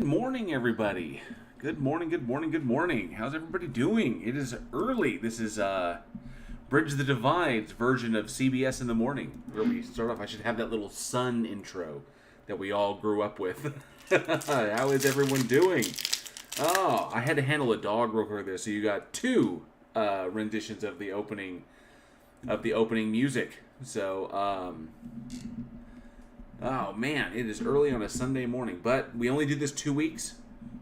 morning, everybody. Good morning, good morning, good morning. How's everybody doing? It is early. This is Bridge the Divide's version of CBS in the morning, where we start off. I should have that little sun intro that we all grew up with. How is everyone doing? Oh, I had to handle a dog real quick there, so you got two renditions of the opening music. So, oh man, it is early on a Sunday morning, but we only do this 2 weeks.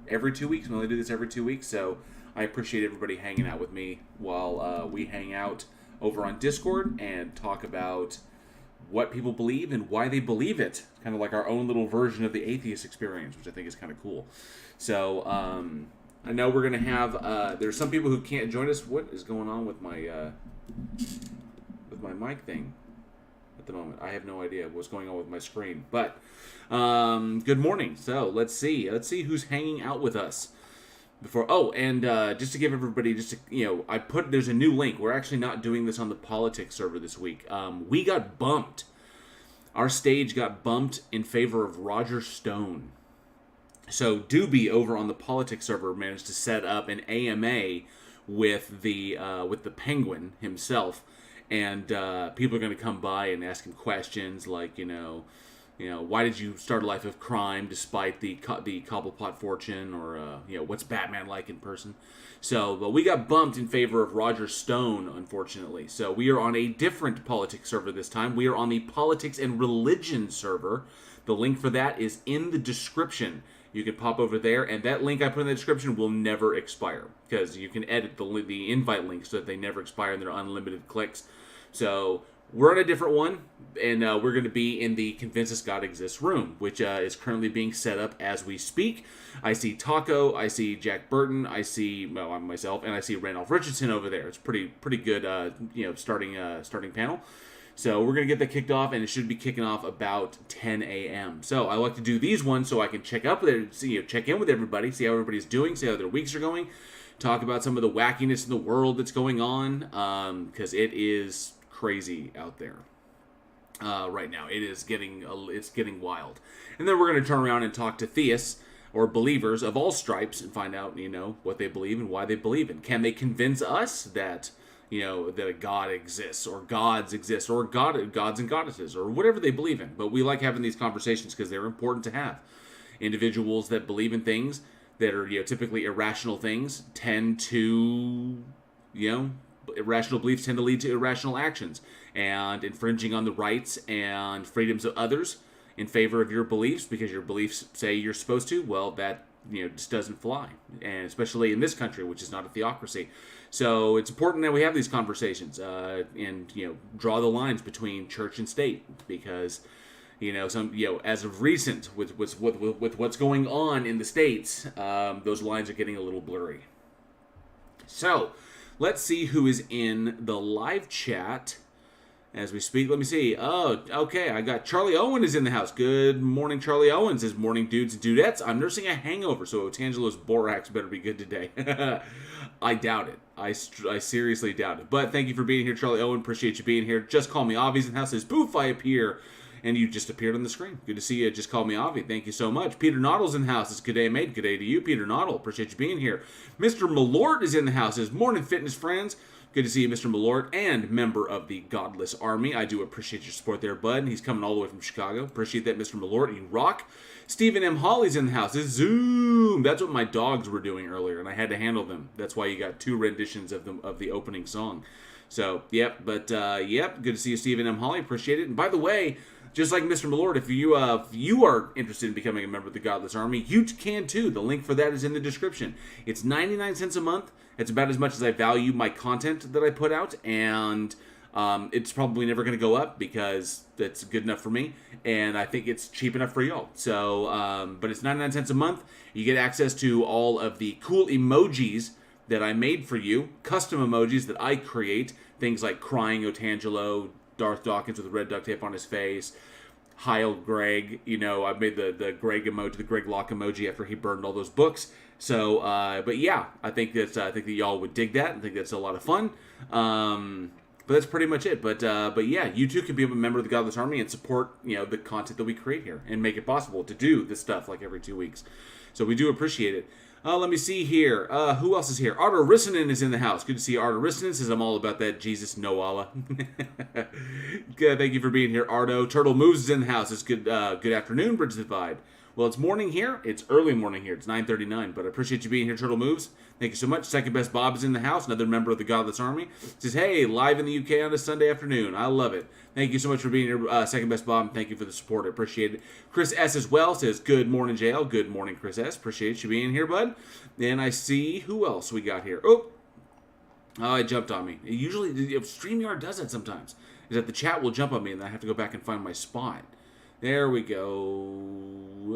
Every 2 weeks, we only do this every 2 weeks, so I appreciate everybody hanging out with me while we hang out over on Discord and talk about what people believe and why they believe it. Kind of like our own little version of the atheist experience, which I think is kind of cool. So, I know we're going to have, there's some people who can't join us. What is going on with my mic thing? At the moment, I have no idea what's going on with my screen, but good morning. So let's see who's hanging out with us before. Oh, and just to give everybody, there's a new link. We're actually not doing this on the politics server this week. We got bumped. Our stage got bumped in favor of Roger Stone. So Doobie over on the politics server managed to set up an AMA with the Penguin himself. And people are going to come by and ask him questions like, why did you start a life of crime despite the Cobblepot fortune, or what's Batman like in person? So, but we got bumped in favor of Roger Stone, unfortunately. So we are on a different politics server this time. We are on the politics and religion server. The link for that is in the description. You can pop over there, and that link I put in the description will never expire, because you can edit the invite links so that they never expire and they're unlimited clicks. So we're on a different one, and we're going to be in the Convince Us God Exists room, which is currently being set up as we speak. I see Taco, I see Jack Burton, I see myself, and I see Randolph Richardson over there. It's pretty good, starting panel. So we're going to get that kicked off, and it should be kicking off about 10 a.m. So I like to do these ones so I can check in with everybody, see how everybody's doing, see how their weeks are going, talk about some of the wackiness in the world that's going on, because it is crazy out there right now. It's getting wild. And then we're going to turn around and talk to theists or believers of all stripes and find out, what they believe and why they believe in. Can they convince us that that a God exists, or gods exist, or gods and goddesses, or whatever they believe in? But we like having these conversations because they're important to have. Individuals that believe in things that are, typically irrational things tend to, irrational beliefs tend to lead to irrational actions, and infringing on the rights and freedoms of others in favor of your beliefs because your beliefs say you're supposed to, well, that just doesn't fly, and especially in this country, which is not a theocracy. So it's important that we have these conversations and draw the lines between church and state, because as of recent with what's going on in the states, those lines are getting a little blurry. So let's see who is in the live chat as we speak. Let me see. Oh, okay. I got Charlie Owen is in the house. Good morning, Charlie Owen says, morning, dudes and dudettes. I'm nursing a hangover, so Otangelo's borax better be good today. I doubt it. I seriously doubt it. But thank you for being here, Charlie Owen. Appreciate you being here. Just Call Me Avi's in the house says, poof, I appear. And you just appeared on the screen. Good to see you. Just Call Me Avi. Thank you so much. Peter Noddle's in the house. It's good day, mate. Good day to you, Peter Noddle. Appreciate you being here. Mr. Malort is in the house. Says, morning, fitness friends. Good to see you, Mr. Malort, and member of the Godless Army. I do appreciate your support there, bud. He's coming all the way from Chicago. Appreciate that, Mr. Malort. You rock. Stephen M. Hawley's in the house. It's Zoom. That's what my dogs were doing earlier, and I had to handle them. That's why you got two renditions of the opening song. So, good to see you, Stephen M. Hawley. Appreciate it. And by the way, just like Mr. Malort, if you are interested in becoming a member of the Godless Army, you can too. The link for that is in the description. It's 99 cents a month. It's about as much as I value my content that I put out, and it's probably never going to go up because that's good enough for me, and I think it's cheap enough for y'all. So, but it's 99 cents a month. You get access to all of the cool emojis that I made for you, custom emojis that I create, things like crying Otangelo, Darth Dawkins with red duct tape on his face, Heil Greg. I made the Greg emoji, the Greg Locke emoji after he burned all those books. So, but yeah, I think that y'all would dig that. I think that's a lot of fun. But that's pretty much it. But yeah, you too can be a member of the Godless Army and support, the content that we create here and make it possible to do this stuff like every 2 weeks. So we do appreciate it. Let me see here. Who else is here? Arda Rissanen is in the house. Good to see Arda Rissanen. Says I'm all about that Jesus no Allah. Good, thank you for being here, Ardo. Turtle Moves is in the house. It's good afternoon, Bridge Divide. Well, it's morning here. It's early morning here. It's 9:39, but I appreciate you being here, Turtle Moves. Thank you so much. Second Best Bob is in the house, another member of the Godless Army. Says, hey, live in the UK on a Sunday afternoon. I love it. Thank you so much for being here, Second Best Bob. Thank you for the support. I appreciate it. Chris S. as well says, good morning, JL. Good morning, Chris S. Appreciate you being here, bud. And I see who else we got here. Oh, it jumped on me. Usually, StreamYard does that sometimes. Is that the chat will jump on me, and I have to go back and find my spot. There we go.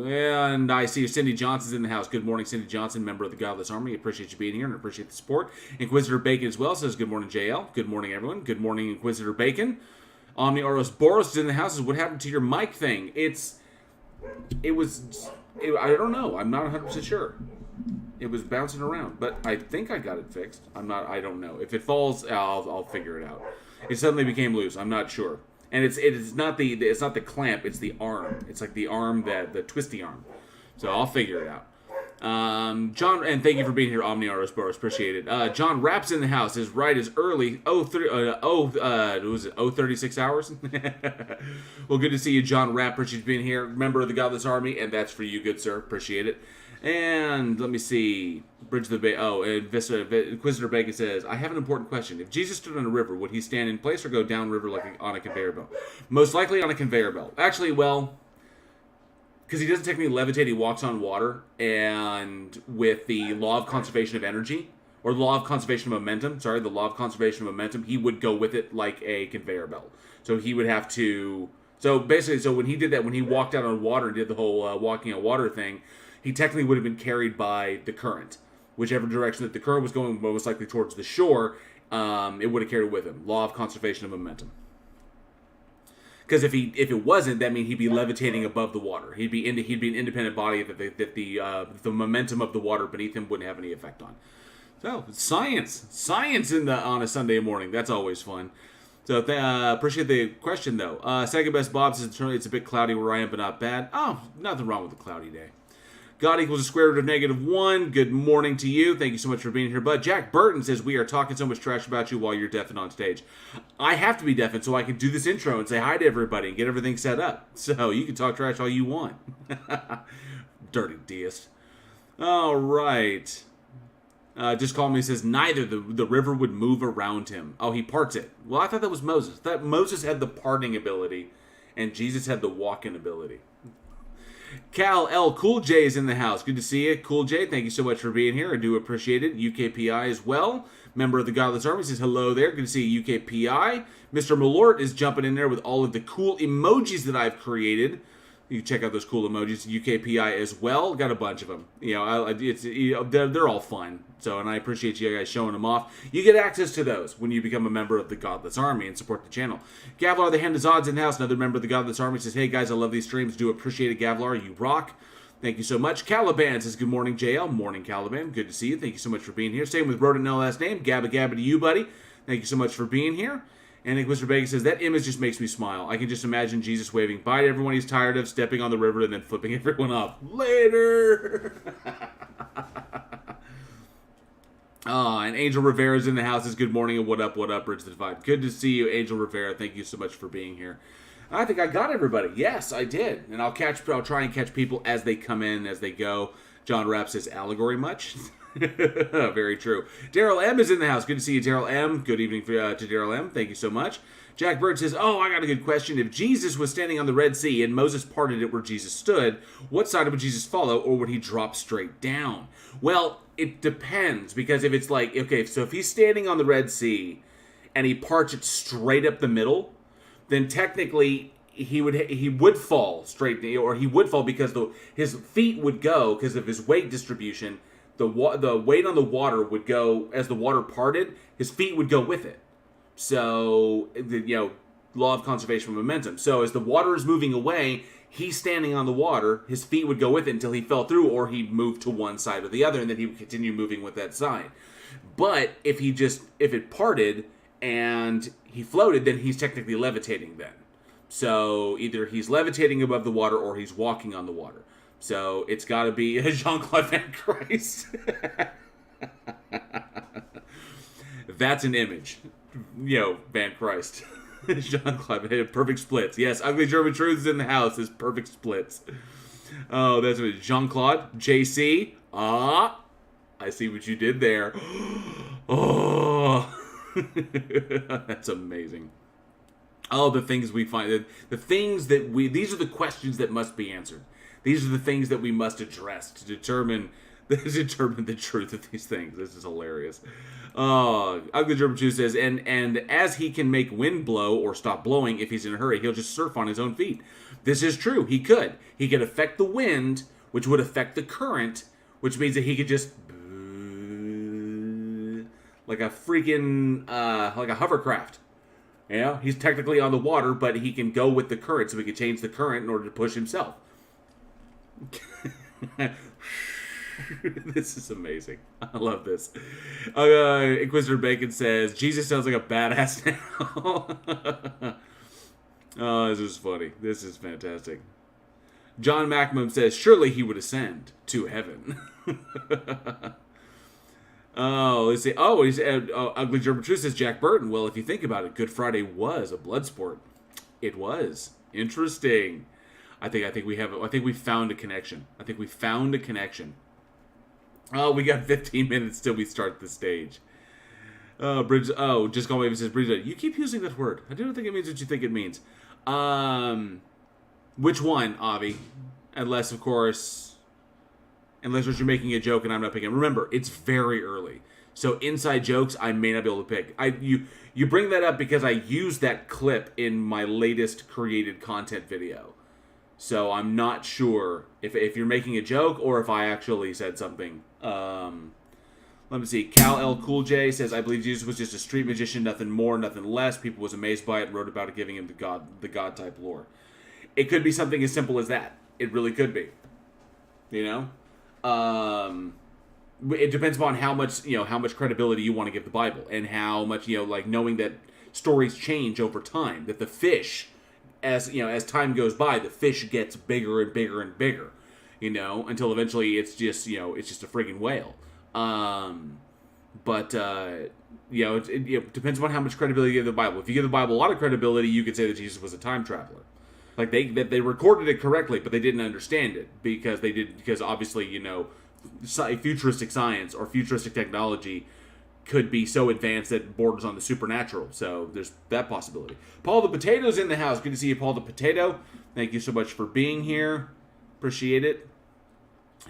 And I see Cindy Johnson's in the house. Good morning, Cindy Johnson, member of the Godless Army. Appreciate you being here and appreciate the support. Inquisitor Bacon as well says, good morning, JL. Good morning, everyone. Good morning, Inquisitor Bacon. Omni Oros Boros is in the house. Says, what happened to your mic thing? I don't know. I'm not 100% sure. It was bouncing around, but I think I got it fixed. I don't know. If it falls, I'll figure it out. It suddenly became loose. I'm not sure. And it's not the clamp, it's the arm. It's like the arm, the twisty arm. So I'll figure it out. John, and thank you for being here, Omni Boros. Appreciate it. John Rapp's in the house. His right is early. 36 hours? Well, good to see you, John Rapp. Appreciate you being here. Member of the Godless Army, and that's for you, good sir. Appreciate it. And let me see. Bridge the Bay. Oh, Inquisitor Bacon says, I have an important question. If Jesus stood on a river, would he stand in place or go down river like on a conveyor belt? Most likely on a conveyor belt. Actually, well, because he doesn't technically levitate, he walks on water. And with the law of conservation of energy, or the law of conservation of momentum, the law of conservation of momentum, he would go with it like a conveyor belt. So he would have to... So basically, when he did that, when he walked out on water and did the whole walking on water thing, he technically would have been carried by the current. Whichever direction that the current was going, most likely towards the shore, it would have carried with him. Law of conservation of momentum. Because if it wasn't, that means he'd be levitating above the water. He'd be an independent body that the momentum of the water beneath him wouldn't have any effect on. So science on a Sunday morning. That's always fun. So appreciate the question though. Second Best Bob says it's a bit cloudy where I am, but not bad. Oh, nothing wrong with a cloudy day. God equals the square root of -1. Good morning to you. Thank you so much for being here, bud. Jack Burton says, we are talking so much trash about you while you're deafened on stage. I have to be deafened so I can do this intro and say hi to everybody and get everything set up. So you can talk trash all you want. Dirty deist. All right. Just call me, says, neither. The river would move around him. Oh, he parts it. Well, I thought that was Moses. That Moses had the parting ability and Jesus had the walking ability. Cal L. Cool J is in the house. Good to see you, Cool J. Thank you so much for being here. I do appreciate it. UKPI as well. Member of the Godless Army says hello there. Good to see you, UKPI. Mr. Malort is jumping in there with all of the cool emojis that I've created. You can check out those cool emojis. UKPI as well. Got a bunch of them. They're all fun. So, and I appreciate you guys showing them off. You get access to those when you become a member of the Godless Army and support the channel. Gavlar the Hand is Odds in the house. Another member of the Godless Army says, hey guys, I love these streams. Do appreciate it, Gavlar. You rock. Thank you so much. Caliban says, good morning, JL. Morning, Caliban. Good to see you. Thank you so much for being here. Same with Rodent, no last name. Gabba Gabba to you, buddy. Thank you so much for being here. And Inquisitor Bacon says, that image just makes me smile. I can just imagine Jesus waving bye to everyone he's tired of, stepping on the river, and then flipping everyone off. Later! And Angel Rivera's in the house. Says, good morning and what up, Bridge the Divide. Good to see you, Angel Rivera. Thank you so much for being here. I think I got everybody. Yes, I did. And I'll try and catch people as they come in, as they go. John Rapp says, allegory much? Very true. Daryl M is in the house. Good to see you, Daryl M. Good evening to Daryl M. Thank you so much. Jack Bird says, oh, I got a good question. If Jesus was standing on the Red Sea and Moses parted it where Jesus stood, what side would Jesus follow, or would he drop straight down? Well, it depends, because if it's like, okay, so if he's standing on the Red Sea and he parts it straight up the middle, then technically he would fall straight, or he would fall because his feet would go, because of his weight distribution, the weight on the water would go, as the water parted, his feet would go with it. So, law of conservation of momentum. So as the water is moving away, he's standing on the water, his feet would go with it until he fell through, or he'd move to one side or the other, and then he would continue moving with that side. But if it parted, and he floated, then he's technically levitating then. So either he's levitating above the water or he's walking on the water. So it's got to be Jean-Claude Van Christ. That's an image. Van Christ. Jean-Claude, perfect splits. Yes, Ugly German Truths in the house is perfect splits. Oh, that's what Jean-Claude, JC. I see what you did there. Oh, that's amazing. Oh, the things we find, these are the questions that must be answered. These are the things that we must address to determine the truth of these things. This is hilarious. Ugly German Jew says, and as he can make wind blow or stop blowing if he's in a hurry, he'll just surf on his own feet. This is true. He could. He could affect the wind, which would affect the current, which means that he could just like a freaking like a hovercraft. He's technically on the water, but he can go with the current, so he can change the current in order to push himself. This is amazing. I love this. Inquisitor Bacon says, Jesus sounds like a badass now. Oh, this is funny. This is fantastic. John Macmum says, surely he would ascend to heaven. Oh, let's see. Oh, Ugly German Truth says, Jack Burton. Well, if you think about it, Good Friday was a blood sport. It was. Interesting. I think we found a connection. Oh, we got 15 minutes till we start the stage. Bridge. Oh, just call me. Says Bridge. You keep using that word. I don't think it means what you think it means. Which one, Avi? Unless you're making a joke and I'm not picking. Remember, it's very early, so inside jokes I may not be able to pick. You bring that up because I used that clip in my latest created content video. So I'm not sure if you're making a joke or if I actually said something. Let me see. Cal L. Cool J says, I believe Jesus was just a street magician, nothing more, nothing less. People was amazed by it and wrote about it, giving him the God type lore. It could be something as simple as that. It really could be. It depends upon how much credibility you want to give the Bible and how much, knowing that stories change over time, that the fish, as time goes by, the fish gets bigger and bigger and bigger, until eventually it's just a friggin' whale. It depends on how much credibility you give the Bible. If you give the Bible a lot of credibility, you could say that Jesus was a time traveler. Like they recorded it correctly, but they didn't understand it because obviously, futuristic science or futuristic technology could be so advanced that it borders on the supernatural. So there's that possibility. Paul the Potato's in the house. Good to see you, Paul the Potato. Thank you so much for being here. Appreciate it.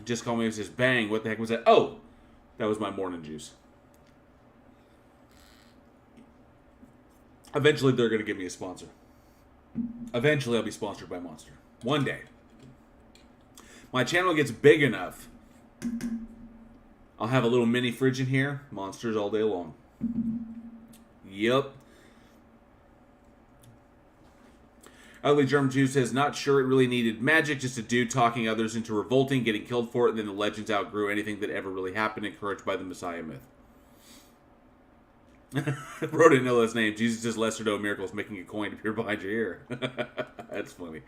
Just call me and says, bang, what the heck was that? Oh, that was my morning juice. Eventually, they're going to give me a sponsor. Eventually, I'll be sponsored by Monster. One day. My channel gets big enough, I'll have a little mini fridge in here. Monsters all day long. Yep. Ugly German Jew says, not sure it really needed magic, just a dude talking others into revolting, getting killed for it, and then the legends outgrew anything that ever really happened, encouraged by the Messiah myth. Wrote in Noah's name, Jesus does lesser known miracles, making a coin appear behind your ear. That's funny.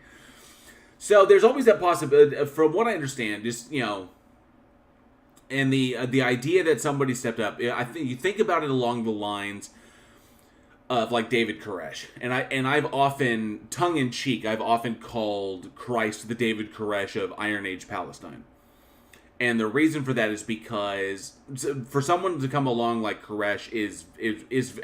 So there's always that possibility, from what I understand, just, and the idea that somebody stepped up, I think you think about it along the lines of like David Koresh, and I've often, tongue in cheek, I've often called Christ the David Koresh of Iron Age Palestine, and the reason for that is because for someone to come along like Koresh is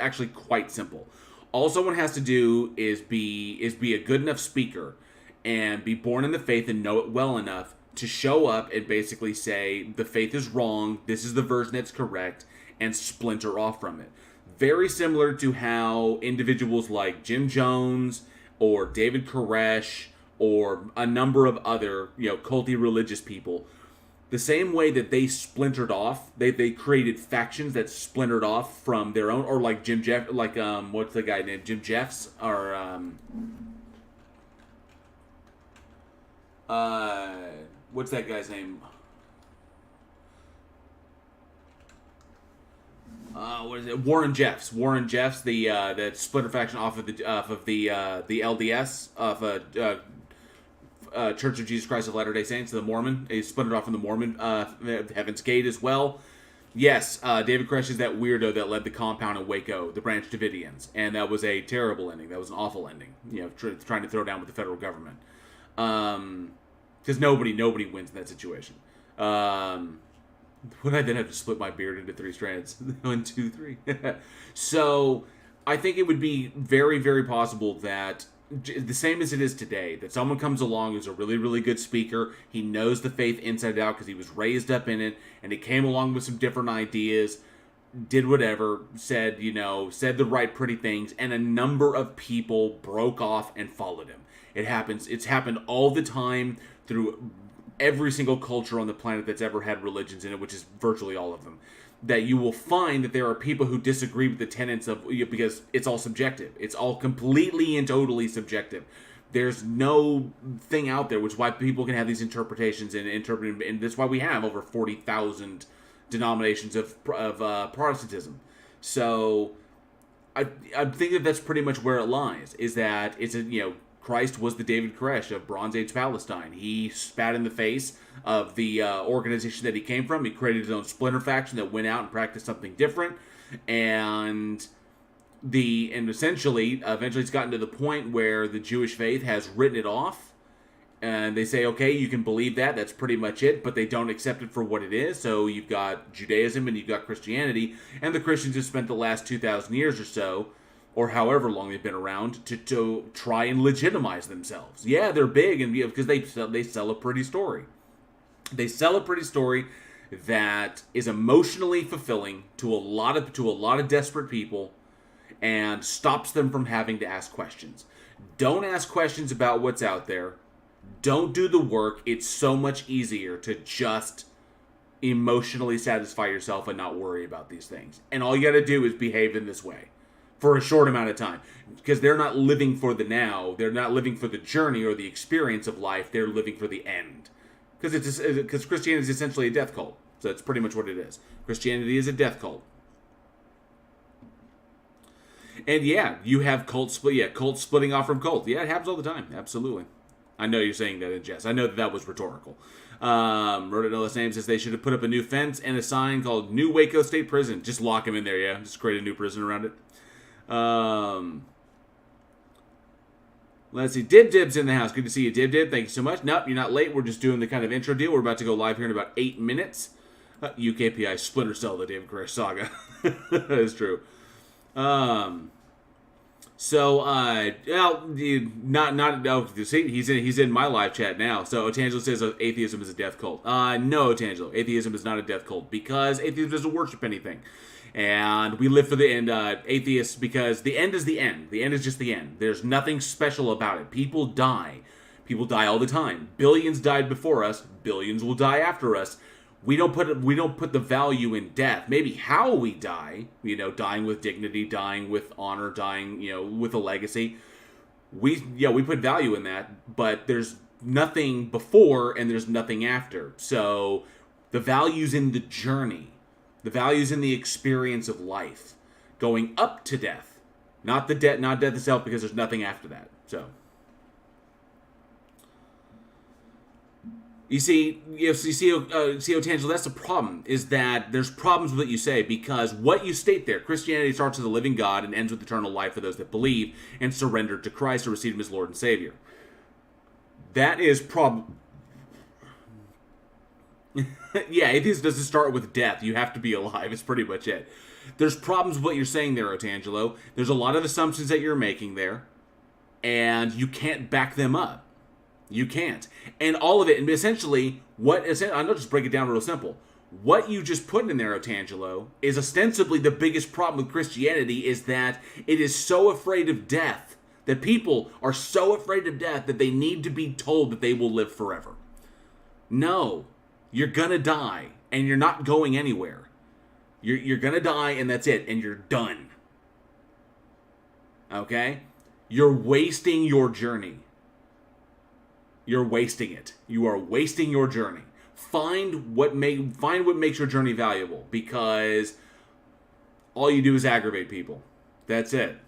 actually quite simple. All someone has to do is be a good enough speaker and be born in the faith and know it well enough to show up and basically say the faith is wrong, this is the version that's correct, and splinter off from it. Very similar to how individuals like Jim Jones or David Koresh or a number of other, culty religious people, the same way that they splintered off, they created factions that splintered off from their own, or like Jim Jeff, like what's the guy named Jim Jeffs, or what's that guy's name? what is it? Warren Jeffs. Warren Jeffs, the splitter faction off of the LDS of Church of Jesus Christ of Latter-day Saints, the Mormon. He splintered off from the Mormon Heaven's Gate as well. Yes, David Koresh is that weirdo that led the compound in Waco, the Branch Davidians, and that was a terrible ending. That was an awful ending. Trying to throw down with the federal government, because nobody wins in that situation. Would I then have to split my beard into 3 strands? 1, 2, 3. So, I think it would be very, very possible that, the same as it is today, that someone comes along who's a really, really good speaker. He knows the faith inside out because he was raised up in it, and he came along with some different ideas, did whatever, said the right pretty things, and a number of people broke off and followed him. It happens. It's happened all the time through every single culture on the planet that's ever had religions in it, which is virtually all of them, that you will find that there are people who disagree with the tenets of, because it's all subjective. It's all completely and totally subjective. There's no thing out there, which is why people can have these interpretations and interpret, and that's why we have over 40,000 denominations of Protestantism. So I think that's pretty much where it lies, is that it's Christ was the David Koresh of Bronze Age Palestine. He spat in the face of the organization that he came from. He created his own splinter faction that went out and practiced something different. And eventually it's gotten to the point where the Jewish faith has written it off. And they say, okay, you can believe that. That's pretty much it. But they don't accept it for what it is. So you've got Judaism and you've got Christianity. And the Christians have spent the last 2,000 years or so, or however long they've been around, to try and legitimize themselves. Yeah, they're big, and because they sell a pretty story. They sell a pretty story that is emotionally fulfilling to a lot of desperate people, and stops them from having to ask questions. Don't ask questions about what's out there. Don't do the work. It's so much easier to just emotionally satisfy yourself and not worry about these things. And all you got to do is behave in this way for a short amount of time, because they're not living for the now. They're not living for the journey or the experience of life. They're living for the end, because Christianity is essentially a death cult. So that's pretty much what it is. Christianity is a death cult. And yeah, you have cults splitting off from cults. Yeah, it happens all the time. Absolutely. I know you're saying that in jest. I know that was rhetorical. Rodinell's name says they should have put up a new fence and a sign called New Waco State Prison. Just lock him in there, yeah. Just create a new prison around it. Let's see. Dib's in the house. Good to see you, Dib. Thank you so much. Nope, you're not late. We're just doing the kind of intro deal. We're about to go live here in about 8 minutes. UKPI Splinter Cell, the David Koresh saga. That is true. He's in my live chat now. So Otangelo says atheism is a death cult. No, Otangelo, atheism is not a death cult, because atheism doesn't worship anything. And we live for the end, atheists, because the end is the end. The end is just the end. There's nothing special about it. People die. People die all the time. Billions died before us. Billions will die after us. We don't put the value in death. Maybe how we die, dying with dignity, dying with honor, dying, with a legacy. We put value in that, but there's nothing before and there's nothing after. So the value's in the journey. The value's in the experience of life, going up to death, not death itself, because there's nothing after that. So. You see, Otangelo, that's the problem, is that there's problems with what you say, because what you state there, Christianity starts with a living God and ends with eternal life for those that believe and surrender to Christ or receive him as Lord and Savior. That is yeah, atheism doesn't start with death. You have to be alive. It's pretty much it. There's problems with what you're saying there, Otangelo. There's a lot of assumptions that you're making there, and you can't back them up. You can't. And all of it, and essentially, I'll just break it down real simple. What you just put in there, Otangelo, is ostensibly the biggest problem with Christianity, is that it is so afraid of death, that people are so afraid of death that they need to be told that they will live forever. No. You're gonna die, and you're not going anywhere. You're gonna die, and that's it, and you're done. Okay? You're wasting your journey. You're wasting it. You are wasting your journey. Find what makes your journey valuable, because all you do is aggravate people. That's it.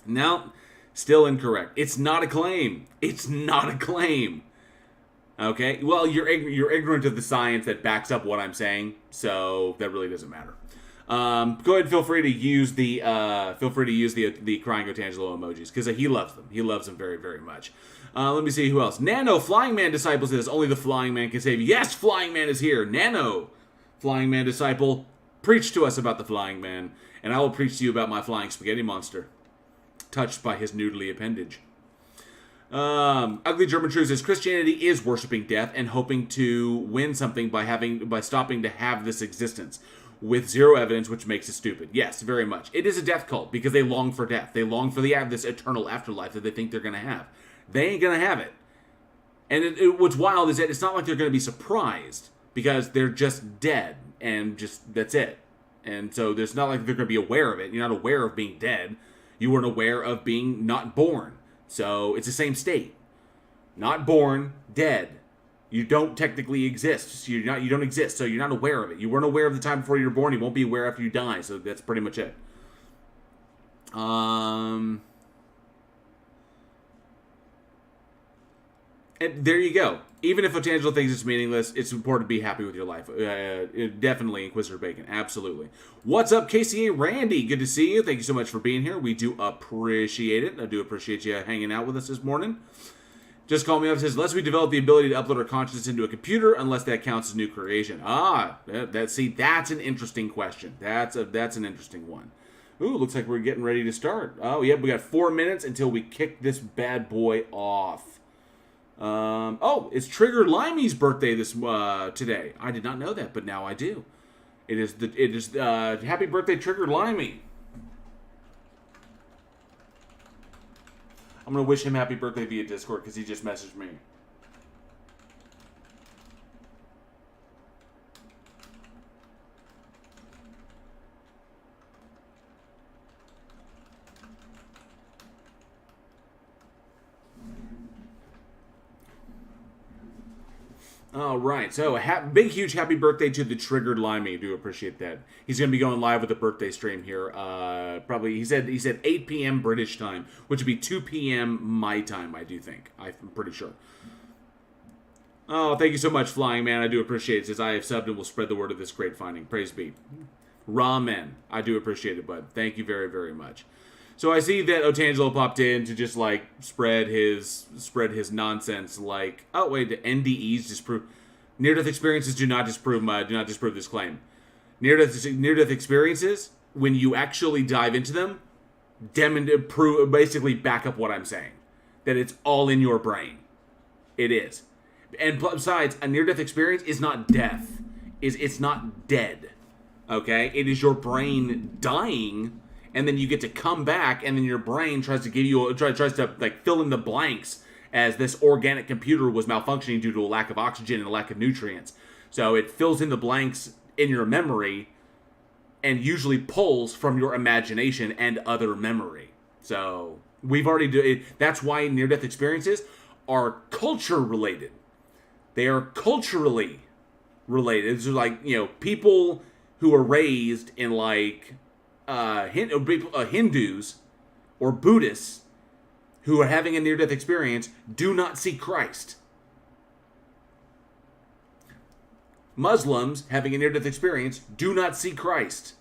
No, still incorrect. It's not a claim. It's not a claim. Okay? Well, you're ignorant of the science that backs up what I'm saying, so that really doesn't matter. Go ahead and feel free to use the crying Otangelo emojis, because he loves them. He loves them very, very much. Let me see who else. Nano, Flying Man Disciple says, only the Flying Man can save you. Yes, Flying Man is here. Nano, Flying Man Disciple, preach to us about the Flying Man, and I will preach to you about my flying spaghetti monster, touched by his noodly appendage. Ugly German Truth says, Christianity is worshiping death and hoping to win something by stopping to have this existence, with zero evidence, which makes it stupid. Yes, very much. It is a death cult, because they long for death. They long for this eternal afterlife that they think they're going to have. They ain't going to have it. And what's wild is that it's not like they're going to be surprised, because they're just dead, and just, that's it. And so there's not like they're going to be aware of it. You're not aware of being dead. You weren't aware of being not born. So it's the same state. Not born, dead. You don't technically exist. You don't exist, so you're not aware of it. You weren't aware of the time before you were born. You won't be aware after you die. So that's pretty much it. And there you go. Even if Otangelo thinks it's meaningless, it's important to be happy with your life. Definitely, Inquisitor Bacon. Absolutely. What's up, KCA Randy? Good to see you. Thank you so much for being here. We do appreciate it. I do appreciate you hanging out with us this morning. Just call me up and says, unless we develop the ability to upload our consciousness into a computer, unless that counts as new creation. That's an interesting question. That's an interesting one. Ooh, looks like we're getting ready to start. Oh, yep, we got 4 minutes until we kick this bad boy off. It's Trigger Limey's birthday today. I did not know that, but now I do. It is happy birthday, Trigger Limey. I'm going to wish him happy birthday via Discord because he just messaged me. All right, so big, huge happy birthday to the Triggered Limey. Do appreciate that. He's going to be going live with a birthday stream here. Probably, he said 8 p.m. British time, which would be 2 p.m. my time, I do think. I'm pretty sure. Oh, thank you so much, Flying Man. I do appreciate it. Says, I have subbed and will spread the word of this great finding. Praise be. Ramen. I do appreciate it, bud. Thank you very, very much. So I see that Otangelo popped in to just like spread his nonsense. Like, oh wait, the NDEs disprove near-death experiences do not disprove this claim. Near-death experiences, when you actually dive into them, basically back up what I'm saying, that it's all in your brain. It is, and besides, a near-death experience is not death. It's not dead. Okay, it is your brain dying. And then you get to come back, and then your brain tries to like fill in the blanks as this organic computer was malfunctioning due to a lack of oxygen and a lack of nutrients. So it fills in the blanks in your memory, and usually pulls from your imagination and other memory. So we've already do it. That's why near-death experiences are culture related. They are culturally related. It's like, people who are raised in like. Hindus or Buddhists who are having a near-death experience do not see Christ. Muslims having a near-death experience do not see Christ.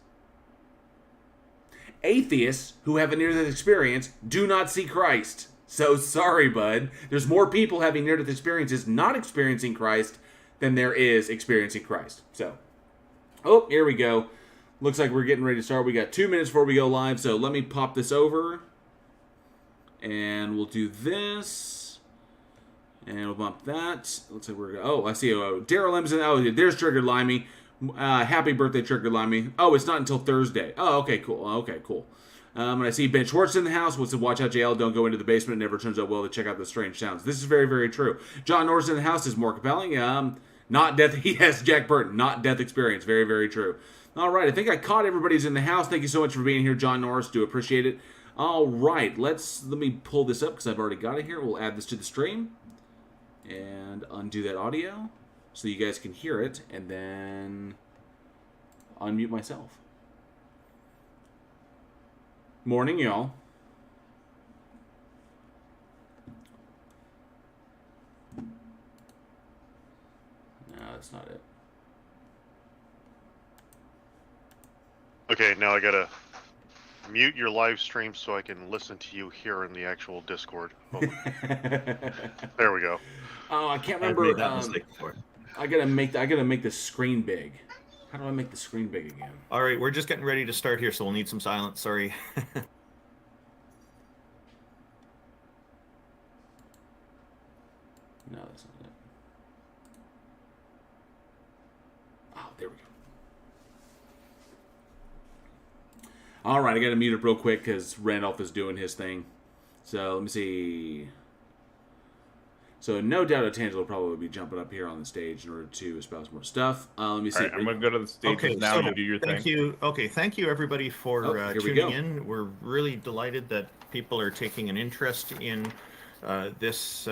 Atheists who have a near-death experience do not see Christ. So sorry, bud. There's more people having near-death experiences not experiencing Christ than there is experiencing Christ. So, here we go. Looks like we're getting ready to start. We got 2 minutes before we go live, so let me pop this over. And we'll do this. And we'll bump that. Looks like we're... Oh, I see. Daryl Emerson. Oh, there's Triggered Limey. Happy birthday, Triggered Limey. Oh, it's not until Thursday. Oh, okay, cool. Okay, cool. And I see Ben Schwartz in the house. What's the watch out, JL? Don't go into the basement. It never turns out well to check out the strange sounds. This is very, very true. John Norris in the house is more compelling. Not death... Yes, Jack Burton. Not death experience. Very, very true. All right, I think I caught everybody's in the house. Thank you so much for being here, John Norris. Do appreciate it. All right, let me pull this up because I've already got it here. We'll add this to the stream and undo that audio so you guys can hear it, and then unmute myself. Morning, y'all. No, that's not it. Okay, now I gotta mute your live stream so I can listen to you here in the actual Discord. Oh. There we go. Oh, I can't remember. I've made that mistake before. I gotta make the screen big. How do I make the screen big again? All right, we're just getting ready to start here, so we'll need some silence. Sorry. No, that's not it. Oh, there we go. All right, I got to mute it real quick because Randolph is doing his thing. So let me see. So no doubt Entailments will probably be jumping up here on the stage in order to espouse more stuff. Let me see. All right, I'm going to go to the stage Okay, now. so You do your thank thing. you. Okay, thank you everybody for tuning in. We're really delighted that people are taking an interest in this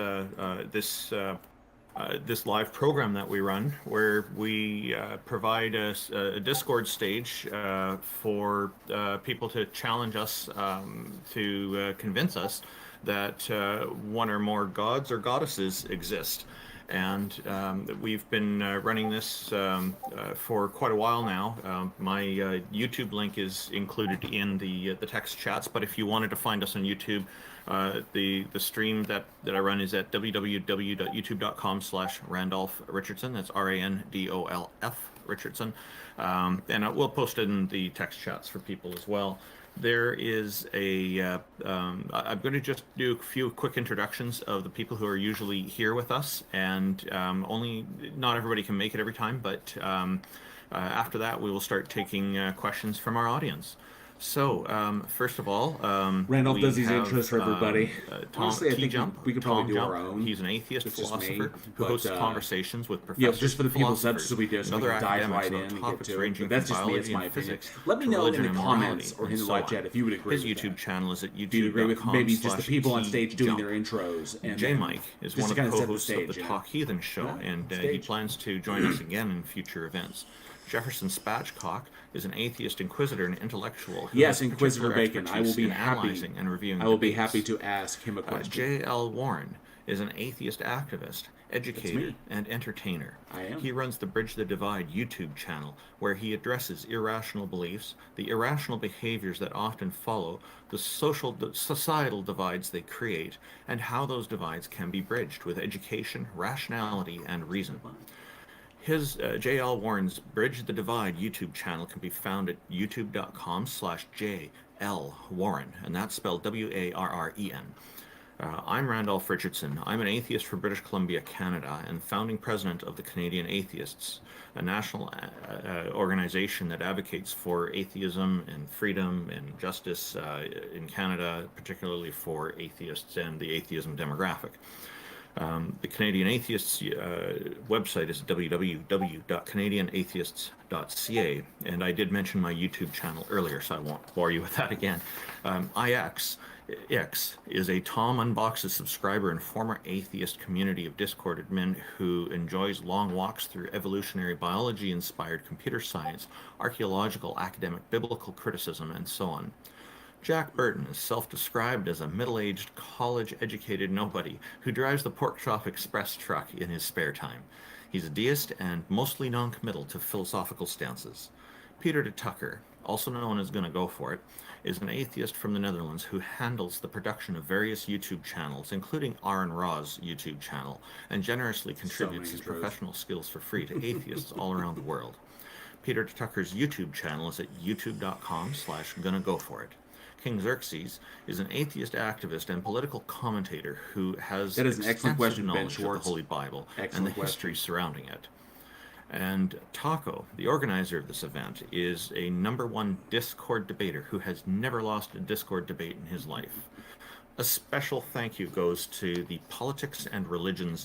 live program that we run, where we provide a Discord stage for people to challenge us, to convince us that one or more gods or goddesses exist. And we've been running this for quite a while now. My YouTube link is included in the text chats, but if you wanted to find us on YouTube, the stream that I run is at www.youtube.com/Randolph Richardson. That's RANDOLF Richardson. And we'll post it in the text chats for people as well. There is I'm going to just do a few quick introductions of the people who are usually here with us, and not everybody can make it every time, but after that we will start taking questions from our audience. So, first of all, Randolph does these intros for everybody. Honestly, I think we could probably do our own. He's an atheist philosopher who but, hosts conversations with professors, just for the people philosophers, so we can dive right in and get to it. But that's just me. It's my opinion. Let me know in the comments or in the live chat if you would agree His with YouTube that. channel is at Do you agree with maybe just the people on stage doing youtube.com/tjump. their intros? And J Mike is one of the co-hosts of the stage, Talk Heathen show, and he plans to join us again in future events. Jefferson Spatchcock is an atheist inquisitor and intellectual. Yes, Inquisitor Bacon. I will be happy and reviewing I will be debates. happy to ask him a question. J.L. Warren is an atheist activist, educator, and entertainer. I am. He runs the Bridge the Divide YouTube channel, where he addresses irrational beliefs, the irrational behaviors that often follow, the societal divides they create, and how those divides can be bridged with education, rationality, and reason. His J.L. Warren's Bridge the Divide YouTube channel can be found at youtube.com/JL Warren, and that's spelled Warren. I'm Randolph Richardson. I'm an atheist from British Columbia, Canada, and founding president of the Canadian Atheists, a national organization that advocates for atheism and freedom and justice in Canada, particularly for atheists and the atheism demographic. The Canadian Atheists website is www.canadianatheists.ca, and I did mention my YouTube channel earlier, so I won't bore you with that again. X is a Tom Unboxes subscriber and former atheist community of Discord admin who enjoys long walks through evolutionary biology-inspired computer science, archaeological, academic, biblical criticism, and so on. Jack Burton is self-described as a middle-aged, college-educated nobody who drives the Pork Chop Express truck in his spare time. He's a deist and mostly non-committal to philosophical stances. Peter de Tucker, also known as Gonna Go For It, is an atheist from the Netherlands who handles the production of various YouTube channels, including Aaron Ra's YouTube channel, and generously contributes his professional skills for free to atheists all around the world. Peter de Tucker's YouTube channel is at youtube.com/Gonna Go For It. King Xerxes is an atheist activist and political commentator who has extensive knowledge of the Holy Bible and the history surrounding it. And Taco, the organizer of this event, is a #1 Discord debater who has never lost a Discord debate in his life. A special thank you goes to the Politics and Religion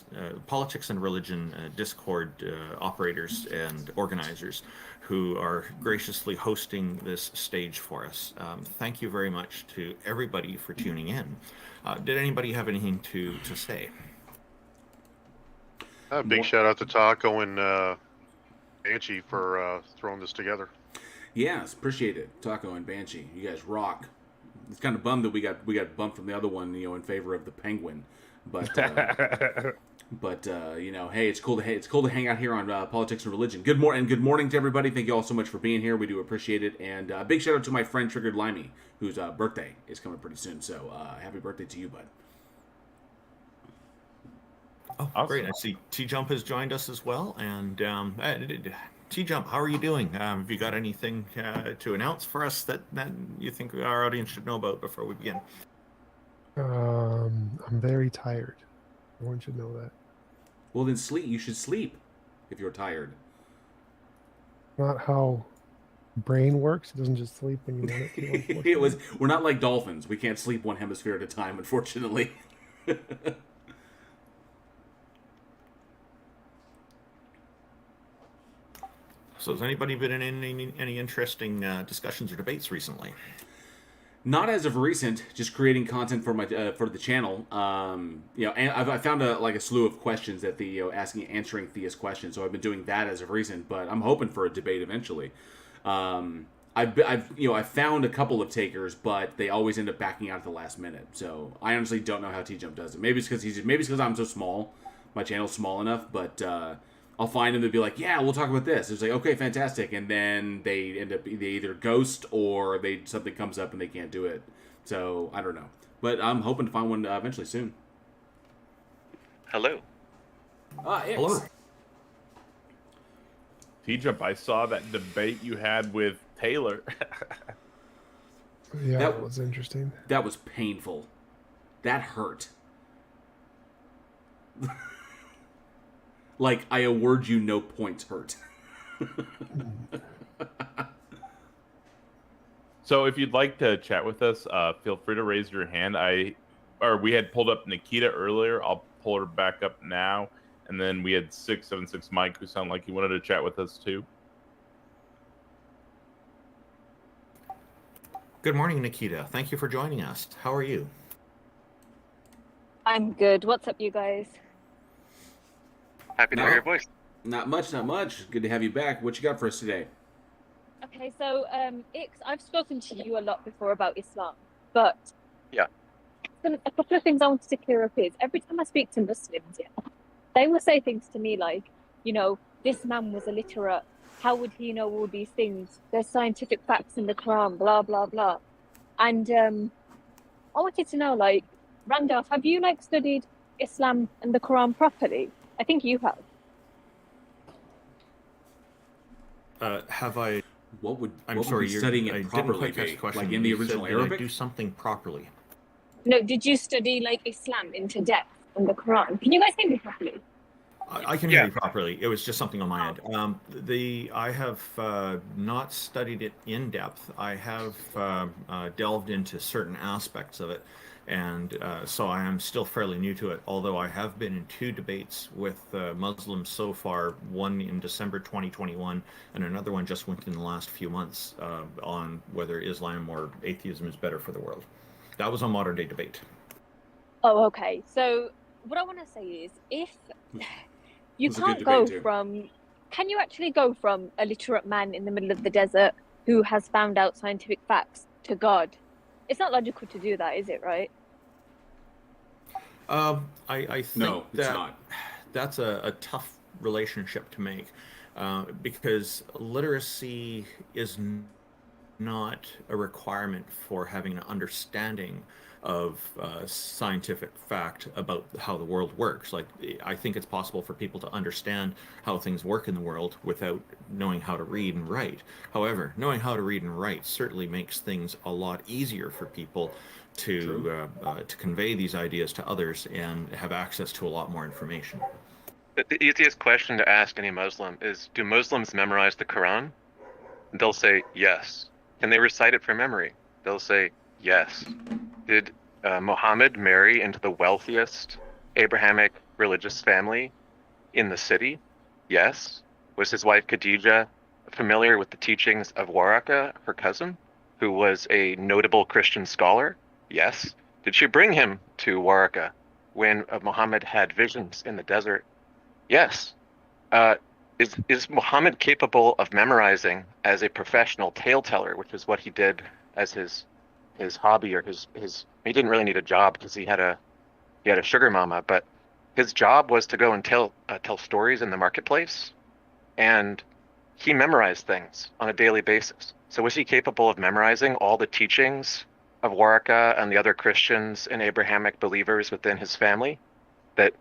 Discord operators and organizers who are graciously hosting this stage for us. Thank you very much to everybody for tuning in. Did anybody have anything to say? Big shout out to Taco and Banshee for throwing this together. Yes, appreciate it. Taco and Banshee, you guys rock. it's kind of bummed that we got bumped from the other one, in favor of the Penguin. But hey, it's cool to hang out here on Politics and Religion. Good morning to everybody. Thank you all so much for being here. We do appreciate it. And big shout out to my friend Triggered Limey, whose birthday is coming pretty soon. So happy birthday to you, bud. Oh, awesome. Great. I see T-Jump has joined us as well. And T-Jump, how are you doing? Have you got anything to announce for us that you think our audience should know about before we begin? I'm very tired. Everyone should know that. Well, then sleep. You should sleep if you're tired. Not how brain works. It doesn't just sleep when you want it to. We're not like dolphins. We can't sleep one hemisphere at a time, unfortunately. So has anybody been in any interesting discussions or debates recently? Not as of recent. Just creating content for my for the channel. And I found a slew of questions that answering theist questions. So I've been doing that as of recent. But I'm hoping for a debate eventually. I've found a couple of takers, but they always end up backing out at the last minute. So I honestly don't know how T-Jump does it. Maybe it's because I'm so small. My channel's small enough, but. I'll find them to be like, yeah, we'll talk about this. It's like, okay, fantastic. And then they either ghost or something comes up and they can't do it. So I don't know. But I'm hoping to find one eventually soon. Hello. Hello. T-Jump, I saw that debate you had with Taylor. Yeah, that was interesting. That was painful. That hurt. Like, I award you no points hurt. So if you'd like to chat with us, feel free to raise your hand. We had pulled up Nikita earlier. I'll pull her back up now. And then we had 676 Mike, who sounded like he wanted to chat with us too. Good morning, Nikita. Thank you for joining us. How are you? I'm good. What's up, you guys? Happy to hear your voice. Not much. Good to have you back. What you got for us today? Okay, so Ix, I've spoken to you a lot before about Islam, but yeah, a couple of things I wanted to clear up is every time I speak to Muslims, they will say things to me like, this man was illiterate. How would he know all these things? There's scientific facts in the Quran, blah blah blah. And I wanted to know, Randolph, have you studied Islam and the Quran properly? I think you have. Have I? I'm sorry, you're studying it properly, like in the original Arabic? Do something properly. No, did you study Islam into depth in the Quran? Can you guys hear me properly? I can hear you properly. It was just something on my end. I have not studied it in depth. I have delved into certain aspects of it. And so I am still fairly new to it, although I have been in 2 debates with Muslims so far, one in December 2021 and another one just within the last few months on whether Islam or atheism is better for the world. That was a modern day debate. Oh, okay. So what I want to say is if you can't go from, can you actually go from a literate man in the middle of the desert who has found out scientific facts to God? It's not logical to do that, is it, right? I think no, it's not. That's a tough relationship to make because literacy is not a requirement for having an understanding of scientific fact about how the world works. I think it's possible for people to understand how things work in the world without knowing how to read and write. However, knowing how to read and write certainly makes things a lot easier for people to convey these ideas to others and have access to a lot more information. The easiest question to ask any Muslim is, do Muslims memorize the Quran? They'll say yes. Can they recite it from memory? They'll say yes. Did Muhammad marry into the wealthiest Abrahamic religious family in the city? Yes. Was his wife Khadija familiar with the teachings of Waraka, her cousin, who was a notable Christian scholar? Yes. Did she bring him to Waraka when Muhammad had visions in the desert? Yes. Is Muhammad capable of memorizing as a professional tale teller, which is what he did as his his hobby or his he didn't really need a job because he had a sugar mama, but his job was to go and tell stories in the marketplace, and he memorized things on a daily basis. So was he capable of memorizing all the teachings of Waraka and the other Christians and Abrahamic believers within his family that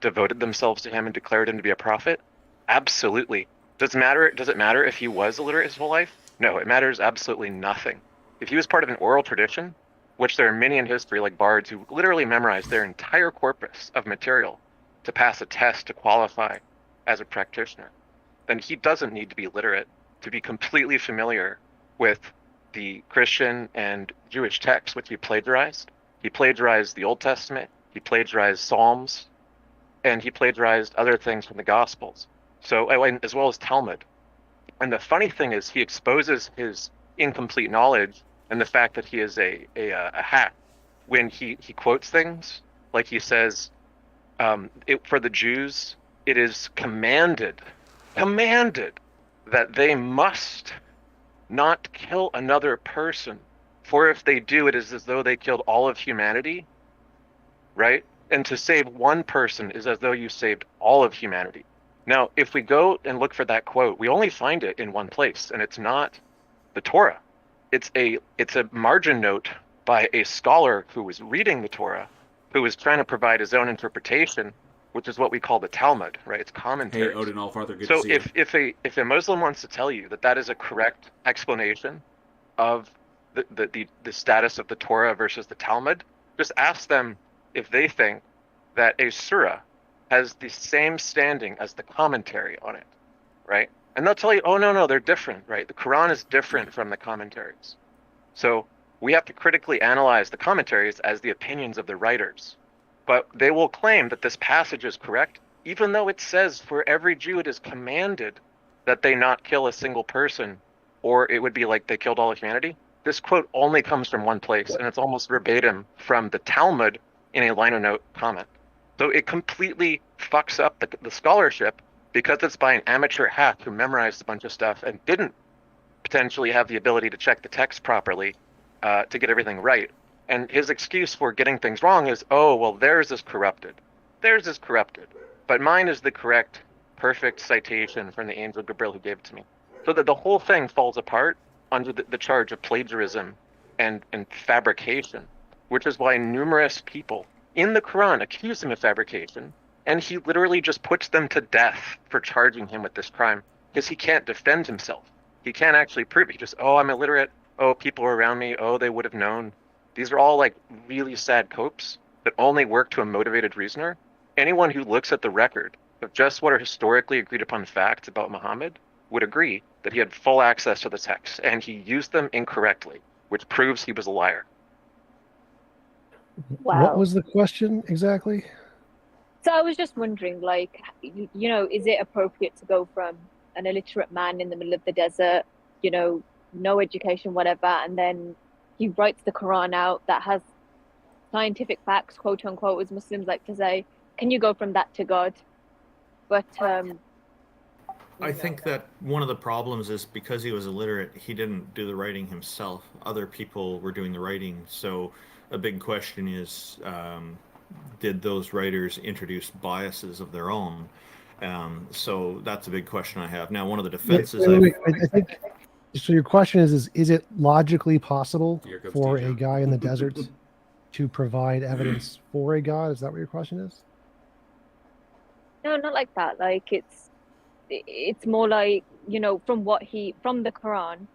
devoted themselves to him and declared him to be a prophet? Absolutely. Does it matter if he was illiterate his whole life? No, it matters absolutely nothing. If he was part of an oral tradition, which there are many in history, like bards, who literally memorized their entire corpus of material to pass a test to qualify as a practitioner, then he doesn't need to be literate to be completely familiar with the Christian and Jewish texts, which he plagiarized. He plagiarized the Old Testament, he plagiarized Psalms, and he plagiarized other things from the Gospels. So, as well as Talmud. And the funny thing is, he exposes his incomplete knowledge and the fact that he is a hack when he quotes things like he says, for the Jews, it is commanded that they must not kill another person, for if they do, it is as though they killed all of humanity, right? And to save one person is as though you saved all of humanity. Now, if we go and look for that quote, we only find it in one place, and it's not the Torah. It's a margin note by a scholar who was reading the Torah, who was trying to provide his own interpretation, which is what we call the Talmud, right? It's commentary. Hey, Odin Allfather, good so to see you. if a Muslim wants to tell you that that is a correct explanation of the status of the Torah versus the Talmud, just ask them if they think that a surah has the same standing as the commentary on it, right? And they'll tell you, oh, no, they're different, right? The Quran is different from the commentaries. So we have to critically analyze the commentaries as the opinions of the writers. But they will claim that this passage is correct, even though it says for every Jew it is commanded that they not kill a single person, or it would be like they killed all of humanity. This quote only comes from one place, and it's almost verbatim from the Talmud in a liner note comment. So it completely fucks up the scholarship because it's by an amateur hack who memorized a bunch of stuff and didn't potentially have the ability to check the text properly to get everything right. And his excuse for getting things wrong is, oh, well, theirs is corrupted. Theirs is corrupted. But mine is the correct, perfect citation from the angel Gabriel who gave it to me. So that the whole thing falls apart under the charge of plagiarism and fabrication, which is why numerous people in the Quran accuse him of fabrication, and he literally just puts them to death for charging him with this crime because he can't defend himself. He can't actually prove it. He just, oh, I'm illiterate. Oh, people were around me. Oh, they would have known. These are all like really sad copes that only work to a motivated reasoner. Anyone who looks at the record of just what are historically agreed upon facts about Muhammad would agree that he had full access to the text and he used them incorrectly, which proves he was a liar. Wow. What was the question exactly? So I was just wondering, like, is it appropriate to go from an illiterate man in the middle of the desert, no education, whatever, and then he writes the Quran out that has scientific facts, quote unquote, as Muslims like to say. Can you go from that to God? But I think that one of the problems is because he was illiterate, he didn't do the writing himself. Other people were doing the writing. So a big question is, did those writers introduce biases of their own? So that's a big question I have. Now, one of the defenses... I think... So your question is it logically possible for a guy in the desert to provide evidence for a god? Is that what your question is? No, not like that. Like it's more like, from the Quran,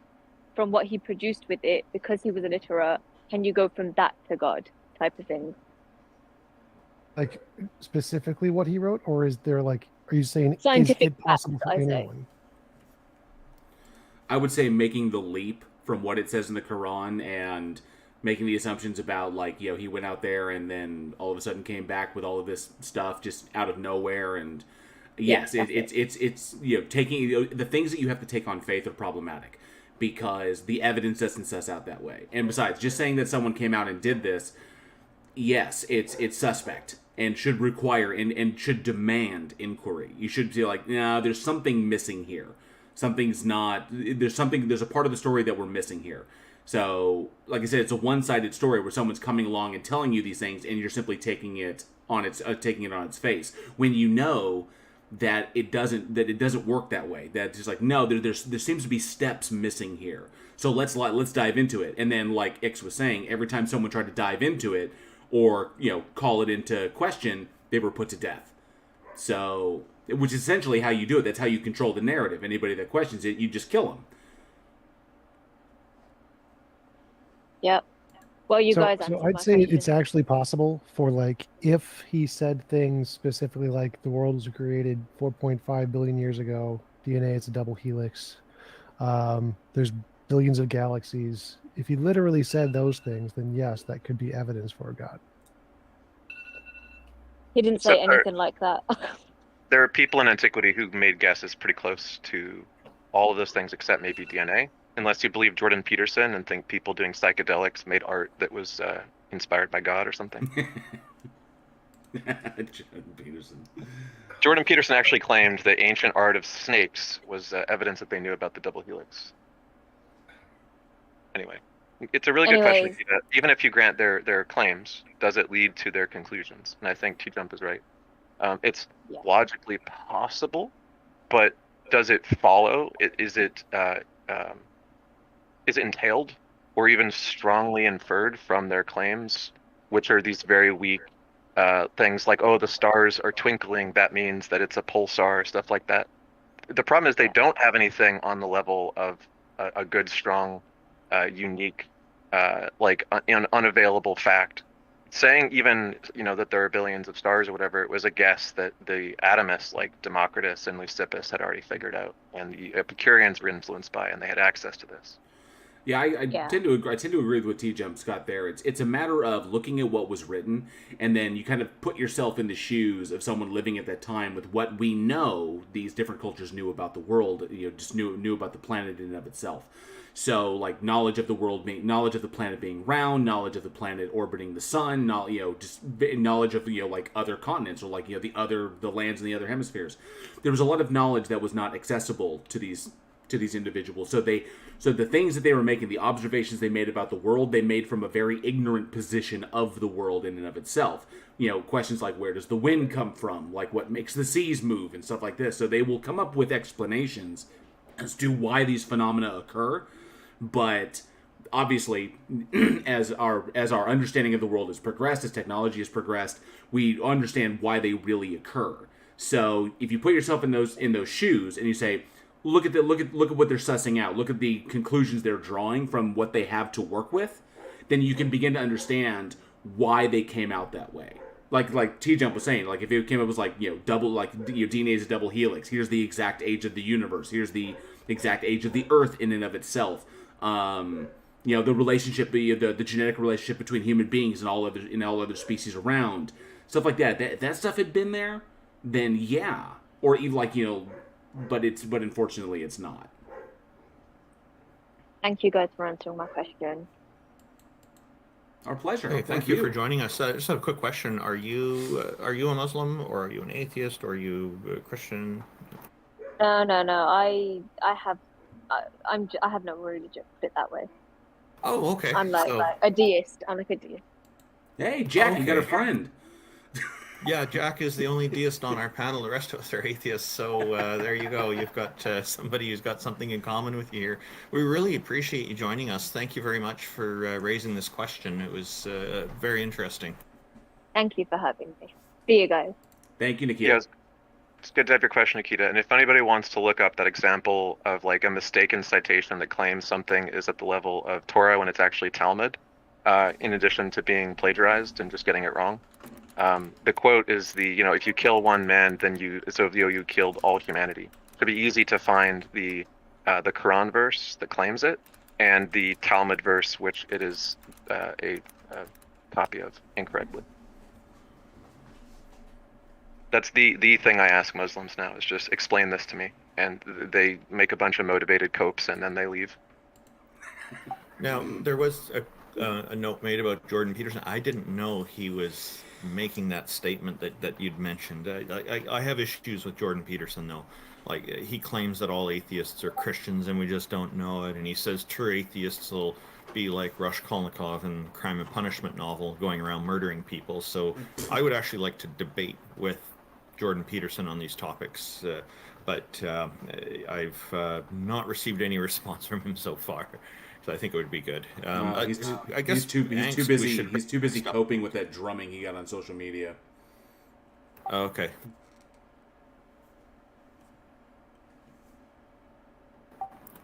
from what he produced with it, because he was illiterate, can you go from that to God type of thing? Like specifically what he wrote, or is there are you saying scientific is it possible facts, for anyone? I would say making the leap from what it says in the Quran and making the assumptions about he went out there and then all of a sudden came back with all of this stuff just out of nowhere. And yes, it's taking the things that you have to take on faith are problematic because the evidence doesn't suss out that way. And besides, just saying that someone came out and did this, yes, it's suspect and should require and should demand inquiry. You should be like, no, there's something missing here. There's a part of the story that we're missing here. So, like I said, it's a one-sided story where someone's coming along and telling you these things, and you're simply taking it on its face. When you know that it doesn't work that way. That it's just like, no, there seems to be steps missing here. So let's dive into it. And then, like Ix was saying, every time someone tried to dive into it or call it into question, they were put to death. So, which is essentially how you do it. That's how you control the narrative. Anybody that questions it, you just kill them. Yep. Well, you guys. So I'd say it's actually possible for, like, if he said things specifically like the world was created 4.5 billion years ago, DNA is a double helix, there's billions of galaxies. If he literally said those things, then yes, that could be evidence for a god. He didn't say anything like that. There are people in antiquity who made guesses pretty close to all of those things except maybe DNA. Unless you believe Jordan Peterson and think people doing psychedelics made art that was inspired by God or something. Jordan Peterson actually claimed that ancient art of snakes was evidence that they knew about the double helix. Anyway, it's a really good question. Even if you grant their claims, does it lead to their conclusions? And I think T-Jump is right. It's logically possible, but does it follow? Is it entailed or even strongly inferred from their claims, which are these very weak things like, oh, the stars are twinkling, that means that it's a pulsar, stuff like that. The problem is they don't have anything on the level of a good, strong, unique, unavailable fact. Saying even, that there are billions of stars or whatever, it was a guess that the atomists like Democritus and Leucippus had already figured out, and the Epicureans were influenced by, and they had access to this. Yeah, I tend to agree. I tend to agree with what T-Jump's got there. It's a matter of looking at what was written, and then you kind of put yourself in the shoes of someone living at that time with what we know these different cultures knew about the world. Just knew about the planet in and of itself. So, like, knowledge of the world, knowledge of the planet being round, knowledge of the planet orbiting the sun, just knowledge of like other continents or like the lands in the other hemispheres. There was a lot of knowledge that was not accessible to these individuals. So the things that they were making, the observations they made about the world, they made from a very ignorant position of the world in and of itself. Questions like, where does the wind come from? Like, what makes the seas move and stuff like this. So they will come up with explanations as to why these phenomena occur. But obviously, as our understanding of the world has progressed, as technology has progressed, we understand why they really occur. So if you put yourself in those shoes and you say, look at what they're sussing out, look at the conclusions they're drawing from what they have to work with, then you can begin to understand why they came out that way. Like T-Jump was saying, like if it came up as DNA is a double helix. Here's the exact age of the universe. Here's the exact age of the Earth in and of itself. The relationship, the genetic relationship between human beings and all other species around, stuff like that. That stuff had been there, then yeah, or even but unfortunately it's not. Thank you guys for answering my question. Our pleasure. Hey, thank you for joining us. Just a quick question: Are you a Muslim, or are you an atheist, or are you a Christian? No. I have no religion. Put it that way. Oh, okay. I'm like a deist. I'm like a deist. Hey, Jack, you got a friend. Yeah, Jack is the only deist on our panel. The rest of us are atheists. So there you go. You've got somebody who's got something in common with you here. We really appreciate you joining us. Thank you very much for raising this question. It was very interesting. Thank you for having me. See you guys. Thank you, Nikita. Yes. It's good to have your question, Nikita. And if anybody wants to look up that example of like a mistaken citation that claims something is at the level of Torah when it's actually Talmud, in addition to being plagiarized and just getting it wrong, the quote is if you kill one man, then you killed all humanity. It'd be easy to find the Quran verse that claims it and the Talmud verse, which it is a copy of incorrectly. That's the thing I ask Muslims now is just explain this to me, and they make a bunch of motivated copes and then they leave. Now there was a note made about Jordan Peterson. I didn't know he was making that statement that you'd mentioned. I have issues with Jordan Peterson though. Like he claims that all atheists are Christians and we just don't know it, and he says true atheists will be like Raskolnikov in Crime and Punishment novel, going around murdering people. So I would actually like to debate with Jordan Peterson on these topics, but I've not received any response from him so far. So I think it would be good. I guess he's too busy. should He's too busy stop. coping with that drumming he got on social media. Okay.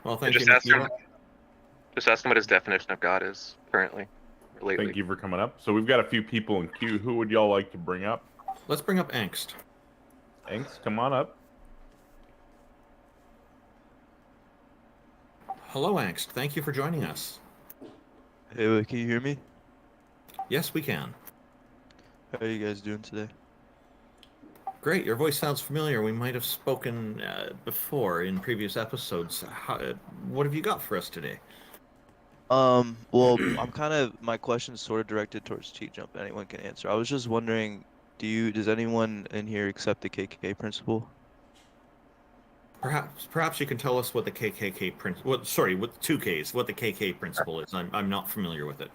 Well, thank you, Nikita. Just ask him what his definition of God is currently, or lately. Thank you for coming up. So we've got a few people in queue. Who would y'all like to bring up? Let's bring up Angst. Angst, come on up. Hello, Angst. Thank you for joining us. Hey, can you hear me? Yes, we can. How are you guys doing today? Great. Your voice sounds familiar. We might have spoken before in previous episodes. What have you got for us today? Well, my question's sort of directed towards T Jump. Anyone can answer. I was just wondering, does anyone in here accept the KKK principle? Perhaps you can tell us what the KKK principle. With two Ks, what the KK principle is. I'm not familiar with it,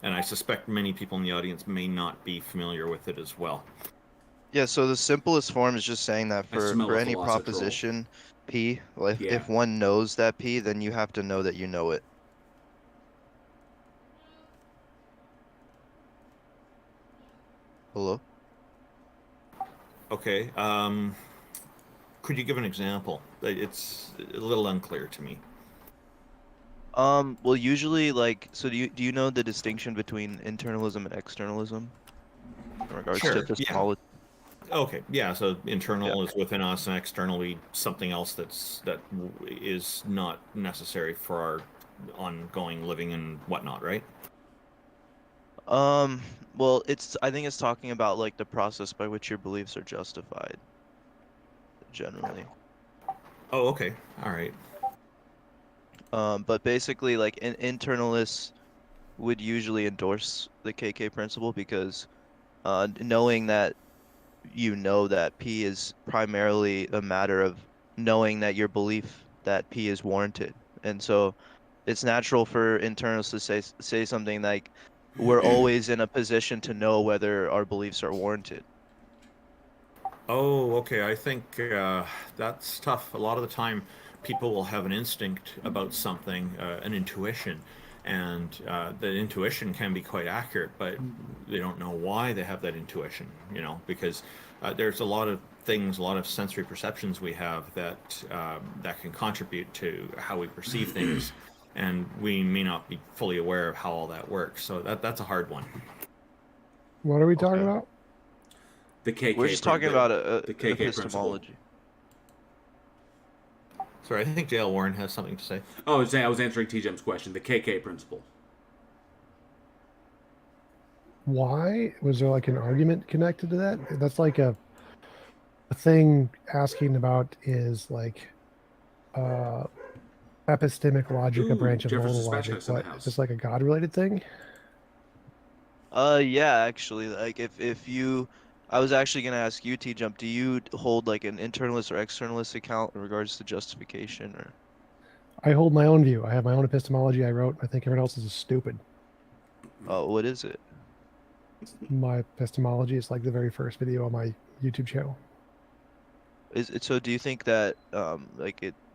and I suspect many people in the audience may not be familiar with it as well. Yeah. So the simplest form is just saying that for any proposition P, well, if one knows that P, then you have to know that you know it. Hello? Okay. Could you give an example? It's a little unclear to me. Well, usually, do you know the distinction between internalism and externalism in regards to epistemology? Yeah. Okay. Yeah. So internal is within us, and externally something else that is not necessary for our ongoing living and whatnot, right? Well, I think it's talking about like the process by which your beliefs are justified, generally. Oh, okay. All right. But basically, like internalists would usually endorse the KK principle because, knowing that you know that P is primarily a matter of knowing that your belief that P is warranted, and so it's natural for internalists to say something like, we're always in a position to know whether our beliefs are warranted. Oh, okay. I think that's tough. A lot of the time, people will have an instinct about something, an intuition, and the intuition can be quite accurate, but they don't know why they have that intuition, because there's a lot of things, a lot of sensory perceptions we have that can contribute to how we perceive things, and we may not be fully aware of how all that works. So that's a hard one. What are we talking about? The KK. We're just talking about the KK epistemology. Principle. Sorry, I think JL Warren has something to say. Oh, I was answering T-Gem's question. The KK principle. Why? Was there like an argument connected to that? That's like a thing asking about is like epistemic logic, a branch of modal logic. What? Is this like a God-related thing? Yeah, actually, like if you, I was actually gonna ask you, T-Jump, do you hold like an internalist or externalist account in regards to justification, or? I hold my own view. I have my own epistemology I wrote. I think everyone else's is stupid. Oh, what is it? My epistemology is like the very first video on my YouTube channel. Is it so? Do you think that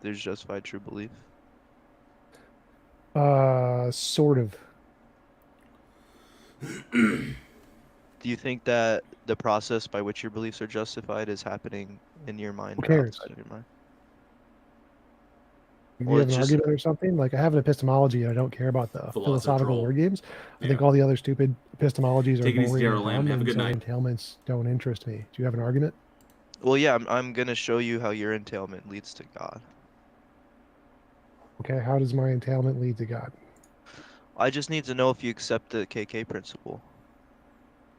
there's justified true belief? Sort of. Do you think that the process by which your beliefs are justified is happening in your mind Who or cares? outside of your mind? Do you have an argument or something? Like I have an epistemology and I don't care about the philosophical word games. I think all the other stupid epistemologies are boring and dumb, and entailments don't interest me. Do you have an argument? Well, yeah, I'm gonna show you how your entailment leads to God. Okay, how does my entailment lead to God? I just need to know if you accept the KK principle.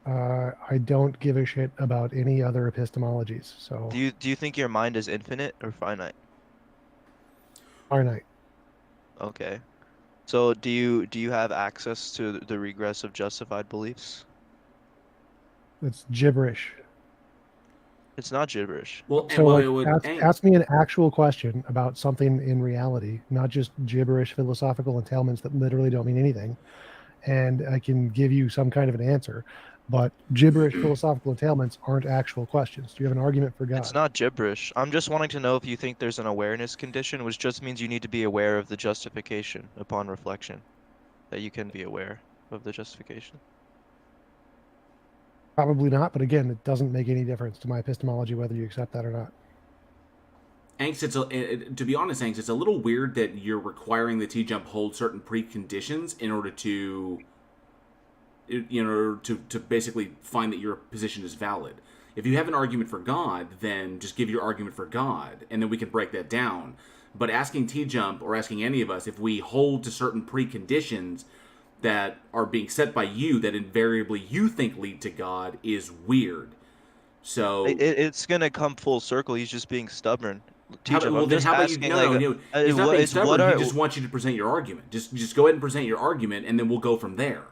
I don't give a shit about any other epistemologies. So do you think your mind is infinite or finite? Finite. Okay. So do you have access to the regress of justified beliefs? It's gibberish. It's not gibberish. Well, and So, like, Angst, ask me an actual question about something in reality, not just gibberish philosophical entailments that literally don't mean anything, and I can give you some kind of an answer. But gibberish philosophical entailments aren't actual questions. Do you have an argument for God? It's not gibberish. I'm just wanting to know if you think there's an awareness condition, which just means you need to be aware of the justification upon reflection. That you can be aware of the justification. Probably not, but again, it doesn't make any difference to my epistemology whether you accept that or not. Angst, to be honest, Angst, it's a little weird that you're requiring the T-jump hold certain preconditions in order to, to basically find that your position is valid. If you have an argument for God, then just give your argument for God, and then we can break that down. But asking T-jump, or asking any of us, if we hold to certain preconditions that are being set by you that invariably you think lead to God, is weird. So It's gonna come full circle. He's just being stubborn. How about, well, then how about you? He's not being stubborn. He just wants you to present your argument. Just go ahead and present your argument, and then we'll go from there.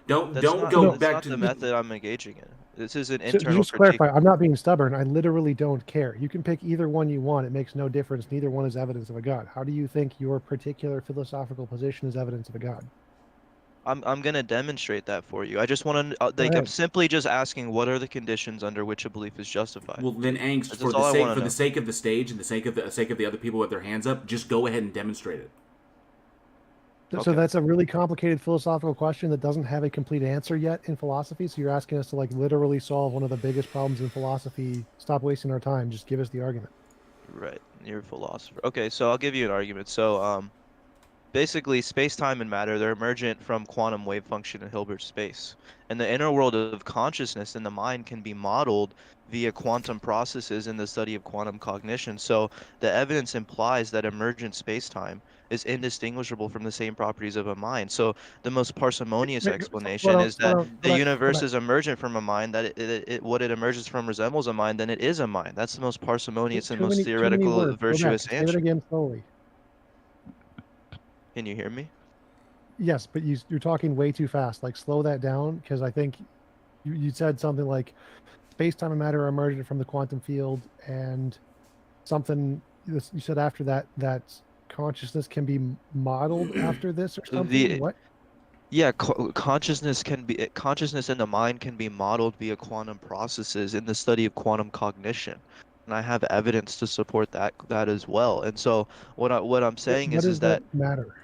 Don't go back to the method I'm engaging in. This is an So internal just critique. clarify, I'm not being stubborn. I literally don't care. You can pick either one you want. It makes no difference. Neither one is evidence of a God. How do you think your particular philosophical position is evidence of a God? I'm gonna demonstrate that for you. I just want to I'm simply just asking what are the conditions under which a belief is justified. Well, then, Angst, for the sake of the stage and the sake of the other people with their hands up, just go ahead and demonstrate it. So that's a really complicated philosophical question that doesn't have a complete answer yet in philosophy. So you're asking us to like literally solve one of the biggest problems in philosophy. Stop wasting our time. Just give us the argument. Right, you're a philosopher. Okay, so I'll give you an argument. So basically, space-time and matter, they're emergent from quantum wave function in Hilbert space. And the inner world of consciousness in the mind can be modeled via quantum processes in the study of quantum cognition. So the evidence implies that emergent space-time is indistinguishable from the same properties of a mind. So the most parsimonious explanation is that the universe is emergent from a mind, that what it emerges from resembles a mind, then it is a mind. That's the most parsimonious and most theoretical, virtuous answer. Say it again slowly. Can you hear me? Yes, but you're talking way too fast. Like, slow that down, because I think you said something like space-time and matter are emergent from the quantum field, and something you said after that consciousness can be modeled after this or something. What? Yeah, consciousness in the mind can be modeled via quantum processes in the study of quantum cognition. And I have evidence to support that as well. And so what I'm saying is that matter.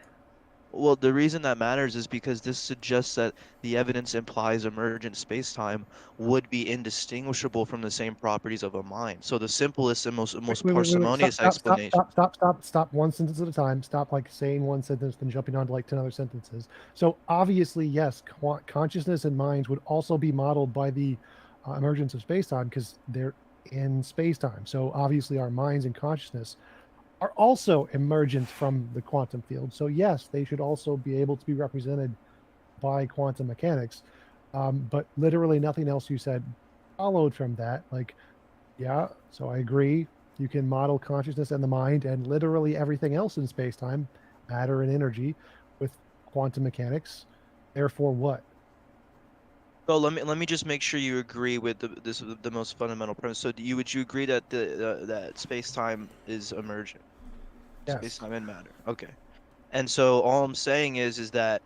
Well, the reason that matters is because this suggests that the evidence implies emergent spacetime would be indistinguishable from the same properties of a mind. So the simplest and most parsimonious explanation. Stop one sentence at a time. Stop like saying one sentence, then jumping on to like 10 other sentences. So obviously, yes, consciousness and minds would also be modeled by the emergence of spacetime because they're in spacetime. So obviously our minds and consciousness are also emergent from the quantum field. So yes, they should also be able to be represented by quantum mechanics. But literally nothing else you said followed from that. Like, yeah, so I agree. You can model consciousness and the mind and literally everything else in space-time, matter and energy, with quantum mechanics. Therefore what? So let me just make sure you agree with the most fundamental premise. So would you agree that that space-time is emergent? Yes. Space-time and matter. Okay. And so all I'm saying is that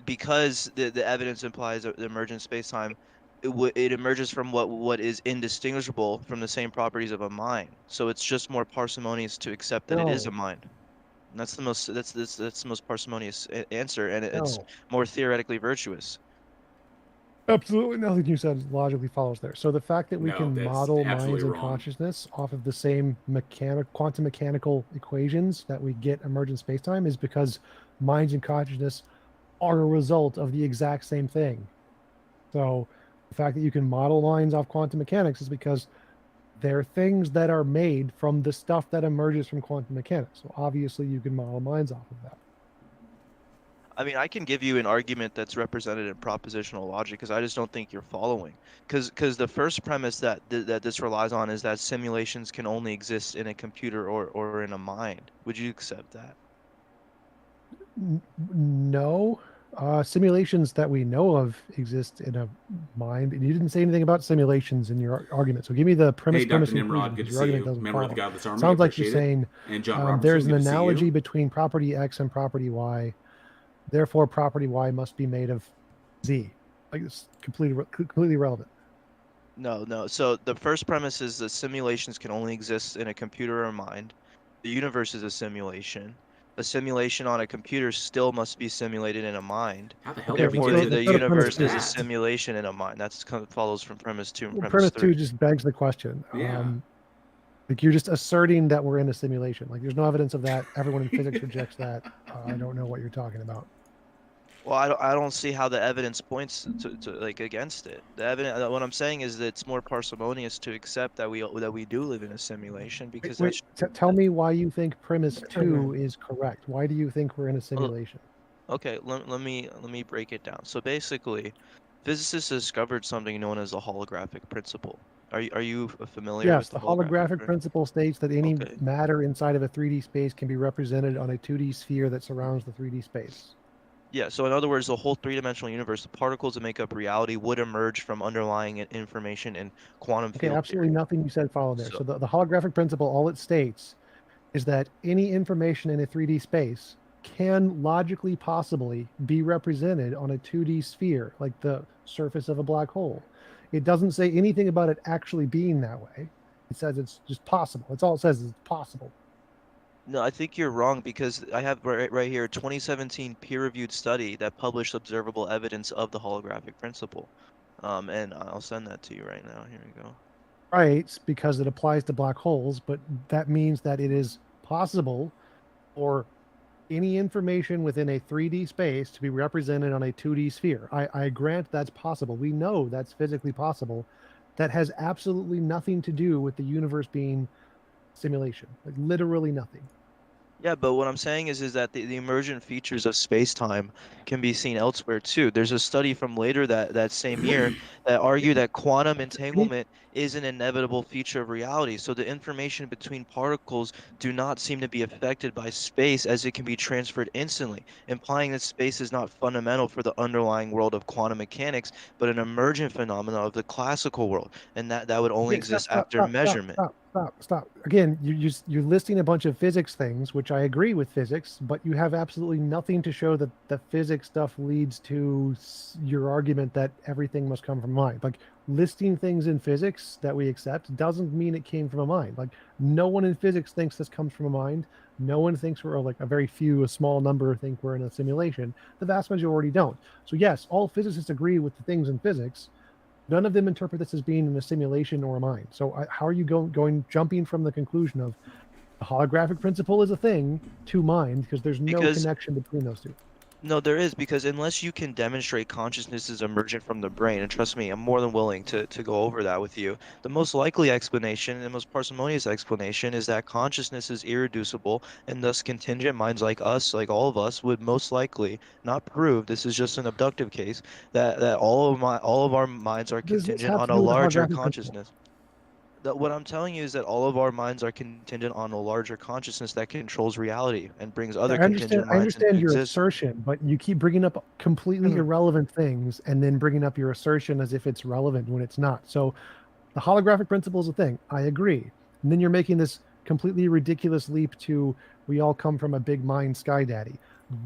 because the evidence implies the emergent space-time, it emerges from what is indistinguishable from the same properties of a mind. So it's just more parsimonious to accept that it is a mind. And that's the most parsimonious answer, and it's more theoretically virtuous. Absolutely nothing you said logically follows there. So the fact that we can model minds and consciousness off of the same quantum mechanical equations that we get emergent spacetime is because minds and consciousness are a result of the exact same thing. So the fact that you can model minds off quantum mechanics is because they're things that are made from the stuff that emerges from quantum mechanics. So obviously you can model minds off of that. I mean, I can give you an argument that's represented in propositional logic because I just don't think you're following. Because the first premise that this relies on is that simulations can only exist in a computer or in a mind. Would you accept that? No, Simulations that we know of exist in a mind. And you didn't say anything about simulations in your argument. So give me the premise, Hey, Dr. premise, Nimrod, conclusion, good to because your see argument you. doesn't Member of the follow. Godless Army, Sounds like you're appreciate it. saying And John Robertson, there's an good to see analogy you. between property X and property Y. Therefore, property Y must be made of Z. Like it's completely relevant. No. So the first premise is that simulations can only exist in a computer or mind. The universe is a simulation. A simulation on a computer still must be simulated in a mind. How the hell Okay, did we Therefore, get the into universe is a that? simulation in a mind. That's kind of follows from premise 2 and Well, premise premise 2 3. just begs the question. Yeah. Like you're just asserting that we're in a simulation. Like there's no evidence of that. Everyone in physics rejects that. I don't know what you're talking about. Well, I don't see how the evidence points to like against it. The evidence, what I'm saying is that it's more parsimonious to accept that we do live in a simulation because Wait, tell me why you think premise 2 is correct. Why do you think we're in a simulation? Okay, let me break it down. So basically, physicists discovered something known as the holographic principle. Are you familiar Yes, with the holographic principle states that any Okay. matter inside of a 3D space can be represented on a 2D sphere that surrounds the 3D space. Yeah, so in other words, the whole three-dimensional universe, the particles that make up reality would emerge from underlying information in quantum Okay, field absolutely theory. nothing you said followed there. So- So the holographic principle, all it states is that any information in a 3D space can logically possibly be represented on a 2D sphere, like the surface of a black hole. It doesn't say anything about it actually being that way. It says it's just possible. That's all it says is it's possible. No, I think you're wrong because I have right here a 2017 peer-reviewed study that published observable evidence of the holographic principle. And I'll send that to you right now. Here we go. Right, because it applies to black holes, but that means that it is possible for any information within a 3D space to be represented on a 2D sphere. I grant that's possible. We know that's physically possible. That has absolutely nothing to do with the universe being simulation, like literally nothing. Yeah, but what I'm saying is that the emergent features of space-time can be seen elsewhere too. There's a study from later that same year that argued that quantum entanglement is an inevitable feature of reality. So the information between particles do not seem to be affected by space as it can be transferred instantly, implying that space is not fundamental for the underlying world of quantum mechanics, but an emergent phenomenon of the classical world, and that would only exist after measurement. Stop. Again, you're listing a bunch of physics things, which I agree with physics, but you have absolutely nothing to show that the physics stuff leads to your argument that everything must come from mind. Like listing things in physics that we accept doesn't mean it came from a mind. Like no one in physics thinks this comes from a mind. No one thinks we're like a small number think we're in a simulation. The vast majority don't. So yes, all physicists agree with the things in physics. None of them interpret this as being in a simulation or a mind. So how are you jumping from the conclusion of the holographic principle is a thing to mind because there's no connection between those two? No, there is, because unless you can demonstrate consciousness is emergent from the brain, and trust me, I'm more than willing to go over that with you, the most likely explanation and the most parsimonious explanation is that consciousness is irreducible, and thus contingent minds like us, like all of us, would most likely not prove, this is just an abductive case, that all of our minds are contingent on a larger consciousness. What I'm telling you is that all of our minds are contingent on a larger consciousness that controls reality and brings other contingent minds I understand into your existence. assertion, but you keep bringing up completely irrelevant things and then bringing up your assertion as if it's relevant when it's not. So the holographic principle is a thing. I agree. And then you're making this completely ridiculous leap to we all come from a big mind sky daddy.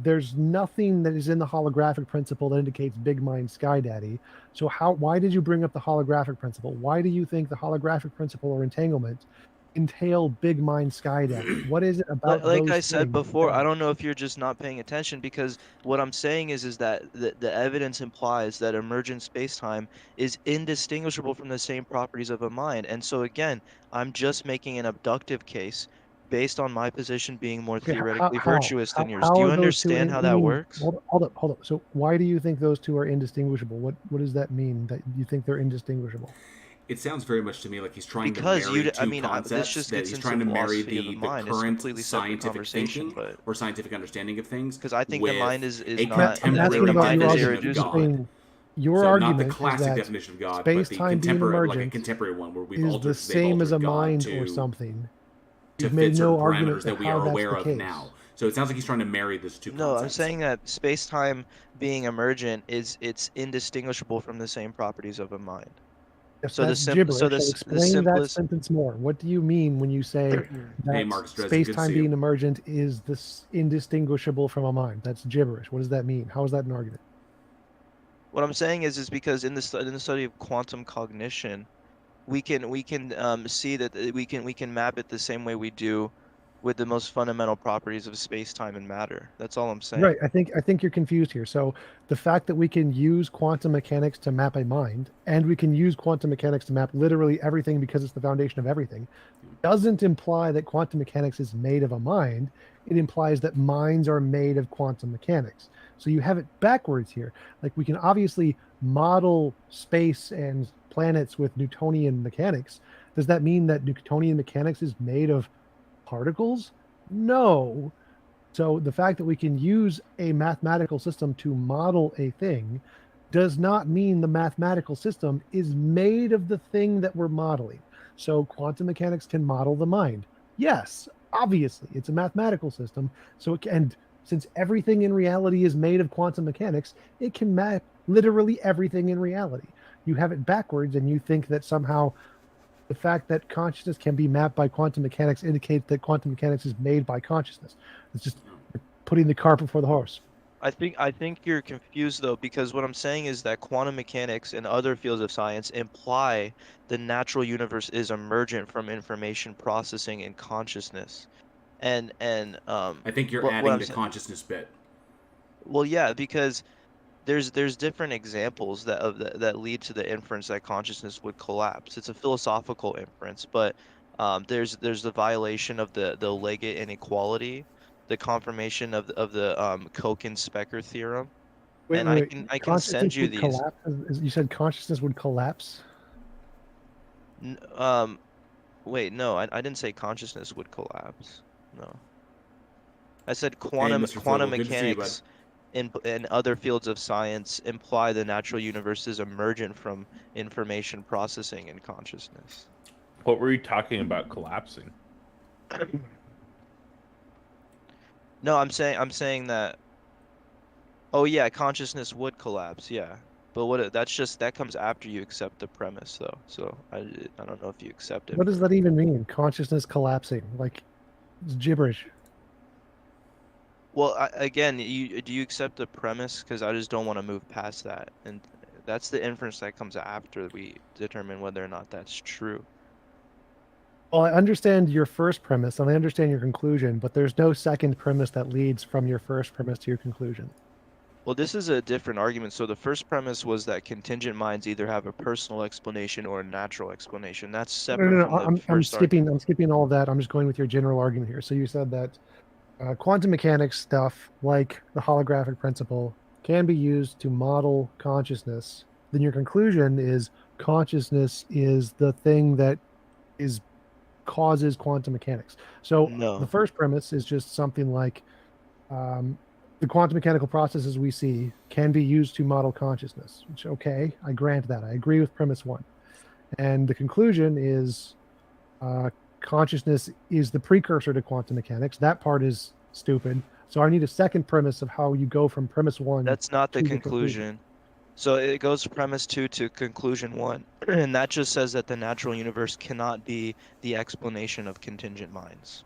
There's nothing that is in the holographic principle that indicates big mind sky daddy. So why did you bring up the holographic principle? Why do you think the holographic principle or entanglement entail big mind sky daddy? What is it about like I those said things before, that- I don't know if you're just not paying attention, because what I'm saying is that the evidence implies that emergent space-time is indistinguishable from the same properties of a mind. And so again, I'm just making an abductive case based on my position being more Okay, theoretically virtuous than yours. Do you are those two understand how that works? Hold up. So why do you think those two are indistinguishable? What does that mean that you think they're indistinguishable? It sounds very much to me like he's trying Because to marry you, two I mean, this concepts. just That gets he's into trying to marry philosophy of the the mind. It's a current completely separate scientific conversation, thinking but or scientific understanding of things because I think the with mind is a not. I'm asking contemporary about your definition argument. of irreducible. God. Saying your So argument not the is classic that definition of God, but the space-time being contemporary, like a emergent contemporary one where we've is altered, the they've same as altered a God mind to, or something. to You've fit made certain no argument parameters that we how are that's aware the of case. now. So it sounds like he's trying to marry those two No, I'm concepts. saying that space-time being emergent it's indistinguishable from the same properties of a mind. If So the that's simple, so gibberish, so the explain that simplest. sentence more. What do you mean when you say Hey, that Marcus Dresden, good to space-time see you. being emergent is this indistinguishable from a mind? That's gibberish. What does that mean? How is that an argument? What I'm saying is because in the study of quantum cognition, we can see that we can map it the same way we do with the most fundamental properties of space, time, and matter. That's all I'm saying. Right. I think you're confused here. So the fact that we can use quantum mechanics to map a mind, and we can use quantum mechanics to map literally everything because it's the foundation of everything, doesn't imply that quantum mechanics is made of a mind. It implies that minds are made of quantum mechanics. So you have it backwards here. Like, we can obviously model space and planets with Newtonian mechanics. Does that mean that Newtonian mechanics is made of particles? No. So the fact that we can use a mathematical system to model a thing does not mean the mathematical system is made of the thing that we're modeling. So quantum mechanics can model the mind. Yes, obviously, it's a mathematical system. So it can, and since everything in reality is made of quantum mechanics, it can map literally everything in reality. You have it backwards, and you think that somehow the fact that consciousness can be mapped by quantum mechanics indicates that quantum mechanics is made by consciousness. It's just putting the cart before the horse. I think you're confused though, because what I'm saying is that quantum mechanics and other fields of science imply the natural universe is emergent from information processing and consciousness. And I think you're what adding I'm the saying, consciousness bit. well, yeah, because there's different examples that lead to the inference that consciousness would collapse. It's a philosophical inference, but there's the violation of the Leggett inequality, the confirmation of the Koch-Specker theorem, Wait, and wait, wait. I can send Consciousness you would these. collapse. You said consciousness would collapse. N- wait, no, I didn't say consciousness would collapse. No, I said Hey, quantum Mr. quantum Flibble, good to see you, bud. mechanics in other fields of science imply the natural universe is emergent from information processing and consciousness. What were you talking about collapsing? No, I'm saying that. Oh yeah, consciousness would collapse. Yeah, but that comes after you accept the premise though. So I don't know if you accept it What does for. that even mean? Consciousness collapsing? Like, it's gibberish. Well, again, do you accept the premise? Because I just don't want to move past that, and that's the inference that comes after we determine whether or not that's true. Well, I understand your first premise and I understand your conclusion, but there's no second premise that leads from your first premise to your conclusion. Well, this is a different argument. So the first premise was that contingent minds either have a personal explanation or a natural explanation. That's No, separate no, from no. the I'm first argument. skipping all of that. I'm just going with your general argument here. So you said that quantum mechanics stuff, like the holographic principle, can be used to model consciousness. Then your conclusion is consciousness is the thing that is causes quantum mechanics. So No. the first premise is just something like the quantum mechanical processes we see can be used to model consciousness, which, okay, I grant that. I agree with premise one. And the conclusion is consciousness is the precursor to quantum mechanics. That part is stupid. So I need a second premise of how you go from premise one. That's not the to conclusion. So it goes from premise 2 to conclusion 1. And that just says that the natural universe cannot be the explanation of contingent minds.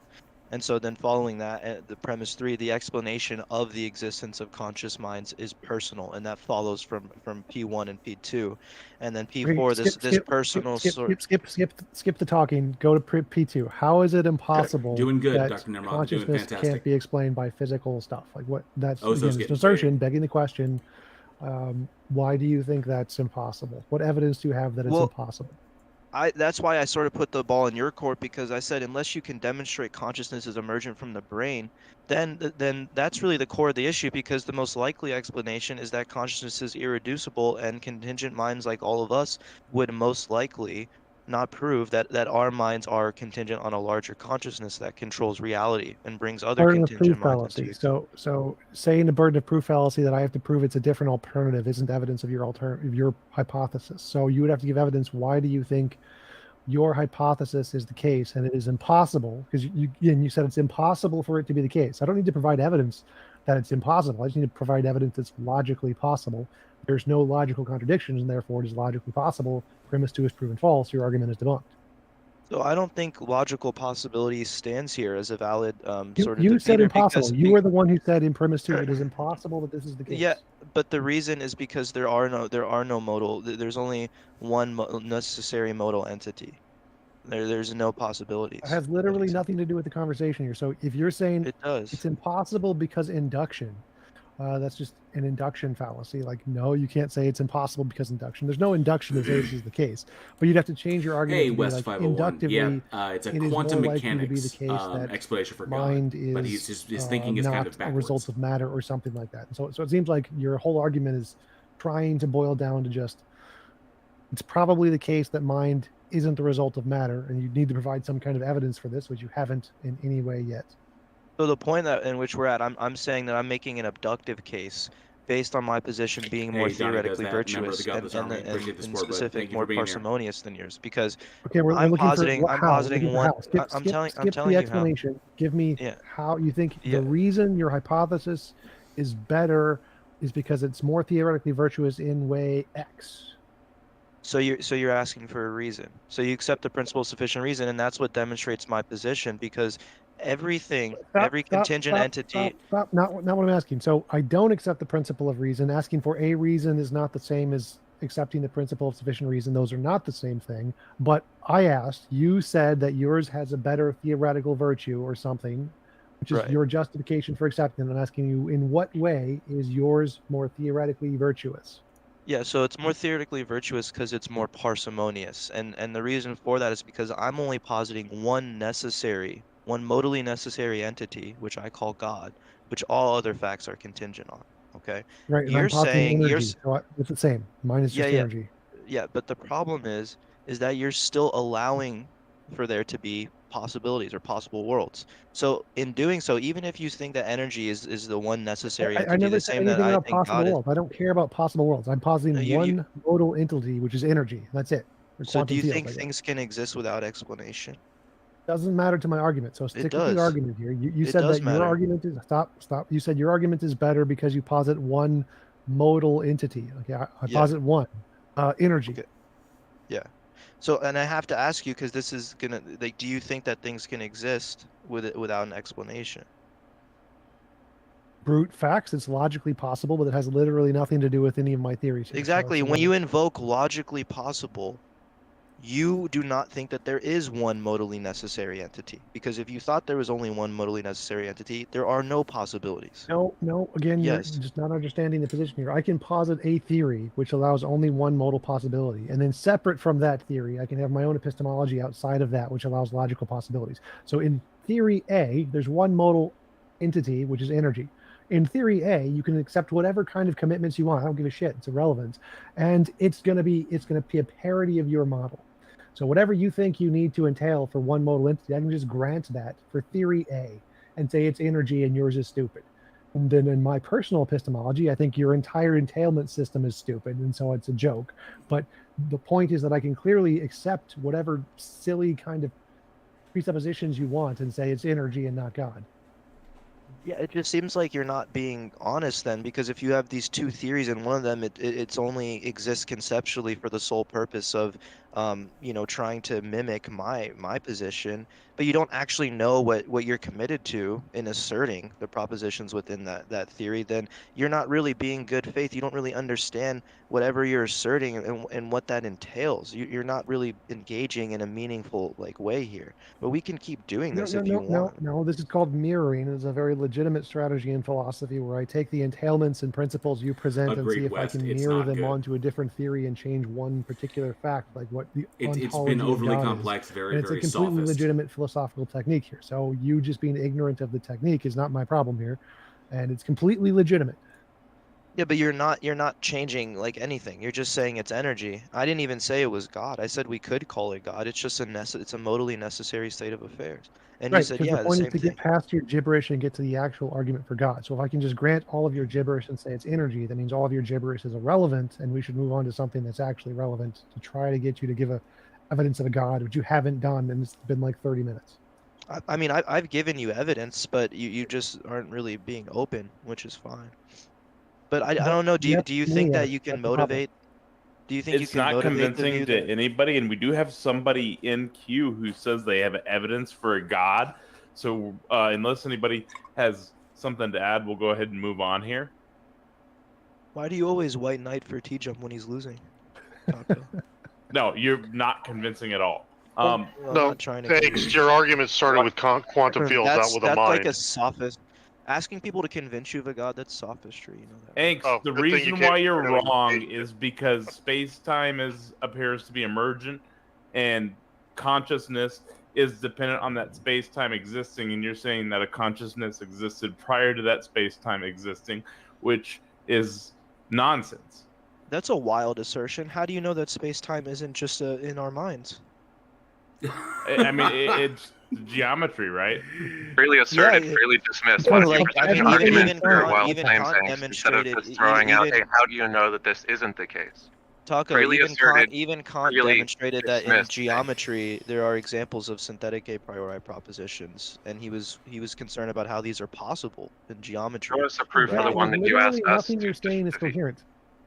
And so then following that, the premise 3, the explanation of the existence of conscious minds is personal, and that follows from P1 and P2. And then P4, this personal sort. Skip the talking. Go to P2. How is it impossible Doing good, that Dr. Nirmal. Doing consciousness fantastic. can't be explained by physical stuff? Like, what? That's Ozo's again, it's an getting assertion, paid. begging the question. Why do you think that's impossible? What evidence do you have that it's Well, impossible? That's why I sort of put the ball in your court, because I said unless you can demonstrate consciousness is emergent from the brain, then that's really the core of the issue, because the most likely explanation is that consciousness is irreducible, and contingent minds like all of us would most likely not prove that our minds are contingent on a larger consciousness that controls reality and brings other Burden of proof contingent minds into fallacy. existence. So saying the burden of proof fallacy that I have to prove it's a different alternative isn't evidence of your hypothesis. So you would have to give evidence. Why do you think your hypothesis is the case and it is impossible, because you said it's impossible for it to be the case. I don't need to provide evidence that it's impossible. I just need to provide evidence that's logically possible. There's no logical contradictions, and therefore it is logically possible. Premise 2 is proven false. Your argument is debunked. So I don't think logical possibility stands here as a valid sort of You said defeater impossible. You were the one who said in premise 2 it is impossible that this is the case. Yeah, but the reason is because there are no modal. There's only one necessary modal entity. There's no possibilities. It has literally nothing to do with the conversation here. So if you're saying It does. it's impossible because induction, that's just an induction fallacy. Like, no, you can't say it's impossible because induction. There's no induction to say this is the case. But you'd have to change your argument. Hey, to be West like, 501. inductively, Yeah, it's a it is quantum more likely to be mechanics the case that explanation for mind God. is But his thinking is not kind of a backwards. result of matter or something like that. And so it seems like your whole argument is trying to boil down to just, it's probably the case that mind isn't the result of matter, and you need to provide some kind of evidence for this, which you haven't in any way yet. So the point that in which we're at, I'm saying that I'm making an abductive case based on my position being more Hey, Donnie does theoretically that. Member of the virtuous Godless and, Army. Appreciate the in support, bud. specific Thank you more for being here. parsimonious than yours, because Okay, we're I'm looking positing for I'm how. positing Looking for one. how. Skip I'm telling the you how. explanation. Give me Yeah. how you think Yeah. the reason your hypothesis is better is because it's more theoretically virtuous in way X. So you're asking for a reason. So you accept the principle of sufficient reason, and that's what demonstrates my position, because everything, every contingent entity. Stop. Not what I'm asking. So I don't accept the principle of reason. Asking for a reason is not the same as accepting the principle of sufficient reason. Those are not the same thing. But I asked, you said that yours has a better theoretical virtue or something, which is Right. your justification for accepting it. I'm asking you, in what way is yours more theoretically virtuous? Yeah, so it's more theoretically virtuous because it's more parsimonious. And the reason for that is because I'm only positing one modally necessary entity, which I call God, which all other facts are contingent on. Okay? Right, and You're I'm positing saying energy, so it's the same. Mine is just yeah, energy. yeah, but the problem is that you're still allowing for there to be possibilities or possible worlds. So in doing so, even if you think that energy is the one necessary I entity, never the said same that anything I about think God possible is. worlds. I don't care about possible worlds. I'm positing You one modal entity, which is energy. That's it. Or so do quantum you field, think I guess. things can exist without explanation? Doesn't matter to my argument. So It stick with does. the argument here. You It said does that your matter. argument is stop. You said your argument is better because you posit one modal entity. Okay, I Yeah. posit one energy. Okay. Yeah. So, and I have to ask you, because this is gonna, like, do you think that things can exist without an explanation? Brute facts. It's logically possible, but it has literally nothing to do with any of my theories here. So Exactly. it's When you invoke logically possible, you do not think that there is one modally necessary entity. Because if you thought there was only one modally necessary entity, there are no possibilities. No. Again, Yes. you're just not understanding the position here. I can posit a theory which allows only one modal possibility, and then separate from that theory, I can have my own epistemology outside of that, which allows logical possibilities. So in theory A, there's one modal entity, which is energy. In theory A, you can accept whatever kind of commitments you want. I don't give a shit. It's irrelevant, and it's gonna be a parody of your model. So whatever you think you need to entail for one modal entity, I can just grant that for theory A and say it's energy and yours is stupid. And then in my personal epistemology, I think your entire entailment system is stupid, and so it's a joke. But the point is that I can clearly accept whatever silly kind of presuppositions you want and say it's energy and not God. Yeah, it just seems like you're not being honest then, because if you have these two theories and one of them it's only exists conceptually for the sole purpose of trying to mimic my position, but you don't actually know what you're committed to in asserting the propositions within that theory, then you're not really being good faith. You don't really understand whatever you're asserting and what that entails. You're not really engaging in a meaningful way here. But we can keep doing this if you want. No. This is called mirroring. It's a very legitimate strategy in philosophy where I take the entailments and principles you present and see if I can mirror them onto a different theory and change one particular fact, like what the ontology it's been overly of God complex, is. very, And it's very a completely sophist. legitimate philosophical technique here. So you just being ignorant of the technique is not my problem here, and it's completely legitimate. Yeah, but you're not changing anything. You're just saying it's energy. I didn't even say it was God. I said we could call it God. It's just it's a modally necessary state of affairs. And you Right, said, because yeah, the the point is same to thing. get past your gibberish and get to the actual argument for God. So if I can just grant all of your gibberish and say it's energy, that means all of your gibberish is irrelevant, and we should move on to something that's actually relevant to try to get you to give a evidence of a God, which you haven't done, and it's been like 30 minutes. I mean, I've given you evidence, but you just aren't really being open, which is fine. But I don't know. Do you think that you can motivate? Do you think you It's can not motivate the convincing view to that anybody, and we do have somebody in queue who says they have evidence for a god. So unless anybody has something to add, we'll go ahead and move on here. Why do you always white knight for T-Jump when he's losing? Taco? No, you're not convincing at all. I'm No, not trying to thanks. Your argument started with quantum fields, not with a that's like mind. a sophist. Asking people to convince you of a god, that's sophistry. You know that. Angst, Oh, the good thing you reason can't why you're really wrong engage is because space-time appears to be emergent, and consciousness is dependent on that space-time existing, and you're saying that a consciousness existed prior to that space-time existing, which is nonsense. That's a wild assertion. How do you know that space-time isn't just in our minds? I mean, it's geometry, right? Freely asserted, Yeah, freely dismissed. Well, Why don't you like, present I an mean, argument even for Kant- wild even claims Kant Angst, instead of demonstrated- just throwing out, even- hey, how do you know that this isn't the case? Taco, Freely even asserted, Kant freely demonstrated that in dismissed. geometry there are examples of synthetic a priori propositions, and he was concerned about how these are possible in geometry. Show us a proof for Yeah, the one that you asked literally us nothing to you're saying is defeat. coherent.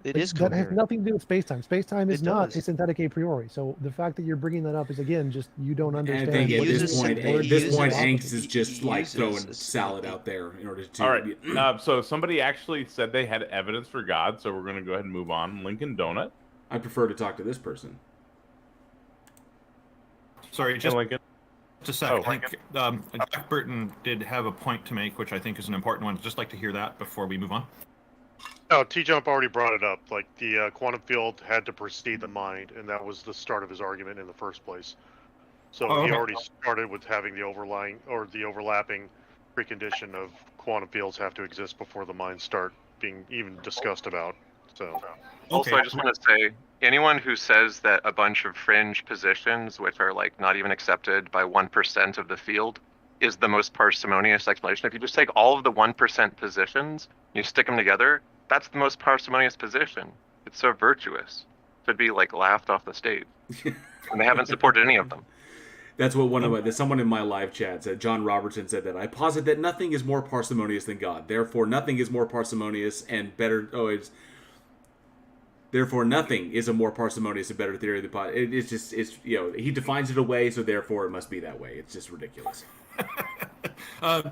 It Like, is that has coherent. nothing to do with space-time. Space-time is It not does. a synthetic a priori. So the fact that you're bringing that up is, again, just you don't And I understand. think at He this uses point, syn- he uses- Angst is he just like uses throwing a- salad he- out there in order to. All right. So somebody actually said they had evidence for God, so we're going to go ahead and move on. LincolnDonut. I prefer to talk to this person. Sorry, just Lincoln. a second. Oh, I think Jack Burton did have a point to make, which I think is an important one. I'd just like to hear that before we move on. No, T-Jump already brought it up. Like, the quantum field had to precede the mind, and that was the start of his argument in the first place. So Oh, he okay. already started with having the overlapping precondition of quantum fields have to exist before the minds start being even discussed about. So, Also, Okay. I just want to say, anyone who says that a bunch of fringe positions, which are like not even accepted by 1% of the field, is the most parsimonious explanation. If you just take all of the 1% positions, you stick them together, that's the most parsimonious position. It's so virtuous. Should be like laughed off the stage. And they haven't supported any of them. That's what someone in my live chat said. John Robertson said that I posit that nothing is more parsimonious than God. Therefore, nothing is more parsimonious and better. Therefore, nothing is a more parsimonious and better theory of the pot. It's he defines it away, so therefore it must be that way. It's just ridiculous.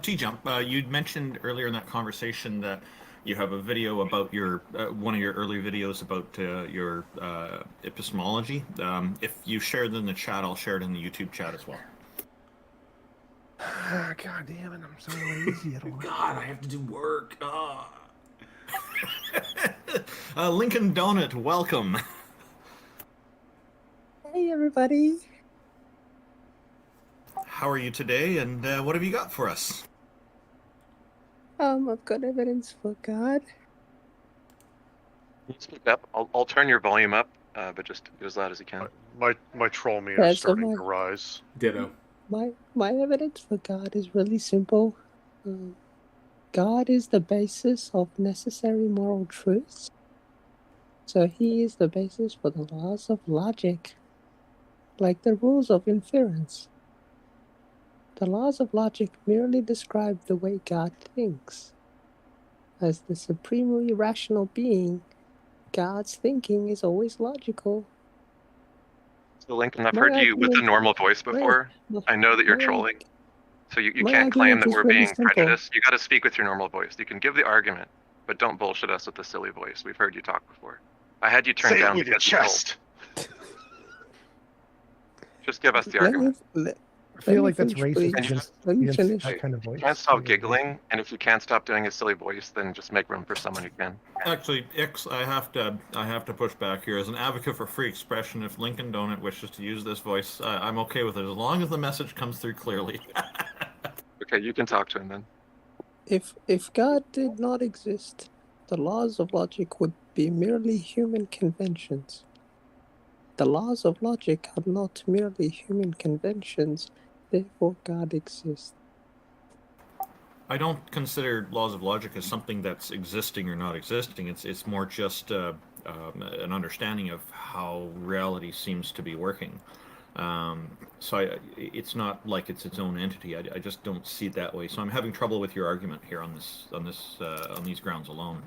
T-Jump, you mentioned earlier in that conversation that you have a video about your one of your early videos about your epistemology. If you share it in the chat, I'll share it in the YouTube chat as well. God damn it! I'm so lazy. I don't want God, I have to do work. LincolnDonut, welcome. Hey everybody. How are you today, and what have you got for us? I've got evidence for God. Can you speak up? I'll turn your volume up, but just be as loud as you can. my troll meter Yeah, is so starting my- to rise. Ditto. My evidence for God is really simple. God is the basis of necessary moral truths. So he is the basis for the laws of logic, like the rules of inference. The laws of logic merely describe the way God thinks. As the supremely rational being, God's thinking is always logical. So Lincoln, I've My heard you with a argument- normal voice before. I know that you're my- trolling. So you my can't claim argument that is we're really being simple. prejudiced. You got to speak with your normal voice. You can give the argument, but don't bullshit us with the silly voice. We've heard you talk before. I had you turned Say it down with your because you trolled. chest. Just give us the Let me, argument. let, I feel me like that's finish, racist please. against, Let me against finish. that kind of voice. You can't stop giggling, and if you can't stop doing a silly voice, then just make room for someone who can. Actually, Ix, I have to push back here. As an advocate for free expression, if LincolnDonut wishes to use this voice, I'm okay with it, as long as the message comes through clearly. Okay, you can talk to him then. If God did not exist, the laws of logic would be merely human conventions. The laws of logic are not merely human conventions, therefore God exists. I don't consider laws of logic as something that's existing or not existing. It's more just an understanding of how reality seems to be working. So it's not like it's its own entity. I just don't see it that way. So I'm having trouble with your argument here on these grounds alone.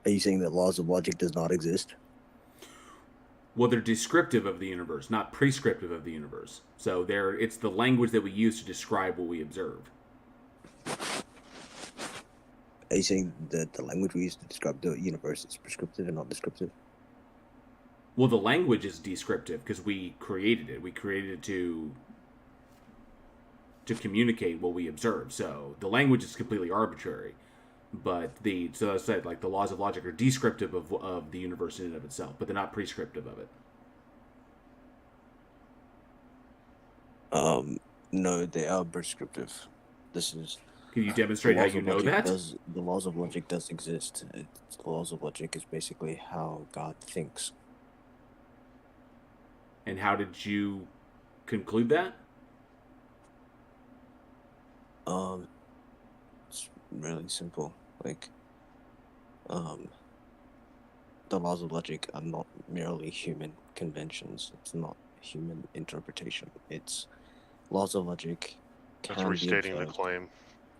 Are you saying that laws of logic does not exist? Well, they're descriptive of the universe, not prescriptive of the universe. So it's the language that we use to describe what we observe. Are you saying that the language we use to describe the universe is prescriptive and not descriptive? Well, the language is descriptive because we created it. We created it to communicate what we observe. So the language is completely arbitrary. But so as I said, like the laws of logic are descriptive of the universe in and of itself, but they're not prescriptive of it. No, they are prescriptive. This is. Can you demonstrate how you know that? The laws of logic does exist. The laws of logic is basically how God thinks. And how did you conclude that? It's really simple. Like, the laws of logic are not merely human conventions. It's not human interpretation. It's laws of logic. That's restating the claim.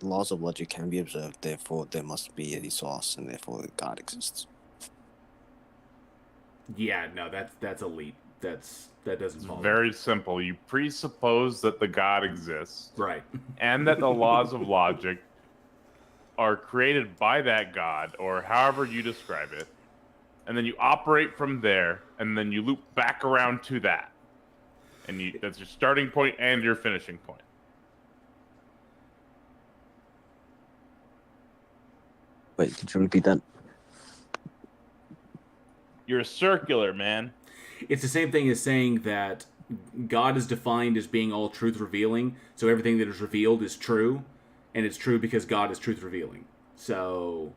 Laws of logic can be observed, therefore there must be a source, and therefore God exists. Yeah, no, that's elite. That doesn't follow. Very simple. You presuppose that the God exists. Right. And that the laws of logic are created by that God, or however you describe it. And then you operate from there, and then you loop back around to that. And that's your starting point and your finishing point. Wait, could you repeat that? You're circular, man. It's the same thing as saying that God is defined as being all truth revealing, so everything that is revealed is true, and it's true because God is truth revealing. So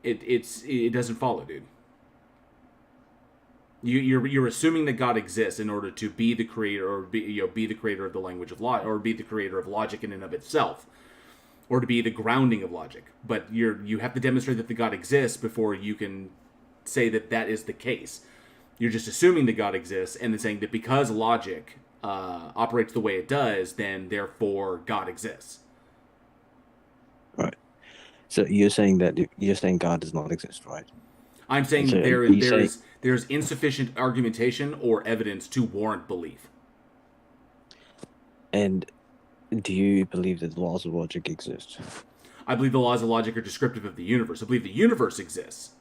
it doesn't follow, dude. You're assuming that God exists in order to be the creator, or be the creator of the language of law, or be the creator of logic in and of itself, or to be the grounding of logic. But you have to demonstrate that the God exists before you can say that is the case. You're just assuming that God exists and then saying that because logic operates the way it does, then therefore God exists. Right. So you're saying God does not exist, right? I'm saying that there's insufficient argumentation or evidence to warrant belief. And do you believe that the laws of logic exist? I believe the laws of logic are descriptive of the universe. I believe the universe exists,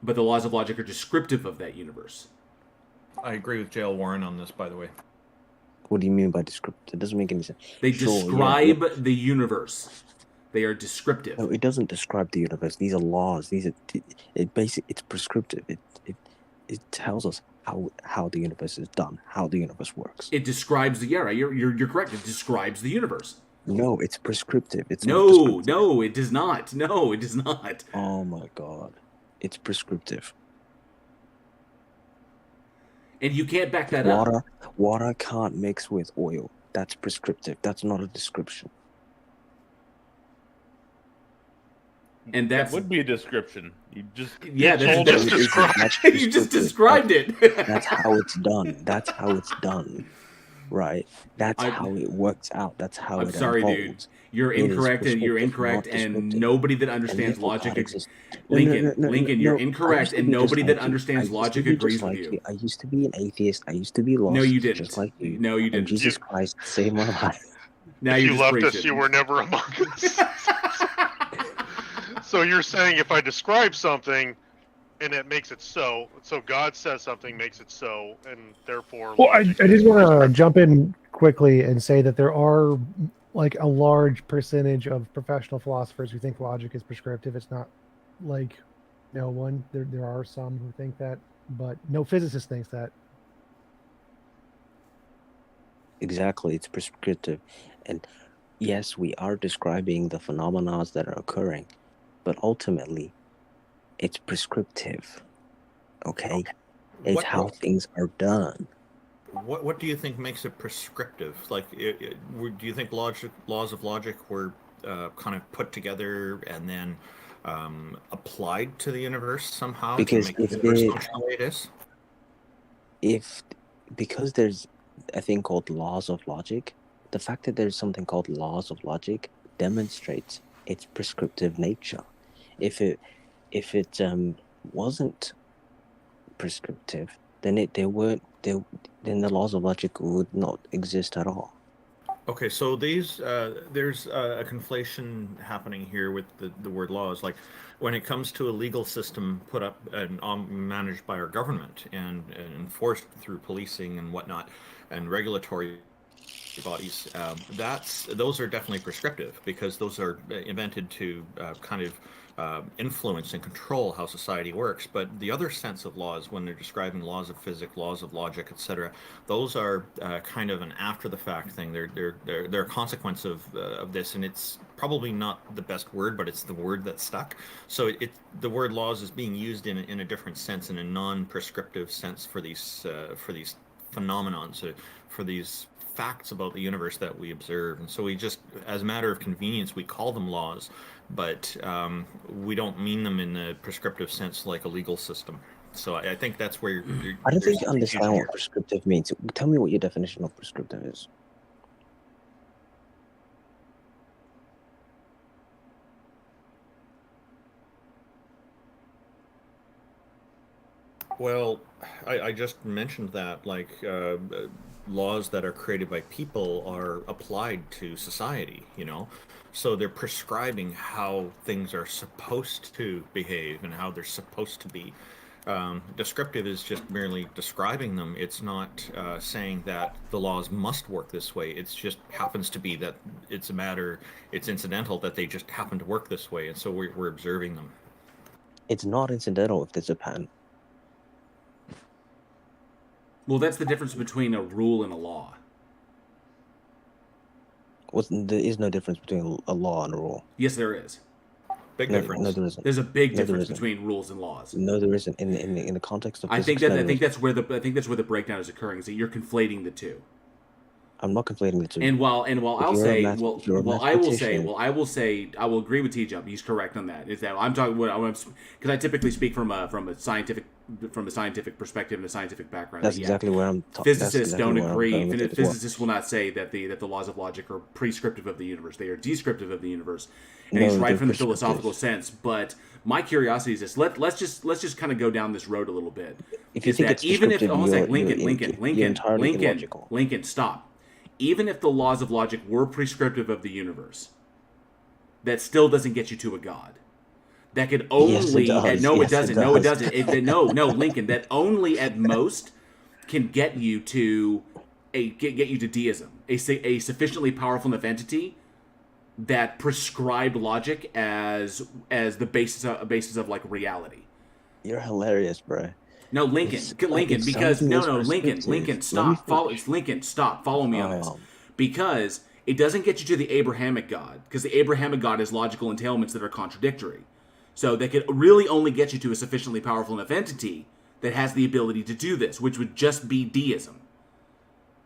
but the laws of logic are descriptive of that universe. I agree with J.L. Warren on this, by the way. What do you mean by descriptive? It doesn't make any sense. They describe the universe. They are descriptive. No, it doesn't describe the universe. These are laws. It's prescriptive. It tells us how the universe is done, how the universe works. It describes you're correct. It describes the universe. No, it's prescriptive. No, it does not. No, it does not. Oh my God. It's prescriptive. And you can't back that up. Water can't mix with oil. That's prescriptive. That's not a description. And that would be a description. You just you just described it. That's how it's done. That's how it's done. Right. That's how it works out. That's how it sorry, unfolds. Dude. You're incorrect, and nobody that understands logic. Lincoln, you're incorrect, and nobody that understands logic agrees with you. I used to be an atheist. I used to be lost. No, you didn't. Just like you. No, you didn't. And Jesus Christ saved my life. Now you left us, you were never among us. So you're saying if I describe something and it makes it so God says something makes it so, and therefore... Well, I just want to jump in quickly and say that there are like a large percentage of professional philosophers who think logic is prescriptive. It's not like no one. There are some who think that, but no physicist thinks that. Exactly, it's prescriptive. And yes, we are describing the phenomena that are occurring, but ultimately, it's prescriptive. Okay? It's how things are done. What do you think makes it prescriptive? Like, do you think laws of logic were kind of put together and then applied to the universe somehow Because to make the if universe they, function the way it is? because there's a thing called laws of logic, the fact that there's something called laws of logic demonstrates its prescriptive nature. If it wasn't prescriptive, then then the laws of logic would not exist at all. Okay, so there's a conflation happening here with the word laws. Like when it comes to a legal system put up and managed by our government and enforced through policing and whatnot and regulatory bodies, those are definitely prescriptive because those are invented to kind of influence and control how society works. But the other sense of laws, when they're describing laws of physics, laws of logic, etc., those are kind of an after-the-fact thing. They're a consequence of this, and it's probably not the best word, but it's the word that stuck. So the word laws is being used in a different sense, in a non-prescriptive sense for these phenomenons, for these facts about the universe that we observe. And so we just, as a matter of convenience, we call them laws, but we don't mean them in the prescriptive sense like a legal system. So I think that's where I don't think you understand what prescriptive means. Tell me what your definition of prescriptive is. Well, I just mentioned that, like, laws that are created by people are applied to society, you know? So they're prescribing how things are supposed to behave and how they're supposed to be. Descriptive is just merely describing them. It's not saying that the laws must work this way. It just happens to be that it's incidental that they just happen to work this way, and so we're observing them. It's not incidental if there's a pattern. Well, that's the difference between a rule and a law. Well, there is no difference between a law and a rule. Yes, there is. Big difference. No, there isn't. There's a big No, there difference isn't. between rules and laws. No, there isn't. In the context of I think physics, that's where the breakdown is occurring. Is that you're conflating the two. I'm not conflating the two. And while I will agree with T-Jump. He's correct on that. Is that I'm talking because I typically speak from a scientific perspective and a scientific background. That's exactly where I'm talking. Physicists don't agree. Physicists will not say that the laws of logic are prescriptive of the universe. They are descriptive of the universe. And he's right from the philosophical sense. But my curiosity is this: let's just kind of go down this road a little bit. If you think it's Lincoln, stop. Even if the laws of logic were prescriptive of the universe, that still doesn't get you to a God. That could only it doesn't. Lincoln. That only at most can get you to deism, a sufficiently powerful enough entity that prescribed logic as the basis of like reality. You're hilarious, bro. No, Lincoln, stop. Follow me on this, because it doesn't get you to the Abrahamic God, because the Abrahamic God has logical entailments that are contradictory. So they could really only get you to a sufficiently powerful enough entity that has the ability to do this, which would just be deism.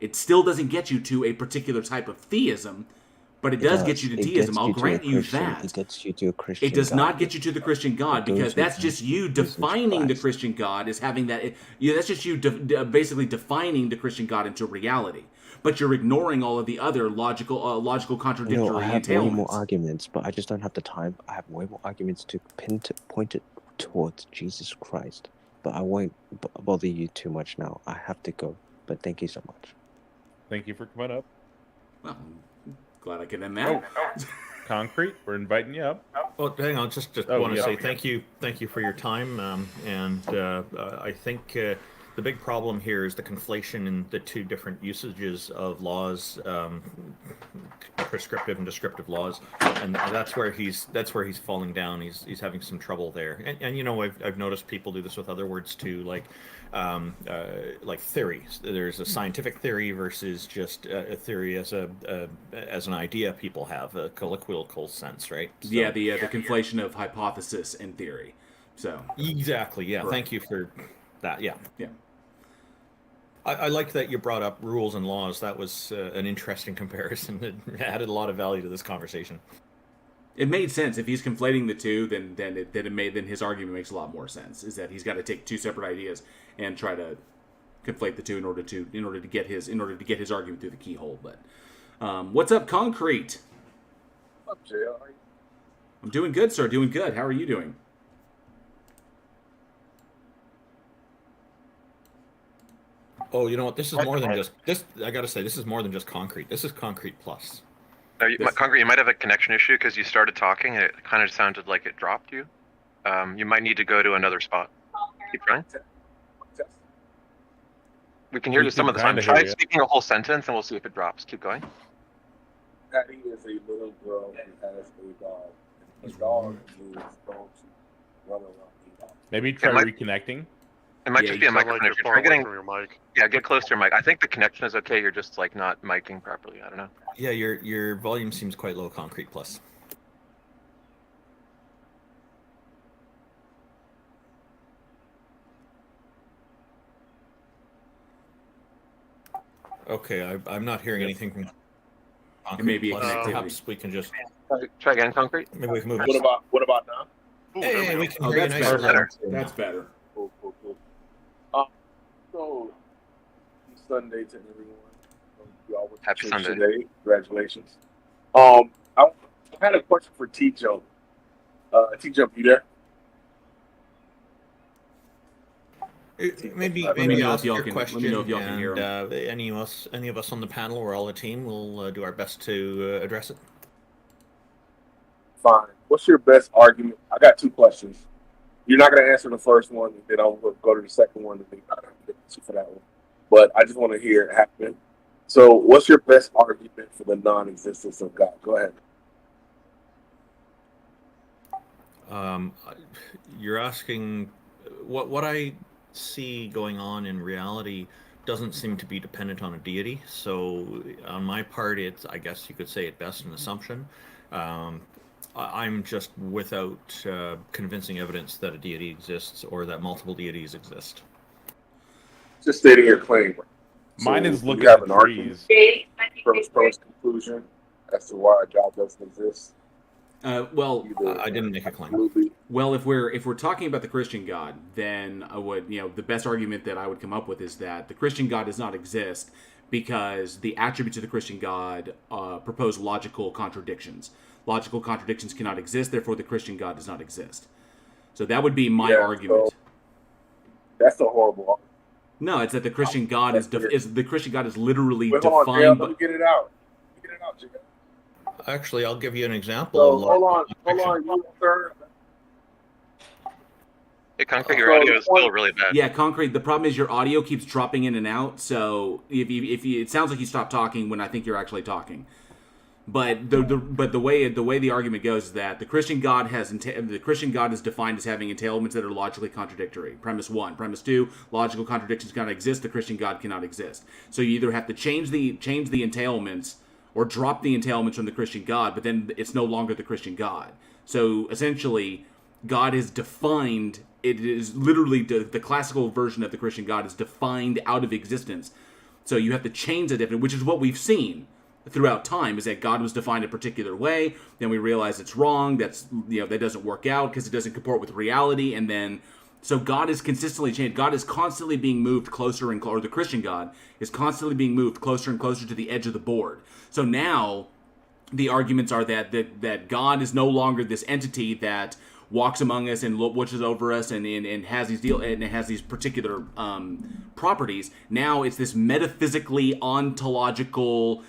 It still doesn't get you to a particular type of theism, but it does get you to deism. I'll grant you that. It gets you to a Christian God. It does not get you to the Christian God, because that's just you defining the Christian God as having that. That's just you basically defining the Christian God into reality. But you're ignoring all of the other logical contradictory I have entailments. way more arguments, but I just don't have the time. I have way more arguments to point it towards Jesus Christ. But I won't bother you too much now. I have to go. But thank you so much. Thank you for coming up. Well, glad I could end that. Concrete, we're inviting you up. Well, hang on, just want to say thank you for your time, and I think the big problem here is the conflation in the two different usages of laws, prescriptive and descriptive laws, and that's where he's falling down. He's having some trouble there, and you know, I've noticed people do this with other words too, like theories. There's a scientific theory versus just a theory as an idea people have, a colloquial sense, right? So, yeah, the conflation of hypothesis and theory. So exactly, yeah. Right. Thank you for that. Yeah. I liked that you brought up rules and laws. That was an interesting comparison. It added a lot of value to this conversation. It made sense. If he's conflating the two, then his argument makes a lot more sense. Is that he's got to take two separate ideas and try to conflate the two in order to get his argument through the keyhole. But what's up, Concrete? What's up, Jay? I'm doing good, sir. Doing good. How are you doing? Oh, you know what? This is more than just this. I gotta say, this is more than just concrete. This is concrete plus. Concrete, you might have a connection issue because you started talking and it kind of sounded like it dropped you. You might need to go to another spot. Keep trying. We can hear you some of the time. Try speaking a whole sentence and we'll see if it drops. Keep going. Patty is a little girl who has a dog. And the dog is going to run around the dog. Maybe try reconnecting. It might just be a microphone issue. Try getting from your mic. Yeah, get close to your mic. I think the connection is okay. You're just like not micing properly. I don't know. Yeah, your volume seems quite low, Concrete Plus. Okay, I'm not hearing anything from Concrete. Maybe perhaps we can just try again, Concrete. Maybe we can move. What about now? Ooh, Hey, we can Oh, hear you that's nice better. and loud. That's better. Cool. So, happy Sunday to everyone. You all went to Happy church Sunday. today. Congratulations. I had a question for T-Jump. T-Jump, you there? Maybe Let me know ask if y'all your can- question, let me know if y'all can and hear 'em. any of us on the panel, we're all a team. We'll do our best to address it. Fine. What's your best argument? I got two questions. You're not going to answer the first one, and then I'll go to the second one, and then I'll get you for that one. But I just want to hear it happen. So, what's your best argument for the non-existence of God? Go ahead. You're asking what I see going on in reality doesn't seem to be dependent on a deity. So on my part, it's, I guess you could say at best, an assumption. I'm just without convincing evidence that a deity exists or that multiple deities exist. Just stating your claim. Mine is do looking you have at an argument trees. first conclusion as to why God doesn't exist? Well, I didn't make a claim. Absolutely. Well, if we're talking about the Christian God, then I would, the best argument that I would come up with is that the Christian God does not exist because the attributes of the Christian God propose logical contradictions. Logical contradictions cannot exist, therefore the Christian God does not exist. So that would be my argument. So that's a horrible argument. No, it's that the Christian God is the Christian God is literally Wait, hold on, defined. Dale, let me get it out. Jacob. Actually, I'll give you an example. So, of hold on, you sir. Hey, Concrete, your audio is still really bad. Yeah, Concrete. The problem is your audio keeps dropping in and out. So if it sounds like you stop talking when I think you're actually talking. But the way the argument goes is that the Christian God is defined as having entailments that are logically contradictory. Premise 1. Premise 2. Logical contradictions cannot exist. The Christian God cannot exist. So you either have to change the entailments or drop the entailments from the Christian God, but then it's no longer the Christian God. So essentially, God is defined. It is literally the classical version of the Christian God is defined out of existence. So you have to change the definition, which is what we've seen throughout time, is that God was defined a particular way. Then we realize it's wrong. That doesn't work out because it doesn't comport with reality. And then, so God is consistently changed. God is constantly being moved closer and closer. The Christian God is constantly being moved closer and closer to the edge of the board. So now the arguments are that God is no longer this entity that walks among us and watches over us and has these particular properties. Now it's this metaphysically ontological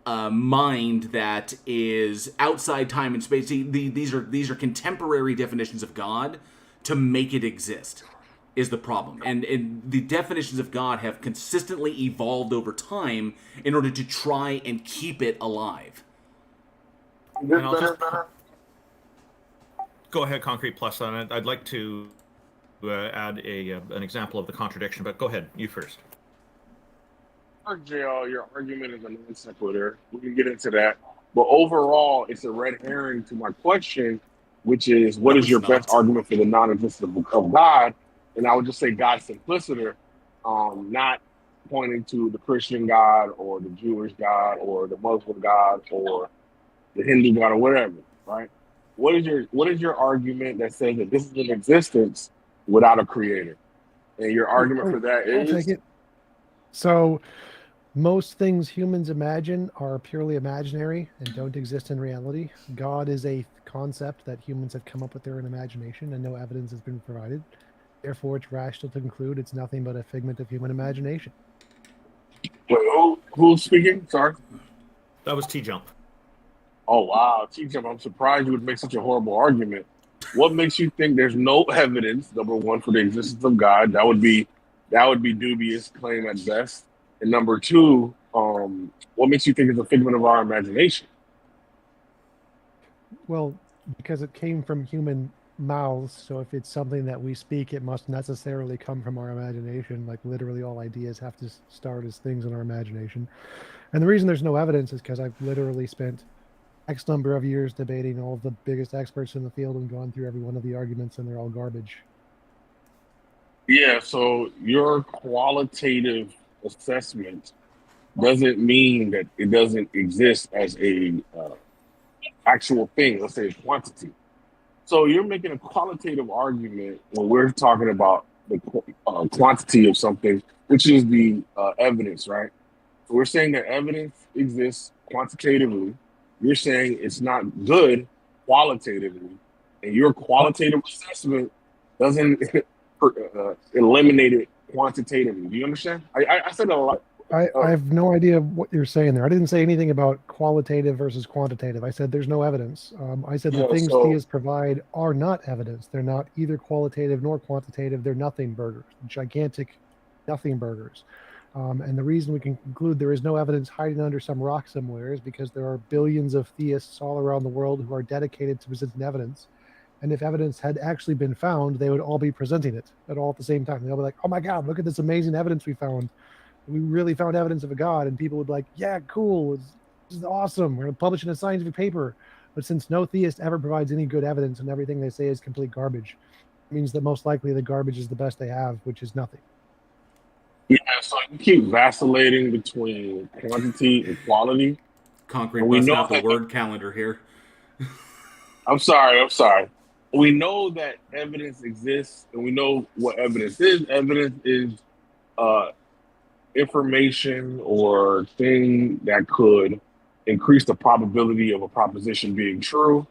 mind that is outside time and space. See, these are contemporary definitions of God to make it exist is the problem. And the definitions of God have consistently evolved over time in order to try and keep it alive. Go ahead, Concrete Plus on it. I'd like to add an example of the contradiction, but go ahead, you first. JL, your argument is a non sequitur. We can get into that. But overall, it's a red herring to my question, which is, what is your best argument for the non-existence of God? And I would just say God's simpliciter, not pointing to the Christian God or the Jewish God or the Muslim God or the Hindu God or whatever, right? What is your argument that says that this is an existence without a creator? And your argument for that I'll take is it. So most things humans imagine are purely imaginary and don't exist in reality. God is a concept that humans have come up with their own imagination, and no evidence has been provided. Therefore, it's rational to conclude it's nothing but a figment of human imagination. Wait, who's speaking? Sorry. That was T-Jump. Oh wow, T-Jump, I'm surprised you would make such a horrible argument. What makes you think there's no evidence, number one, for the existence of God? That would be dubious claim at best. And number two, what makes you think it's a figment of our imagination? Well, because it came from human mouths, so if it's something that we speak, it must necessarily come from our imagination. Like literally all ideas have to start as things in our imagination. And the reason there's no evidence is because I've literally spent X number of years debating all of the biggest experts in the field and gone through every one of the arguments, and they're all garbage. Yeah, so your qualitative assessment doesn't mean that it doesn't exist as a actual thing, let's say a quantity. So you're making a qualitative argument when we're talking about the quantity of something, which is the evidence, right? So we're saying that evidence exists quantitatively. You're saying it's not good qualitatively, and your qualitative assessment doesn't eliminate it quantitatively. Do you understand? I said a lot. I have no idea what you're saying there. I didn't say anything about qualitative versus quantitative. I said there's no evidence. I said the things theists provide are not evidence. They're not either qualitative nor quantitative. They're nothing burgers, gigantic nothing burgers. And the reason we can conclude there is no evidence hiding under some rock somewhere is because there are billions of theists all around the world who are dedicated to presenting evidence. And if evidence had actually been found, they would all be presenting it all at the same time. They'll be like, oh my God, look at this amazing evidence we found. We really found evidence of a God. And people would be like, yeah, cool. This is awesome. We're going to publish in a scientific paper. But since no theist ever provides any good evidence and everything they say is complete garbage, it means that most likely the garbage is the best they have, which is nothing. Yeah, so you keep vacillating between quantity and quality. Concrete busting out the word calendar here. I'm sorry. We know that evidence exists, and we know what evidence is. Evidence is information or thing that could increase the probability of a proposition being true.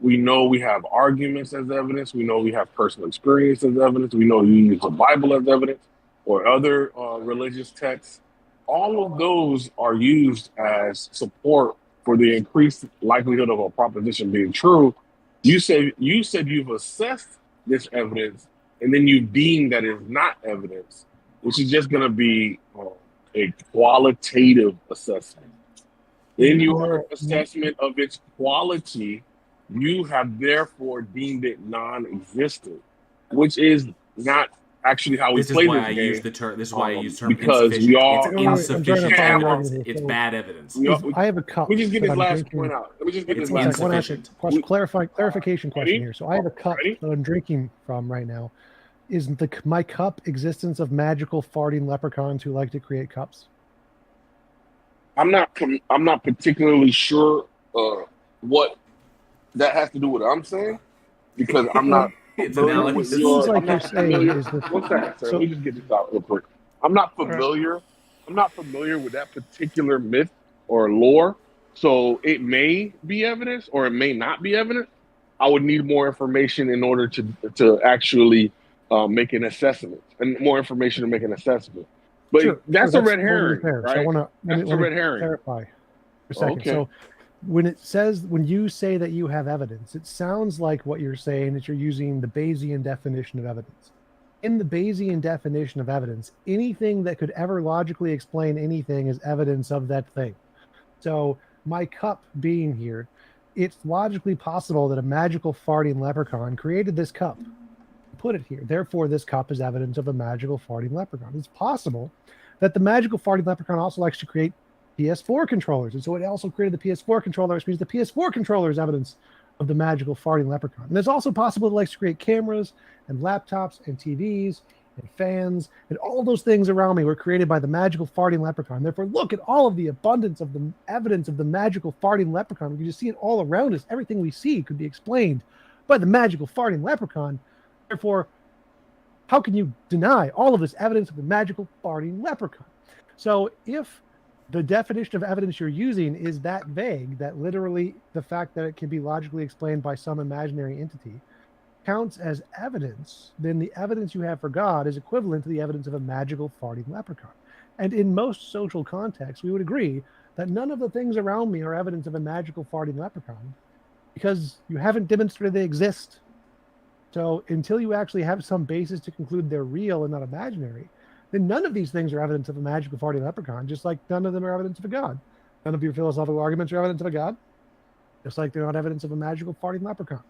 We know we have arguments as evidence. We know we have personal experience as evidence. We know you use the Bible as evidence or other religious texts. All of those are used as support for the increased likelihood of a proposition being true. You said you've assessed this evidence, and then you deem that it's not evidence, which is just going to be a qualitative assessment. In your assessment of its quality, you have therefore deemed it non-existent, which is not actually how we play this game. This is why I use the term because insufficient. It's insufficient evidence. It's bad evidence. I have a cup. Let me just get this last point out. Let me just get this last point out. Clarification question here. So I have a cup that I'm drinking from right now. Is my cup existence of magical farting leprechauns who like to create cups? I'm not particularly sure what that has to do with what I'm saying, because I'm not. It's analogous. One second, sir. Let me just get this out real quick. I'm not familiar. I'm not familiar with that particular myth or lore, so it may be evidence or it may not be evidence. I would need more information in order to actually make an assessment, and more information to make an assessment. But that's a red herring, right? So that's a red herring. Clarify for a second. Okay. So when you say that you have evidence, it sounds like what you're saying is you're using the Bayesian definition of evidence. In the Bayesian definition of evidence, anything that could ever logically explain anything is evidence of that thing. So my cup being here, it's logically possible that a magical farting leprechaun created this cup, put it here. Therefore, this cup is evidence of a magical farting leprechaun. It's possible that the magical farting leprechaun also likes to create PS4 controllers, and so it also created the PS4 controller, which means the PS4 controller is evidence of the magical farting leprechaun. And it's also possible it likes to create cameras and laptops and TVs and fans and all those things around me were created by the magical farting leprechaun. Therefore, look at all of the abundance of the evidence of the magical farting leprechaun. We can just see it all around us. Everything we see could be explained by the magical farting leprechaun. Therefore, how can you deny all of this evidence of the magical farting leprechaun? So if the definition of evidence you're using is that vague, that literally the fact that it can be logically explained by some imaginary entity counts as evidence, then the evidence you have for God is equivalent to the evidence of a magical farting leprechaun. And in most social contexts, we would agree that none of the things around me are evidence of a magical farting leprechaun because you haven't demonstrated they exist. So until you actually have some basis to conclude they're real and not imaginary, then none of these things are evidence of a magical farting leprechaun, just like none of them are evidence of a god. None of your philosophical arguments are evidence of a god, just like they're not evidence of a magical farting leprechaun.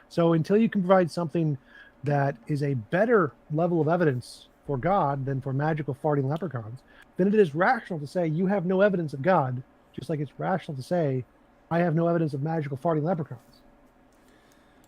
So until you can provide something that is a better level of evidence for God than for magical farting leprechauns, then it is rational to say you have no evidence of God, just like it's rational to say I have no evidence of magical farting leprechauns.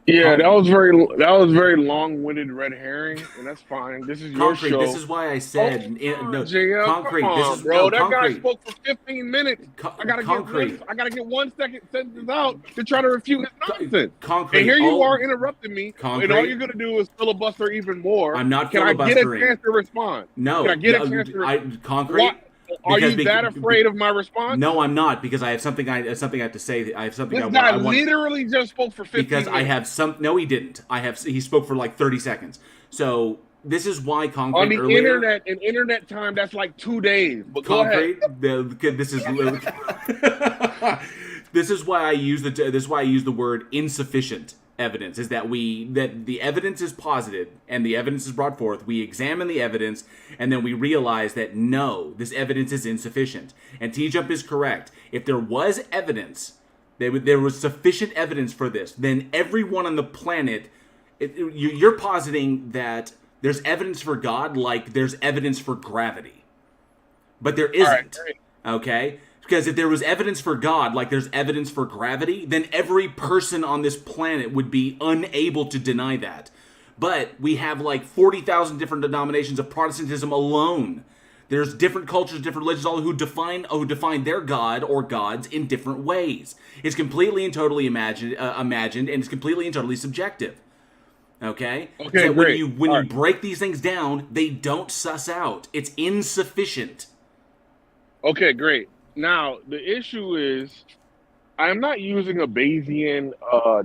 Yeah, that was very long-winded red herring, and that's fine. This is your Concrete, show. this is why I said no. JL, Concrete, come on, this is bro. no, That concrete. guy spoke for 15 minutes. I gotta get 1 second sentence out to try to refute his nonsense. Concrete. And here you are interrupting me, Concrete. and all you're gonna do is filibuster even more. I'm not Can I get a filibustering. chance to respond? No. Can I get a chance to respond? Concrete. Are you that afraid of my response? No, I'm not, because I have something I have to say. I have something This I guy want. literally just spoke for 15 Because minutes. I have some. No, he didn't. He spoke for like 30 seconds. So this is why Concrete on the earlier, internet, in internet time, that's like 2 days. But go ahead. Concrete. This is this is why I use the word insufficient evidence. Is that the evidence is posited and the evidence is brought forth. We examine the evidence and then we realize that no, this evidence is insufficient. And T-Jump is correct. If there was evidence, there was sufficient evidence for this, then everyone on the planet, you're positing that there's evidence for God like there's evidence for gravity. But there isn't. Okay? Because if there was evidence for God like there's evidence for gravity, then every person on this planet would be unable to deny that. But we have like 40,000 different denominations of Protestantism alone. There's different cultures, different religions, all who define their God or gods in different ways. It's completely and totally imagined, and it's completely and totally subjective. Okay? Okay, so great. When you break these things down, they don't suss out. It's insufficient. Okay, great. Now, the issue is I'm not using a Bayesian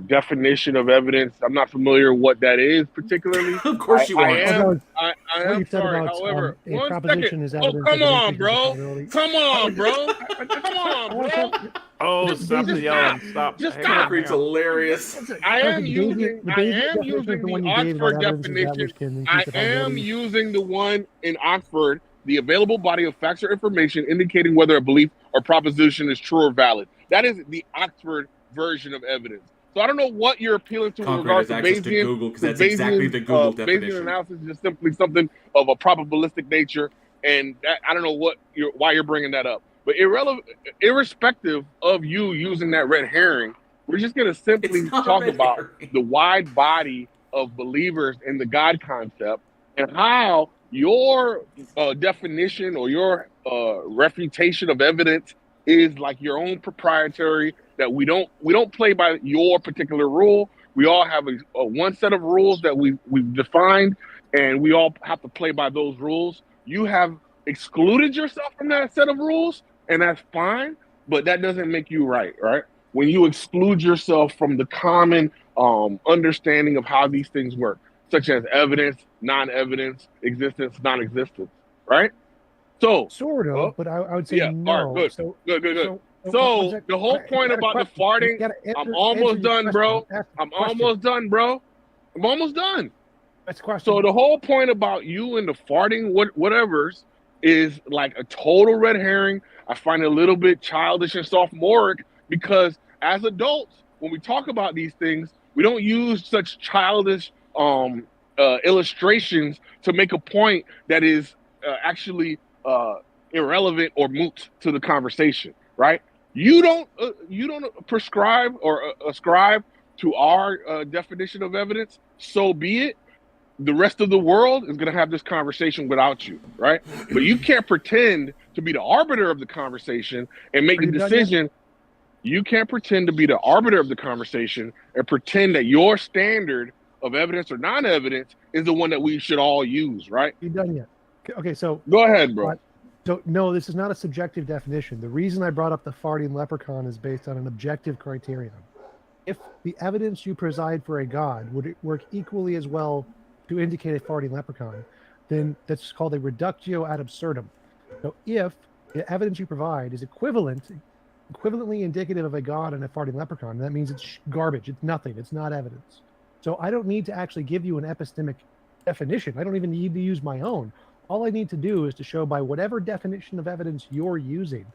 definition of evidence. I'm not familiar what that is particularly. Of course you aren't. I am sorry. However, a 1 proposition second. is Oh, evidence come of on, increasing bro. probability. Come on, bro. Come on, bro. Oh, stop yelling. Stop. Just Hang stop. on, Concrete's hang on. hilarious. I am using the the one you gave Oxford about evidence definition. established can I increase the am probability. using the one in Oxford, the available body of facts or information indicating whether a belief or proposition is true or valid. That is the Oxford version of evidence. So I don't know what you're appealing to in Concrete regards has to access to Bayesian. Google because that's exactly the Google definition. Bayesian analysis is just simply something of a probabilistic nature, and I don't know why you're bringing that up. But irrespective of you using that red herring, we're just going to simply talk about the wide body of believers in the God concept and how your definition or your refutation of evidence is like your own proprietary, that we don't play by your particular rule. We all have a one set of rules that we've defined, and we all have to play by those rules. You have excluded yourself from that set of rules, and that's fine, but that doesn't make you right? When you exclude yourself from the common understanding of how these things work, such as evidence, non-evidence, existence, non-existence, right? So Sort of, but I would say no. All right, good. So, Good. So So the whole point about the farting, I'm almost done, bro. I'm almost done, bro. I'm almost done. That's a question. So the whole point about you and the farting, whatever's, is like a total red herring. I find it a little bit childish and sophomoric because as adults, when we talk about these things, we don't use such childish illustrations to make a point that is actually irrelevant or moot to the conversation, right? You don't prescribe or ascribe to our definition of evidence. So be it. the rest of the world is going to have this conversation without you, right? But you can't pretend to be the arbiter of the conversation and make the decision. You can't pretend to be the arbiter of the conversation and pretend that your standard of evidence or non-evidence is the one that we should all use, right? You done yet? Okay, so go ahead, bro. So no, this is not a subjective definition. The reason I brought up the farting leprechaun is based on an objective criterion. If the evidence you preside for a god would work equally as well to indicate a farting leprechaun, then that's called a reductio ad absurdum. So if the evidence you provide is equivalently indicative of a god and a farting leprechaun, that means it's garbage. It's nothing. It's not evidence. So I don't need to actually give you an epistemic definition. I don't even need to use my own. All I need to do is to show by whatever definition of evidence you're using,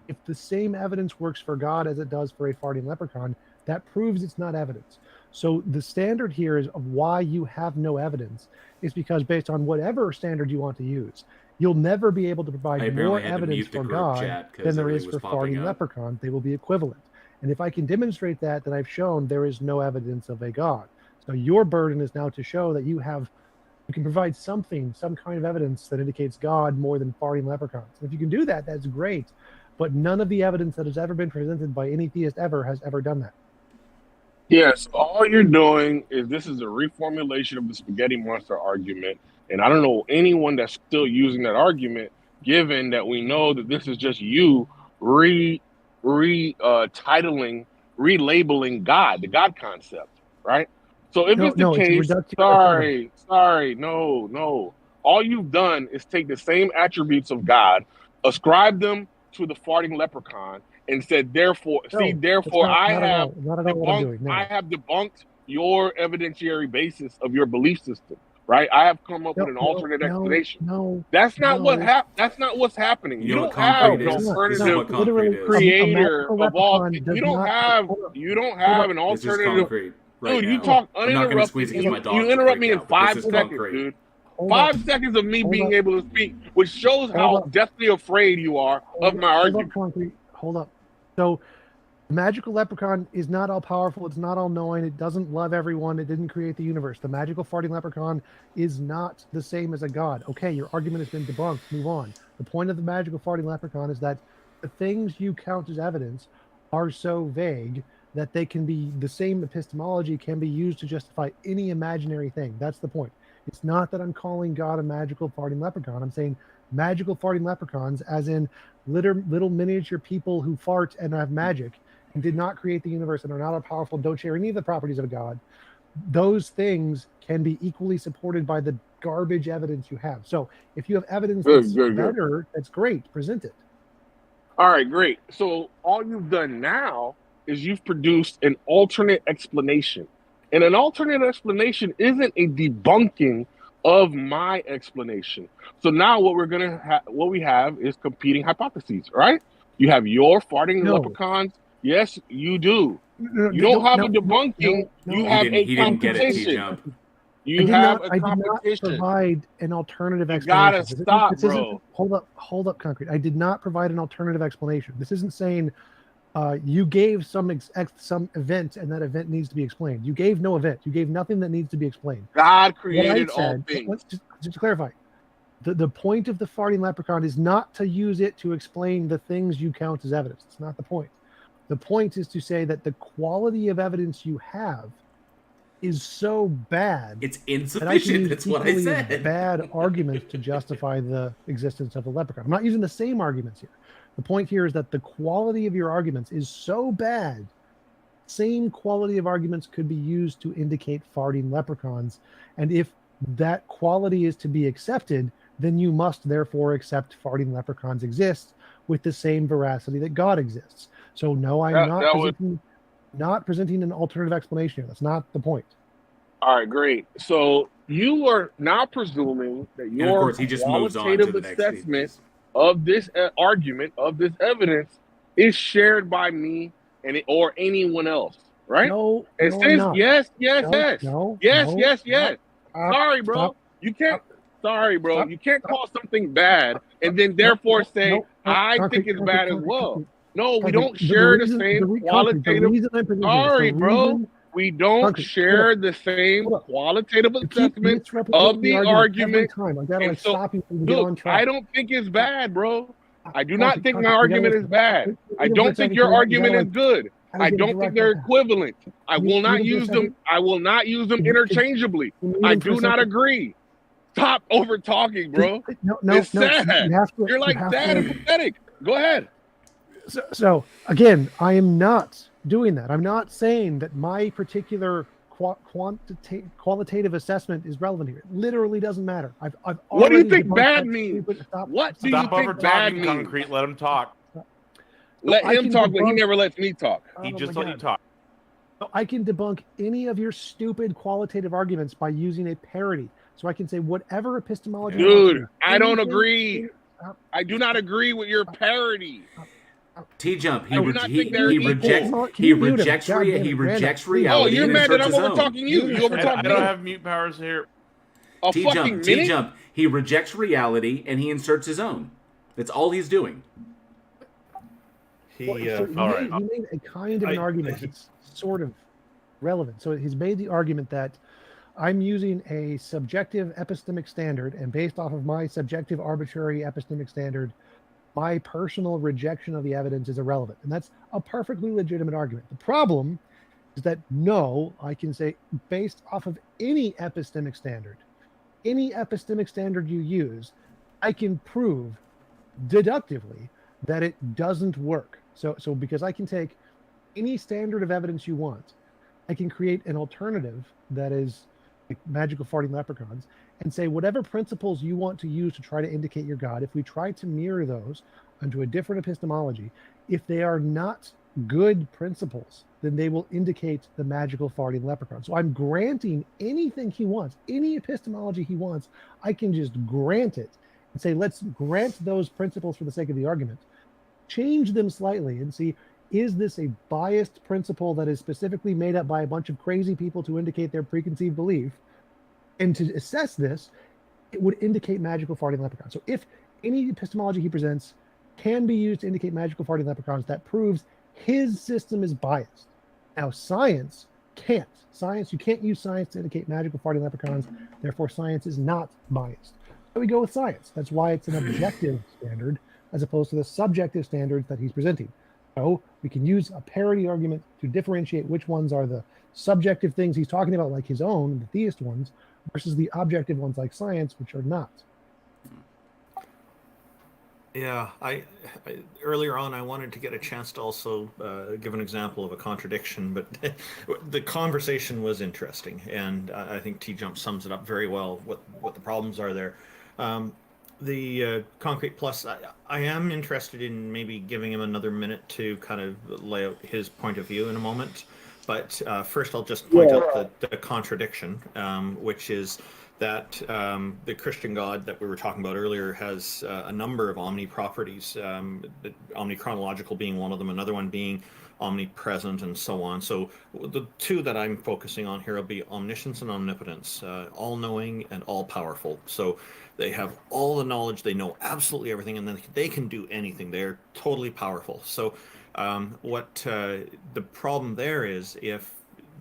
if the same evidence works for God as it does for a farting leprechaun, that proves it's not evidence. So the standard here is of why you have no evidence is because based on whatever standard you want to use, you'll never be able to provide more evidence for God than there is for farting leprechaun. They will be equivalent. And if I can demonstrate that, then I've shown there is no evidence of a God. So your burden is now to show that you can provide some kind of evidence that indicates God more than farting leprechauns. And if you can do that, that's great. But none of the evidence that has ever been presented by any theist ever has ever done that. Yes, all you're doing is this is a reformulation of the spaghetti monster argument. And I don't know anyone that's still using that argument, given that we know that this is just you relabeling God, the God concept, right? So if it's the case, no. All you've done is take the same attributes of God, ascribe them to the farting leprechaun, and said, therefore, I have debunked your evidentiary basis of your belief system, right? I have come up with an alternate explanation. That's not what's happening. You don't have an alternative creator of all. You don't have an alternative. Dude, you talk uninterrupted. You interrupt me in 5 seconds, dude. 5 seconds of me being able to speak, which shows how deathly afraid you are of my argument. Hold up. So, the magical leprechaun is not all powerful. It's not all knowing. It doesn't love everyone. It didn't create the universe. The magical farting leprechaun is not the same as a god. Okay, your argument has been debunked. Move on. The point of the magical farting leprechaun is that the things you count as evidence are so vague that they can be, the same epistemology can be used to justify any imaginary thing. That's the point. It's not that I'm calling God a magical farting leprechaun. I'm saying magical farting leprechauns, as in little miniature people who fart and have magic and did not create the universe and are not all powerful, don't share any of the properties of God. Those things can be equally supported by the garbage evidence you have. So if you have evidence that's better, that's great. Present it. All right, great. So all you've done now is you've produced an alternate explanation. And an alternate explanation isn't a debunking of my explanation. So now what we have is competing hypotheses, right? You have your farting leprechauns. Yes, you do. You don't have a debunking. You have a competition. You have a competition. I did not provide an alternative explanation. You gotta stop, bro. Hold up, Concrete. I did not provide an alternative explanation. This isn't saying you gave some event and that event needs to be explained. You gave no event. You gave nothing that needs to be explained. God created all things. Just to clarify, the point of the farting leprechaun is not to use it to explain the things you count as evidence. It's not the point. The point is to say that the quality of evidence you have is so bad. It's insufficient. That's what I said. Bad arguments to justify the existence of the leprechaun. I'm not using the same arguments here. The point here is that the quality of your arguments is so bad. Same quality of arguments could be used to indicate farting leprechauns. And if that quality is to be accepted, then you must therefore accept farting leprechauns exist with the same veracity that God exists. So no, I'm not presenting an alternative explanation here. That's not the point. All right, great. So you are now presuming that your qualitative assessment of this argument, of this evidence, is shared by me or anyone else, right? No, it says yes. Sorry, bro. You can't. Sorry, bro. You can't call something bad and then therefore say I think it's bad as well. No, we don't share the same qualitative. Sorry, bro. We don't Concrete, share the same hold up. qualitative You keep assessment misrepresenting of the every argument. time. I gotta And so, stop you from getting look, on track. I don't think it's bad, bro. I do Concrete, not think my you gotta argument is listen. bad. I Wait don't think your argument is good. I get a don't think direct they're answer. equivalent. I will not Need to get a use them. second? I will not use them Can you- interchangeably. can you I mute him for do a not second? agree. Stop over talking, bro. No, It's no. sad. You have to. You're like you have sad and to, pathetic. Go ahead. So again, I am not doing that. I'm not saying that my particular qualitative assessment is relevant here. It literally doesn't matter. I've What do you already think debunked bad that means? stupid- What do you Stop over think bad talking, means? Concrete. Let him talk. Let I him can talk, but he debunk- never lets me talk. He Oh just my let you God. talk. I can debunk any of your stupid qualitative arguments by using a parody. So I can say whatever epistemology. Dude, I don't anything- agree. I do not agree with your parody. T-Jump. He I do not think they're he equal. rejects Can he you mute him? rejects God damn it, he rejects Randall, please. Oh, reality. you're and mad that inserts I'm his over own. talking you. You over I talking don't me. have mute powers here. A fucking T-Jump. minute? T-Jump. He rejects reality and he inserts his own. That's all he's doing. Well, so all right. he made a kind of an argument that's sort of relevant. So he's made the argument that I'm using a subjective epistemic standard, and based off of my subjective arbitrary epistemic standard, my personal rejection of the evidence is irrelevant. And that's a perfectly legitimate argument. The problem is that no, I can say based off of any epistemic standard you use, I can prove deductively that it doesn't work. So because I can take any standard of evidence you want, I can create an alternative that is like magical farting leprechauns and say whatever principles you want to use to try to indicate your God, if we try to mirror those onto a different epistemology, if they are not good principles, then they will indicate the magical farting leprechaun. So I'm granting anything he wants, any epistemology he wants, I can just grant it and say, let's grant those principles for the sake of the argument, change them slightly and see, is this a biased principle that is specifically made up by a bunch of crazy people to indicate their preconceived belief? And to assess this, it would indicate magical farting leprechauns. So if any epistemology he presents can be used to indicate magical farting leprechauns, that proves his system is biased. Now, science can't. You can't use science to indicate magical farting leprechauns. Therefore, science is not biased. So we go with science. That's why it's an objective standard as opposed to the subjective standards that he's presenting. So we can use a parody argument to differentiate which ones are the subjective things he's talking about, like his own, the theist ones, versus the objective ones like science, which are not. Yeah, I earlier on I wanted to get a chance to also give an example of a contradiction, but the conversation was interesting, and I think T-Jump sums it up very well. What the problems are there. The Concrete Plus, I am interested in maybe giving him another minute to kind of lay out his point of view in a moment. But first, I'll just point out the contradiction, which is that the Christian God that we were talking about earlier has a number of omni-properties, omni-chronological being one of them, another one being omnipresent, and so on. So the two that I'm focusing on here will be omniscience and omnipotence, all-knowing and all-powerful. So they have all the knowledge, they know absolutely everything, and then they can do anything. They're totally powerful. So what the problem there is, if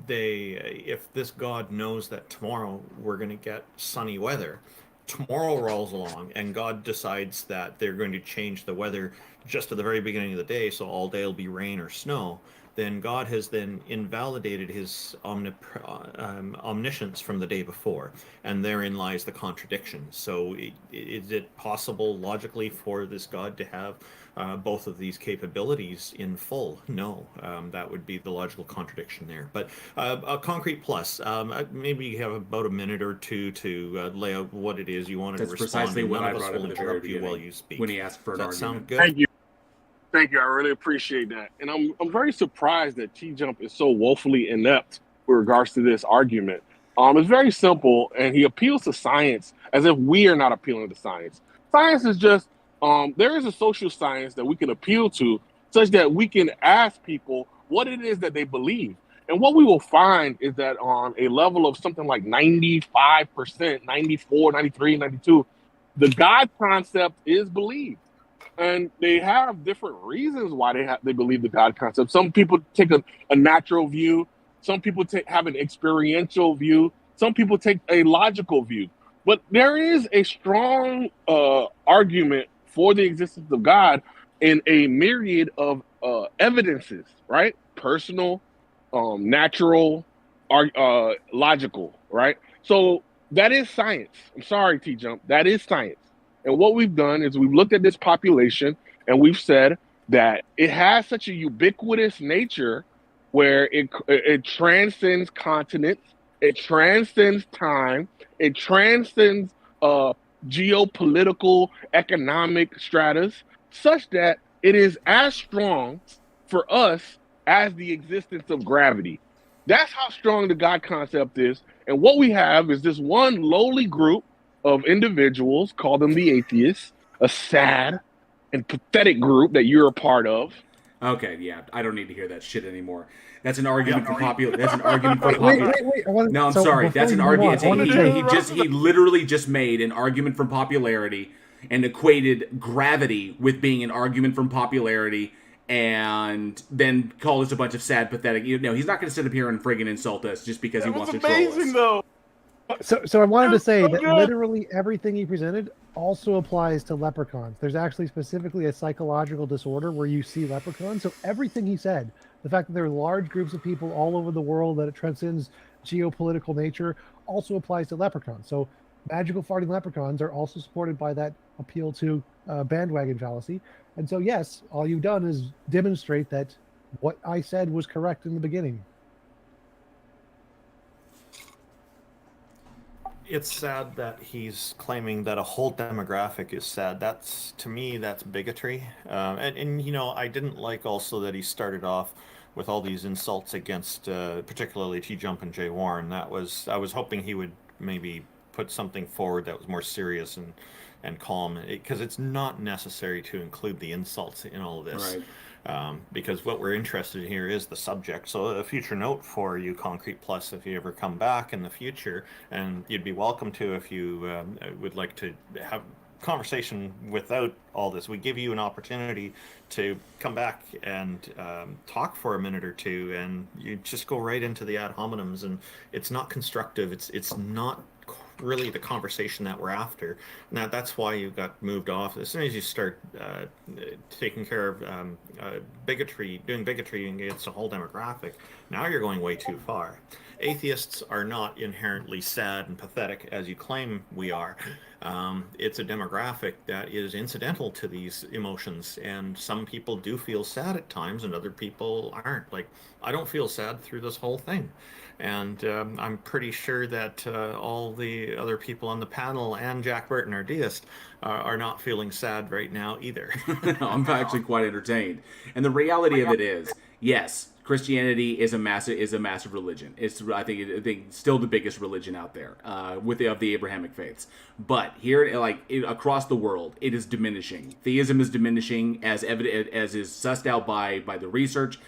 this God knows that tomorrow we're going to get sunny weather, tomorrow rolls along and God decides that they're going to change the weather just at the very beginning of the day, so all day will be rain or snow, then God has then invalidated his omniscience from the day before, and therein lies the contradiction. So is it possible logically for this God to have both of these capabilities in full? No, that would be the logical contradiction there. But a Concrete Plus, maybe you have about a minute or two to lay out what it is you wanted to respond. That's precisely to. what None I of us brought up will at the very interrupt you while beginning you speak. when he asked for an Does that argument. sound good? Thank you. I really appreciate that. And I'm very surprised that T-Jump is so woefully inept with regards to this argument. It's very simple, and he appeals to science as if we are not appealing to science. Science is just, there is a social science that we can appeal to such that we can ask people what it is that they believe. And what we will find is that on a level of something like 95%, 94, 93, 92, the God concept is believed. And they have different reasons why they believe the God concept. Some people take a natural view. Some people have an experiential view. Some people take a logical view. But there is a strong argument for the existence of God in a myriad of evidences, right? Personal, natural, logical, right? So that is science. I'm sorry, T-Jump. That is science. And what we've done is we've looked at this population and we've said that it has such a ubiquitous nature where it transcends continents, it transcends time, it transcends geopolitical, economic stratas, such that it is as strong for us as the existence of gravity. That's how strong the God concept is. And what we have is this one lowly group of individuals, call them the atheists, a sad and pathetic group that you're a part of. Okay, yeah, I don't need to hear that shit anymore. That's an argument for popular. That's an argument for popular. Wait. No, I'm sorry. That's an argument. He literally just made an argument from popularity and equated gravity with being an argument from popularity, and then called us a bunch of sad, pathetic. You know, he's not going to sit up here and friggin' insult us just because he wants to troll us. Amazing, though. So I wanted to say that literally everything he presented also applies to leprechauns. There's actually specifically a psychological disorder where you see leprechauns. So everything he said, the fact that there are large groups of people all over the world, that it transcends geopolitical nature, also applies to leprechauns. So magical farting leprechauns are also supported by that appeal to bandwagon fallacy. And so, yes, all you've done is demonstrate that what I said was correct in the beginning. It's sad that he's claiming that a whole demographic is sad. To me, that's bigotry. And you know, I didn't like also that he started off with all these insults against, particularly T-Jump and Jay Warren. I was hoping he would maybe put something forward that was more serious and calm, because it's not necessary to include the insults in all of this. Right. Because what we're interested in here is the subject. So a future note for you, Concrete Plus, if you ever come back in the future, and you'd be welcome to if you would like to have conversation without all this. We give you an opportunity to come back and talk for a minute or two, and you just go right into the ad hominems, and it's not constructive. It's not really the conversation that we're after. Now that's why you got moved off. As soon as you start taking care of doing bigotry against a whole demographic, now you're going way too far. Atheists are not inherently sad and pathetic as you claim we are. It's a demographic that is incidental to these emotions, and some people do feel sad at times and other people aren't. Like, I don't feel sad through this whole thing. And I'm pretty sure that all the other people on the panel and Jack Burton, our deist, are not feeling sad right now either. No, I'm actually quite entertained. And the reality of it is, yes, Christianity is a massive religion. It's I think still the biggest religion out there of the Abrahamic faiths. But here, across the world, it is diminishing. Theism is diminishing as is sussed out by the research.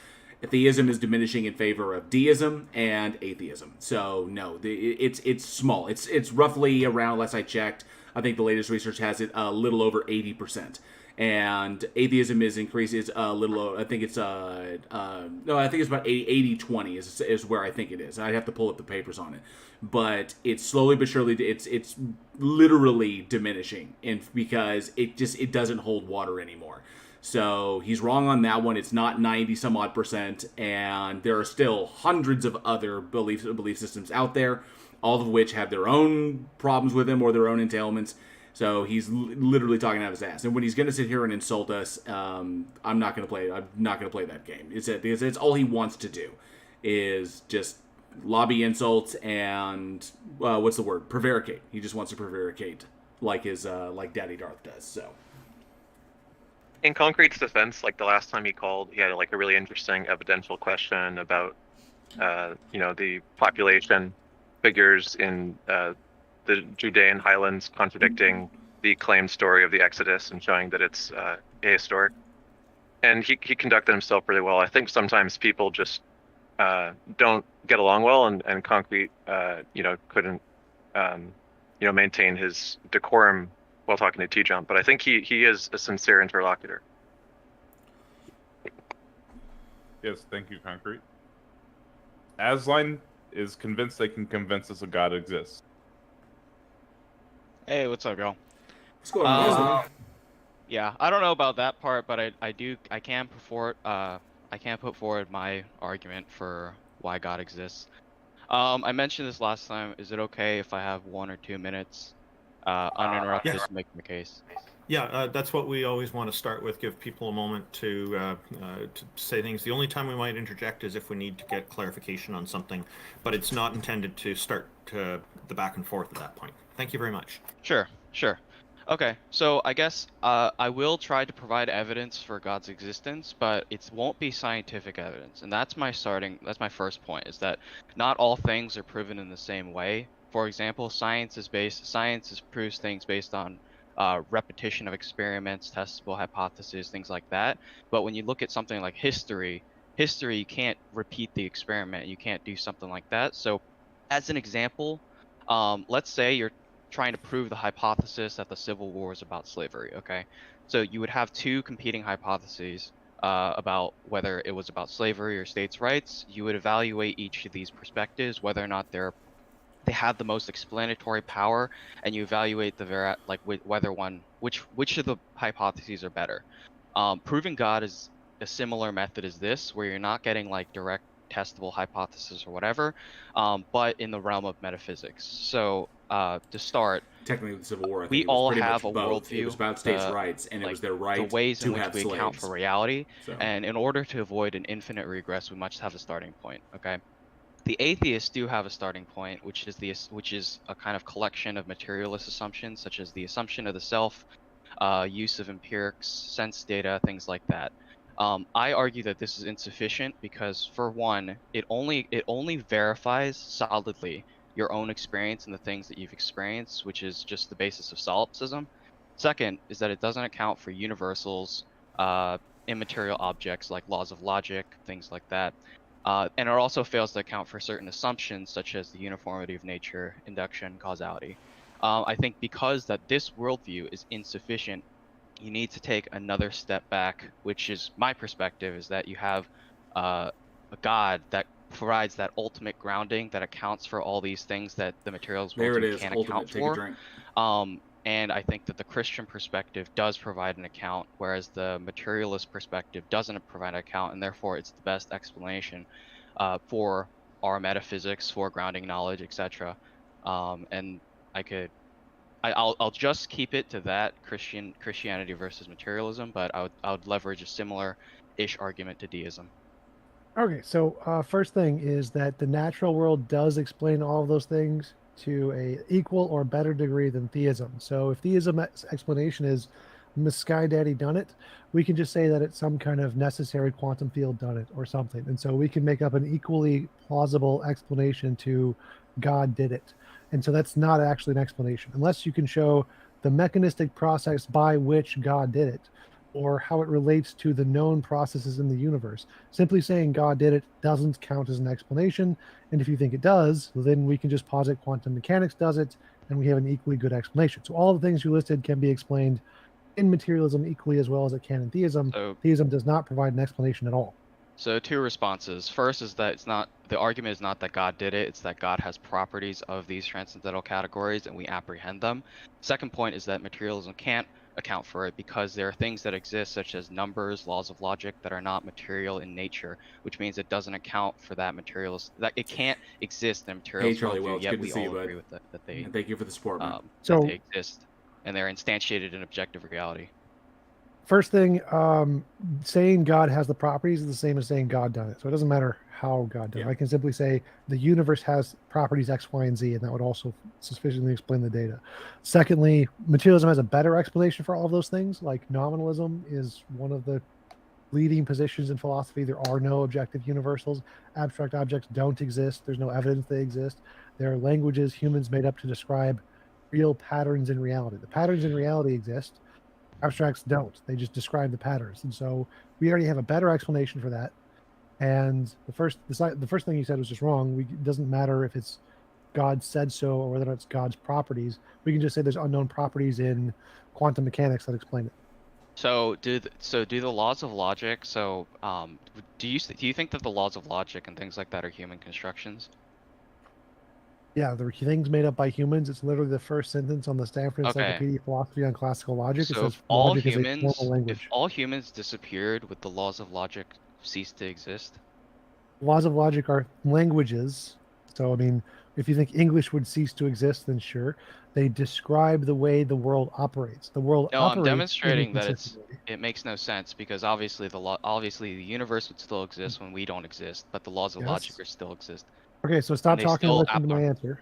Theism is diminishing in favor of deism and atheism. So no, it's small. It's roughly around, last I checked, I think the latest research has it a little over 80%. And atheism is a little. I think it's no, I think it's about 80-20 is where I think it is. I'd have to pull up the papers on it, but it's slowly but surely it's literally diminishing, because it doesn't hold water anymore. So he's wrong on that one. It's not 90 some odd %, and there are still hundreds of other belief systems out there, all of which have their own problems with them or their own entailments. So he's literally talking out of his ass. And when he's going to sit here and insult us, I'm not going to play. I'm not going to play that game. Because it's all he wants to do is just lobby insults and what's the word? Prevaricate. He just wants to prevaricate like Daddy Darth does. So. In Concrete's defense, like the last time he called, he had like a really interesting evidential question about, the population figures in the Judean highlands contradicting the claimed story of the Exodus and showing that it's ahistoric. And he conducted himself really well. I think sometimes people just don't get along well, and Concrete, couldn't, maintain his decorum while talking to T-Jump, but I think he is a sincere interlocutor. Yes, thank you, Concrete. Azlyne is convinced they can convince us a God exists. Hey, what's up, y'all? What's going on, Azlyne? Yeah, I don't know about that part, but I can put forward my argument for why God exists. I mentioned this last time. Is it okay if I have 1 or 2 minutes uninterrupted Yeah. to make my case? Yeah, that's what we always want to start with. Give people a moment to say things. The only time we might interject is if we need to get clarification on something, but it's not intended to start the back and forth at that point. Thank you very much. Sure. Okay, so I guess I will try to provide evidence for God's existence, but it won't be scientific evidence, and that's my first point, is that not all things are proven in the same way. For example, science proves things based on repetition of experiments, testable hypotheses, things like that. But when you look at something like history, you can't repeat the experiment. You can't do something like that. So, as an example, let's say you're trying to prove the hypothesis that the Civil War is about slavery, okay? So you would have two competing hypotheses about whether it was about slavery or states' rights. You would evaluate each of these perspectives, whether or not they have the most explanatory power, and you evaluate which of the hypotheses are better. Proving God is a similar method as this, where you're not getting like direct testable hypothesis or whatever, but in the realm of metaphysics. So to start, Technically, the Civil War, I think we it was all pretty have much a both. worldview. It was about states' rights, and it was their right the ways in to which have we account slaves. for reality. So. And in order to avoid an infinite regress, we must have a starting point. Okay. The atheists do have a starting point, which is a kind of collection of materialist assumptions, such as the assumption of the self, use of empirics, sense data, things like that. I argue that this is insufficient because, for one, it only verifies solidly your own experience and the things that you've experienced, which is just the basis of solipsism. Second is that it doesn't account for universals, immaterial objects like laws of logic, things like that. And it also fails to account for certain assumptions such as the uniformity of nature, induction, causality. I think because that this worldview is insufficient, you need to take another step back, which is my perspective, is that you have a God that provides that ultimate grounding that accounts for all these things that the materials worldview can't account for. And I think that the Christian perspective does provide an account, whereas the materialist perspective doesn't provide an account, and therefore it's the best explanation for our metaphysics, for grounding knowledge, etc. And I'll just keep it to that Christianity versus materialism, but I would leverage a similar-ish argument to deism. Okay, so first thing is that the natural world does explain all of those things to a equal or better degree than theism. So if theism explanation is Sky Daddy done it, we can just say that it's some kind of necessary quantum field done it or something. And so we can make up an equally plausible explanation to God did it. And so that's not actually an explanation unless you can show the mechanistic process by which God did it, or how it relates to the known processes in the universe. Simply saying God did it doesn't count as an explanation. And if you think it does, then we can just posit quantum mechanics does it, and we have an equally good explanation. So all the things you listed can be explained in materialism equally as well as it can in theism. So, theism does not provide an explanation at all. So two responses. First is that the argument is not that God did it, it's that God has properties of these transcendental categories and we apprehend them. Second point is that materialism can't account for it because there are things that exist such as numbers, laws of logic that are not material in nature, which means it doesn't account for that materialist, that it can't exist in materialist worldview, yet we all agree with that they and thank you for the support, man. That they exist and they're instantiated in objective reality. First thing, saying God has the properties is the same as saying God done it. So it doesn't matter how God done it. I can simply say the universe has properties X, Y, and Z, and that would also sufficiently explain the data. Secondly, materialism has a better explanation for all of those things. Like nominalism is one of the leading positions in philosophy. There are no objective universals. Abstract objects don't exist. There's no evidence they exist. There are languages humans made up to describe real patterns in reality. The patterns in reality exist. Abstracts don't. They just describe the patterns. And so we already have a better explanation for that. And the first thing you said was just wrong. It doesn't matter if it's God said so or whether it's God's properties. We can just say there's unknown properties in quantum mechanics that explain it. So do the laws of logic? So do you think that the laws of logic and things like that are human constructions? Yeah, they're things made up by humans. It's literally the first sentence on the Stanford Okay. Encyclopedia of Philosophy on Classical Logic. It So says logic is a formal if language. all humans disappeared, would the laws of logic cease to exist? Laws of logic are languages. So, I mean, if you think English would cease to exist, then sure. They describe the way the world operates. The world No, I'm operates in a demonstrating that consistent way. it makes no sense because obviously obviously the universe would still exist when we don't exist, but the laws of logic Yes. are still exist. Okay, so And stop they talking and still listen to my answer.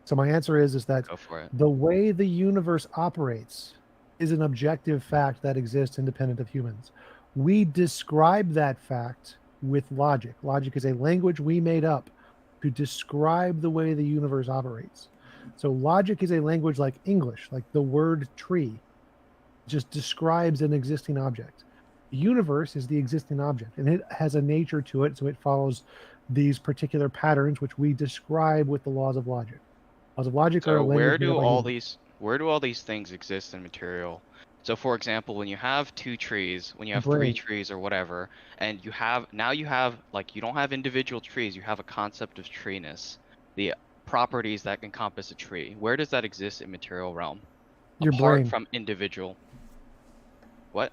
So my answer is that Go for it. the way the universe operates is an objective fact that exists independent of humans. We describe that fact with logic. Logic is a language we made up to describe the way the universe operates. So logic is a language like English, like the word tree just describes an existing object. The universe is the existing object, and it has a nature to it, so it follows these particular patterns which we describe with the laws of logic. Laws of logic are a So language made up by humans. where do all these things exist in material? So for example, when you have two trees, when you Your have three brain. trees or whatever, and you have like you don't have individual trees, you have a concept of treeness, the properties that encompass a tree. Where does that exist in material realm? Your Apart brain. from individual. What?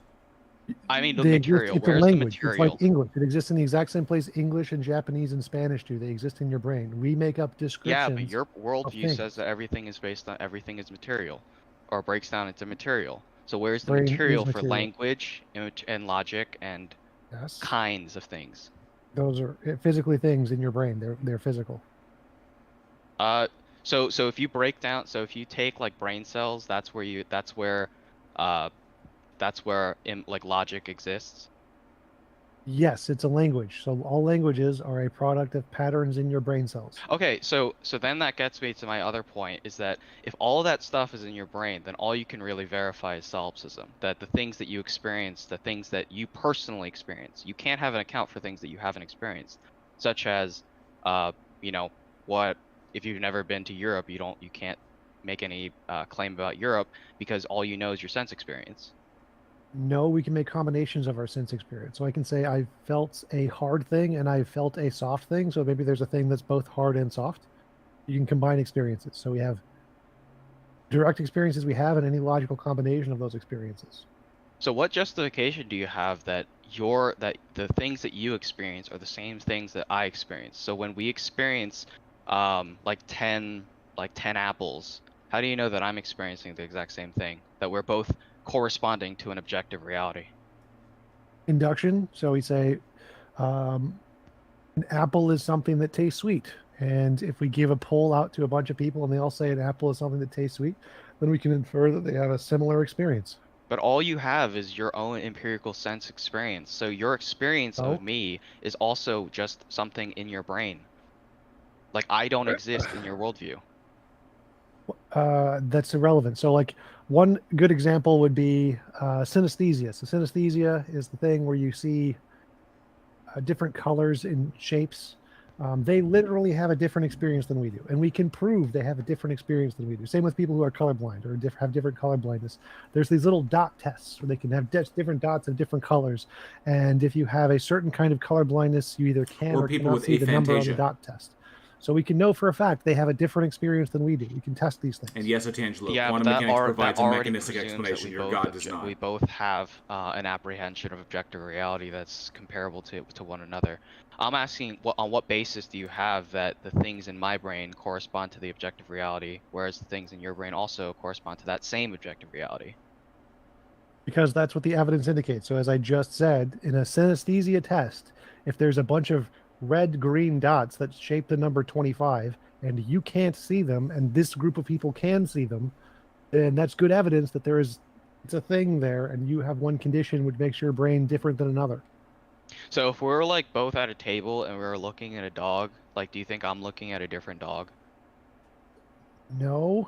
I mean the They exist. material. It's a Where's the language. It's material? like English. It exists in the exact same place English and Japanese and Spanish do. They exist in your brain. We make up Yeah, descriptions. but your of worldview says things. that everything is material, or breaks down into material. So where's the Brain is material for material. language and logic and Yes. kinds of things? Those are physically things in your brain. They're physical. So if you break down, so if you take like brain cells, that's where like logic exists. Yes, it's a language. So all languages are a product of patterns in your brain cells. Okay, so then that gets me to my other point, is that if all that stuff is in your brain, then all you can really verify is solipsism. That the things that you experience, the things that you personally experience, you can't have an account for things that you haven't experienced, such as, what if you've never been to Europe, you can't make any claim about Europe because all you know is your sense experience. No, we can make combinations of our sense experience. So I can say I felt a hard thing and I felt a soft thing. So maybe there's a thing that's both hard and soft. You can combine experiences. So we have direct experiences we have and any logical combination of those experiences. So what justification do you have that the things that you experience are the same things that I experience? So when we experience like 10 apples, how do you know that I'm experiencing the exact same thing? That we're both corresponding to an objective reality? Induction. So we say an apple is something that tastes sweet. And if we give a poll out to a bunch of people and they all say an apple is something that tastes sweet, then we can infer that they have a similar experience. But all you have is your own empirical sense experience. So your experience of me is also just something in your brain. Like I don't exist in your worldview. That's irrelevant. So like one good example would be synesthesia. So synesthesia is the thing where you see different colors and shapes. They literally have a different experience than we do, and we can prove they have a different experience than we do. Same with people who are colorblind or have different color blindness. There's these little dot tests where they can have different dots of different colors, and if you have a certain kind of color blindness, you either can or people cannot with see the number on the aphantasia. dot test. So we can know for a fact they have a different experience than we do. We can test these things. And yes, Otangelo, Yeah, quantum but mechanics that provides a already mechanistic presumes that explanation. we Your both God does not. We both have an apprehension of objective reality that's comparable to one another. I'm asking, on what basis do you have that the things in my brain correspond to the objective reality, whereas the things in your brain also correspond to that same objective reality? Because that's what the evidence indicates. So as I just said, in a synesthesia test, if there's a bunch of red-green dots that shape the number 25, and you can't see them, and this group of people can see them, then that's good evidence that it's a thing there, and you have one condition which makes your brain different than another. So if we're like both at a table and we're looking at a dog, like do you think I'm looking at a different dog? No.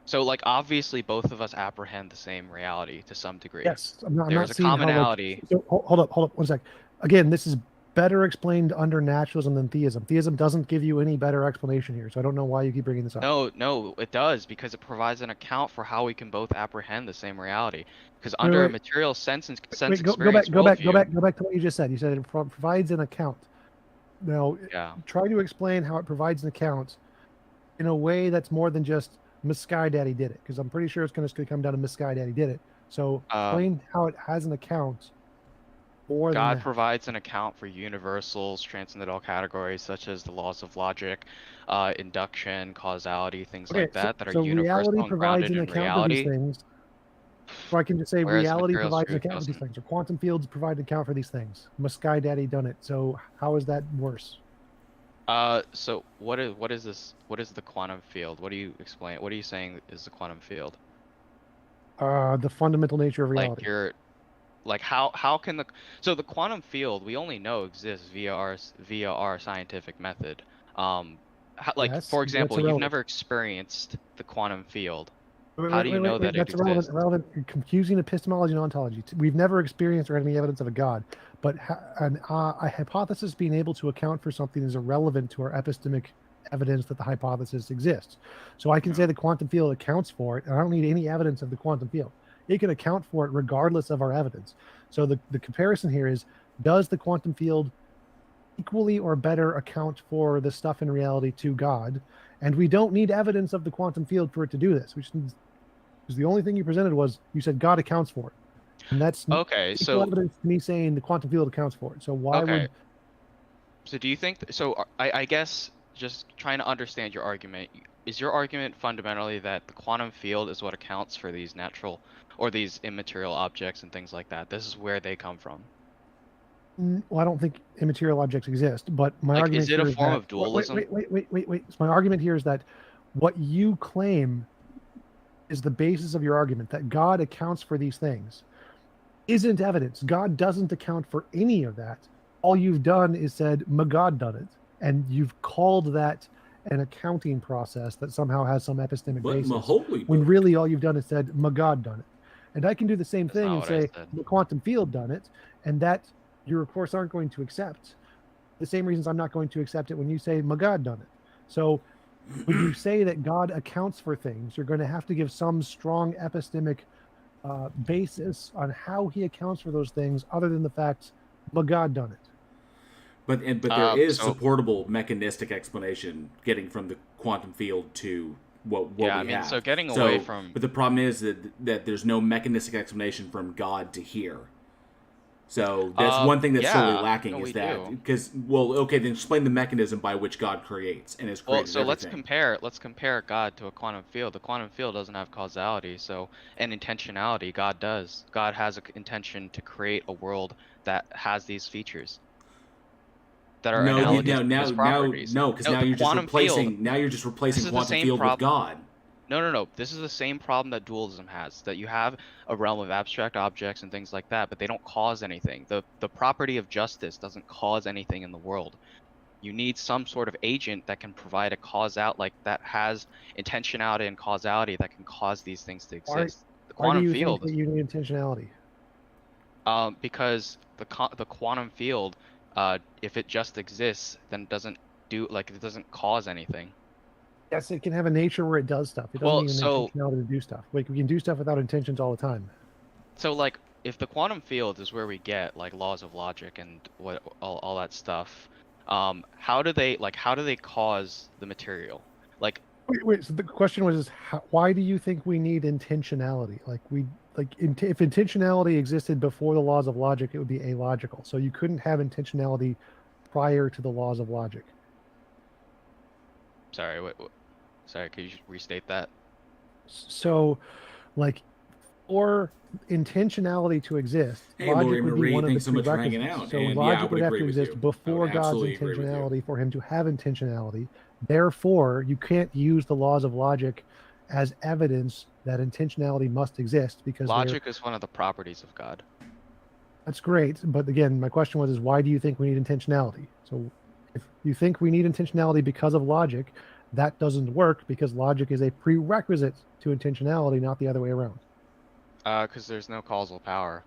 So like obviously both of us apprehend the same reality to some degree. Yes, I'm not There's a seeing commonality. How, like, so hold up 1 sec. Again, this is better explained under naturalism than theism. Theism doesn't give you any better explanation here, so I don't know why you keep bringing this up. No, it does, because it provides an account for how we can both apprehend the same reality. Because under a wait. material sense Wait, go experience back worldview, to what you just said. You said it provides an account. Now, yeah. try to explain how it provides an account in a way that's more than just Miss Sky Daddy did it, because I'm pretty sure it's going to come down to Miss Sky Daddy did it. So explain how it has an account more than God that. provides an account for universals, transcendental categories such as the laws of logic, induction, causality, things Okay, like that are so reality universal and provides grounded an in account for these reality. things. Or I can just say Whereas reality material provides an truth account for these doesn't. things, or quantum fields provide an account for these things. Miss Sky Daddy done it. So how is that worse? So what is this? What is the quantum field? What do you explain? What are you saying is the quantum field? The fundamental nature of reality. How can the quantum field we only know exists via our scientific method. Yes, for that's example, you've irrelevant. never experienced the quantum field. Wait, How do you know that it that's exists? irrelevant. You're confusing epistemology and ontology. We've never experienced or had any evidence of a God, but a hypothesis being able to account for something is irrelevant to our epistemic evidence that the hypothesis exists. So I can say the quantum field accounts for it, and I don't need any evidence of the quantum field. It can account for it regardless of our evidence. So the comparison here is, does the quantum field equally or better account for the stuff in reality to God? And we don't need evidence of the quantum field for it to do this. We just need, because the only thing you presented was you said God accounts for it, and that's Okay, equal so evidence to me saying the quantum field accounts for it. So why okay. would So do you think I guess just trying to understand your argument, is your argument fundamentally that the quantum field is what accounts for these natural or these immaterial objects and things like that? This is where they come from. Well, I don't think immaterial objects exist, but my Like, argument is it here a is form that of dualism? wait. So my argument here is that what you claim is the basis of your argument, that God accounts for these things, isn't evidence. God doesn't account for any of that. All you've done is said, "My God done it," and you've called that an accounting process that somehow has some epistemic But basis. Maholi, When really all you've done is said, "My God done it," and I can do the same That's thing not and what I say, said. "The quantum field done it," and that you of course aren't going to accept. The same reasons I'm not going to accept it when you say, "My God done it." So when you say that God accounts for things, you're going to have to give some strong epistemic basis on how he accounts for those things, other than the fact, "My God done it." but there is So supportable mechanistic explanation getting from the quantum field to what yeah, we I mean, have. so getting away from but the problem is that there's no mechanistic explanation from God to here. So that's one thing that's sorely lacking, is we that do. because okay, then explain the mechanism by which God creates and has created So everything. let's compare God to a quantum field. The quantum field doesn't have causality, and intentionality. God does. God has an intention to create a world that has these features that are analogous to his properties. Because now The you're just quantum field. replacing. Now you're just replacing This is the quantum same field with problem. God. No. This is the same problem that dualism has. That you have a realm of abstract objects and things like that, but they don't cause anything. The property of justice doesn't cause anything in the world. You need some sort of agent that can provide a cause out, like that has intentionality and causality that can cause these things to exist. The Why do quantum you field think that you need intentionality? because the quantum field, if it just exists, then it doesn't cause anything. Yes, it can have a nature where it does stuff. It doesn't need an intentionality to do stuff. Like, we can do stuff without intentions all the time. So like, if the quantum field is where we get like laws of logic and all that stuff, how do they cause the material? Like, wait. So the question was, why do you think we need intentionality? If intentionality existed before the laws of logic, it would be illogical. So you couldn't have intentionality prior to the laws of logic. Sorry, sorry, could you restate that? So, like, for intentionality to exist, Hey, logic Lori would Marie, be one of the thanks so much for hanging prerequisites. out. So And logic I would would have agree to with exist you. before I would God's absolutely agree with you. intentionality for him to have intentionality. Therefore, you can't use the laws of logic as evidence that intentionality must exist, because Logic is one of the properties of God. That's great, but again, my question was, why do you think we need intentionality? So if you think we need intentionality because of logic, that doesn't work, because logic is a prerequisite to intentionality, not the other way around. Because there's no causal power.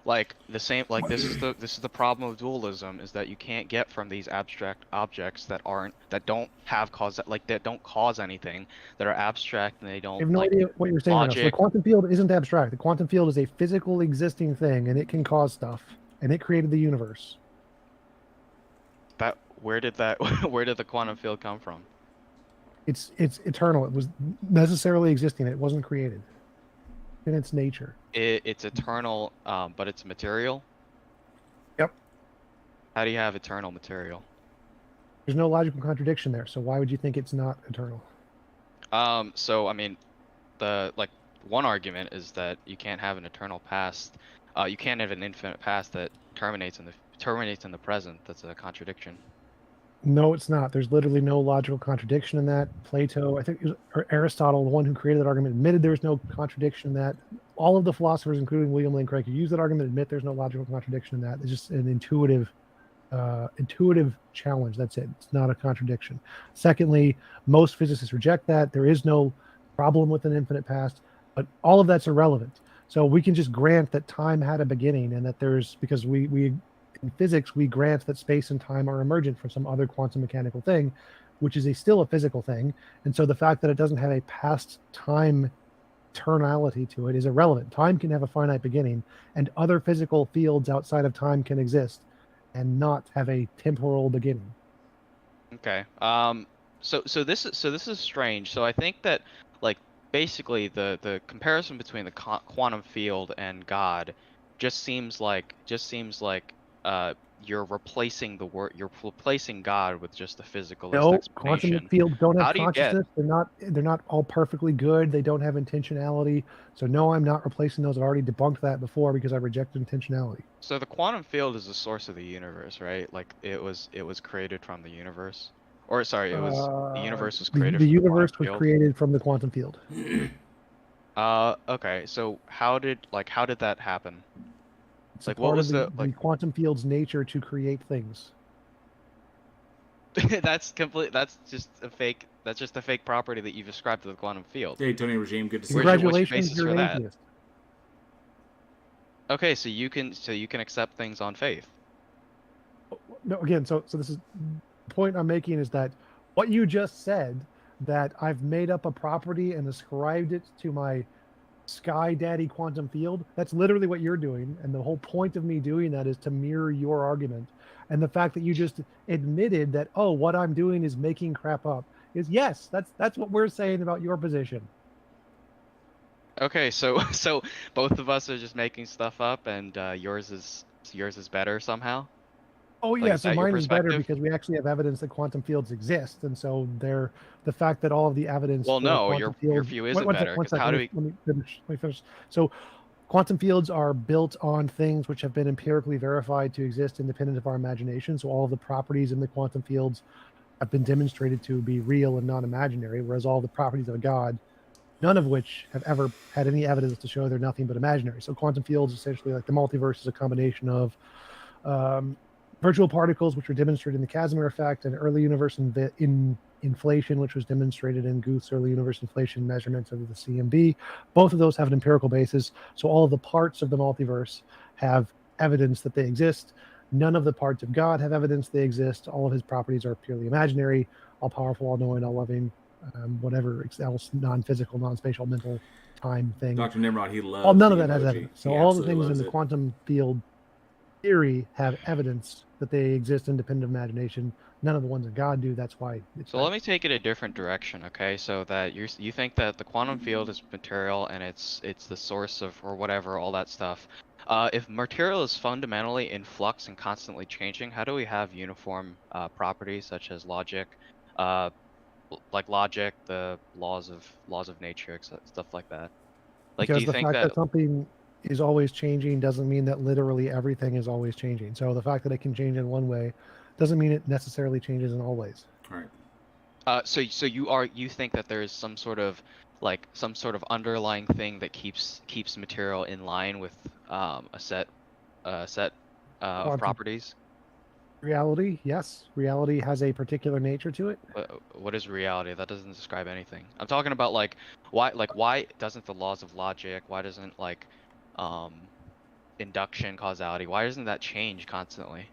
Like the same, like this is the problem of dualism, is that you can't get from these abstract objects that don't have cause, like that don't cause anything, that are abstract and they I don't have no like idea what you're saying right now. So the logic. quantum field isn't abstract. The quantum field is a physical existing thing, and it can cause stuff, and it created the universe. That where did that where did the quantum field come from? It's eternal. It was necessarily existing. It wasn't created in its nature. It's eternal, but it's material. Yep. How do you have eternal material? There's no logical contradiction there. So why would you think it's not eternal? So I mean, one argument is that you can't have an eternal past. You can't have an infinite past that terminates in the present. That's a contradiction. No, it's not. There's literally no logical contradiction in that. Plato, I think, or Aristotle, the one who created that argument, admitted there was no contradiction in that. All of the philosophers, including William Lane Craig, who used that argument, admit there's no logical contradiction in that. It's just an intuitive challenge. That's it. It's not a contradiction. Secondly, most physicists reject that. There is no problem with an infinite past, but all of that's irrelevant. So we can just grant that time had a beginning, and that because we in physics, we grant that space and time are emergent from some other quantum mechanical thing, which is still a physical thing. And so the fact that it doesn't have a past time eternality to it is irrelevant. Time can have a finite beginning, and other physical fields outside of time can exist and not have a temporal beginning. Okay. So this is strange. So I think that, like, basically the comparison between the quantum field and God just seems like you're replacing you're replacing God with just a physicalist No, explanation. quantum fields don't have How do you get? consciousness. They're not all perfectly good. They don't have intentionality. So no, I'm not replacing those. I've already debunked that before because I rejected intentionality. So the quantum field is the source of the universe, right? Like it was created from the universe. Or sorry, the universe was created The from universe the was quantum field. created from the quantum field. Okay. So how did that happen? It's Like, a part what was of the the quantum field's nature to create things. That's just a fake. That's just a fake property that you've ascribed to the quantum field. Hey, Tony Regime, good to see you. What's your Congratulations, basis you're for an that? atheist. Okay, so you can accept things on faith. No, again, so this is the point I'm making is that what you just said, that I've made up a property and ascribed it to my Sky Daddy quantum field, that's literally what you're doing. And the whole point of me doing that is to mirror your argument. And the fact that you just admitted that, oh, what I'm doing is making crap up, is yes, that's what we're saying about your position. Okay, so both of us are just making stuff up, and yours is better somehow. Oh Like, yeah, is so that your mine is better perspective? because we actually have evidence that quantum fields exist, and so the fact that all of the evidence Well, for no, quantum your field, view isn't better. One 'Cause second, how do let me finish. So quantum fields are built on things which have been empirically verified to exist independent of our imagination. So all of the properties in the quantum fields have been demonstrated to be real and not imaginary, whereas all the properties of a god, none of which have ever had any evidence to show they're nothing but imaginary. So quantum fields, essentially, like the multiverse, is a combination of virtual particles, which were demonstrated in the Casimir effect, and early universe in inflation, which was demonstrated in Guth's early universe inflation measurements of the CMB. Both of those have an empirical basis. So all of the parts of the multiverse have evidence that they exist. None of the parts of God have evidence they exist. All of his properties are purely imaginary, all powerful, all knowing, all loving, whatever else non-physical, non-spatial, mental, time thing. Dr. Nimrod, he loves none of the that has emoji. evidence. So He all the absolutely things in loves the it. quantum field theory have evidence that they exist independent of imagination. None of the ones that God do. That's why it's So let me take it a different direction, okay? So that you think that the quantum field is material and it's the source of, or whatever, all that stuff. If material is fundamentally in flux and constantly changing, how do we have uniform properties such as logic, like logic, the laws of nature, stuff like that? Like, do because you the think fact that? that something is always changing doesn't mean that literally everything is always changing. So the fact that it can change in one way doesn't mean it necessarily changes in all ways. All right. So you think that there is some sort of underlying thing that keeps material in line with a set of Quantum properties? reality, yes, reality has a particular nature to it. What is reality? That doesn't describe anything. I'm talking about why doesn't the laws of logic, why doesn't induction, causality, why doesn't that change constantly?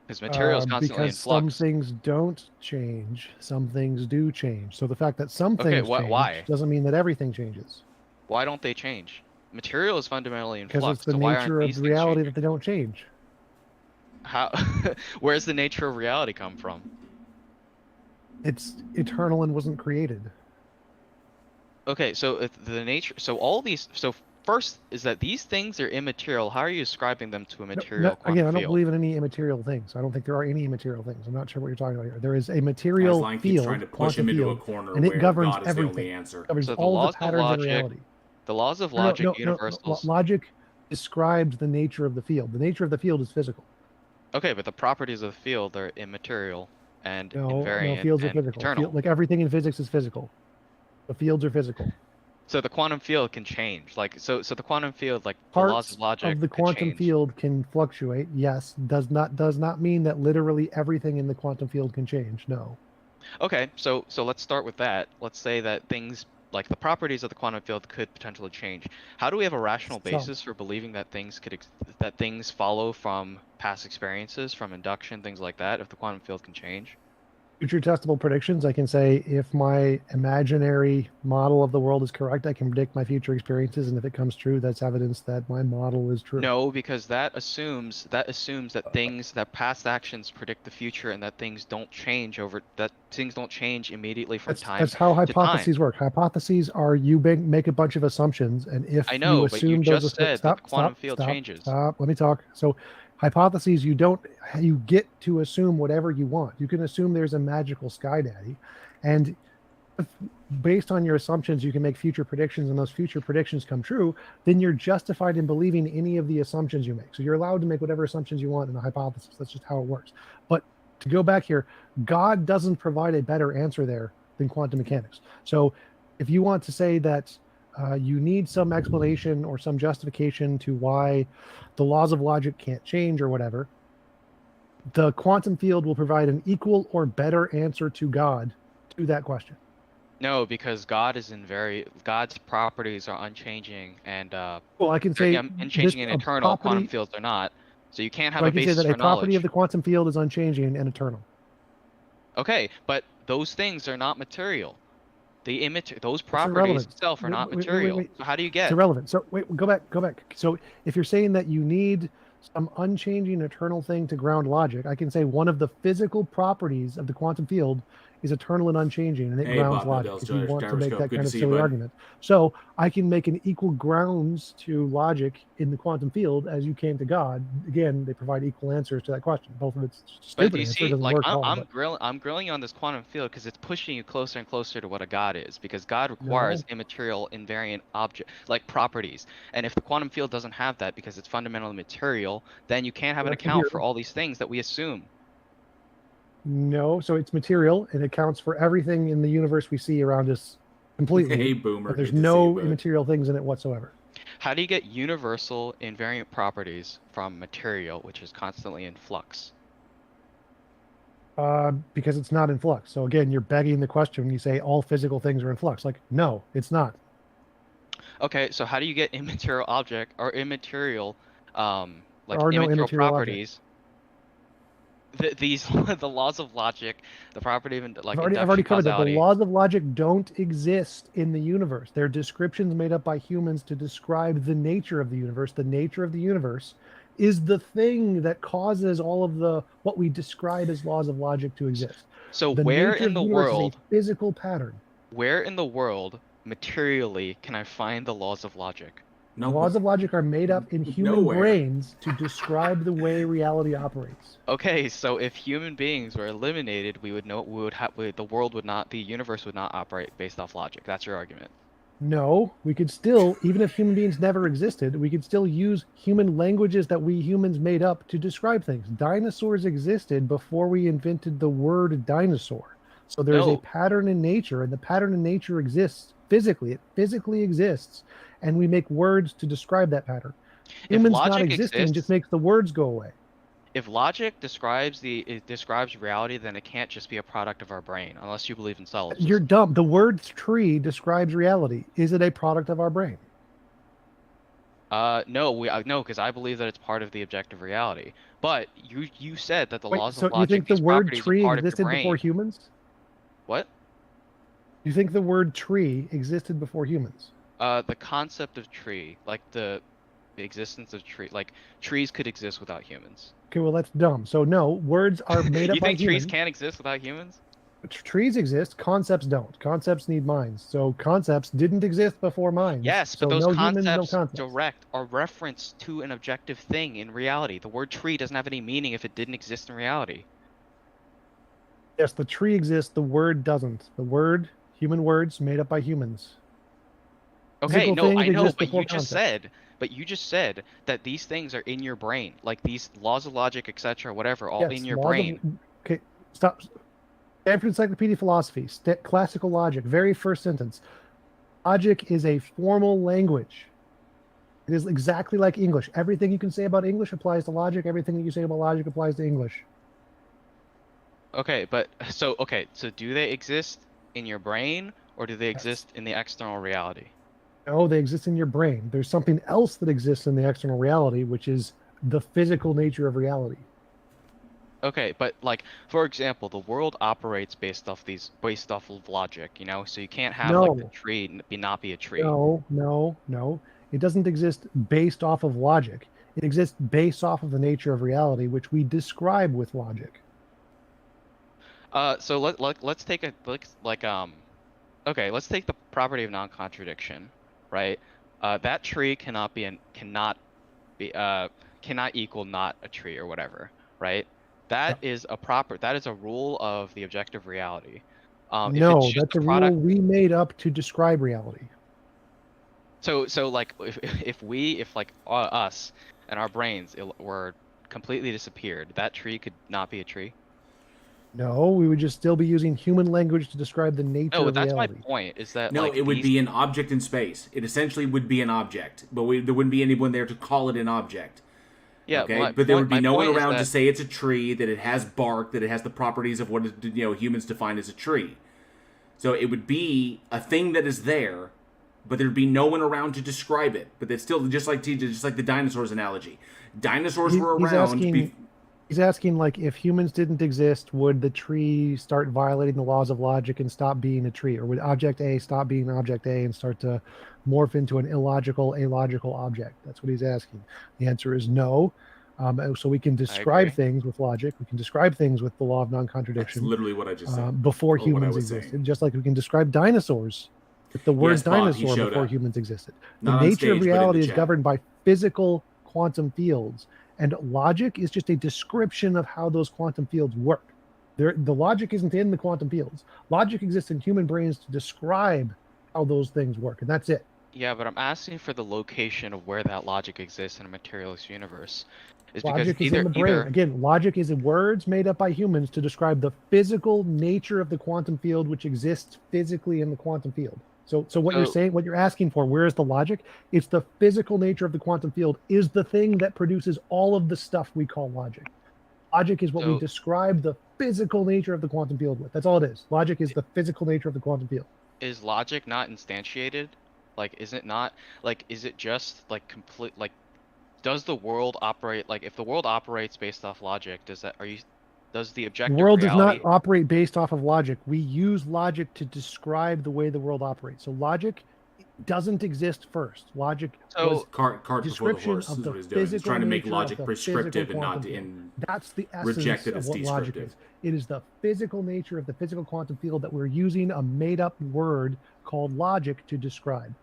Because material is constantly in Because some flux. things don't change, some things do change. So the fact that some Okay, things change why? doesn't mean that everything changes. Why don't they change? Material is fundamentally in Because flux, it's the so why aren't nature these of things reality changing? that they don't change. How? Where's the nature of reality come from? It's eternal and wasn't created. Okay, so if the nature, so all these, so first is that these things are immaterial. How are you ascribing them to a material quantum Again, I don't field? believe in any immaterial things. I don't think there are any immaterial things. I'm not sure what you're talking about here. There is a material Azlyne keeps field, trying to push quantum him into a field, corner and it where governs God is the everything. only answer. It governs So all the patterns in reality. the laws of No, logic, no, universals. logic describes the nature of the field. The nature of the field is physical. Okay, but the properties of the field are immaterial and No, invariant fields are and physical. eternal. Like everything in physics is physical. The fields are physical. So the quantum field can change. Like so the quantum field, like the laws Parts of logic, of the could quantum change. field can fluctuate. Yes, does not mean that literally everything in the quantum field can change. No. Okay, so let's start with that. Let's say that things like the properties of the quantum field could potentially change. How do we have a rational So- basis for believing that things that things follow from past experiences, from induction, things like that, if the quantum field can change? Future testable predictions, I can say if my imaginary model of the world is correct, I can predict my future experiences, and if it comes true, that's evidence that my model is true. No, because that assumes that that past actions predict the future and that things don't change immediately from time That's how to time. hypotheses work. Hypotheses are you make a bunch of assumptions, and if I know, you but you assume just those said that the quantum field changes. Stop. Let me talk. So, hypotheses, you get to assume whatever you want. You can assume there's a magical sky daddy, and if, based on your assumptions, you can make future predictions, and those future predictions come true. Then you're justified in believing any of the assumptions you make. So you're allowed to make whatever assumptions you want in a hypothesis. That's just how it works. But to go back here, God doesn't provide a better answer there than quantum mechanics. So if you want to say that you need some explanation or some justification to why the laws of logic can't change or whatever, the quantum field will provide an equal or better answer to God to that question. No, because God's properties are unchanging and well, I can say unchanging and eternal. Quantum fields are not. So you can't have so a I can basis say that for a property knowledge. of the quantum field is unchanging and eternal. Okay, but those things are not material. Those It's properties irrelevant. itself are not material. Wait. So how do you get? It's irrelevant. So wait, go back. So if you're saying that you need some unchanging eternal thing to ground logic, I can say one of the physical properties of the quantum field is eternal and unchanging, and it grounds logic. If you want to make that kind of silly argument, so I can make an equal grounds to logic in the quantum field as you can to God. Again, they provide equal answers to that question. Both of it's stupid. But you answer see, doesn't like work all, I'm grilling you on this quantum field because it's pushing you closer and closer to what a God is. Because God requires immaterial, invariant object like properties, and if the quantum field doesn't have that because it's fundamentally material, then you can't have an account for all these things that we assume. No, so it's material and it counts for everything in the universe we see around us completely. Hey, Boomer. But there's no immaterial things in it whatsoever. How do you get universal invariant properties from material, which is constantly in flux? Because it's not in flux. So again, you're begging the question when you say all physical things are in flux. Like, no, it's not. Okay, so how do you get immaterial object or immaterial, immaterial properties? The laws of logic, the property of I've already covered that. The laws of logic don't exist in the universe. They're descriptions made up by humans to describe the nature of the universe. The nature of the universe is the thing that causes all of what we describe as laws of logic to exist. So the where nature in of the universe world is a physical pattern? Where in the world materially can I find the laws of logic? The laws of logic are made up in human brains to describe the way reality operates. Okay, so if human beings were eliminated, the universe would not operate based off logic. That's your argument. No, we could still, even if human beings never existed, we could still use human languages that we humans made up to describe things. Dinosaurs existed before we invented the word dinosaur. So there's a pattern in nature, and the pattern in nature exists physically. It physically exists, and we make words to describe that pattern. Humans not existing just makes the words go away. If logic describes reality, then it can't just be a product of our brain, unless you believe in syllogism. You're dumb. The word tree describes reality. Is it a product of our brain? No, because I believe that it's part of the objective reality. But you said that the Wait, laws so of you logic, think the these word properties are tree part of your existed before brain. humans? What? You think the word tree existed before humans? The concept of tree, like the existence of tree, like trees could exist without humans. Okay, well that's dumb. So no, words are made up You by think trees humans. can't exist without humans? Trees exist, concepts don't. Concepts need minds. So concepts didn't exist before minds. Yes, so but those no humans, no concepts concepts. direct are reference to an objective thing in reality. The word tree doesn't have any meaning if it didn't exist in reality. Yes, the tree exists, the word doesn't. The word, human words made up by humans. Okay, Physical no, things I know, exist but before you just concepts. said that these things are in your brain, like these laws of logic, etc., whatever, all Yes, in your laws brain. Okay, stop. Stanford Encyclopedia of Philosophy, classical logic, very first sentence. Logic is a formal language. It is exactly like English. Everything you can say about English applies to logic. Everything that you say about logic applies to English. Okay, so do they exist in your brain or do they exist in the external reality? No, they exist in your brain. There's something else that exists in the external reality, which is the physical nature of reality. Okay, but like for example, the world operates based off of logic, you know, so you can't have like the No, tree not be a tree. no. It doesn't exist based off of logic. It exists based off of the nature of reality, which we describe with logic. So let's take let's take the property of non-contradiction, right? That tree cannot equal not a tree or whatever, right? That is a rule of the objective reality. If it's No, just that's a a rule product, we made up to describe reality. so like if like us and our brains were completely disappeared, that tree could not be a tree. No, we would just still be using human language to describe the nature No, of that's my reality. point. Is that No, like it would these? be an object in space. It essentially would be an object, but there wouldn't be anyone there to call it an object. Yeah, Okay, but there would be my no one point is around to that say it's a tree, that it has bark, that it has the properties of what humans define as a tree. So it would be a thing that is there, but there'd be no one around to describe it. But it's still just like the dinosaurs analogy. Dinosaurs were around. He's asking, like, if humans didn't exist, would the tree start violating the laws of logic and stop being a tree? Or would object A stop being object A and start to morph into an illogical, alogical object? That's what he's asking. The answer is no. So we can describe things with logic. We can describe things with the law of non-contradiction. That's literally what I just said. Before humans existed. Just like we can describe dinosaurs with the word dinosaur before humans existed. The nature of reality is governed by physical quantum fields. And logic is just a description of how those quantum fields work. The logic isn't in the quantum fields. Logic exists in human brains to describe how those things work, and that's it. Yeah, but I'm asking for the location of where that logic exists in a materialist universe. Logic is in the brain. Again, logic is words made up by humans to describe the physical nature of the quantum field, which exists physically in the quantum field. So what you're saying, what you're asking for, where is the logic? It's the physical nature of the quantum field is the thing that produces all of the stuff we call logic. Logic is what we describe the physical nature of the quantum field with. That's all it is. Logic is the physical nature of the quantum field. Is logic not instantiated? Like, is it not, like, is it just, like, complete, like, does the world operate, like, if the world operates based off logic, does the objective The world reality... does not operate based off of logic. We use logic to describe the way the world operates. So logic doesn't exist first. Logic was cart before the horse is what he's doing. He's trying to make logic prescriptive and not that's the essence of what logic is. It is the physical nature of the physical quantum field that we're using a made-up word called logic to describe.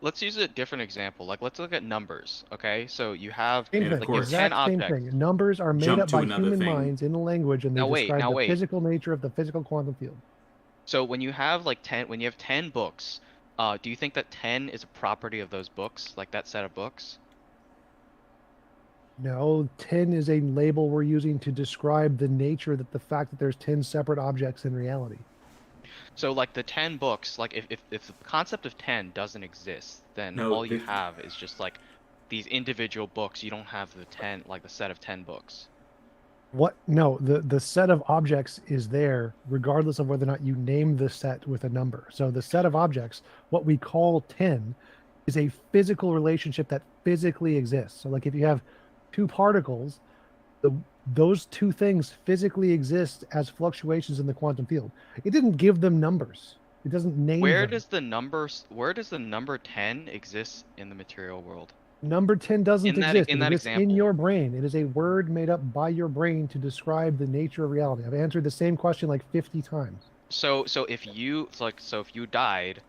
Let's use a different example. Like, let's look at numbers, okay? So you have like, exact same thing. Numbers are made up by human minds in a language, and they describe the physical nature of the physical quantum field. So when you have like 10 books, do you think that 10 is a property of those books, like that set of books? No, 10 is a label we're using to describe the nature, that the fact that there's 10 separate objects in reality. So, like, the 10 books, like, if the concept of 10 doesn't exist, then all you have is just, like, these individual books. You don't have the 10, like, the set of 10 books. What? No, the set of objects is there regardless of whether or not you name the set with a number. So the set of objects, what we call 10, is a physical relationship that physically exist. So like if you have two particles, those two things physically exist as fluctuations in the quantum field. It didn't give them numbers. It doesn't name Where them. does the number 10 exist in the material world? Number 10 doesn't exist. In It that exists in example. your brain. It is a word made up by your brain to describe the nature of reality. I've answered the same question like 50 times. So if you died,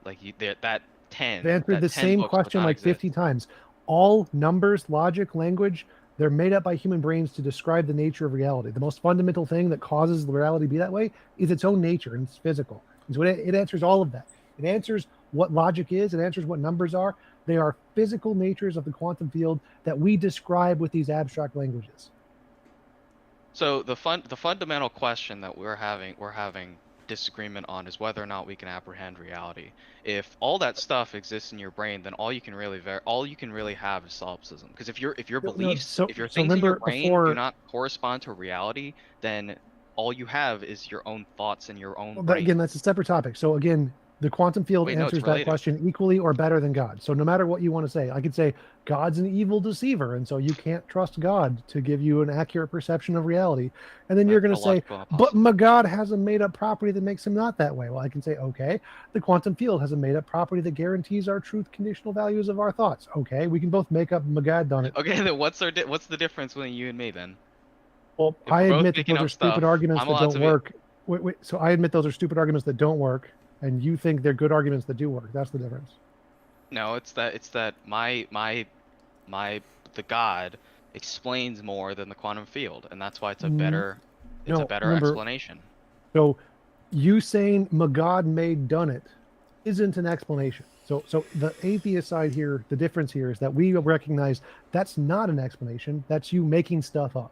like that 10. I've answered that the 10 same books would question not like exist. 50 times. All numbers, logic, language, they're made up by human brains to describe the nature of reality. The most fundamental thing that causes the reality to be that way is its own nature, and it's physical. And so it answers all of that. It answers what logic is. It answers what numbers are. They are physical natures of the quantum field that we describe with these abstract languages. So the fundamental question that we're having disagreement on is whether or not we can apprehend reality. If all that stuff exists in your brain, then all you can really have is solipsism. Because if your beliefs, if your things in your brain do not correspond to reality, then all you have is your own thoughts and your own brain. Again, that's a separate topic. So again, the quantum field answers that question equally or better than God. So no matter what you want to say, I could say God's an evil deceiver, and so you can't trust God to give you an accurate perception of reality. And then you're going to say, but my God has a made-up property that makes him not that way. Well, I can say, okay, the quantum field has a made-up property that guarantees our truth conditional values of our thoughts. Okay, we can both make up Magad on it. Okay, then what's the difference between you and me then? Well, I admit that those are stupid arguments that don't work. So I admit those are stupid arguments that don't work. And you think they're good arguments that do work. That's the difference. No, it's that the God explains more than the quantum field, and that's why it's a better explanation. So you saying Magad made done it isn't an explanation. So the atheist side here, the difference here is that we recognize that's not an explanation. That's you making stuff up.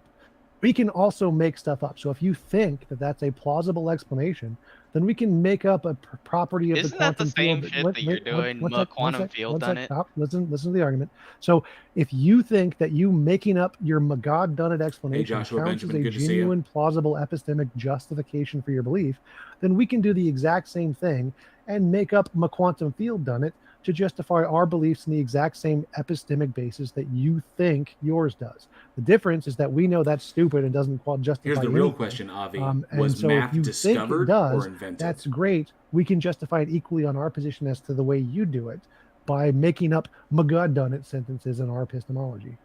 We can also make stuff up. So if you think that that's a plausible explanation, then we can make up a property of the quantum field. Isn't that the same shit that you're doing? The quantum field done it? Stop. Listen to the argument. So if you think that you making up your Magad done it explanation counts as a genuine, plausible epistemic justification for your belief, then we can do the exact same thing and make up my quantum field done it to justify our beliefs in the exact same epistemic basis that you think yours does. The difference is that we know that's stupid and doesn't justify Here's the real question, Avi. Was math discovered or invented? That's great. We can justify it equally on our position as to the way you do it by making up Magad done it sentences in our epistemology.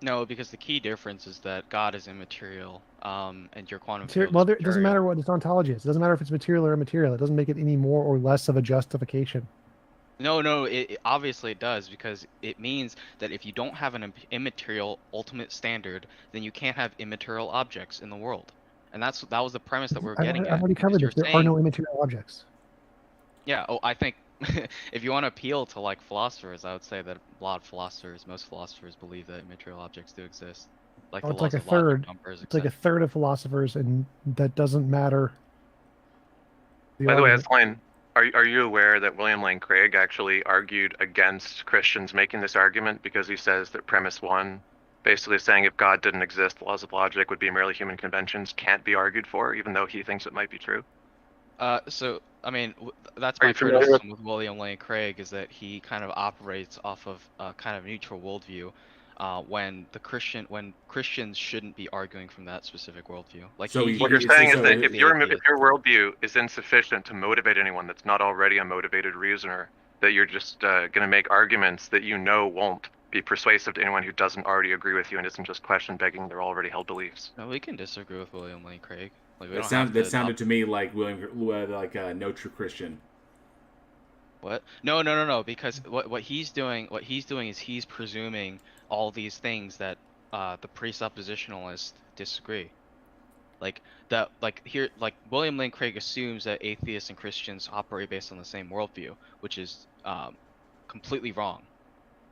No, because the key difference is that God is immaterial, and your quantum field Well, it doesn't matter what its ontology is. It doesn't matter if it's material or immaterial. It doesn't make it any more or less of a justification. No, it obviously it does, because it means that if you don't have an immaterial ultimate standard, then you can't have immaterial objects in the world, and that was the premise that we're getting at. I've already covered this. There are no immaterial objects. Yeah. Oh, I think if you want to appeal to like philosophers, I would say that most philosophers believe that immaterial objects do exist. Like it's like a third. It's like a third of philosophers, and that doesn't matter. By the way, Azlyne, are you aware that William Lane Craig actually argued against Christians making this argument, because he says that premise one, basically saying if God didn't exist, the laws of logic would be merely human conventions, can't be argued for, even though he thinks it might be true? So I mean, that's my criticism with William Lane Craig, is that he kind of operates off of a kind of neutral worldview, when Christians shouldn't be arguing from that specific worldview. Like, so what you're saying is that if your worldview is insufficient to motivate anyone that's not already a motivated reasoner, that you're just going to make arguments that you know won't be persuasive to anyone who doesn't already agree with you and isn't just question begging their already held beliefs. No, we can disagree with William Lane Craig. Like, that sounded to me like no true Christian. What? No. Because what he's doing is he's presuming all these things that the presuppositionalists disagree. William Lane Craig assumes that atheists and Christians operate based on the same worldview, which is completely wrong.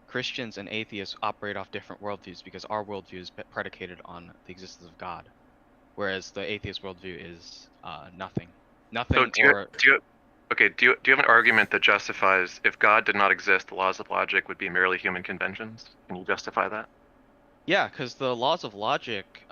Christians and atheists operate off different worldviews because our worldview is predicated on the existence of God, whereas the atheist worldview is nothing. So do you have an argument that justifies if God did not exist, the laws of logic would be merely human conventions? Can you justify that? Yeah, because the laws of logic,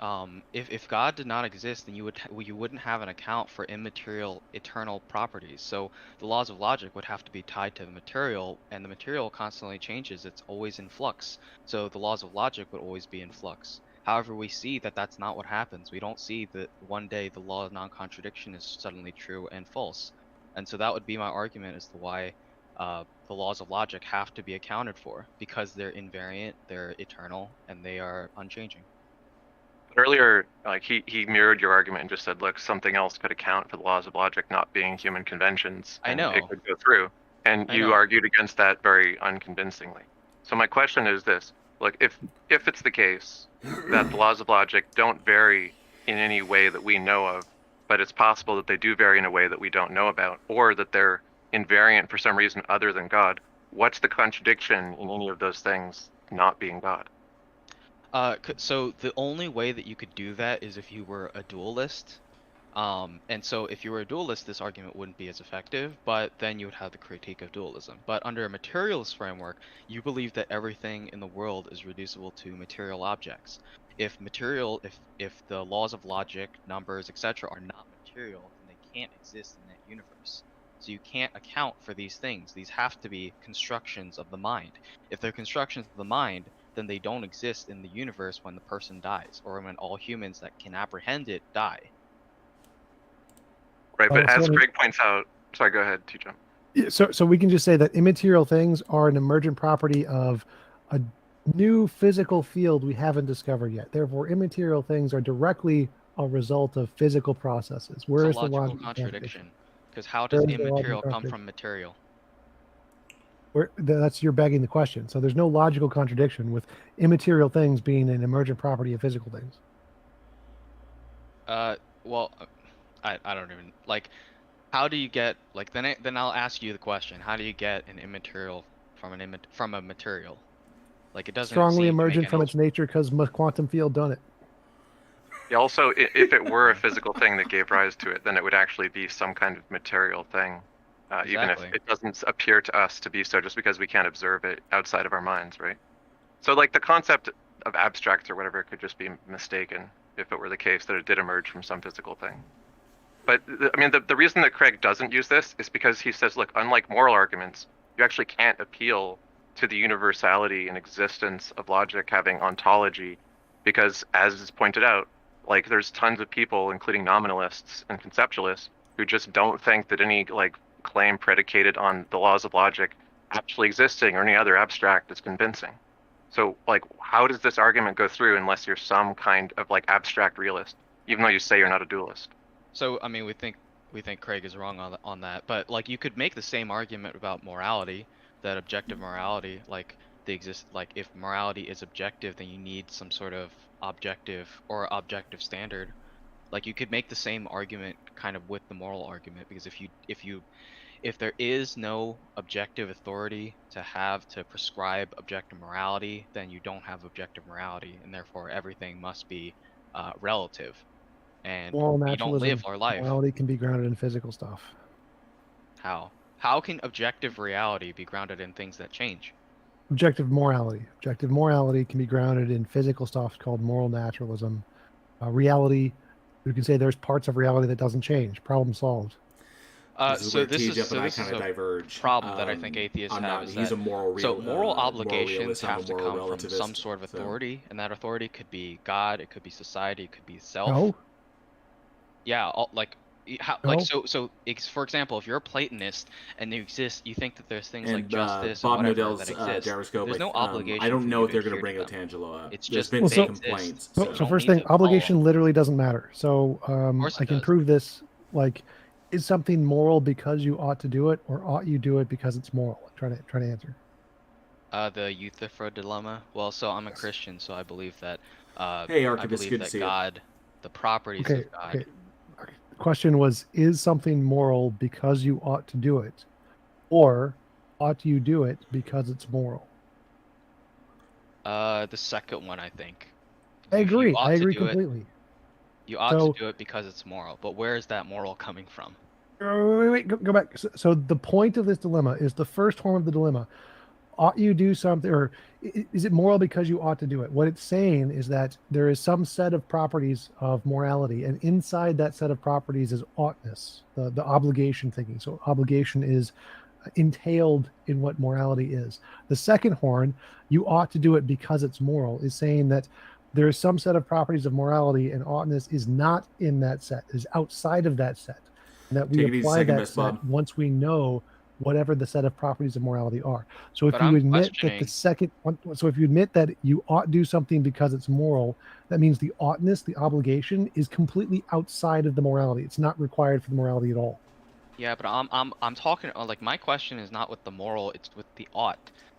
if God did not exist, then you wouldn't have an account for immaterial eternal properties. So the laws of logic would have to be tied to the material, and the material constantly changes. It's always in flux. So the laws of logic would always be in flux. However, we see that that's not what happens. We don't see that one day the law of non-contradiction is suddenly true and false. And so that would be my argument as to why the laws of logic have to be accounted for because they're invariant, they're eternal, and they are unchanging. Earlier, like he mirrored your argument and just said, look, something else could account for the laws of logic not being human conventions, I and know. it could go through. And I you know. argued against that very unconvincingly. So my question is this: look, if it's the case that the laws of logic don't vary in any way that we know of, but it's possible that they do vary in a way that we don't know about, or that they're invariant for some reason other than God, what's the contradiction in any of those things not being God? So the only way that you could do that is if you were a dualist. And so if you were a dualist, this argument wouldn't be as effective, but then you would have the critique of dualism. But under a materialist framework, you believe that everything in the world is reducible to material objects. If the laws of logic, numbers, etc. are not material, then they can't exist in that universe. So you can't account for these things. These have to be constructions of the mind. If they're constructions of the mind, then they don't exist in the universe when the person dies, or when all humans that can apprehend it die. Right, but so as let me- Greg points out, sorry, go ahead, T-John. Yeah, so we can just say that immaterial things are an emergent property of a new physical field we haven't discovered yet. Therefore, immaterial things are directly a result of physical processes. Where It's is a the logical logical contradiction. Because how Where does is the logical immaterial come contradiction? from material? That's you're begging the question. So there's no logical contradiction with immaterial things being an emergent property of physical things. Well, I don't even like. How do you get like then I'll ask you the question: how do you get an immaterial from a material? Like it doesn't Strongly seem to make emergent from any. its nature because quantum field done it. Yeah, also, if it were a physical thing that gave rise to it, then it would actually be some kind of material thing, even if Exactly. it doesn't appear to us to be so, just because we can't observe it outside of our minds, right? So, like, the concept of abstract or whatever could just be mistaken if it were the case that it did emerge from some physical thing. But, I mean, the reason that Craig doesn't use this is because he says, look, unlike moral arguments, you actually can't appeal to the universality and existence of logic having ontology, because, as is pointed out, like, there's tons of people, including nominalists and conceptualists, who just don't think that any, like, claim predicated on the laws of logic actually existing or any other abstract is convincing. So, like, how does this argument go through unless you're some kind of, like, abstract realist, even though you say you're not a dualist? So I mean, we think Craig is wrong on that, but like you could make the same argument about morality, that objective morality, like if morality is objective, then you need some sort of objective standard. Like you could make the same argument kind of with the moral argument, because if there is no objective authority to prescribe objective morality, then you don't have objective morality, and therefore everything must be relative. And Moral we don't live naturalism, our life. morality can be grounded in physical stuff. How? How can objective reality be grounded in things that change? Objective morality. Objective morality can be grounded in physical stuff called moral naturalism. Reality, you can say there's parts of reality that doesn't change. Problem solved. This is where TJ and I kind of a diverge. problem that I think atheists I'm have not. is He's that a moral so moral obligations realist, I'm a have to moral come from some relativist, sort of so- authority, and that authority could be God, it could be society, it could be self. No? Yeah, No. for example, if you're a Platonist and you think that there's things like And justice Bob and whatever Nodell's that exist. gyroscope. There's no obligation. I don't for know you if they're going to bring adhere to them. Otangelo up. It's There's just been Well, some so- complaints. So, You so don't first need thing, to follow obligation them. literally doesn't matter. So course it I can does. prove this. Like, is something moral because you ought to do it, or ought you do it because it's moral? Try to answer. The Euthyphro dilemma. Well, so I'm a Christian, so I believe that. Hey, I Archivist, believe good to that see you. God, the properties Okay. of God. Okay. The question was: is something moral because you ought to do it, or ought you do it because it's moral? The second one, I think. I If you agree. ought I to agree do it, completely. you ought So- to do it because it's moral. But where is that moral coming from? Wait, go back. So the point of this dilemma is the first form of the dilemma. ought you do something, or is it moral because you ought to do it? What it's saying is that there is some set of properties of morality, and inside that set of properties is oughtness, the obligation thinking. So obligation is entailed in what morality is. The second horn, you ought to do it because it's moral, is saying that there is some set of properties of morality, and oughtness is not in that set, is outside of that set, and that we Take it easy, apply second that best, set Bob. once we know whatever the set of properties of morality are. So if But you I'm admit that the questioning. second one, so if you admit that you ought do something because it's moral, that means the oughtness, the obligation, is completely outside of the morality. It's not required for the morality at all. Yeah, but I'm talking like my question is not with the moral, it's with the ought,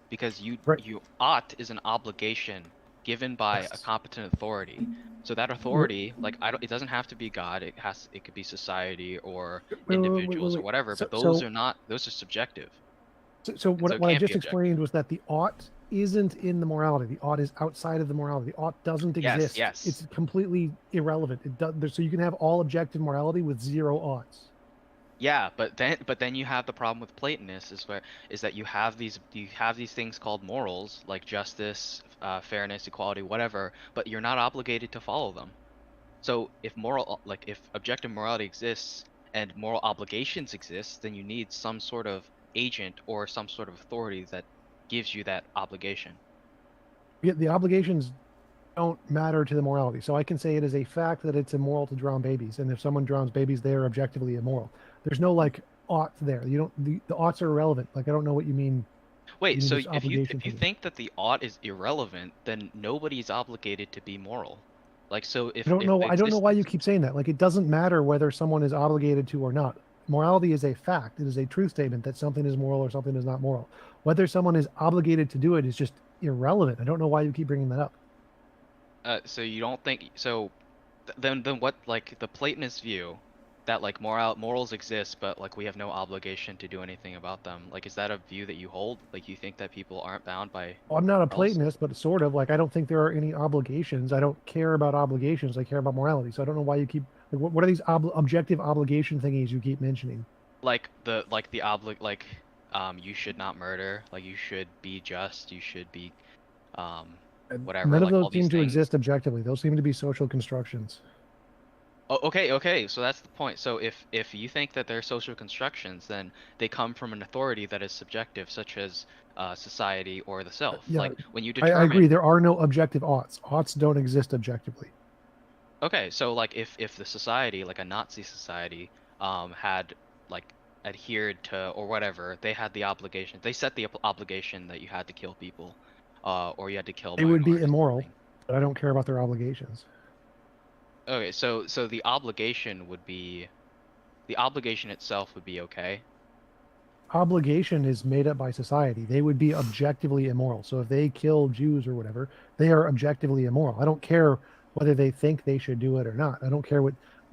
because Right. you ought is an obligation given by a Yes. competent authority. So that authority, like it doesn't have to be God. It could be society or individuals or whatever. But those are subjective. So And so it what I can't be just objective. explained was that the ought isn't in the morality. The ought is outside of the morality. The ought doesn't exist. Yes. It's completely irrelevant. It does. So you can have all objective morality with zero oughts. Yeah, but then you have the problem with Platonists is that you have these things called morals like justice, fairness, equality, whatever, but you're not obligated to follow them. So if objective morality exists and moral obligations exist, then you need some sort of agent or some sort of authority that gives you that obligation. Yet the obligations don't matter to the morality. So I can say it is a fact that it's immoral to drown babies, and if someone drowns babies, they are objectively immoral. There's no like ought there. You don't. The oughts are irrelevant. Like I don't know what you mean. Wait, so this if you obligation think that the ought is irrelevant, then nobody's obligated to be moral. Like so if I don't know. I don't know why you existence- keep saying that. Like it doesn't matter whether someone is obligated to or not. Morality is a fact. It is a truth statement that something is moral or something is not moral. Whether someone is obligated to do it is just irrelevant. I don't know why you keep bringing that up. So you don't think so? Then what? Like the Platonist view, that like morals exist, but like we have no obligation to do anything about them. Like, is that a view that you hold? Like, you think that people aren't bound by Well, I'm not a morals? Platonist, but sort of. Like I don't think there are any obligations. I don't care about obligations. I care about morality. So I don't know why you keep. Like, what are these objective obligation thingies you keep mentioning? Like you should not murder. Like you should be just. You should be, whatever. None of Like all those these seem to things. exist objectively. Those seem to be social constructions. Oh, okay. So that's the point. So if you think that they're social constructions, then they come from an authority that is subjective, such as society or the self. Yeah, Like when you I determine. agree. There are no objective oughts. Oughts don't exist objectively. Okay, so like if the society, like a Nazi society, had like adhered to or whatever, they had the obligation. They set the obligation that you had to kill people, or you had to kill They would be minorities or immoral, something. but I don't care about their obligations. Okay, so the obligation itself would be okay. Obligation is made up by society. They would be objectively immoral. So if they kill Jews or whatever, they are objectively immoral. I don't care whether they think they should do it or not. I don't care what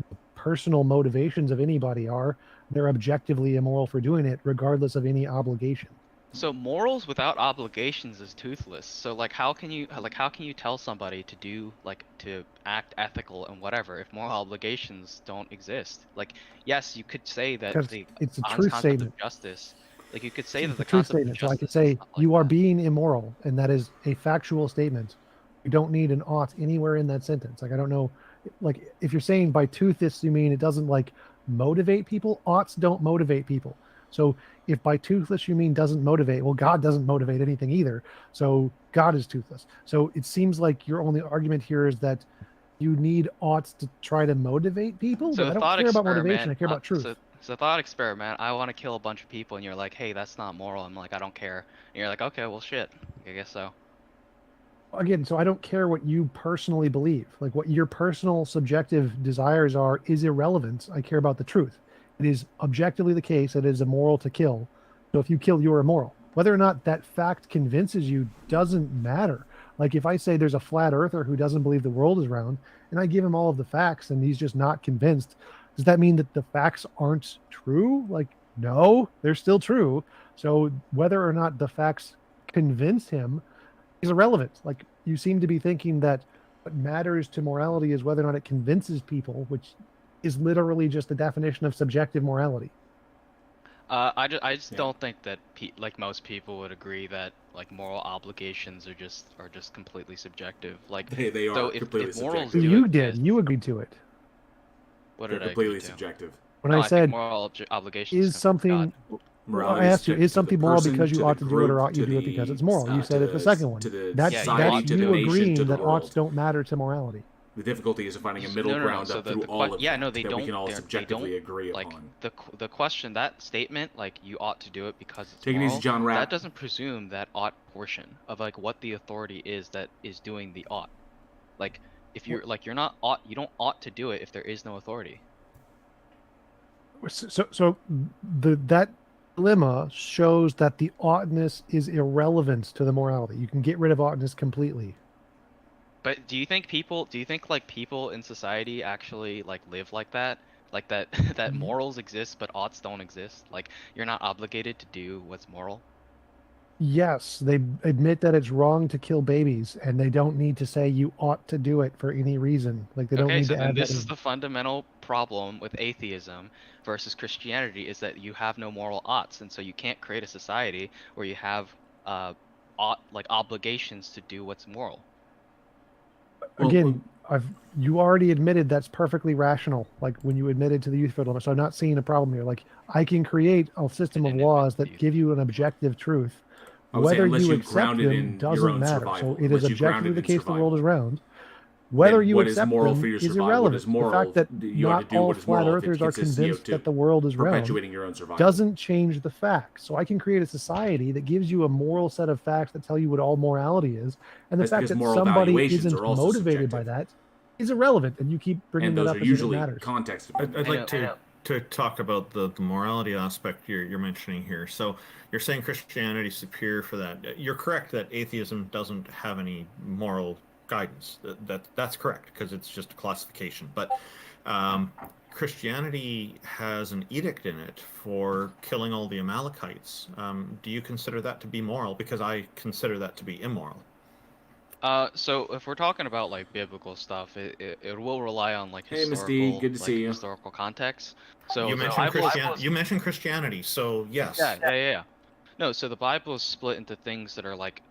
the personal motivations of anybody are. They're objectively immoral for doing it, regardless of any obligation. So morals without obligations is toothless. So like how can you tell somebody to act ethical and whatever if moral obligations don't exist? Like yes, you could say that Because the it's a truth concept statement. of justice, like you could say It's that a the truth concept of statement. So I justice could is say not like you are that. being immoral, and that is a factual statement. You don't need an ought anywhere in that sentence. Like I don't know, like if you're saying by toothless you mean it doesn't like motivate people. Oughts don't motivate people. So if by toothless you mean doesn't motivate, well, God doesn't motivate anything either. So God is toothless. So it seems like your only argument here is that you need oughts to try to motivate people, So but I don't thought care about motivation. experiment. I care about truth. So thought experiment. I want to kill a bunch of people, and you're like, hey, that's not moral. I'm like, I don't care. And you're like, okay, well, shit. I guess so. Again, so I don't care what you personally believe. Like what your personal subjective desires are is irrelevant. I care about the truth. It is objectively the case that it is immoral to kill. So if you kill, you're immoral. Whether or not that fact convinces you doesn't matter. Like if I say there's a flat earther who doesn't believe the world is round, and I give him all of the facts and he's just not convinced, does that mean that the facts aren't true? Like, no, they're still true. So whether or not the facts convince him is irrelevant. Like you seem to be thinking that what matters to morality is whether or not it convinces people, which is literally just the definition of subjective morality. I just don't think that like most people would agree that Like moral obligations are just completely subjective. Like They are so completely if morals subjective. do You did. exist, You agreed to it. what They're did I agree completely to? subjective. When No, I I think said, moral obligations is come from something... God. Well, I Morality asked you, is something moral because you ought to do it, or ought you to do it because it's moral? You to said it's the second one. to the That's Yeah, you ought society, to to do the it. nation, agreeing to the that oughts world. don't matter to morality. The difficulty is finding a middle No, no, no. ground So up through all of yeah, no, that they that don't. we can all They subjectively don't agree like upon. the question, that statement, like you ought to do it because it's Take it moral. easy, John Rapp. That doesn't presume that ought portion of like what the authority is that is doing the ought. Like if you're like you're not ought, you don't ought to do it if there is no authority. So that dilemma shows that the oughtness is irrelevant to the morality. You can get rid of oughtness completely. But do you think like people in society actually like live like that? Like that that morals exist but oughts don't exist? Like you're not obligated to do what's moral? Yes, they admit that it's wrong to kill babies, and they don't need to say you ought to do it for any reason. Like they don't Okay, need so to then add that this is in. the fundamental problem with atheism versus Christianity is that you have no moral oughts, and so you can't create a society where you have like obligations to do what's moral. Again, you already admitted that's perfectly rational. Like when you admitted to the youth field limit, so I'm not seeing a problem here. Like I can create a system of laws that give you an objective truth. I would say Whether unless you you accept ground it in them your doesn't own matter. survival, So it is unless you ground objectively it the in case the world survival. is round. Whether Then you what is accept moral them for your is survival? What irrelevant. is moral The fact that you have not to do? all What is flat moral if it earthers are consists convinced to that the world is round perpetuating your own survival? doesn't change the fact. So I can create a society that gives you a moral set of facts that tell you what all morality is, and the That's fact because that moral somebody valuations isn't are also motivated by that is irrelevant, and you keep bringing And that those up are as if it usually matters. context I'd dependent. like to talk about the morality aspect you're mentioning here. So you're saying Christianity is superior for that. You're correct that atheism doesn't have any moral guidance. That's correct because it's just a classification. But Christianity has an edict in it for killing all the Amalekites. Do you consider that to be moral? Because I consider that to be immoral. So if we're talking about like biblical stuff, it will rely on like Hey, Miss D, historical good to see you. historical context. So You the mentioned Bible you mentioned Christianity, so yes. Yeah. No, so the Bible is split into things that are like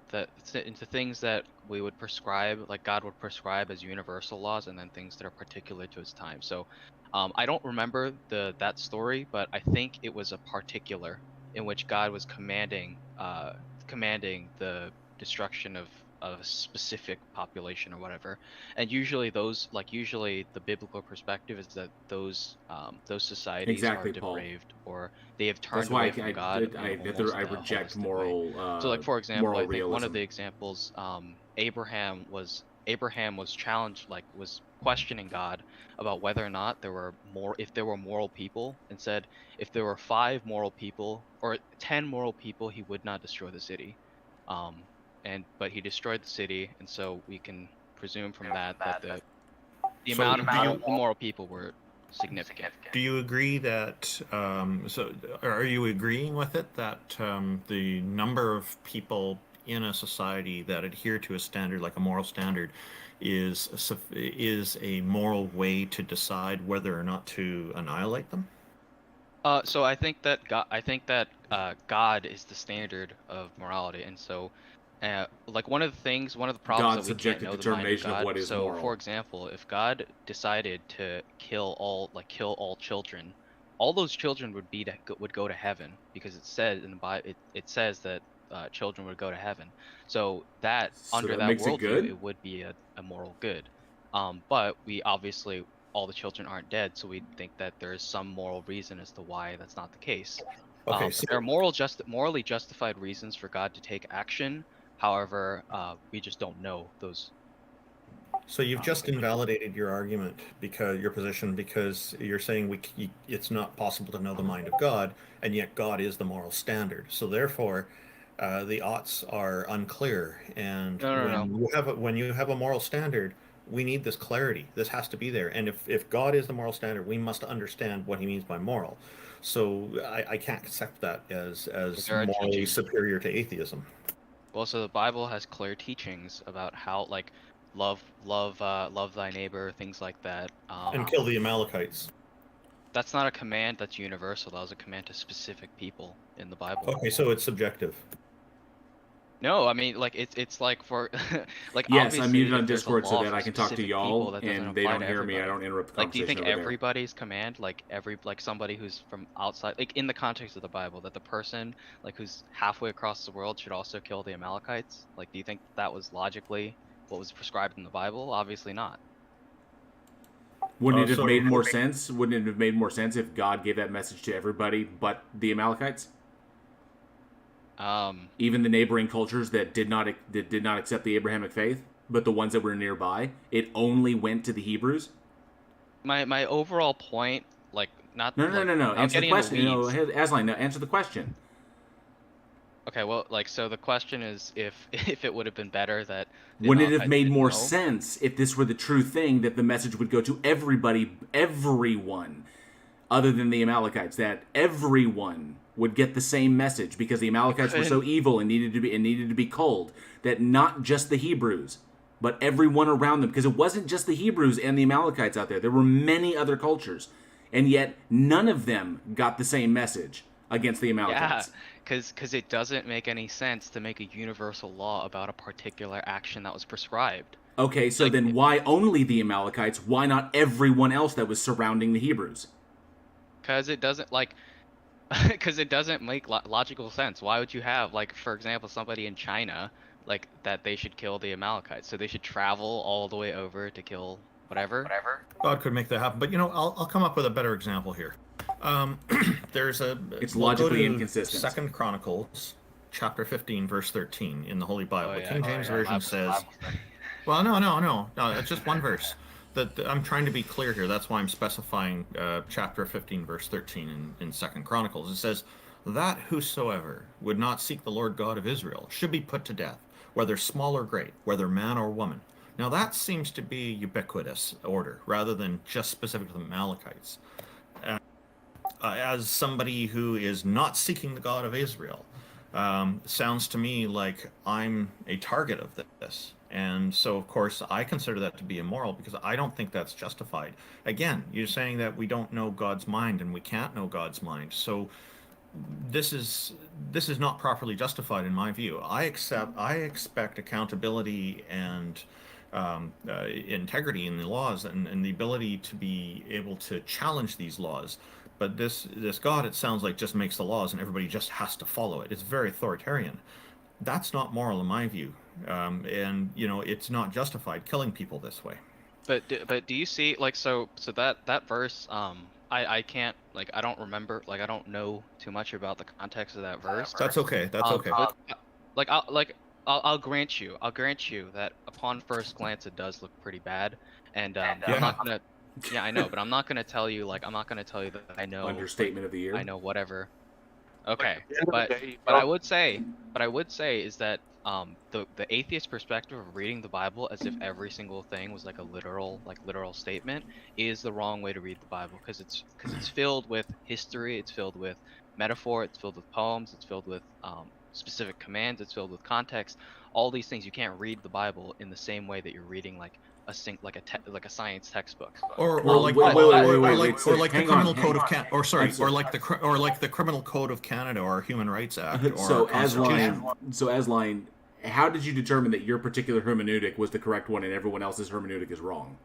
into things that we would prescribe, like God would prescribe as universal laws, and then things that are particular to its time. So, I don't remember that story, but I think it was a particular in which God was commanding the destruction of a specific population or whatever. And usually usually the biblical perspective is that those societies Exactly, are Paul. depraved or they have That's turned why away from God. I reject moral. So like for example, moral I think one realism. of the examples, Abraham was challenged, like was questioning God about whether or not if there were moral people, and said if there were 5 moral people or 10 moral people, he would not destroy the city. But he destroyed the city, and so we can presume from that the amount of moral people were significant. Do you agree that, are you agreeing with it that the number of people in a society that adhere to a standard, like a moral standard, is a moral way to decide whether or not to annihilate them? So I think that God is the standard of morality, and so like one of the problems God's that we can't subjective know the mind of determination of God. what is So moral. for example, if God decided to kill all children, all those children would go to heaven, because it says in the Bible, it says that children would go to heaven. So under that makes it good? worldview, it would be a moral good. But we obviously, all the children aren't dead, so we think that there is some moral reason as to why that's not the case. Okay, But there are morally justified reasons for God to take action. However, we just don't know those. So you've just invalidated your argument, because your position, because you're saying it's not possible to know the mind of God, and yet God is the moral standard. So therefore, the oughts are unclear. And when you have a moral standard, we need this clarity. This has to be there. And if God is the moral standard, we must understand what he means by moral. So I can't accept that as morally superior to atheism. Well, so the Bible has clear teachings about how, like, love thy neighbor, things like that. And kill the Amalekites. That's not a command that's universal. That was a command to specific people in the Bible. Okay, so it's subjective. No, I mean, like it's like for like Yes, I'm obviously muted on if there's a Discord so law that for I can talk to specific y'all people, that doesn't and they apply don't to hear me. I everybody. don't interrupt the Like, do you think conversation over there. everybody's command, like somebody who's from outside, like in the context of the Bible, that the person like who's halfway across the world should also kill the Amalekites? Like, do you think that was logically what was prescribed in the Bible? Obviously not. Wouldn't it have So- made more sense? Wouldn't it have made more sense if God gave that message to everybody but the Amalekites? Even the neighboring cultures that did not accept the Abrahamic faith, but the ones that were nearby, it only went to the Hebrews. My overall point, like, not No. without Answer the getting into question. No, weeds. Azlyne, no, answer the question. Okay, well, like, so the question is if if it would have been better that the Wouldn't it have Amalekites made didn't more know? sense if this were the true thing, that the message would go to everybody, everyone, other than the Amalekites, that everyone would get the same message because the Amalekites were so evil and needed to be culled, that not just the Hebrews, but everyone around them, because it wasn't just the Hebrews and the Amalekites out there. There were many other cultures, and yet none of them got the same message against the Amalekites. Yeah, because it doesn't make any sense to make a universal law about a particular action that was prescribed. Okay, so Like, then why only the Amalekites? Why not everyone else that was surrounding the Hebrews? because it doesn't like because it doesn't make logical sense. Why would you have, like, for example, somebody in China like that they should kill the Amalekites, so they should travel all the way over to kill whatever? God could make that happen, but I'll come up with a better example here. There's a. It's we'll go logically to inconsistent. 2 Chronicles, chapter 15, verse 13 in the Holy Bible. Oh, The yeah. King James Version says. Well, no. It's just one verse. I'm trying to be clear here. That's why I'm specifying chapter 15, verse 13 in 2 Chronicles. It says, "That whosoever would not seek the Lord God of Israel should be put to death, whether small or great, whether man or woman." Now that seems to be ubiquitous order, rather than just specific to the Amalekites. As somebody who is not seeking the God of Israel, sounds to me like I'm a target of this. And so, of course, I consider that to be immoral because I don't think that's justified. Again, you're saying that we don't know God's mind and we can't know God's mind. So this is not properly justified in my view. I expect accountability and integrity in the laws and the ability to be able to challenge these laws. But this God, it sounds like, just makes the laws and everybody just has to follow it. It's very authoritarian. That's not moral in my view, and it's not justified killing people this way. But do you see, like, so that verse, I can't, like, I don't remember, like, I don't know too much about the context of that verse. That's okay. That's okay. But, I'll grant you that upon first glance it does look pretty bad, and I'm not gonna. Yeah, I know, but I'm not gonna tell you that I know. Understatement of the year. I know whatever. Okay, At the end of but the day, I would say is that the atheist perspective of reading the Bible as if every single thing was like a literal statement is the wrong way to read the Bible, because it's filled with history, it's filled with metaphor, it's filled with poems, it's filled with specific commands, it's filled with context. All these things, you can't read the Bible in the same way that you're reading like a science textbook. Or like the criminal code of Canada, or like the criminal code of Canada or Human Rights Act. Or So Azlyne, how did you determine that your particular hermeneutic was the correct one and everyone else's hermeneutic is wrong?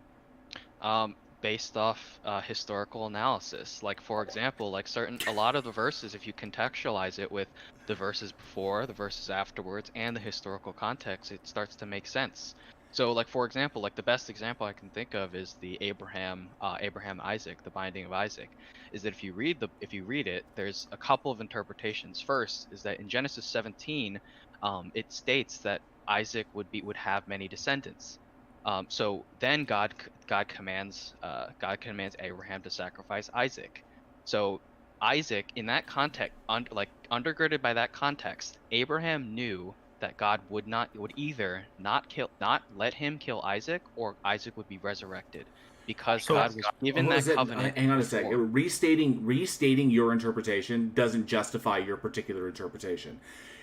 Based off historical analysis. Like, for example, like a lot of the verses, if you contextualize it with the verses before, the verses afterwards, and the historical context, it starts to make sense. So, like, for example, like the best example I can think of is the Abraham Isaac, the binding of Isaac. Is that if you read it, there's a couple of interpretations. First is that in Genesis 17, it states that Isaac would have many descendants. So then God commands Abraham to sacrifice Isaac. So Isaac, in that context, undergirded by that context, Abraham knew that God would either not let him kill Isaac, or Isaac would be resurrected, because God was given that covenant. Hang on a sec. Restating your interpretation doesn't justify your particular interpretation.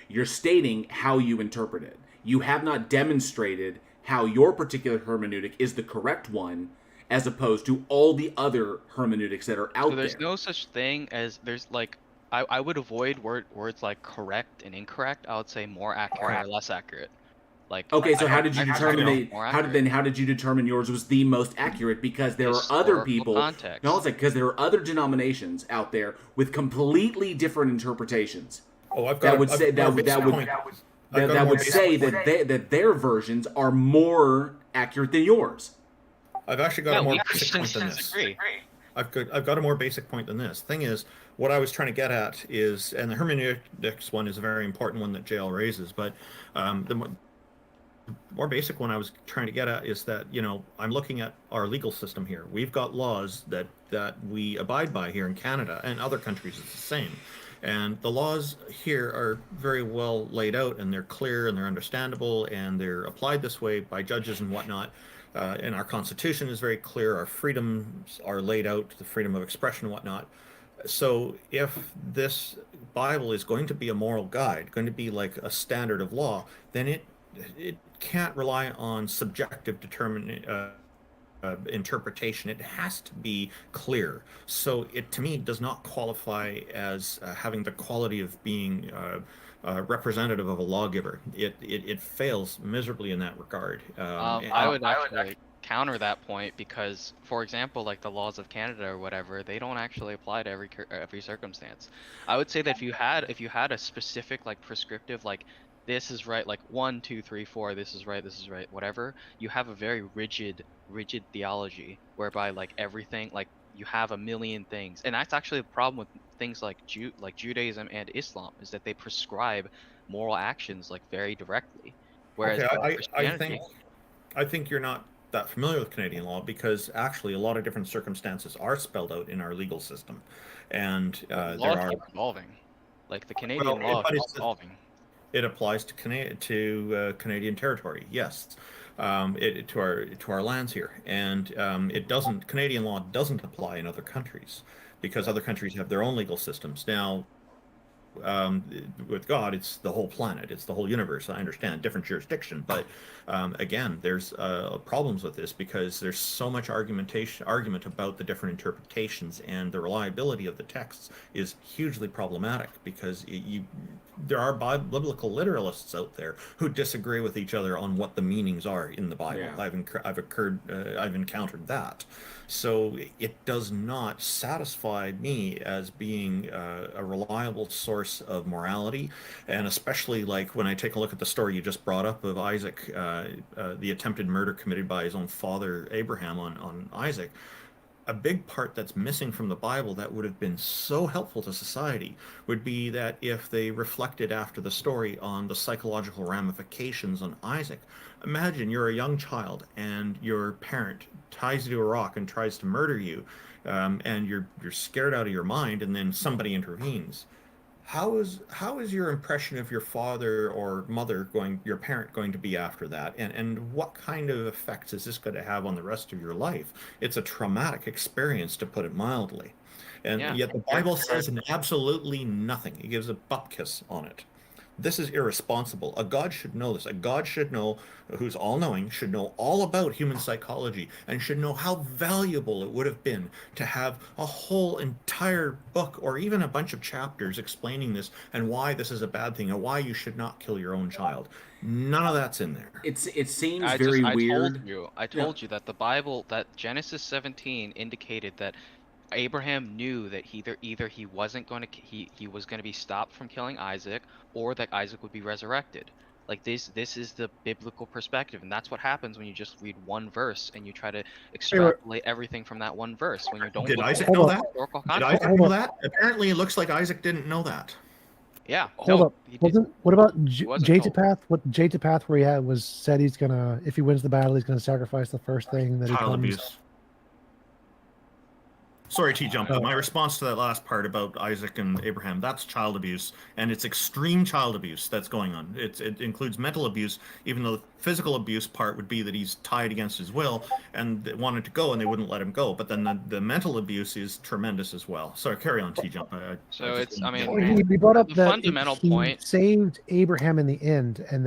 You're stating how you interpret it. You have not demonstrated how your particular hermeneutic is the correct one, as opposed to all the other hermeneutics that are out there. So there's no such thing as I would avoid words like correct and incorrect. I would say more accurate or less accurate. Like Okay, so I how don't did you accurate determine is that? more How accurate. did you determine yours was the most accurate? Because there are other Historical people. context. No, it's like because there are other denominations out there with completely different interpretations. Oh, I've got That a- would I've say got a more basic point. I've got a that more would basic say point. that their versions are more accurate than yours. I've actually got No, a more we basic point than this. disagree. I've got a more basic point than this. Thing is, what I was trying to get at is, and the hermeneutics one is a very important one that JL raises, but the more basic one I was trying to get at is that, you know, I'm looking at our legal system here. We've got laws that we abide by here in Canada, and other countries it's the same. And the laws here are very well laid out, and they're clear and they're understandable, and they're applied this way by judges and whatnot. And our Constitution is very clear. Our freedoms are laid out, the freedom of expression and whatnot. So if this Bible is going to be a moral guide, going to be like a standard of law, then it can't rely on subjective interpretation. It has to be clear. So it, to me, does not qualify as having the quality of being representative of a lawgiver. It fails miserably in that regard. I would actually counter that point because, for example, like the laws of Canada or whatever, they don't actually apply to every circumstance. I would say that if you had a specific like prescriptive like this is right, like 1, 2, 3, 4, this is right, whatever, you have a very rigid theology whereby like everything, like you have a million things. And that's actually the problem with things like Judaism and Islam, is that they prescribe moral actions like very directly. Whereas okay, Christianity, I think you're not that familiar with Canadian law, because actually a lot of different circumstances are spelled out in our legal system, and there are evolving. Like the Canadian law is evolving. It applies to Canadian territory, yes, to our lands here, and it doesn't. Canadian law doesn't apply in other countries because other countries have their own legal systems. Now, with God, it's the whole planet, it's the whole universe. I understand different jurisdiction, but again, there's problems with this because there's so much argument about the different interpretations, and the reliability of the texts is hugely problematic because there are biblical literalists out there who disagree with each other on what the meanings are in the Bible. Yeah. I've encountered that. So it does not satisfy me as being a reliable source of morality, and especially like when I take a look at the story you just brought up of Isaac, the attempted murder committed by his own father Abraham on Isaac. A big part that's missing from the Bible that would have been so helpful to society would be that if they reflected after the story on the psychological ramifications on Isaac. Imagine you're a young child and your parent ties you to a rock and tries to murder you, and you're scared out of your mind, and then somebody intervenes. How is your impression of your father or mother your parent going to be after that? And what kind of effects is this going to have on the rest of your life? It's a traumatic experience, to put it mildly. And yet the Bible says absolutely nothing. It gives a bupkis on it. This is irresponsible. A God should know this. A God should know, who's all-knowing, should know all about human psychology, and should know how valuable it would have been to have a whole entire book or even a bunch of chapters explaining this and why this is a bad thing and why you should not kill your own child. None of that's in there. It seems very weird. I told you that the Bible, that Genesis 17 indicated that Abraham knew that either he wasn't going to he was going to be stopped from killing Isaac, or that Isaac would be resurrected. Like this is the biblical perspective, and that's what happens when you just read one verse and you try to extrapolate everything from that one verse when you don't. Did Isaac know that? Did Isaac know that? Apparently, it looks like Isaac didn't know that. Yeah. Hold up. What about Jatapath? What Jatapath where he had said he's gonna, if he wins the battle, he's gonna sacrifice the first thing that he comes. Abuse. Sorry, T-Jump, but my response to that last part about Isaac and Abraham, that's child abuse, and it's extreme child abuse that's going on. It includes mental abuse, even though the physical abuse part would be that he's tied against his will and wanted to go and they wouldn't let him go. But then the mental abuse is tremendous as well. Sorry, carry on, T-Jump. He brought up that fundamental point. Saved Abraham in the end, and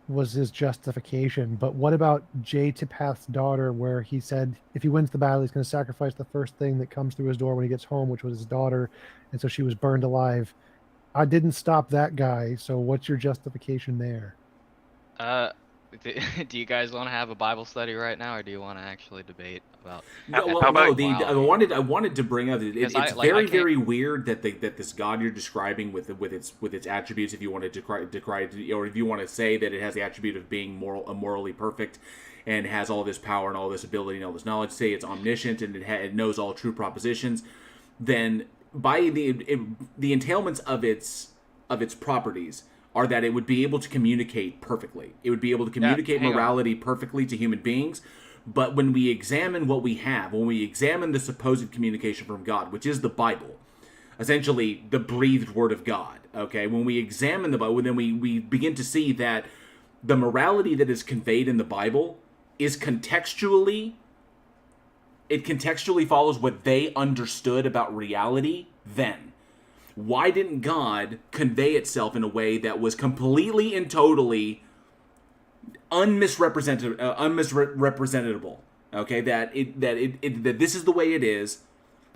was his justification. But what about Jatapath's daughter, where he said if he wins the battle, he's going to sacrifice the first thing that comes comes through his door when he gets home, which was his daughter, and so she was burned alive. I didn't stop that guy, so what's your justification there? Do you guys want to have a Bible study right now, or do you want to actually debate about? No, How well, about- no. I wanted to bring up. Because It's I can't- very weird that that this God you're describing with its attributes. If you want to decry, or if you want to say that it has the attribute of being morally perfect, and has all this power and all this ability and all this knowledge, say it's omniscient and it knows all true propositions, then by the entailments of its properties are that it would be able to communicate perfectly. It would be able to communicate morality perfectly to human beings. But when we examine what we have, when we examine the supposed communication from God, which is the Bible, essentially the breathed word of God, okay? When we examine the Bible, then we begin to see that the morality that is conveyed in the Bible is contextually follows what they understood about reality then. Why didn't God convey itself in a way that was completely and totally unmisrepresentable? Okay, that this is the way it is,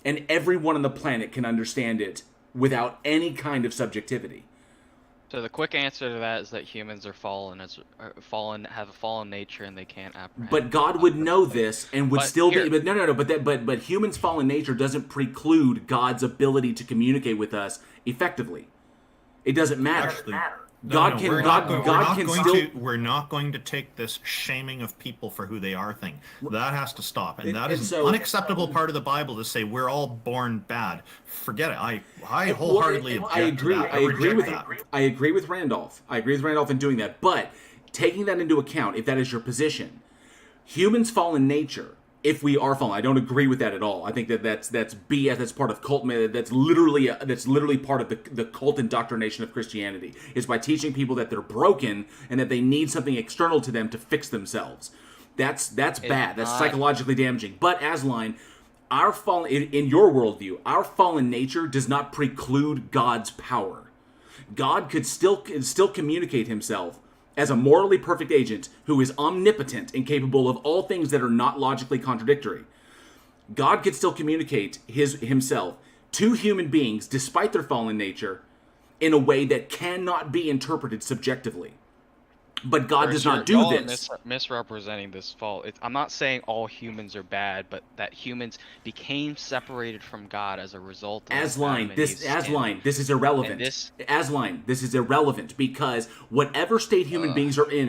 and everyone on the planet can understand it without any kind of subjectivity. So the quick answer to that is that humans are fallen, have a fallen nature, and they can't apprehend. But God would know this and would still be. But no. But humans' fallen nature doesn't preclude God's ability to communicate with us effectively. It doesn't matter. Actually, we're not going to take this shaming of people for who they are thing. That has to stop, and that is an unacceptable part of the Bible to say we're all born bad. Forget it. I wholeheartedly object to that. I agree with Randolph. I agree with Randolph in doing that. But taking that into account, if that is your position, humans' fallen nature. If we are fallen, I don't agree with that at all. I think that's BS. That's part of cult. That's literally part of the cult indoctrination of Christianity. Is by teaching people that they're broken and that they need something external to them to fix themselves. That's bad. That's psychologically damaging. But Azlyne, our fallen in your worldview, our fallen nature does not preclude God's power. God could still communicate himself as a morally perfect agent who is omnipotent and capable of all things that are not logically contradictory. God could still communicate himself to human beings despite their fallen nature in a way that cannot be interpreted subjectively. But God does not do this. Misrepresenting this fault. I'm not saying all humans are bad, but that humans became separated from God as a result of Azlyne, this is irrelevant. Azlyne, this is irrelevant because whatever state human beings are in,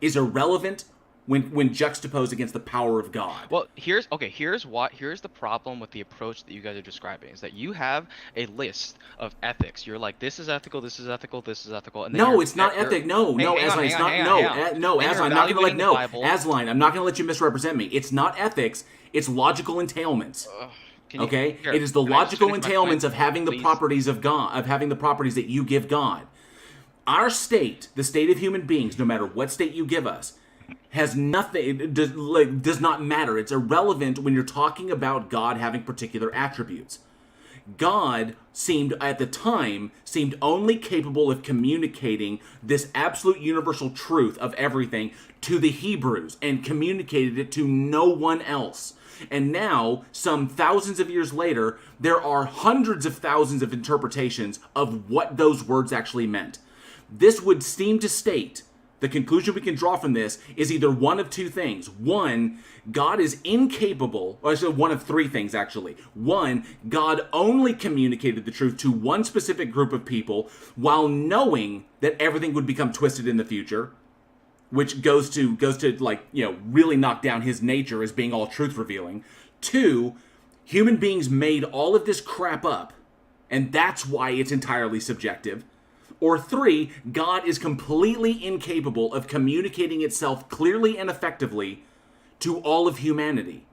is irrelevant when juxtaposed against the power of God. Well, here's the problem with the approach that you guys are describing is that you have a list of ethics. You're like, this is ethical, this is ethical, this is ethical, and then it's not ethic. Azlyne, I'm not going to let you misrepresent me. It's not ethics. It's logical entailments. It is the logical entailments of having the properties of God, of having the properties that you give God. Our state, the state of human beings, no matter what state you give us, has nothing. It does not matter. It's irrelevant when you're talking about God having particular attributes. God at the time seemed only capable of communicating this absolute universal truth of everything to the Hebrews and communicated it to no one else. And now, some thousands of years later, there are hundreds of thousands of interpretations of what those words actually meant. This would seem to state, the conclusion we can draw from this is either one of two things. One, God is incapable, or actually one of three things actually. One, God only communicated the truth to one specific group of people while knowing that everything would become twisted in the future, which goes to really knock down his nature as being all truth revealing. Two, human beings made all of this crap up, and that's why it's entirely subjective. Or three, God is completely incapable of communicating itself clearly and effectively to all of humanity.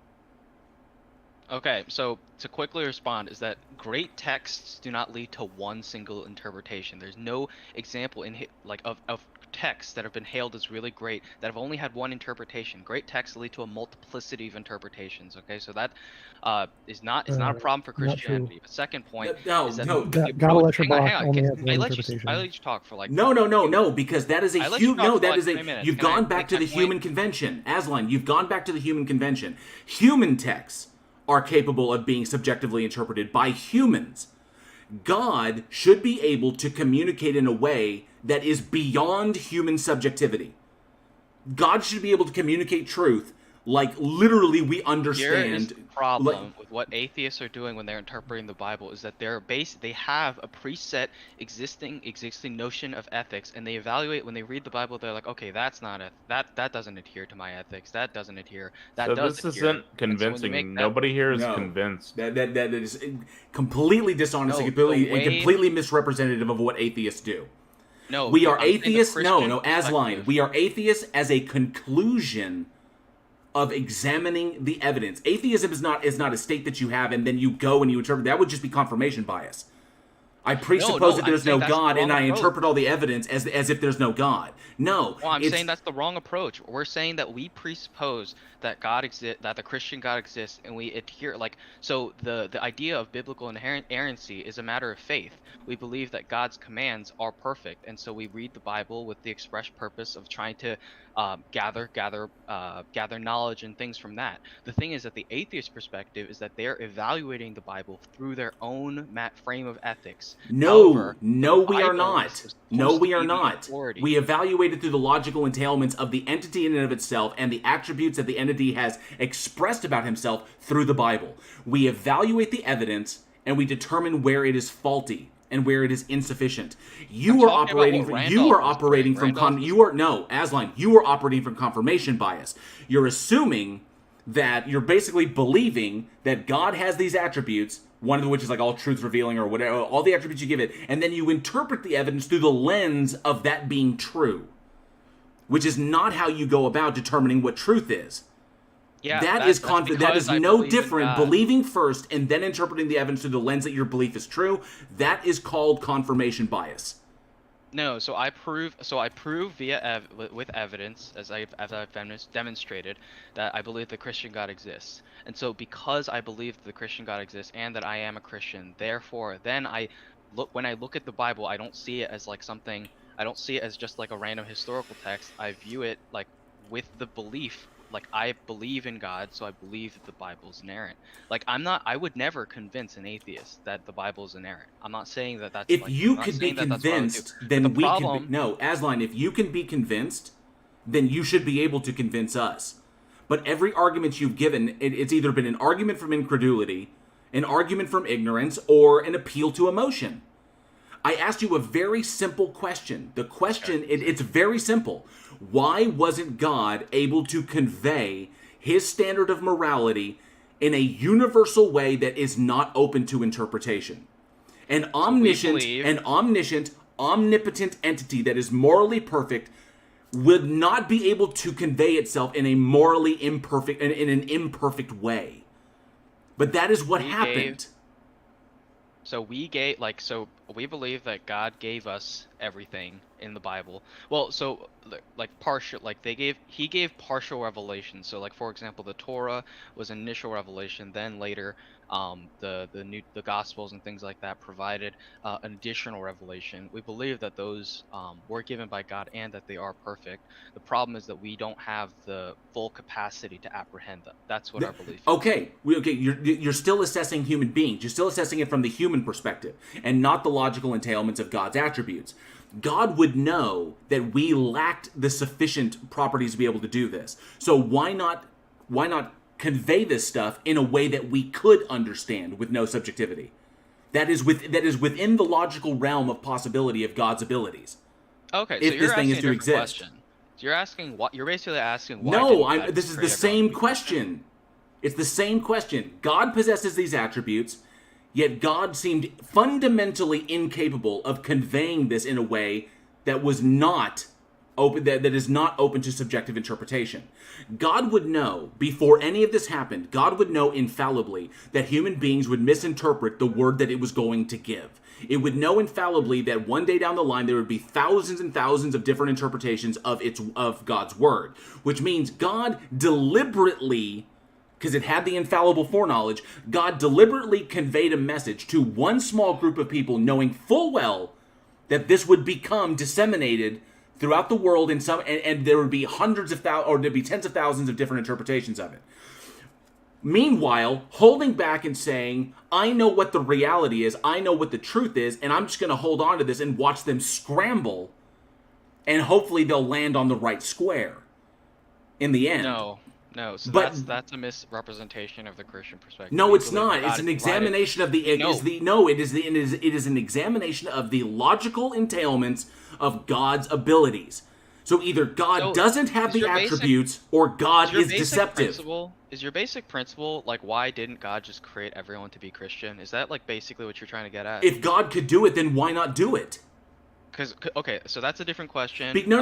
Okay, so to quickly respond is that great texts do not lead to one single interpretation. There's no example of texts that have been hailed as really great that have only had one interpretation. Great texts lead to a multiplicity of interpretations. Okay, so that is not a problem for Christianity. The second point is that God will let your block hang on, only have one I interpretation. let you talk for like no, because that is a huge you've gone back to the point? human convention. Azlyne, you've gone back to the human convention. Human texts are capable of being subjectively interpreted by humans. God should be able to communicate in a way that is beyond human subjectivity. God should be able to communicate truth like literally we understand. Here is the problem with what atheists are doing when they're interpreting the Bible is that they have a preset existing notion of ethics, and they evaluate when they read the Bible. They're like, okay, that's not that doesn't adhere to my ethics. That doesn't adhere. That So does this adhere. isn't convincing. Nobody here is convinced. That is completely dishonest and completely misrepresentative of what atheists do. No, we are atheists. No, Azlyne. We are atheists as a conclusion of examining the evidence. Atheism is not a state that you have and then you go and you interpret. That would just be confirmation bias. I presuppose that there's no God, and I interpret all the evidence as if there's no God. No. Well, I'm saying that's the wrong approach. We're saying that we presuppose that God exists, that the Christian God exists, and we adhere. So the idea of biblical inerrancy is a matter of faith. We believe that God's commands are perfect, and so we read the Bible with the express purpose of trying to gather knowledge and things from that. The thing is that the atheist perspective is that they're evaluating the Bible through their own frame of ethics. No, we are not. No, we are not. We evaluate it through the logical entailments of the entity in and of itself and the attributes that the entity has expressed about himself through the Bible. We evaluate the evidence and we determine where it is faulty and where it is insufficient. You are operating from confirmation bias. You're assuming that you're basically believing that God has these attributes, one of which is like all truth revealing or whatever, all the attributes you give it, and then you interpret the evidence through the lens of that being true, which is not how you go about determining what truth is. Yeah, that is no different. Believing first and then interpreting the evidence through the lens that your belief is true. That is called confirmation bias. No, so I prove with evidence, as I've demonstrated, that I believe the Christian God exists. And so because I believe the Christian God exists and that I am a Christian, therefore, then when I look at the Bible, I don't see it as like something. I don't see it as just like a random historical text. I view it like with the belief. Like, I believe in God, so I believe that the Bible is inerrant. Like, I would never convince an atheist that the Bible is inerrant. I'm not saying that that's... If you could be convinced, then we can be... No, Azlyne, if you can be convinced, then you should be able to convince us. But every argument you've given, it's either been an argument from incredulity, an argument from ignorance, or an appeal to emotion. I asked you a very simple question. The question, it's very simple. Why wasn't God able to convey his standard of morality in a universal way that is not open to interpretation? An omniscient, omnipotent entity that is morally perfect would not be able to convey itself in a morally imperfect, in an imperfect way. But that is what happened. So we believe that God gave us everything in the Bible. Well, so he gave partial revelation. So like, for example, the Torah was initial revelation, then later the Gospels and things like that provided an additional revelation. We believe that those were given by God and that they are perfect. The problem is that we don't have the full capacity to apprehend them. That's what our belief is. Okay, you're still assessing human beings. You're still assessing it from the human perspective and not the logical entailments of God's attributes. God would know that we lacked the sufficient properties to be able to do this. So why not convey this stuff in a way that we could understand with no subjectivity? That is within the logical realm of possibility of God's abilities. Okay, if so this thing is to exist. Question. So you're basically asking why. No, this is the same question. It's the same question. God possesses these attributes, yet God seemed fundamentally incapable of conveying this in a way that was not open, that is not open to subjective interpretation. God would know, before any of this happened, God would know infallibly that human beings would misinterpret the word that it was going to give. It would know infallibly that one day down the line there would be thousands and thousands of different interpretations of God's word, which means God deliberately, because it had the infallible foreknowledge, God deliberately conveyed a message to one small group of people, knowing full well that this would become disseminated throughout the world in some, and there would be hundreds of thousands, or there'd be tens of thousands of different interpretations of it. Meanwhile, holding back and saying, I know what the reality is, I know what the truth is, and I'm just going to hold on to this and watch them scramble, and hopefully they'll land on the right square in the end. No. So But that's a misrepresentation of the Christian perspective. no, We it's believe not. God It's an is examination of the. No. It is an examination of the logical entailments of God's abilities. So either God So, doesn't have is the your basic- attributes, or God your is basic deceptive. Is your basic principle, like, why didn't God just create everyone to be Christian? Is that, like, basically what you're trying to get at? If God could do it, then why not do it? Okay, so that's a different question. No,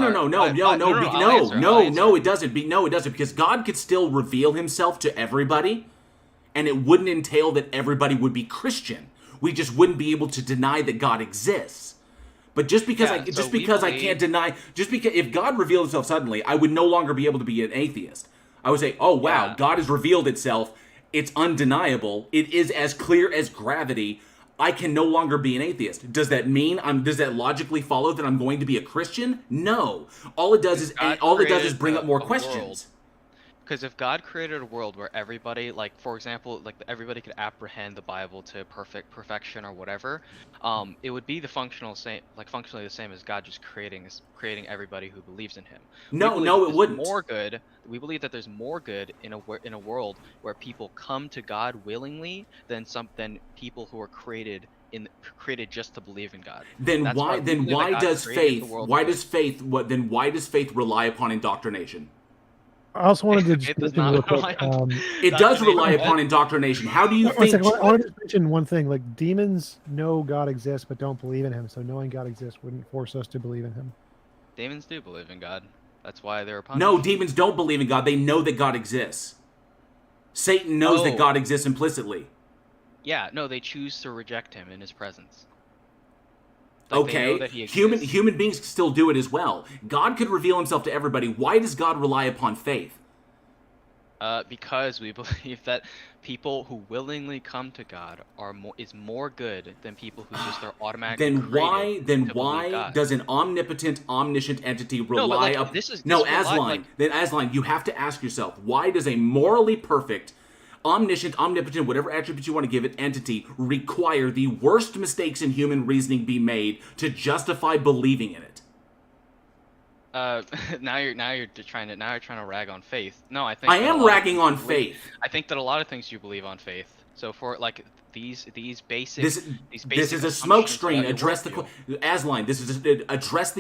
it doesn't. Because God could still reveal himself to everybody, and it wouldn't entail that everybody would be Christian. We just wouldn't be able to deny that God exists. But just because I can't deny, if God revealed himself suddenly, I would no longer be able to be an atheist. I would say, oh wow, God has revealed itself. It's undeniable. It is as clear as gravity. I can no longer be an atheist. Does that mean does that logically follow that I'm going to be a Christian? No. All it does is bring up more questions. Because if God created a world where everybody, like, for example, like, everybody could apprehend the Bible to perfection or whatever, it would be functionally the same as God just creating everybody who believes in Him. No, it wouldn't. We believe that there's more good in a world where people come to God willingly than people who are created just to believe in God. Then why does faith rely upon indoctrination? I also wanted to just mention real quick, it does rely upon indoctrination. How do you think? I wanted to mention one thing. Like, demons know God exists but don't believe in him, so knowing God exists wouldn't force us to believe in him. Demons do believe in God. That's why they're punished. No, demons don't believe in God. They know that God exists. Satan knows that God exists implicitly. Yeah, no, they choose to reject him in his presence. Okay, human beings can still do it as well. God could reveal himself to everybody. Why does God rely upon faith? Because we believe that people who willingly come to God is more good than people who just are automatically Then why does an omnipotent, omniscient entity rely upon... Azlyne, you have to ask yourself, why does a morally perfect, omniscient, omnipotent, whatever attributes you want to give it, entity require the worst mistakes in human reasoning be made to justify believing in it? Now you're trying to rag on faith. No, I am ragging on faith. I think that a lot of things you believe on faith. So for like these basic this is a smoke screen. Address the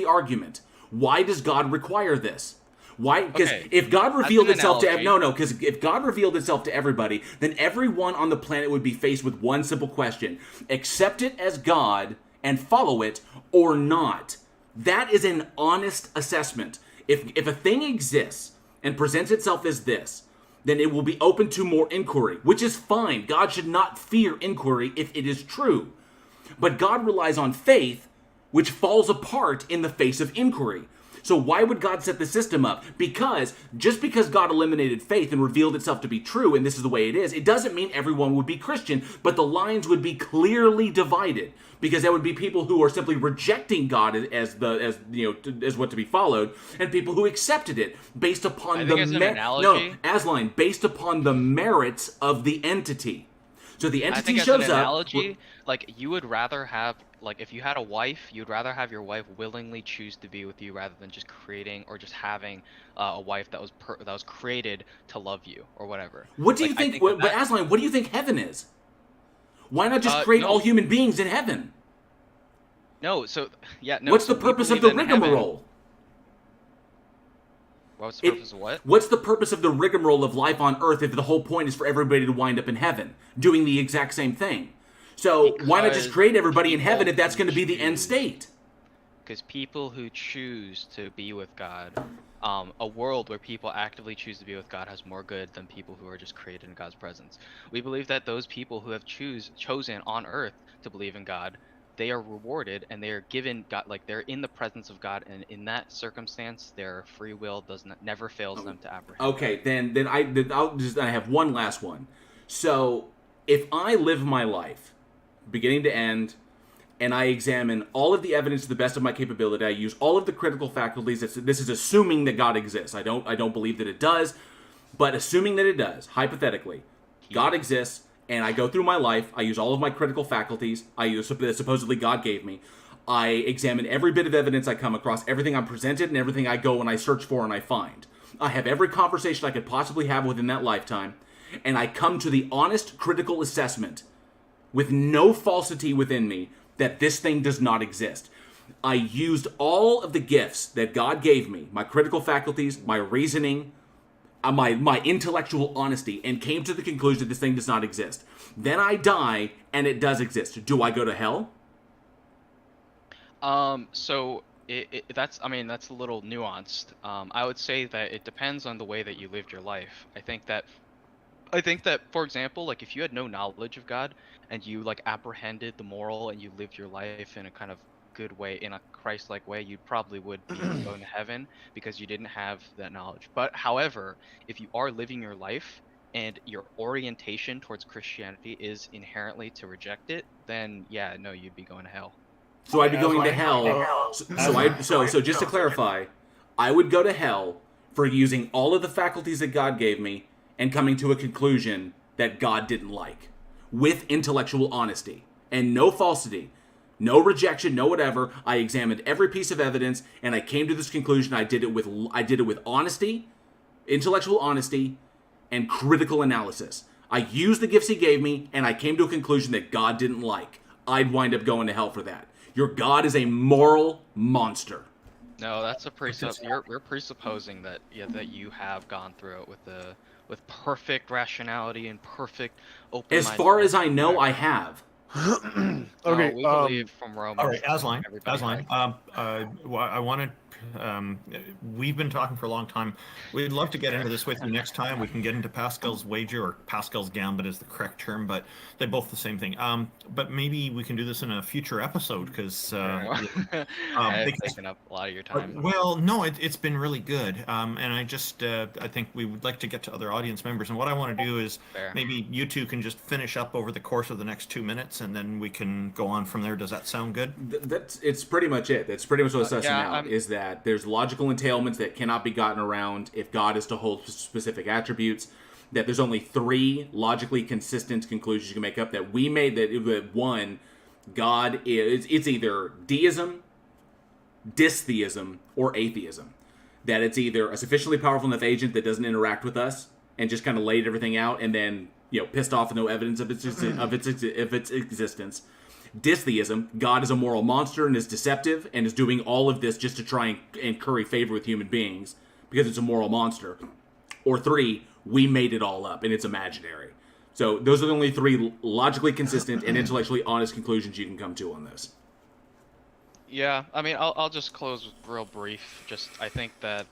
argument. Why does God require this? Why? Because if God revealed itself to if God revealed itself to everybody, then everyone on the planet would be faced with one simple question: accept it as God and follow it, or not. That is an honest assessment. If a thing exists and presents itself as this, then it will be open to more inquiry, which is fine. God should not fear inquiry if it is true. But God relies on faith, which falls apart in the face of inquiry. So why would God set the system up? Because just because God eliminated faith and revealed itself to be true, and this is the way it is, it doesn't mean everyone would be Christian, but the lines would be clearly divided. Because there would be people who are simply as what to be followed, and people who accepted it based upon based upon the merits of the entity. So the entity shows up. Like, you would rather have, like, if you had a wife, you'd rather have your wife willingly choose to be with you rather than just creating or just having a wife that was created to love you or whatever. What do you think? But Azlyne, what do you think heaven is? Why not just create all human beings in heaven? What's the purpose of the rigmarole? What's the purpose of what? What's the purpose of the rigmarole of life on Earth if the whole point is for everybody to wind up in heaven, doing the exact same thing? So why not just create everybody in heaven if that's going to be the end state? Because people who choose to be with God, a world where people actively choose to be with God has more good than people who are just created in God's presence. We believe that those people who have chosen on Earth to believe in God, they are rewarded and they are given God, like, they're in the presence of God, and in that circumstance, their free will never fails them to apprehend. Okay, then I have one last one. So if I live my life, beginning to end, and I examine all of the evidence to the best of my capability, I use all of the critical faculties. This is assuming that God exists. I don't believe that it does, but assuming that it does, hypothetically, God exists, and I go through my life. I use all of my critical faculties. I use that supposedly God gave me. I examine every bit of evidence I come across, everything I'm presented, and everything I go and I search for and I find. I have every conversation I could possibly have within that lifetime, and I come to the honest, critical assessment with no falsity within me that this thing does not exist. I used all of the gifts that God gave me, my critical faculties, my reasoning, my intellectual honesty, and came to the conclusion that this thing does not exist. Then I die, and it does exist. Do I go to hell? So that's a little nuanced. I would say that it depends on the way that you lived your life. I think that, for example, like if you had no knowledge of God and you like apprehended the moral and you lived your life in a kind of good way, in a Christ-like way, you probably would be going to heaven because you didn't have that knowledge. But however, if you are living your life and your orientation towards Christianity is inherently to reject it, then yeah, no, you'd be going to hell. So I'd be going to hell. So just to clarify, I would go to hell for using all of the faculties that God gave me and coming to a conclusion that God didn't like, with intellectual honesty and no falsity, no rejection, no whatever. I examined every piece of evidence and I came to this conclusion. I did it with honesty, intellectual honesty, and critical analysis. I used the gifts He gave me and I came to a conclusion that God didn't like. I'd wind up going to hell for that. Your God is a moral monster. No, that's a you're presupposing that that you have gone through it with perfect rationality and perfect open. As far as I know, I have. Okay. We believe from Rome. All right, Azlyne. I wanted. We've been talking for a long time. We'd love to get into this with you next time. We can get into Pascal's wager, or Pascal's gambit is the correct term, but they're both the same thing. But maybe we can do this in a future episode because I've taken up a lot of your time. Well, no, it's been really good, and I think we would like to get to other audience members. And what I want to do is maybe you two can just finish up over the course of the next 2 minutes, and then we can go on from there. Does that sound good? It's pretty much it. That's pretty much what's sussing out. Is that there's logical entailments that cannot be gotten around if God is to hold specific attributes, that there's only 3 logically consistent conclusions you can make up, that we made, that one, God is, it's either deism, dystheism, or atheism. That it's either a sufficiently powerful enough agent that doesn't interact with us and just kind of laid everything out and then, pissed off with no evidence of its existence. Dystheism, God is a moral monster and is deceptive and is doing all of this just to try and curry favor with human beings because it's a moral monster. Or 3, we made it all up and it's imaginary. So those are the only 3 logically consistent and intellectually honest conclusions you can come to on this. Yeah, I'll just close real brief. I think that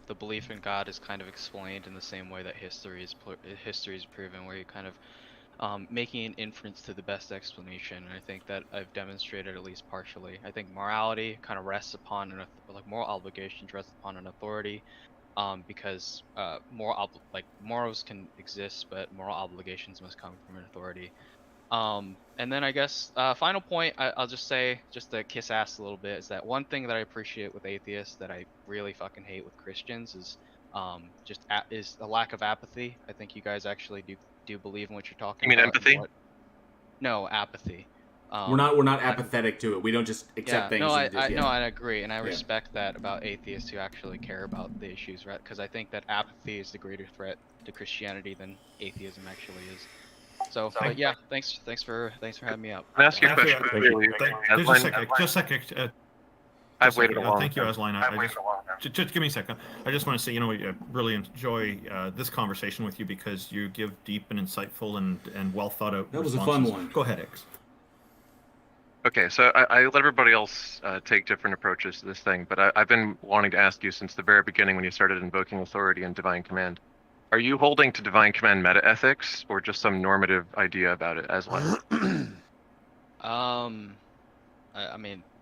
the belief in God is kind of explained in the same way that history is proven, where you kind of making an inference to the best explanation. And I think that I've demonstrated at least partially. I think morality kind of rests upon moral obligations rest upon an authority, because morals can exist, but moral obligations must come from an authority. And then I guess final point I'll just say, just to kiss ass a little bit, is that one thing that I appreciate with atheists that I really fucking hate with Christians is is a lack of apathy. I think you guys actually do believe in what you're talking about. You mean empathy? No, apathy. We're not apathetic to it. We don't just accept things. No, I agree, and I respect that about atheists who actually care about the issues, right? Because I think that apathy is the greater threat to Christianity than atheism actually is. So, but yeah, thanks for having me up. Can I ask you a question? Just a second. I've waited a while. Thank you, Azlyne. Just give me a second. I just want to say, I really enjoy this conversation with you because you give deep and insightful and well thought out responses. That was a fun one. Go ahead, X. Okay, so I let everybody else take different approaches to this thing, but I've been wanting to ask you since the very beginning when you started invoking authority and divine command. Are you holding to divine command meta-ethics or just some normative idea about it as well?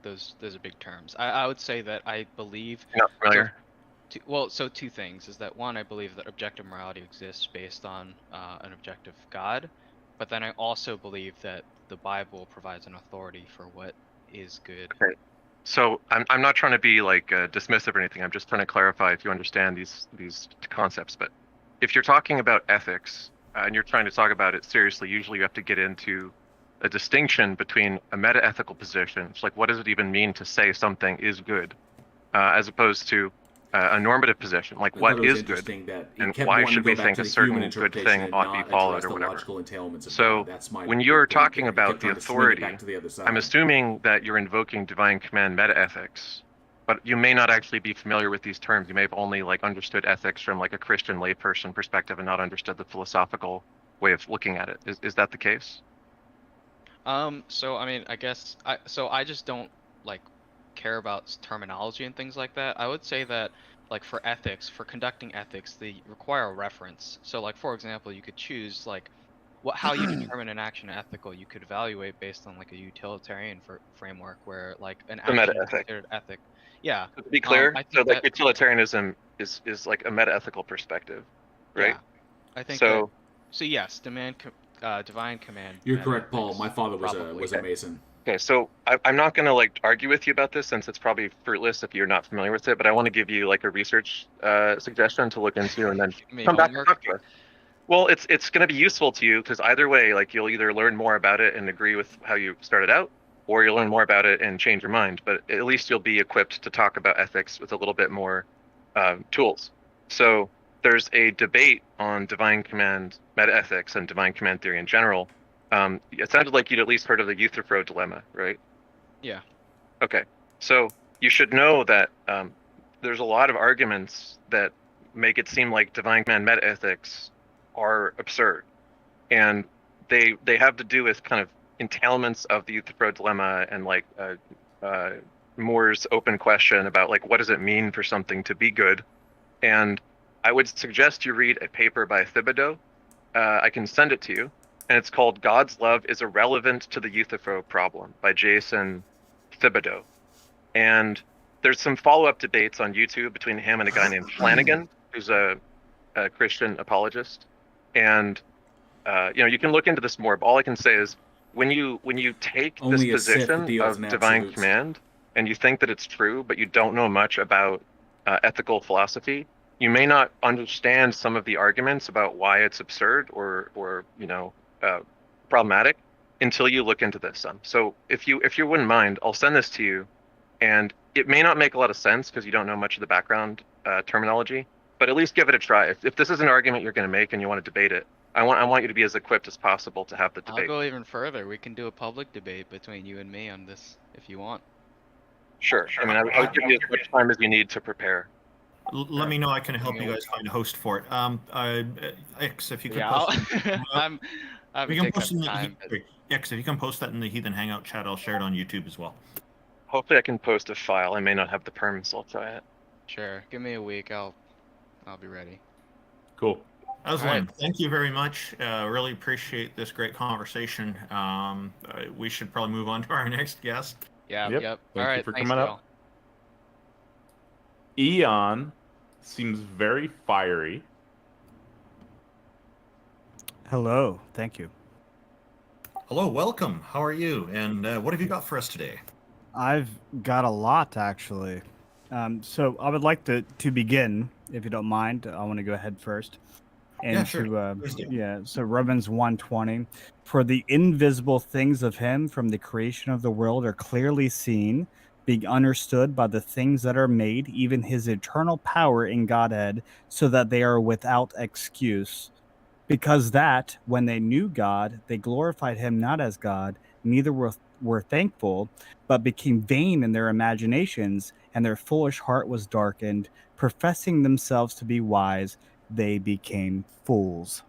Those are big terms. I would say that I believe. You're not familiar? So 2 things is that, one, I believe that objective morality exists based on an objective God, but then I also believe that the Bible provides an authority for what is good. Okay. So I'm not trying to be dismissive or anything. I'm just trying to clarify if you understand these concepts. But if you're talking about ethics, and you're trying to talk about it seriously, usually you have to get into a distinction between a meta-ethical position, it's like what does it even mean to say something is good, as opposed to a normative position, like what is good, and why should we think a certain good thing ought to be followed or whatever. So when you're talking about the authority, I'm assuming that you're invoking divine command meta-ethics, but you may not actually be familiar with these terms. You may have only like understood ethics from like a Christian layperson perspective and not understood the philosophical way of looking at it. Is that the case? So I mean, I guess I just don't like care about terminology and things like that. I would say that like for ethics, for conducting ethics, they require a reference. So like for example, you could choose like how you determine an action ethical. You could evaluate based on like a utilitarian framework where like an action is considered ethic. Yeah. To be clear, so like utilitarianism is like a meta-ethical perspective, right? Yeah. I think so. So yes, divine command. You're correct, Paul. My father was a Mason. Okay, so I'm not going to like argue with you about this since it's probably fruitless if you're not familiar with it, but I want to give you like a research suggestion to look into and then come back and talk to us. Well, it's going to be useful to you because either way, like you'll either learn more about it and agree with how you started out, or you'll learn more about it and change your mind. But at least you'll be equipped to talk about ethics with a little bit more tools. So there's a debate on divine command metaethics and divine command theory in general. It sounded like you'd at least heard of the Euthyphro dilemma, right? Yeah. Okay. So you should know that there's a lot of arguments that make it seem like divine command metaethics are absurd. And they have to do with kind of entailments of the Euthyphro dilemma and like Moore's open question about like what does it mean for something to be good. And I would suggest you read a paper by Thibodeau. I can send it to you. And it's called God's Love is Irrelevant to the Euthyphro Problem by Jason Thibodeau. And there's some follow-up debates on YouTube between him and a guy named Flanagan, who's a Christian apologist. And you can look into this more, but all I can say is when you take this position of divine command and you think that it's true, but you don't know much about ethical philosophy, you may not understand some of the arguments about why it's absurd or problematic until you look into this some. So if you wouldn't mind, I'll send this to you, and it may not make a lot of sense because you don't know much of the background terminology, but at least give it a try. If this is an argument you're going to make and you want to debate it, I want you to be as equipped as possible to have the debate. I'll go even further. We can do a public debate between you and me on this if you want. Sure. I mean, I'll give you as much time as you need to prepare. Let me know. I can help you guys find a host for it. X, if you could post X, if you can post that in the Heathen Hangout chat, I'll share it on YouTube as well. Hopefully I can post a file. I may not have the perms, so I'll try it. Sure. Give me a week. I'll be ready. Cool. Azlyne, right. Thank you very much. Really appreciate this great conversation. We should probably move on to our next guest. Yep. All right. You for coming up. Eon seems very fiery. Hello. Thank you. Hello. Welcome. How are you? And what have you got for us today? I've got a lot, actually. So I would like to begin, if you don't mind. I want to go ahead first. And yeah, sure. So Romans 1:20, for the invisible things of him from the creation of the world are clearly seen, being understood by the things that are made, even his eternal power in Godhead, so that they are without excuse. Because that, when they knew God, they glorified him not as God, neither were thankful, but became vain in their imaginations, and their foolish heart was darkened. Professing themselves to be wise, they became fools.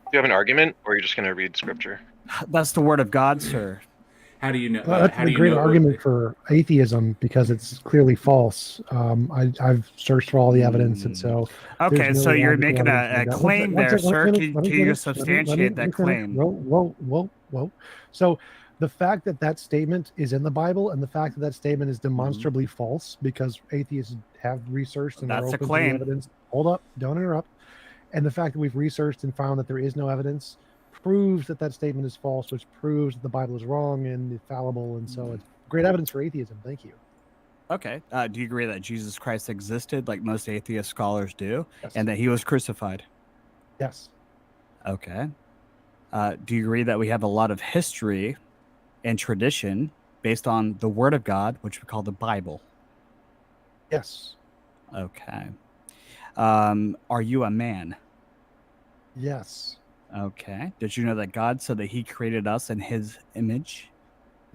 Do you have an argument, or are you just going to read scripture? That's the word of God, sir. How do you know? That's a great argument for atheism because it's clearly false. I've searched for all the evidence, and so okay. So you're making a claim there, sir. Can you substantiate that claim? Whoa. So the fact that statement is in the Bible, and the fact that statement is demonstrably false, because atheists have researched and that's are open a claim. to the evidence. Hold up, don't interrupt. And the fact that we've researched and found that there is no evidence proves that statement is false, which proves that the Bible is wrong and fallible, and so it's great evidence for atheism. Thank you. Okay. Do you agree that Jesus Christ existed, like most atheist scholars do, yes, and that he was crucified? Yes. Okay. Do you agree that we have a lot of history and tradition based on the Word of God, which we call the Bible? Yes. Okay. Are you a man? Yes. Okay. Did you know that God said that he created us in his image?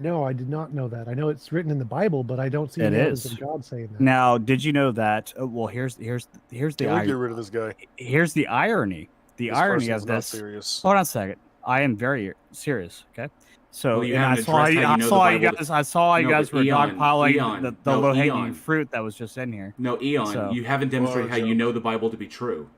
No, I did not know that. I know it's written in the Bible, but I don't see It any evidence is. of God saying that. Now, did you know that? Well, here's the Can we irony. get rid of this guy? Here's the irony. The This irony person of is not this. serious. Hold on a second. I am very serious. Okay. So Well, you and I haven't saw addressed you, how you I know the saw you Bible- guys. I saw you No, guys but were Eon, dogpiling the no, low hanging Eon. fruit that was just in here. No, Eon, So- you haven't demonstrated how you know the Bible to be true.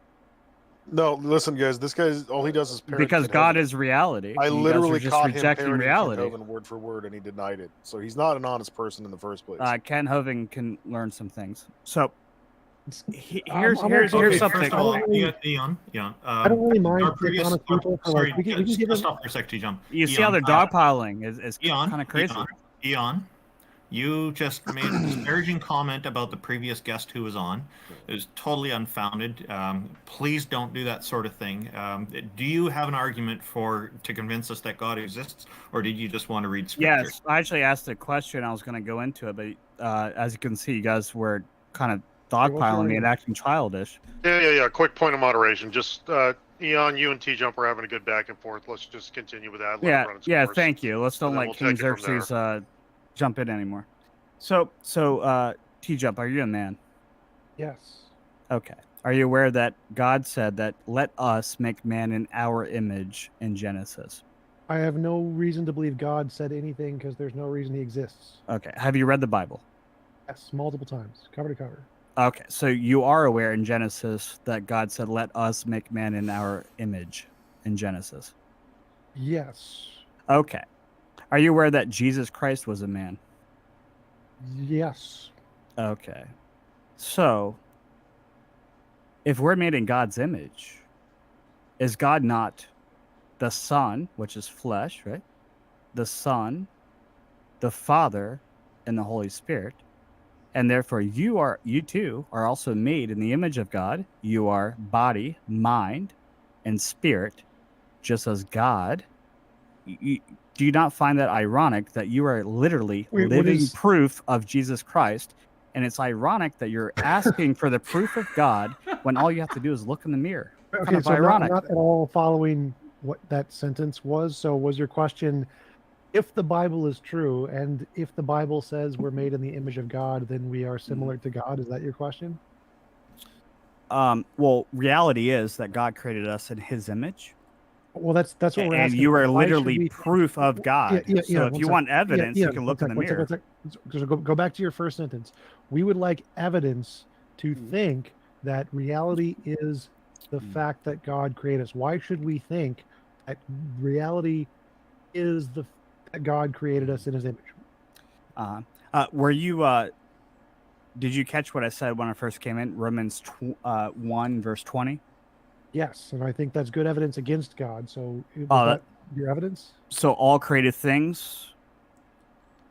No, listen, guys. This guy's all he does is parrot Because Kent God Hovind. is reality. I You guys are literally just caught him rejecting parroting reality. Kent Hovind word for word, and he denied it. So he's not an honest person in the first place. Ken Hovind can learn some things. So I'm here's okay, something. First of all, Eon. I don't really mind our previous, honest people for sorry, like we can give just him. stop for a sec, T-Jump. You see how they're dogpiling is kind of crazy. Eon, you just made a disparaging comment about the previous guest who was on. It was totally unfounded. Please don't do that sort of thing. Do you have an argument to convince us that God exists, or did you just want to read scripture? Yes, I actually asked a question. I was going to go into it, but as you can see, you guys were kind of dogpiling me and acting childish. Yeah. Quick point of moderation. Just Eon, you and T-Jump are having a good back and forth. Let's just continue with that. Let it run its course. Thank you. Let's don't And then let we'll King take it from Xerxes jump in anymore. So T-Jump, are you a man? Yes. Okay. Are you aware that God said that let us make man in our image in Genesis? I have no reason to believe God said anything because there's no reason he exists. Okay. Have you read the Bible? Yes, multiple times, cover to cover. Okay. So you are aware in Genesis that God said let us make man in our image in Genesis? Yes. Okay. Are you aware that Jesus Christ was a man? Yes. Okay. So, if we're made in God's image, is God not the Son, which is flesh, right? The Son, the Father, and the Holy Spirit. And therefore you too are also made in the image of God. You are body, mind, and spirit, just as God. Do you not find that ironic that you are literally living proof of Jesus Christ? And it's ironic that you're asking for the proof of God when all you have to do is look in the mirror. Okay, Kind of so ironic. not at all following what that sentence was. So was your question, if the Bible is true, and if the Bible says we're made in the image of God, then we are similar to God? Is that your question? Well, reality is that God created us in His image. Well, that's what we're and asking. you are Why should literally we- proof of God. So if one you sec. want evidence, Yeah, you can look in the one sec, mirror. one sec. So go back to your first sentence. We would like evidence to think that reality is the fact that God created us. Why should we think that reality is that God created us in His image? Were you? Did you catch what I said when I first came in? Romans 1 verse 20. Yes, and I think that's good evidence against God. So is Oh, that your evidence? So all created things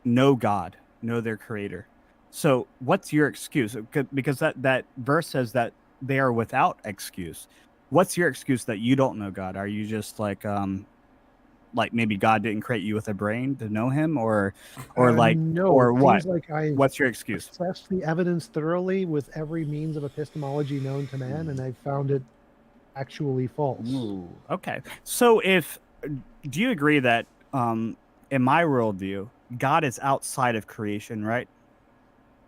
know God, know their creator. So what's your excuse? Because that verse says that they are without excuse. What's your excuse that you don't know God? Are you just like maybe God didn't create you with a brain to know Him, or No, or it what? seems like I What's your excuse? assessed the evidence thoroughly with every means of epistemology known to man, and I found it actually false. Ooh, okay. So do you agree that in my worldview, God is outside of creation, right?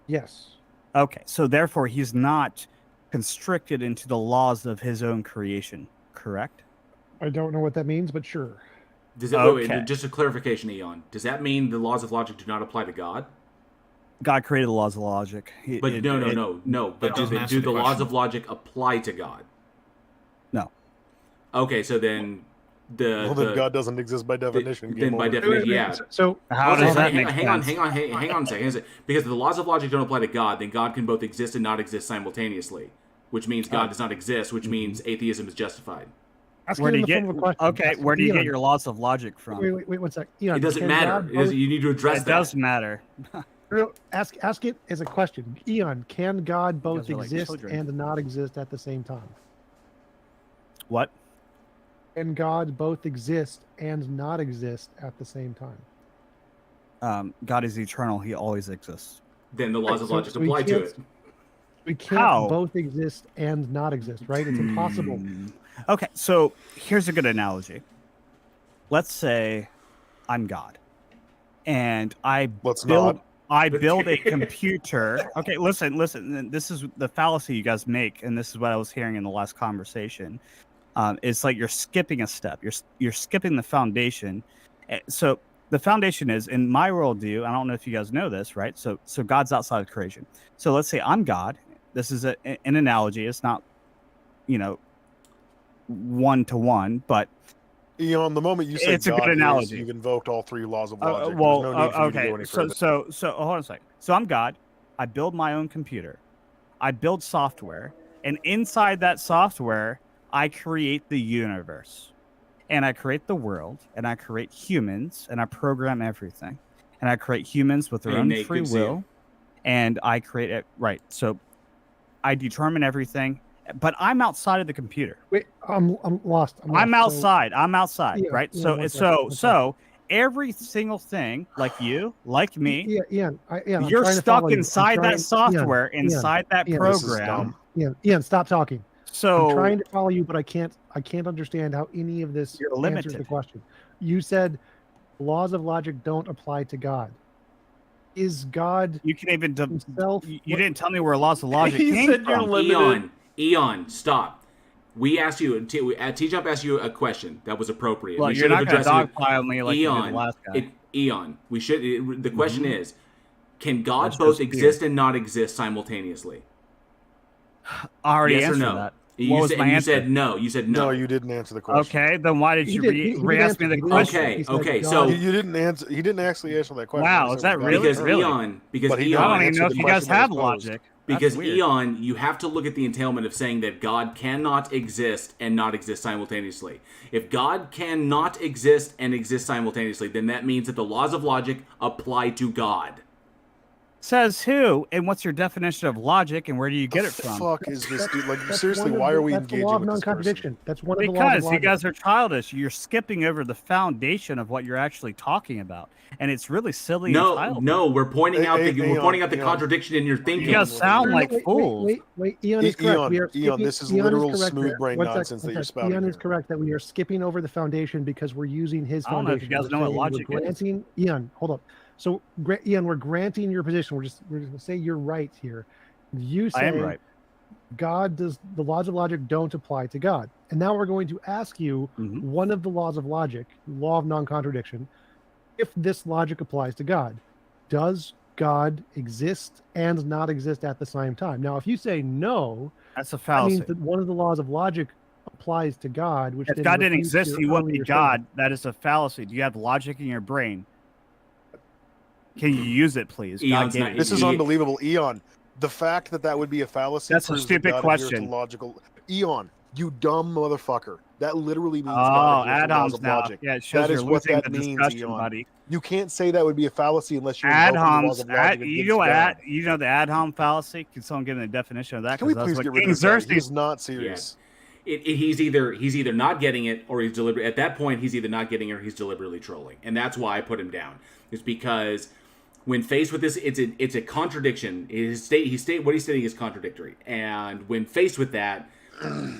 Yes. Okay. So therefore, He's not constricted into the laws of His own creation, correct? I don't know what that means, but sure. Does that, wait, just a clarification, Eon. Does that mean the laws of logic do not apply to God? God created the laws of logic. But no. But do the laws of logic apply to God? No. Okay, so then then God doesn't exist by definition. Then by definition, yeah. So how does that make sense? Hang on a second. Because if the laws of logic don't apply to God, then God can both exist and not exist simultaneously, which means God does not exist, which means atheism is justified. Where do you get your laws of logic from? Wait, 1 sec. Eon, it doesn't matter. You need to address that. It does matter. Ask it as a question. Eon, can God both like exist children. and not exist at the same time? What? And God both exist and not exist at the same time. God is eternal. He always exists. Then the laws of So- logic so we apply to can't- it. We can't How? both exist and not exist, right? It's impossible. Okay, so here's a good analogy. Let's say I'm God, and I build a computer. Okay, listen. This is the fallacy you guys make, and this is what I was hearing in the last conversation. It's like you're skipping a step. You're skipping the foundation. So the foundation is, in my worldview, I don't know if you guys know this, right? So God's outside of creation. So let's say I'm God. This is an analogy. It's not, one-to-one, but Eon, the moment you say it's a God good analogy. you've invoked all three laws of logic. Well, There's no need for you to okay. go any further. So hold on a second. So I'm God. I build my own computer. I build software, and inside that software, I create the universe, and I create the world, and I create humans, and I program everything, and I create humans with their Hey, own Nate, free good to see you. will, and I create it right. So I determine everything, but I'm outside of the computer. Wait, I'm lost. I'm outside. I'm outside, Ian, right? Ian, So one so second, one so every single thing, like you, like me, Ian, I'm you're trying to stuck follow you. I'm inside trying- that software, Ian, inside that Ian, program. Ian, stop talking. So I'm trying to follow you, but I can't understand how any of this You're answers limited. the question. You said laws of logic don't apply to God. Is God you can even himself? you didn't tell me where laws of logic He came said you're from. limited. Eon, stop. We asked you. T-Jump asked you a question that was appropriate. Well, we you're should have not going to addressed it. dogpile me like you did the Eon, last guy. Eon, we should. The question is, can God That's both just exist and not exist simultaneously? I already Yes or answered no? that. You What was said, my you answer? said no. You said no. No, you didn't answer the question. Okay, then why did He you did- he did re-ask me answer. the He did question? answer. Okay, He said okay. God- So You didn't answer. He didn't actually answer that question. Wow, He is said that God really? because eternal. Eon, because But he I Eon, don't even answered know the if you guys question that have was posed. logic. because That's weird. Eon, you have to look at the entailment of saying that God cannot exist and not exist simultaneously. If God cannot exist and exist simultaneously, then that means that the laws of logic apply to God. Says who? And what's your definition of logic? And where do you get it The from? fuck is this dude? Like, That's seriously, one of why the- are we that's the engaging law of with this person? non-contradiction. That's one of the laws of Because you logic. guys are childish. You're skipping over the foundation of what you're actually talking about, and it's really silly. and No, childish. no, we're pointing out the Eon, we're pointing out the Eon. contradiction in your thinking. You guys sound No, like wait, fools. Wait, Eon is correct. We are Eon, skipping, this is Eon literal correct smooth there. brain One sec, nonsense that one you're sec. spouting Eon is here. correct that we are skipping over the foundation because we're using his I don't know if you foundation. guys know what We're logic is. granting, Eon, hold up. So, Ian, we're granting your position. We're just going to say you're right here. You say I am right. the laws of logic don't apply to God. And now we're going to ask you one of the laws of logic, law of non-contradiction, if this logic applies to God. Does God exist and not exist at the same time? Now, if you say no, That's a that fallacy. means that one of the laws of logic applies to God, which If then God didn't refutes exist, your he wouldn't be earlier God. statement. That is a fallacy. Do you have logic in your brain? Can you use it, please? Eon's God gave not- it This to is you. unbelievable, Eon. The fact that would be a fallacy. That's a proves that stupid God adheres to question. Logical, Eon, you dumb motherfucker. That literally means Oh, God adheres to laws ad-homs of now. logic. Yeah, it shows That you're is what losing that the means, discussion, Eon. buddy. You can't say that would be a fallacy unless you're invoking the laws Ad-homs. of logic You against know what? God. You know the ad-hom fallacy? Can someone give me a definition of that? Can we 'Cause that's please what get rid King of this guy? Xerxes- He's not serious. He's either not getting it or he's deliberate. At that point, he's either not getting it or he's deliberately trolling, and that's why I put him down. It's because when faced with this, it's a contradiction. What he's stating is contradictory, and when faced with that,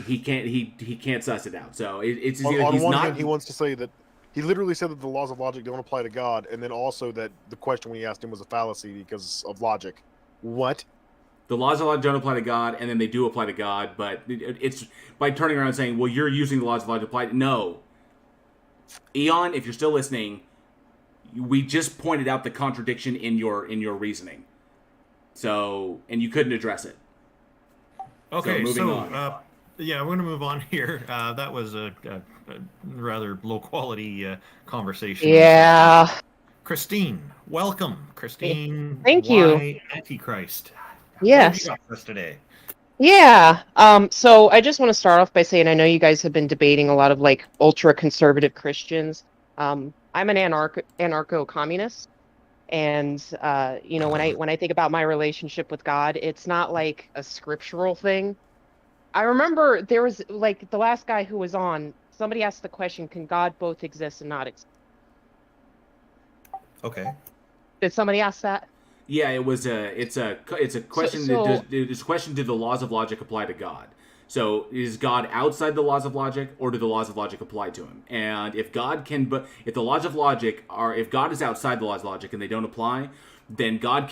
he can't suss it out. So it's either On he's one not. hand, he wants to say that he literally said that the laws of logic don't apply to God, and then also that the question we asked him was a fallacy because of logic. What? The laws of logic don't apply to God, and then they do apply to God, but it's by turning around and saying, well, you're using the laws of logic to apply. No. Eon, if you're still listening, we just pointed out the contradiction in your reasoning. So, and you couldn't address it. Okay, moving so on. yeah, we're going to move on here. That was a rather low quality conversation. Yeah. Christine, welcome. Christine, Thank you. why Antichrist? Yes. What have you got for us today? Yeah. So I just want to start off by saying I know you guys have been debating a lot of like ultra conservative Christians. I'm an anarcho-communist, and when I think about my relationship with God, it's not like a scriptural thing. I remember there was like the last guy who was on. somebody asked the question, can God both exist and not exist? Okay. Did somebody ask that? Yeah, it's a question. It's a question: do the laws of logic apply to God? So is God outside the laws of logic, or do the laws of logic apply to him? And if God can, but if the laws of logic are, if God is outside the laws of logic and they don't apply, then God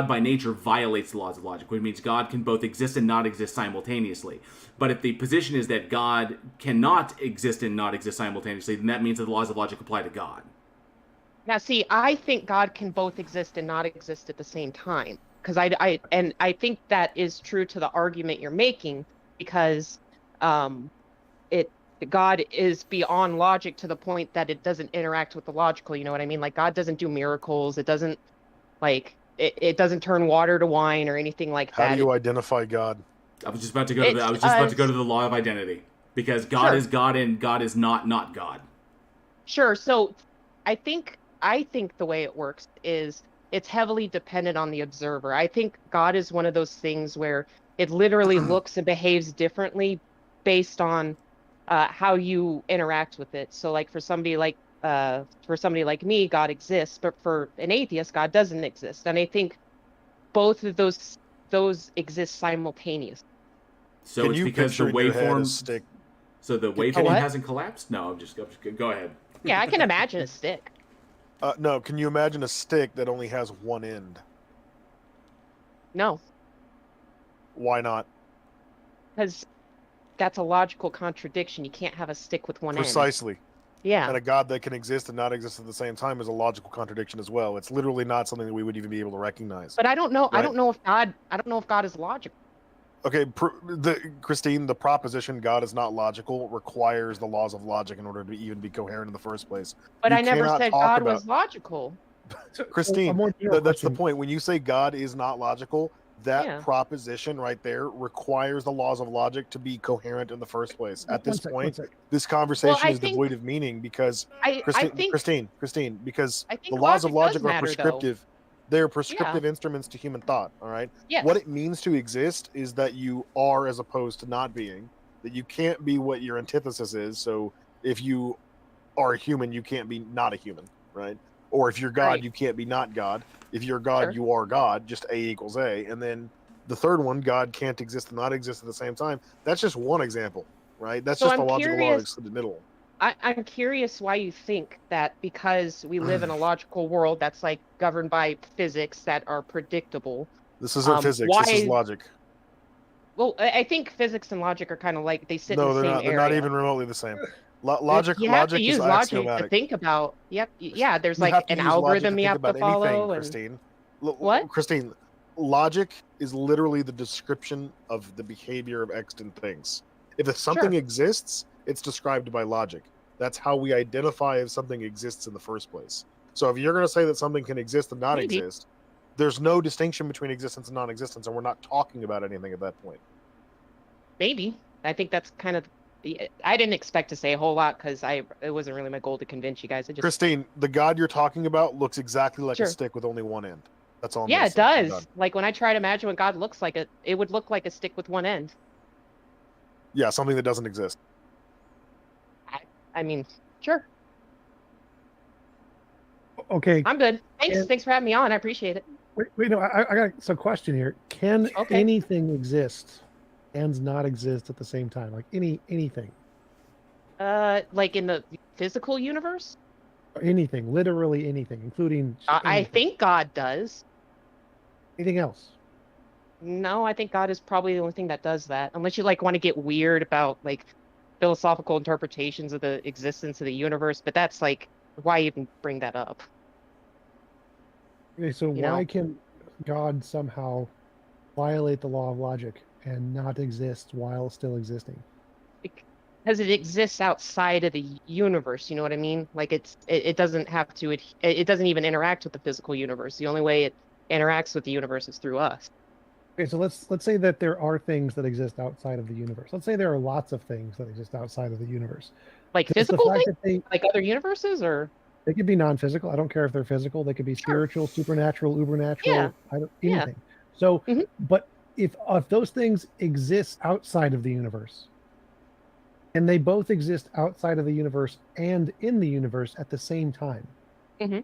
by nature violates the laws of logic, which means God can both exist and not exist simultaneously. But if the position is that God cannot exist and not exist simultaneously, then that means that the laws of logic apply to God. Now, see, I think God can both exist and not exist at the same time, because I think that is true to the argument you're making, because God is beyond logic to the point that it doesn't interact with the logical. You know what I mean? Like, God doesn't do miracles. It doesn't it doesn't turn water to wine or anything like that. How do you identify God? I was just about to go to the law of identity, because God is God and God is not God. Sure. So I think the way it works is it's heavily dependent on the observer. I think God is one of those things where it literally looks and behaves differently based on how you interact with it. So, like for somebody like me, God exists, but for an atheist, God doesn't exist. And I think both of those exist simultaneously. So it's because the waveform. So the waveform hasn't collapsed. No, I'm just go ahead. Yeah, I can imagine a stick. No, can you imagine a stick that only has one end? No. Why not? Because that's a logical contradiction. You can't have a stick with one end. Precisely. Yeah. And a God that can exist and not exist at the same time is a logical contradiction as well. It's literally not something that we would even be able to recognize. But I don't know. Right? I don't know if God is logical. Okay, Christine, the proposition God is not logical requires the laws of logic in order to even be coherent in the first place. But I never said God was logical. Christine, that's the point. When you say God is not logical, that proposition right there requires the laws of logic to be coherent in the first place. At this point, this conversation is devoid of meaning because Christine, because the laws of logic are prescriptive. They're prescriptive instruments to human thought, all right? Yes. What it means to exist is that you are as opposed to not being, that you can't be what your antithesis is. So if you are a human, you can't be not a human, right? Or if you're God, you can't be not God. If you're God, you are God, just A equals A. And then the third one, God can't exist and not exist at the same time. That's just one example, right? That's just a logical law that's in the middle. I'm curious why you think that, because we live in a logical world that's like governed by physics that are predictable. This isn't physics. This is logic. Well, I think physics and logic are kind of like they sit in the same area. They're not even remotely the same. Logic to use is logic axiomatic. to think about. Yep. Yeah. There's like an algorithm you have to follow. Christine. What? Christine, logic is literally the description of the behavior of extant things. If something exists, it's described by logic. That's how we identify if something exists in the first place. So if you're going to say that something can exist and not exist, there's no distinction between existence and non-existence, and we're not talking about anything at that point. Maybe. I think that's kind of... I didn't expect to say a whole lot because it wasn't really my goal to convince you guys. Christine, the God you're talking about looks exactly like a stick with only one end. That's all. Yeah, it does. Like when I try to imagine what God looks like, it would look like a stick with one end. Yeah, something that doesn't exist. I mean, sure. Okay. I'm good. Thanks for having me on. I appreciate it. Wait, no, I got some question here. Can anything exist and not exist at the same time? Like anything? Like in the physical universe? Anything, literally anything, including. I think God does. Anything else? No, I think God is probably the only thing that does that. Unless you like want to get weird about like philosophical interpretations of the existence of the universe, but that's like, why even bring that up? Okay, so why can God somehow violate the law of logic and not exist while still existing? Because it exists outside of the universe, you know what I mean? Like it doesn't have to, it doesn't even interact with the physical universe. The only way it interacts with the universe is through us. Okay, so let's say that there are things that exist outside of the universe. Let's say there are lots of things that exist outside of the universe. Like physical things? Like other universes, or? They could be non-physical. I don't care if they're physical. They could be spiritual, supernatural, ubernatural, anything. So, but if those things exist outside of the universe, And they both exist outside of the universe and in the universe at the same time. Mm-hmm.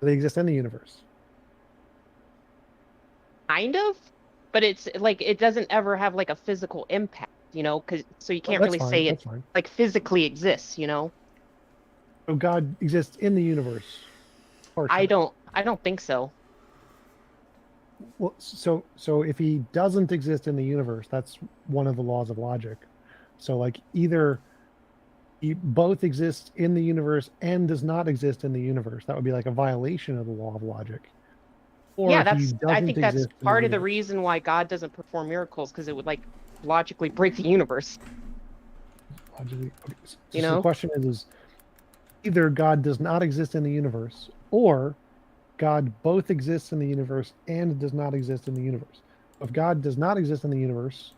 They exist in the universe. Kind of, but it's like it doesn't ever have like a physical impact, you know, so you can't really say it like physically exists, you know. So God exists in the universe. I don't think so. Well, so if he doesn't exist in the universe, that's one of the laws of logic. So like either he both exists in the universe and does not exist in the universe. That would be like a violation of the law of logic. Or Yeah, I think that's part of the reason why God doesn't perform miracles, because it would like logically break the universe. Logically, okay. So You know? the question is either God does not exist in the universe, or God both exists in the universe and does not exist in the universe. If God does not exist in the universe,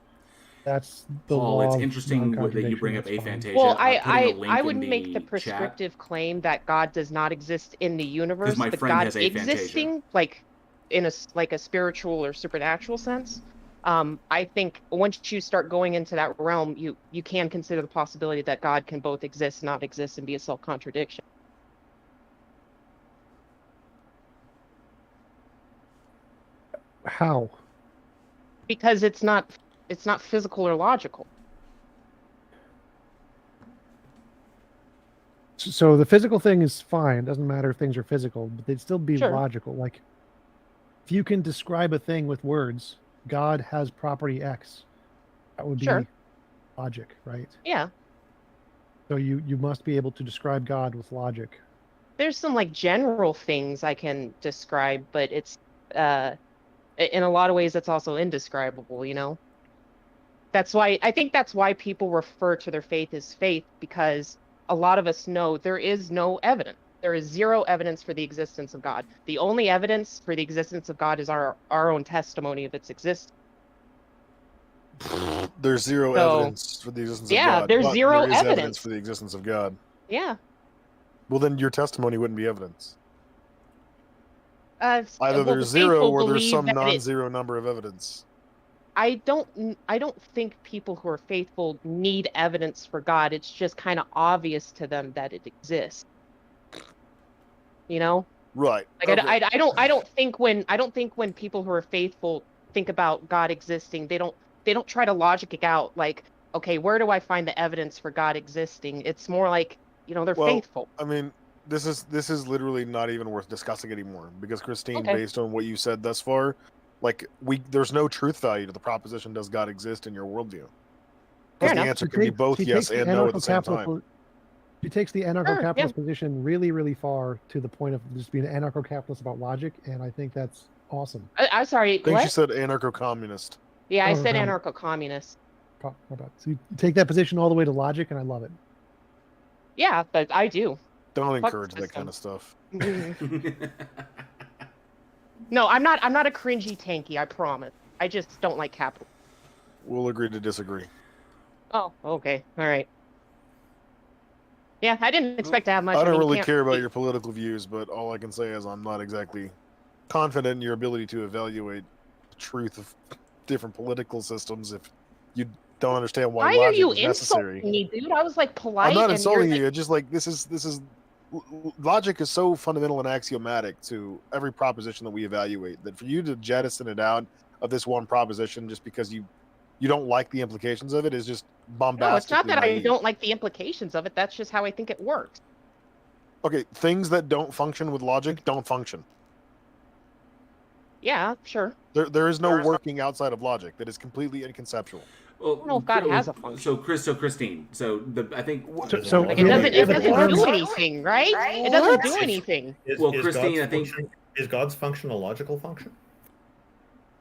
that's the Paul, law it's of interesting that you non-contradiction. bring up That's fine. aphantasia. Well, I'm putting a link I in wouldn't make the chat prescriptive claim that God does not exist in the universe, my but friend God has aphantasia. existing, like in a spiritual or supernatural sense. I think once you start going into that realm, you can consider the possibility that God can both exist, not exist, and be a self-contradiction. How? Because it's not physical or logical. So the physical thing is fine. It doesn't matter if things are physical, but they'd still be Sure. logical. Like if you can describe a thing with words, God has property X. That would be Sure. logic, right? Yeah. So you must be able to describe God with logic. There's some like general things I can describe, but it's in a lot of ways that's also indescribable, you know. I think that's why people refer to their faith as faith, because a lot of us know there is no evidence. There is zero evidence for the existence of God. The only evidence for the existence of God is our own testimony of its existence. There's zero evidence for the existence of God. Yeah, there's but zero there is evidence for the existence of God. Yeah. Well, then your testimony wouldn't be evidence. Either Well, there's the zero faithful or there's believe some that non-zero number of evidence. I don't think people who are faithful need evidence for God. It's just kind of obvious to them that it exists. You know? Right. Like Okay. I don't think when people who are faithful think about God existing, they don't try to logic it out like, okay, where do I find the evidence for God existing? It's more like, you know, they're faithful. I mean, this is literally not even worth discussing anymore, because Christine, Okay. based on what you said thus far, like there's no truth value to the proposition, does God exist in your worldview? Because the answer could be both yes and no at the same time. She takes the anarcho-capitalist position really, really far, to the point of just being an anarcho-capitalist about logic, and I think that's awesome. I'm sorry. I think what? she said anarcho-communist. Yeah, I Oh, said okay. anarcho-communist. My bad. So you take that position all the way to logic, and I love it. Yeah, but I do. Don't Fuck encourage the that kind system. of stuff. No, I'm not a cringy tanky, I promise. I just don't like capital. We'll agree to disagree. Oh, okay. All right. Yeah, I didn't expect to have much. I don't mean, really can't- care about your political views, but all I can say is I'm not exactly confident in your ability to evaluate the truth of different political systems if you don't understand why Why are logic you is necessary. insulting me, dude? I was like polite. I'm not and insulting you're, you. Just like this is logic is so fundamental and axiomatic to every proposition that we evaluate that for you to jettison it out of this one proposition just because you don't like the implications of it is just bombastic. No, it's not that I don't like the implications of it. That's just how I think it works. Okay, things that don't function with logic don't function. Yeah, sure. There is no working outside of logic. That is completely inconceptual. I don't know if God has a function. So Christine. I think. Like it doesn't do anything, right? It doesn't do anything. Christine, I think. Is God's function a logical function?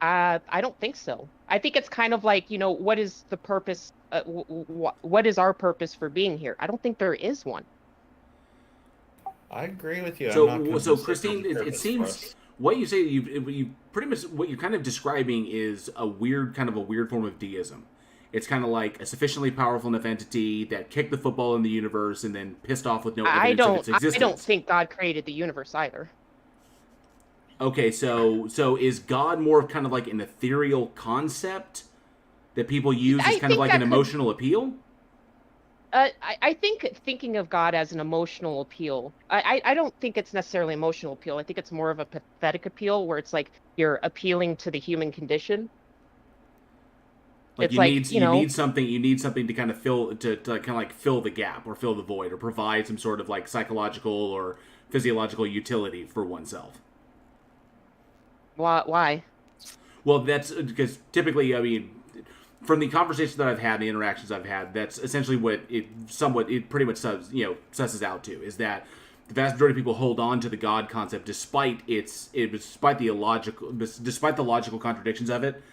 I don't think so. I think it's kind of like, you know, what is the purpose? What is our purpose for being here? I don't think there is one. I agree with you. So Christine, it seems what you say, you pretty much what you're kind of describing is a weird form of deism. It's kind of like a sufficiently powerful enough entity that kicked the football in the universe and then pissed off with no evidence of its existence. I don't think God created the universe either. Okay, so is God more of kind of like an ethereal concept that people use as I kind of think like that an could- emotional appeal? I think thinking of God as an emotional appeal, I don't think it's necessarily emotional appeal. I think it's more of a pathetic appeal where it's like you're appealing to the human condition. Like It's you like, need you know, need something to kind of fill to kind of like fill the gap or fill the void or provide some sort of like psychological or physiological utility for oneself. why? Well, that's because typically, I mean, from the conversations that I've had, the interactions I've had, that's essentially what it pretty much susses out to, is that the vast majority of people hold on to the God concept despite despite the logical contradictions of it.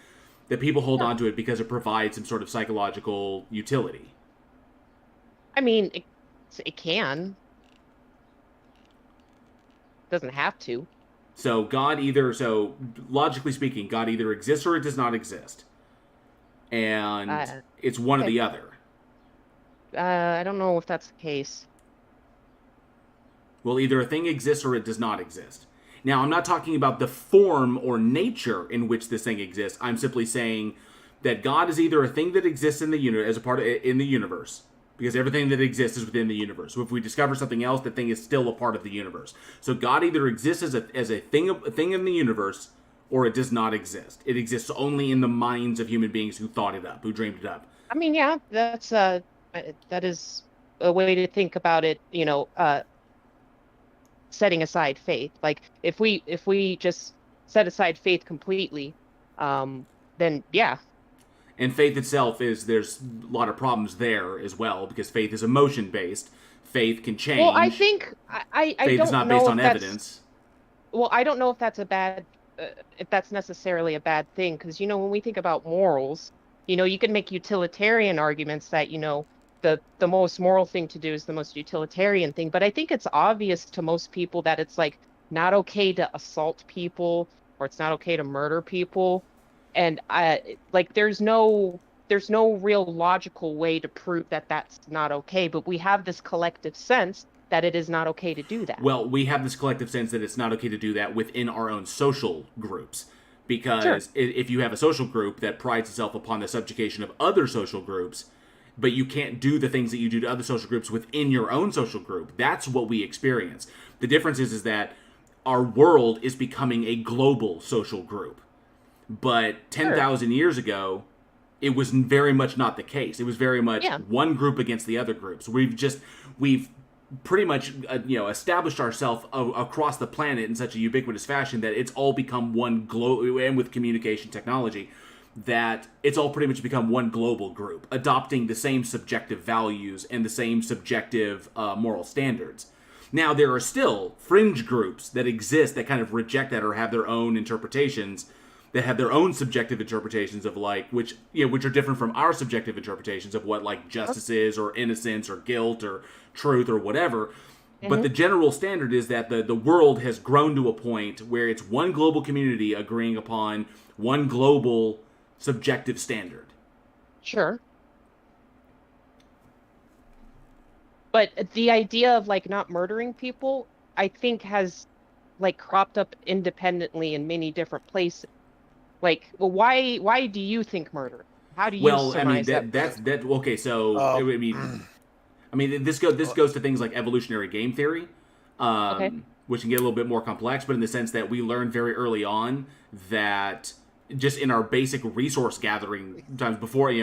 That people hold on to it because it provides some sort of psychological utility. I mean, it can. Doesn't have to. So logically speaking, God either exists or it does not exist. And it's one or the other. I don't know if that's the case. Well, either a thing exists or it does not exist. Now, I'm not talking about the form or nature in which this thing exists. I'm simply saying that God is either a thing that exists in the universe, because everything that exists is within the universe. So if we discover something else, the thing is still a part of the universe. So God either exists as a thing in the universe, or it does not exist. It exists only in the minds of human beings who thought it up, who dreamed it up. I mean, yeah, that is a way to think about it. You know, setting aside faith. Like if we just set aside faith completely, then yeah. And faith itself there's a lot of problems there as well, because faith is emotion based. Faith can change. Well, I think I faith don't is not know based if on that's, evidence. Well, I don't know if that's if that's necessarily a bad thing, because you know when we think about morals, you know you can make utilitarian arguments that you know the most moral thing to do is the most utilitarian thing, but I think it's obvious to most people that it's like not okay to assault people or it's not okay to murder people, and there's no real logical way to prove that that's not okay, but we have this collective sense that it is not okay to do that. Well, we have this collective sense that it's not okay to do that within our own social groups, because if you have a social group that prides itself upon the subjugation of other social groups, but you can't do the things that you do to other social groups within your own social group, that's what we experience. The difference is that our world is becoming a global social group. But 10,000 years ago, it was very much not the case. It was very much one group against the other groups. We've pretty much established ourselves across the planet in such a ubiquitous fashion that it's all become one global, and with communication technology, that it's all pretty much become one global group, adopting the same subjective values and the same subjective moral standards. Now, there are still fringe groups that exist that kind of reject that or have their own interpretations, that have their own subjective interpretations of which are different from our subjective interpretations of what justice is, or innocence, or guilt, or truth, or whatever. But the general standard is that the world has grown to a point where it's one global community agreeing upon one global subjective standard. Sure. But the idea of not murdering people, I think has cropped up independently in many different places. Why do you think murder? How do you surmise that's okay. So I mean, this goes to things like evolutionary game theory, which can get a little bit more complex. But in the sense that we learned very early on that just in our basic resource gathering times before any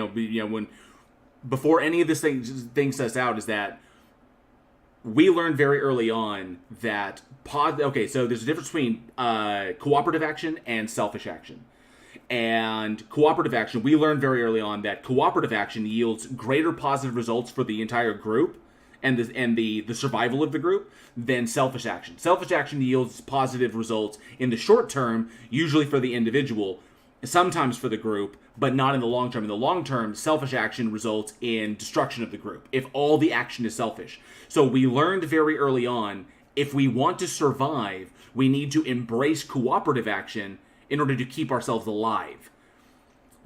of this thing sets out, is that we learned very early on that so there's a difference between cooperative action and selfish action. And cooperative action, we learned very early on that cooperative action yields greater positive results for the entire group and the survival of the group than selfish action. Selfish action yields positive results in the short term, usually for the individual, sometimes for the group, but not in the long term. In the long term, selfish action results in destruction of the group if all the action is selfish. So we learned very early on, if we want to survive, we need to embrace cooperative action in order to keep ourselves alive.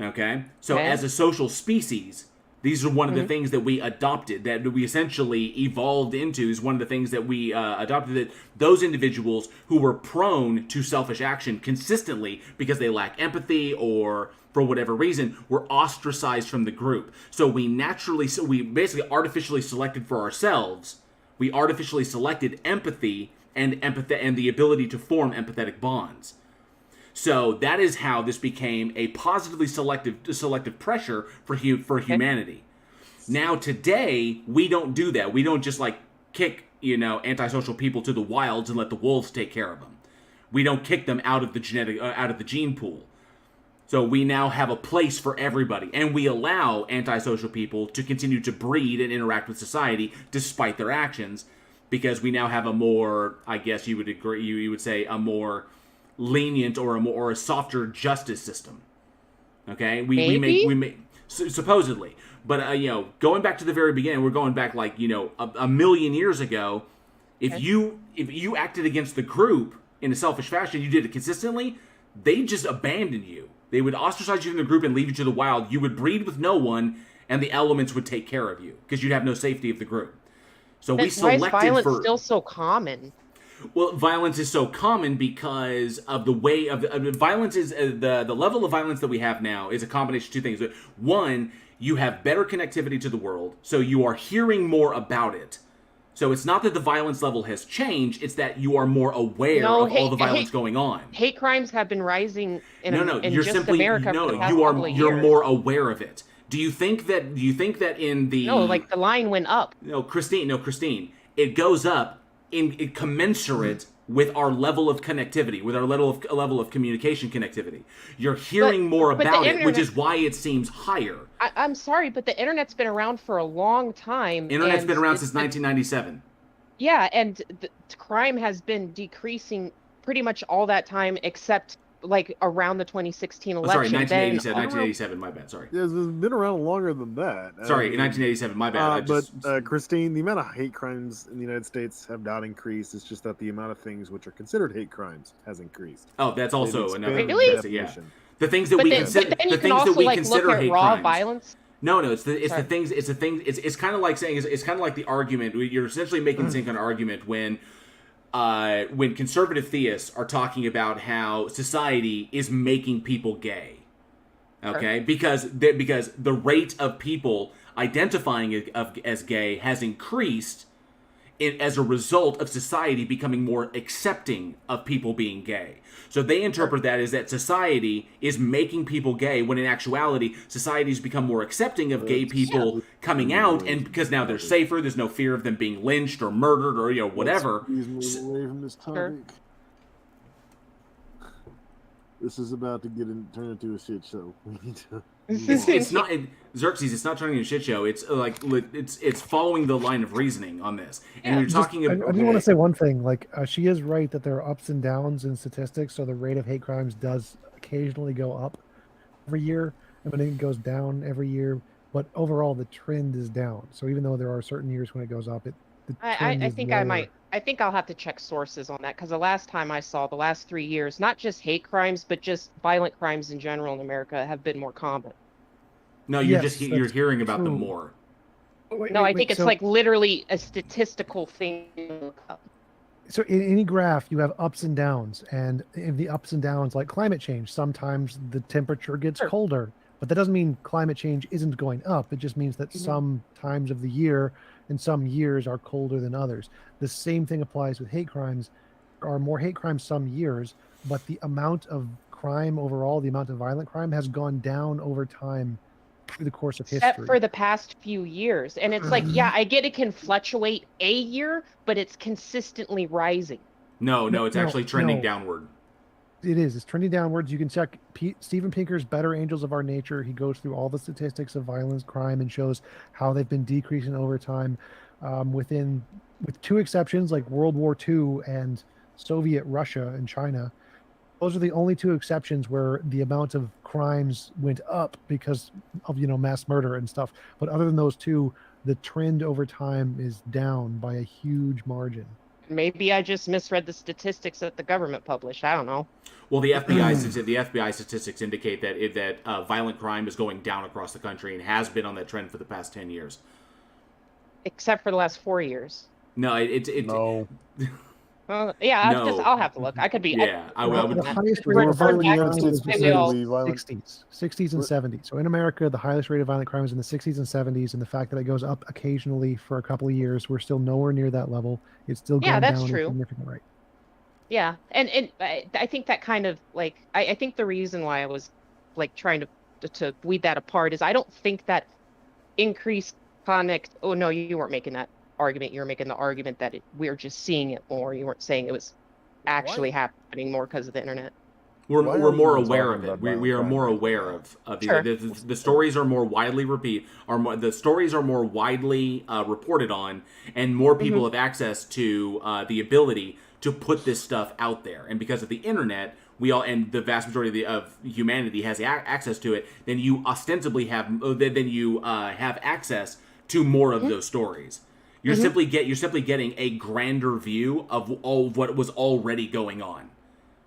Okay? So as a social species, these are one of the things that we adopted, that we essentially evolved into, is one of the things that we adopted, that those individuals who were prone to selfish action consistently because they lack empathy or for whatever reason, were ostracized from the group. So we basically artificially selected for ourselves. We artificially selected empathy and the ability to form empathetic bonds. So that is how this became a positively selective pressure for humanity. Now today we don't do that. We don't just like kick antisocial people to the wilds and let the wolves take care of them. We don't kick them out of the gene pool. So we now have a place for everybody, and we allow antisocial people to continue to breed and interact with society despite their actions, because we now have a more, I guess you would agree, you would say, a more lenient or a softer justice system. Okay, we make supposedly, but going back to the very beginning, we're going back like a million years ago. If you acted against the group in a selfish fashion, you did it consistently, they just abandon you. They would ostracize you from the group and leave you to the wild. You would breed with no one, and the elements would take care of you because you'd have no safety of the group. So we selected why is violence still so common? Well, violence is so common because of the way of violence is the level of violence that we have now is a combination of two things. One, you have better connectivity to the world, so you are hearing more about it. So it's not that the violence level has changed; it's that you are more aware of all the violence going on. Hate crimes have been rising in you're just simply America for the past you're years. more aware of it. Do you think that in the like the line went up? Christine, it goes up in commensurate with our level of connectivity, with our level of communication connectivity. You're hearing more about it, which is why it seems higher. I'm sorry, but the internet's been around for a long time. Internet's been around since 1997. Yeah, and the crime has been decreasing pretty much all that time, except like around the 2016 election. Sorry, 1987, my bad, sorry. Yeah, it's been around longer than that. Sorry, 1987, my bad. Christine, the amount of hate crimes in the United States have not increased. It's just that the amount of things which are considered hate crimes has increased. Oh, that's also another. Really? Yeah. The things that we consider hate crimes. Violence. No, it's the things. It's kind of like saying it's kind of like the argument. You're essentially making the same kind of argument when conservative theists are talking about how society is making people gay. Okay, because the rate of people identifying as gay has increased as a result of society becoming more accepting of people being gay. So they interpret that as that society is making people gay, when in actuality, society's become more accepting of gay people coming out, and because now they're safer, there's no fear of them being lynched or murdered or whatever. Let's away from this topic. This is about to turn into a shit show. We need to. It's not Xerxes. It's not turning into a shit show. It's like it's following the line of reasoning on this. And you're talking about. I do want to say one thing. Like she is right that there are ups and downs in statistics. So the rate of hate crimes does occasionally go up every year, and then it goes down every year. But overall, the trend is down. So even though there are certain years when it goes up, the trend I is think lower. I think I'll have to check sources on that, because the last time I saw, the last 3 years, not just hate crimes, but just violent crimes in general in America have been more common. No, you're hearing about them more. I think it's like literally a statistical thing. So in any graph, you have ups and downs, and in the ups and downs, like climate change, sometimes the temperature gets colder, but that doesn't mean climate change isn't going up. It just means that some times of the year and some years are colder than others. The same thing applies with hate crimes. There are more hate crimes some years, but the amount of crime overall, the amount of violent crime has gone down over time through the course of history. Except for the past few years. And it's like, yeah, I get it can fluctuate a year, but it's consistently rising. No, it's actually trending downward. It is. It's trending downwards. You can check Steven Pinker's Better Angels of Our Nature. He goes through all the statistics of violence, crime, and shows how they've been decreasing over time. With two exceptions, like World War II and Soviet Russia and China. Those are the only two exceptions where the amount of crimes went up because of mass murder and stuff. But other than those two, the trend over time is down by a huge margin. Maybe I just misread the statistics that the government published. I don't know. Well, the FBI statistics indicate that violent crime is going down across the country and has been on that trend for the past 10 years. Except for the last 4 years. No, No. Yeah, No. I'll have to look. I could be. Yeah, I would. The highest rate We're of violent voting crime against it was in specifically. the Violent. 60s and 70s. So in America, the highest rate of violent crime is in the 60s and 70s, and the fact that it goes up occasionally for a couple of years, we're still nowhere near that level. It's still going that's down at a true. significant rate. Yeah, and I think that kind of like I think the reason why I was like trying to weed that apart is I don't think that increased connect. Oh no, you weren't making that argument. You were making the argument that we're just seeing it more. You weren't saying it was actually happening more because of the internet. We're more aware of talking it. about We are violent more crime aware of Sure. the stories are more widely the stories are more widely reported on, and more people have access to the ability to put this stuff out there. And because of the internet, we all and the vast majority of humanity has access to it. Then you ostensibly have have access to more of those stories. You're simply getting a grander view of all what was already going on.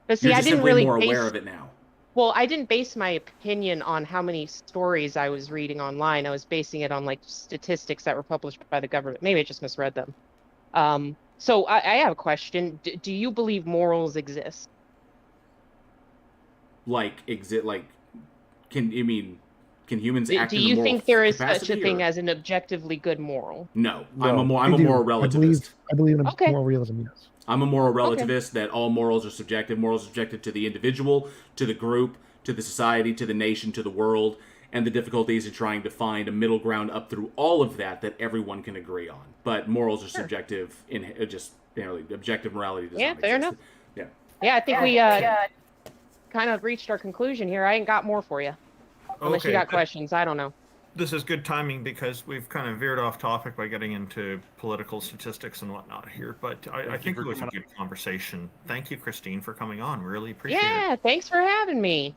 But see, You're I just didn't simply really more base, aware of it now. Well, I didn't base my opinion on how many stories I was reading online. I was basing it on like statistics that were published by the government. Maybe I just misread them. So I have a question. Do you believe morals exist? Can humans act Do in a you moral think there is capacity, such a thing or? as an objectively good moral? No, No. I'm a I do. moral relativist. I believe in a Okay. moral realism, yes. I'm a moral relativist that all morals are subjective. Morals are subjective to the individual, to the group, to the society, to the nation, to the world, and the difficulties in trying to find a middle ground up through all of that everyone can agree on. But morals are subjective in just objective morality does not exist. Fair enough. Yeah. Yeah, I think we kind of reached our conclusion here. I ain't got more for you. Unless you got questions. I don't know. This is good timing because we've kind of veered off topic by getting into political statistics and whatnot here. But I think it was a good conversation. Thank you, Christine, for coming on. Really appreciate it. Yeah, thanks for having me.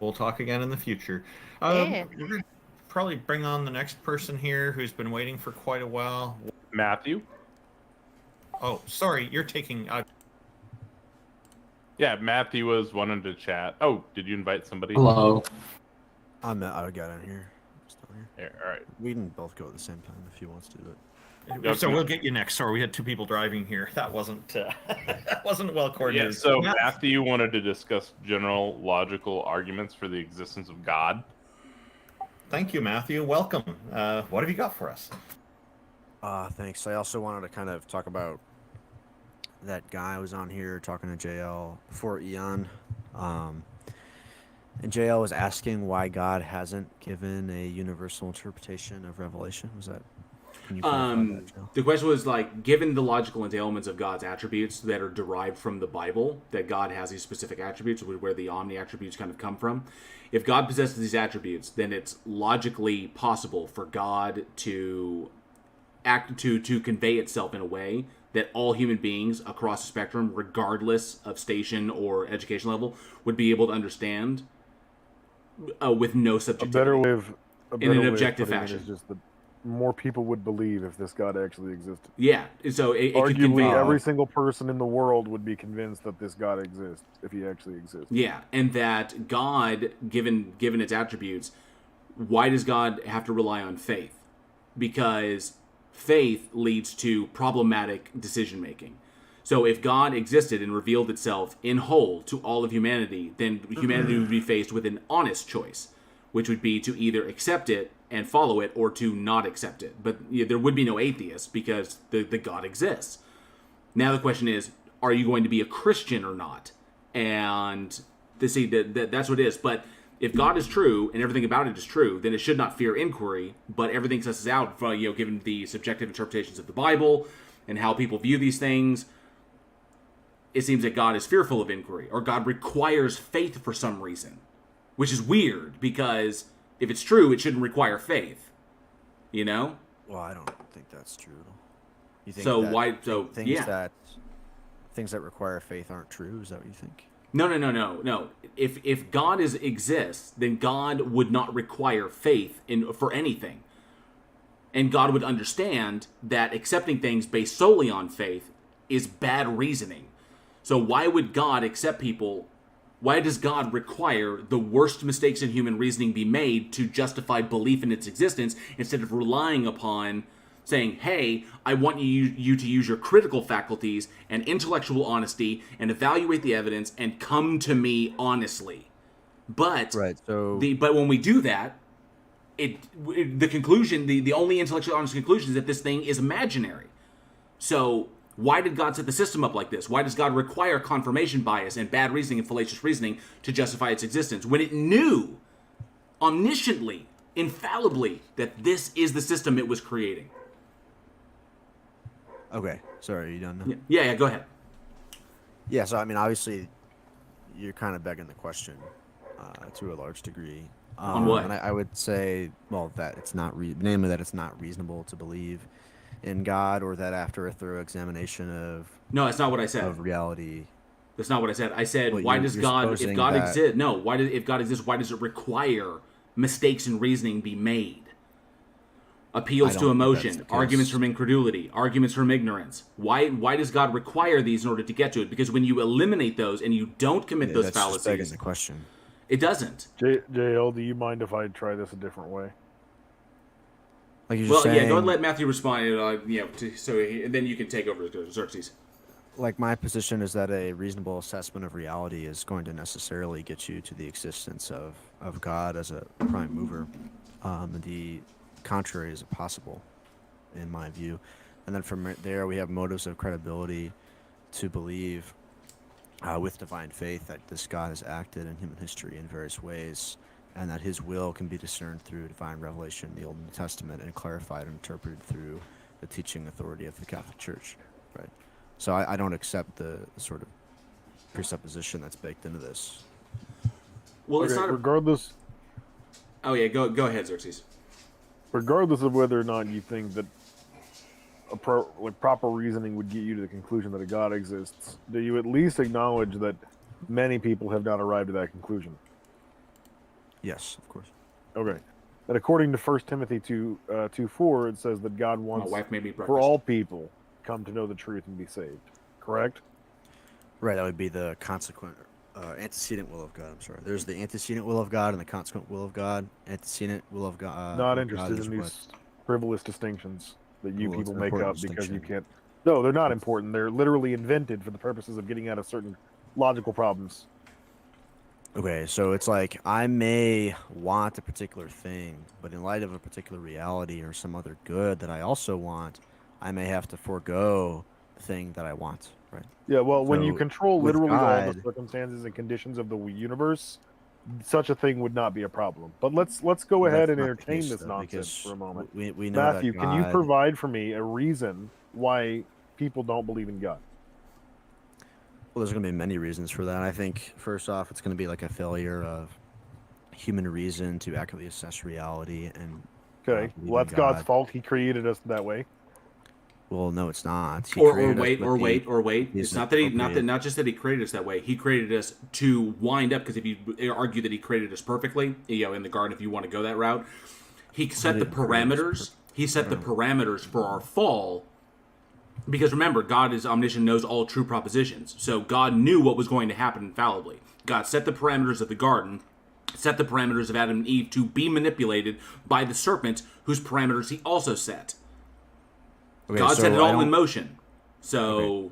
We'll talk again in the future. Yeah. We're going to probably bring on the next person here who's been waiting for quite a while. Matthew? Oh, sorry, you're taking... Yeah, Matthew was wanting to chat. Oh, did you invite somebody? Hello. I got in here. Yeah, all right. We can both go at the same time if he wants to. But So we'll get you next. Sorry, we had two people driving here. That wasn't that wasn't well coordinated. Yeah, so Matthew wanted to discuss general logical arguments for the existence of God. Thank you, Matthew. Welcome. What have you got for us? Thanks. I also wanted to kind of talk about that guy who was on here talking to JL before Eon. And JL was asking why God hasn't given a universal interpretation of Revelation. Was that? Can you clarify that, JL? The question was given the logical entailments of God's attributes that are derived from the Bible, that God has these specific attributes, where the omni attributes kind of come from. If God possesses these attributes, then it's logically possible for God to convey itself in a way that all human beings across the spectrum, regardless of station or education level, would be able to understand with no subjectivity. A better way of in an objective fashion. Is just that more people would believe if this God actually existed. Yeah, so it could arguably convey every single person in the world would be convinced that this God exists if he actually exists. Yeah, and that God, given its attributes, why does God have to rely on faith? Because faith leads to problematic decision making. So if God existed and revealed itself in whole to all of humanity, then humanity would be faced with an honest choice, which would be to either accept it and follow it or to not accept it. But there would be no atheists because the God exists. Now the question is, are you going to be a Christian or not? And that's what it is. But if God is true and everything about it is true, then it should not fear inquiry. But everything susses out, given the subjective interpretations of the Bible and how people view these things, it seems that God is fearful of inquiry, or God requires faith for some reason, which is weird because if it's true, it shouldn't require faith. You know? Well, I don't think that's true. You think So that why? So things yeah. Things that require faith aren't true? Is that what you think? No. If God exists, then God would not require faith for anything. And God would understand that accepting things based solely on faith is bad reasoning. So why would God accept people? Why does God require the worst mistakes in human reasoning be made to justify belief in its existence instead of relying upon saying, hey, I want you to use your critical faculties and intellectual honesty and evaluate the evidence and come to me honestly. But but when we do that, the conclusion, the only intellectually honest conclusion is that this thing is imaginary. So why did God set the system up like this? Why does God require confirmation bias and bad reasoning and fallacious reasoning to justify its existence when it knew omnisciently, infallibly, that this is the system it was creating? Okay, sorry, are you done now? Yeah, go ahead. Yeah, so I mean, obviously, you're kind of begging the question to a large degree. On what? And I would say, well, that it's not namely that it's not reasonable to believe in God, or that after a thorough examination of that's not what I said. Of reality. That's not what I said. I said, well, why does God, if God exists, if God exists, why does it require mistakes in reasoning be made? Appeals to emotion, arguments from incredulity, arguments from ignorance. Why does God require these in order to get to it? Because when you eliminate those and you don't commit those fallacies, just begging the question. It doesn't. JL, do you mind if I try this a different way? Like you're saying, go ahead and let Matthew respond. Then you can take over Xerxes. Like my position is that a reasonable assessment of reality is going to necessarily get you to the existence of God as a prime mover. The contrary is possible, in my view. And then from there, we have motives of credibility to believe with divine faith that this God has acted in human history in various ways, and that his will can be discerned through divine revelation in the Old and New Testament and clarified and interpreted through the teaching authority of the Catholic Church. Right. So I don't accept the sort of presupposition that's baked into this. Well, it's not regardless. Oh yeah, go ahead, Xerxes. Regardless of whether or not you think that proper reasoning would get you to the conclusion that a God exists, do you at least acknowledge that many people have not arrived at that conclusion? Yes, of course. Okay. And according to 1 Timothy 2:4, it says that God wants for all people come to know the truth and be saved. Correct? Right, that would be the consequent antecedent will of God. I'm sorry. There's the antecedent will of God and the consequent will of God. Antecedent will of God. Not interested in these frivolous distinctions that you people make up because you can't. No, they're not important. They're literally invented for the purposes of getting at a certain logical problems. Okay, so it's like I may want a particular thing, but in light of a particular reality or some other good that I also want, I may have to forego the thing that I want, right? Yeah, well, when you control literally all the circumstances and conditions of the universe, such a thing would not be a problem. But let's go ahead and entertain this nonsense for a moment. We know Matthew, that can you provide for me a reason why people don't believe in God? Well, there's going to be many reasons for that. I think, first off, it's going to be like a failure of human reason to accurately assess reality. And okay, well, that's God's fault. He created us that way. Well, no, it's not. Or wait. It's not that not just that he created us that way. He created us to wind up, because if you argue that he created us perfectly, in the garden, if you want to go that route, he set the parameters. He set the parameters for our fall. Because remember, God is omniscient, knows all true propositions. So God knew what was going to happen infallibly. God set the parameters of the garden, set the parameters of Adam and Eve to be manipulated by the serpent, whose parameters he also set. Okay, God set it all in motion. So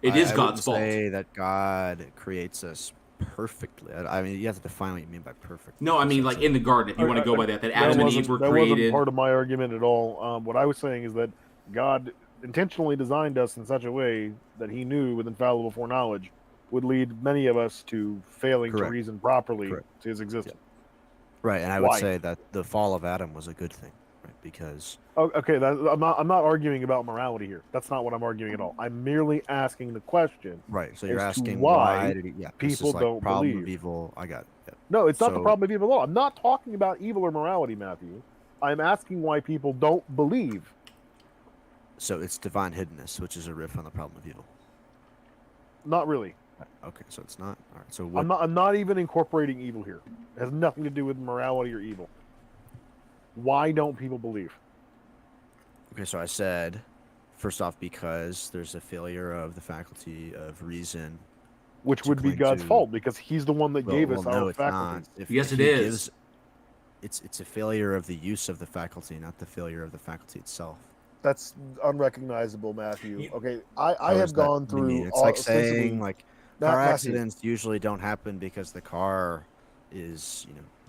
it is God's fault. I wouldn't say that God creates us perfectly. I mean, you have to define what you mean by perfect. No, I mean like in the garden, if you want to go by that Adam and Eve were created. That wasn't part of my argument at all. What I was saying is that God intentionally designed us in such a way that he knew with infallible foreknowledge would lead many of us to failing to reason properly to his existence. Yeah. Right, and I would say that the fall of Adam was a good thing, right? Because okay, I'm not arguing about morality here. That's not what I'm arguing at all. I'm merely asking the question. Right, so you're asking why did he, people don't problem believe. Of evil. I got it. Yeah. No, it's not the problem of evil at all. I'm not talking about evil or morality, Matthew. I'm asking why people don't believe. So it's divine hiddenness, which is a riff on the problem of evil. Not really. Okay, so it's not. All right. So I'm not even incorporating evil here. It has nothing to do with morality or evil. Why don't people believe? Okay, so I said, first off, because there's a failure of the faculty of reason, which would be God's fault because he's the one that gave us our faculties. Yes, it is. it's a failure of the use of the faculty, not the failure of the faculty itself. That's unrecognizable, Matthew. Okay, I How have is that gone what do you through mean? It's like ostensibly saying like car Matthew. accidents usually don't happen because the car is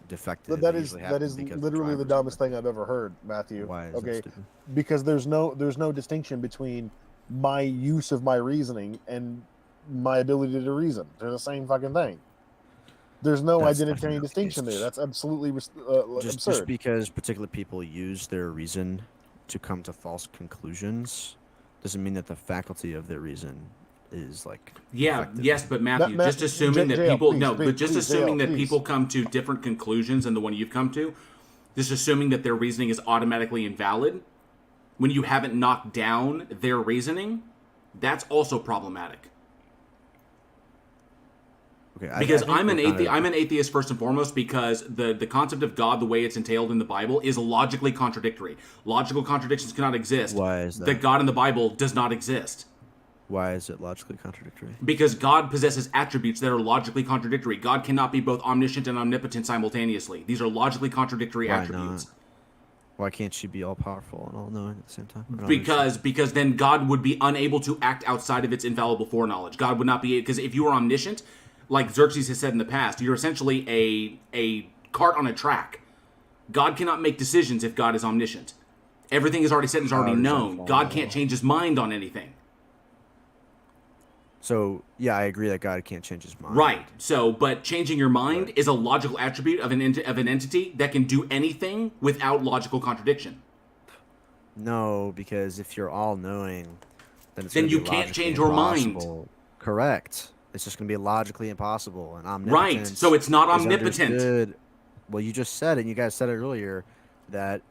defective. That They is usually happen because literally the driver's dumbest thing I've ever heard, Matthew. Why is that okay, stupid? because there's no distinction between my use of my reasoning and my ability to reason. They're the same fucking thing. There's no That's identitarian definitely not the distinction case. there. That's absolutely Just absurd. because particular people use their reason to come to false conclusions doesn't mean that the faculty of their reason is like Yeah, defective. yes, but Matthew, just assuming that JL, people please, no, please, but just please, assuming JL, that please. people come to different conclusions than the one you've come to, just assuming that their reasoning is automatically invalid when you haven't knocked down their reasoning, that's also problematic. Okay, Because I think I'm an we're kinda- I'm an atheist first and foremost because the concept of God, the way it's entailed in the Bible, is logically contradictory. Logical contradictions cannot exist. Why is that? The God in the Bible does not exist. Why is it logically contradictory? Because God possesses attributes that are logically contradictory. God cannot be both omniscient and omnipotent simultaneously. These are logically contradictory Why attributes. not? Why can't she be all powerful and all knowing at the same time? I don't Because then God would be unable to act outside of its infallible foreknowledge. God would not be, because if you are omniscient, like Xerxes has said in the past, you're essentially a cart on a track. God cannot make decisions if God is omniscient. Everything is already set and is already How does that known. follow? God can't change his mind on anything. So yeah, I agree that God can't change his mind. Right. So, but changing your mind is a logical attribute of an entity that can do anything without logical contradiction. No, because if you're all knowing, then it's Then gonna you be can't logically change your mind. impossible. Correct. It's just going to be logically impossible. And omnipotence Right, so it's not is omnipotent. understood- Well, you just said it, and you guys said it earlier, that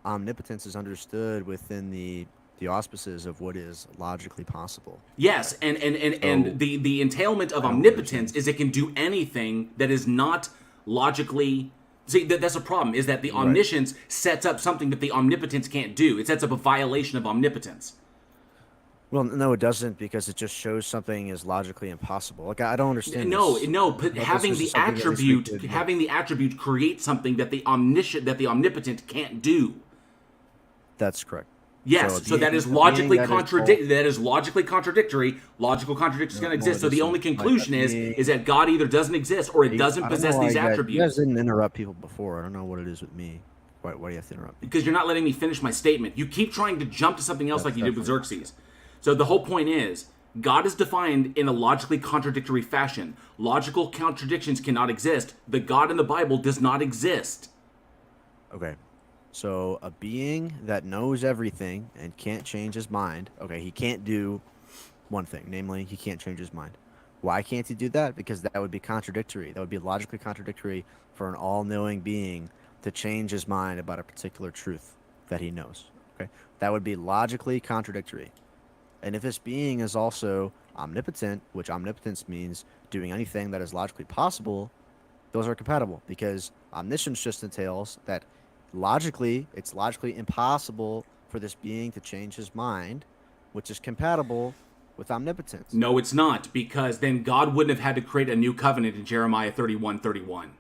omnipotence is understood within the auspices of what is logically possible. Yes, and the entailment of omnipotence is it can do anything that is not logically. See, that's a problem. Is that the omniscience sets up something that the omnipotence can't do? It sets up a violation of omnipotence. Well, no, it doesn't, because it just shows something is logically impossible. Like, I don't understand. No, this. but This having was the something at least we attribute, could- having the attribute creates something that the omnipotent can't do. That's correct. Yes, so that is logically that is logically contradictory. Logical contradictions can exist. So the only conclusion is that God either doesn't exist or it doesn't possess these You guys attributes. didn't interrupt people before. I don't know what it is with me. Why do you have to interrupt me? Because you're not letting me finish my statement. You keep trying to jump to something else like you did with Xerxes. So the whole point is, God is defined in a logically contradictory fashion. Logical contradictions cannot exist. The God in the Bible does not exist. Okay. So a being that knows everything and can't change his mind. Okay, he can't do one thing, namely, he can't change his mind. Why can't he do that? Because that would be contradictory. That would be logically contradictory for an all-knowing being to change his mind about a particular truth that he knows. Okay, that would be logically contradictory. And if this being is also omnipotent, which omnipotence means doing anything that is logically possible, those are compatible, because omniscience just entails that it's logically impossible for this being to change his mind, which is compatible with omnipotence. No, it's not, because then God wouldn't have had to create a new covenant in Jeremiah 31:31.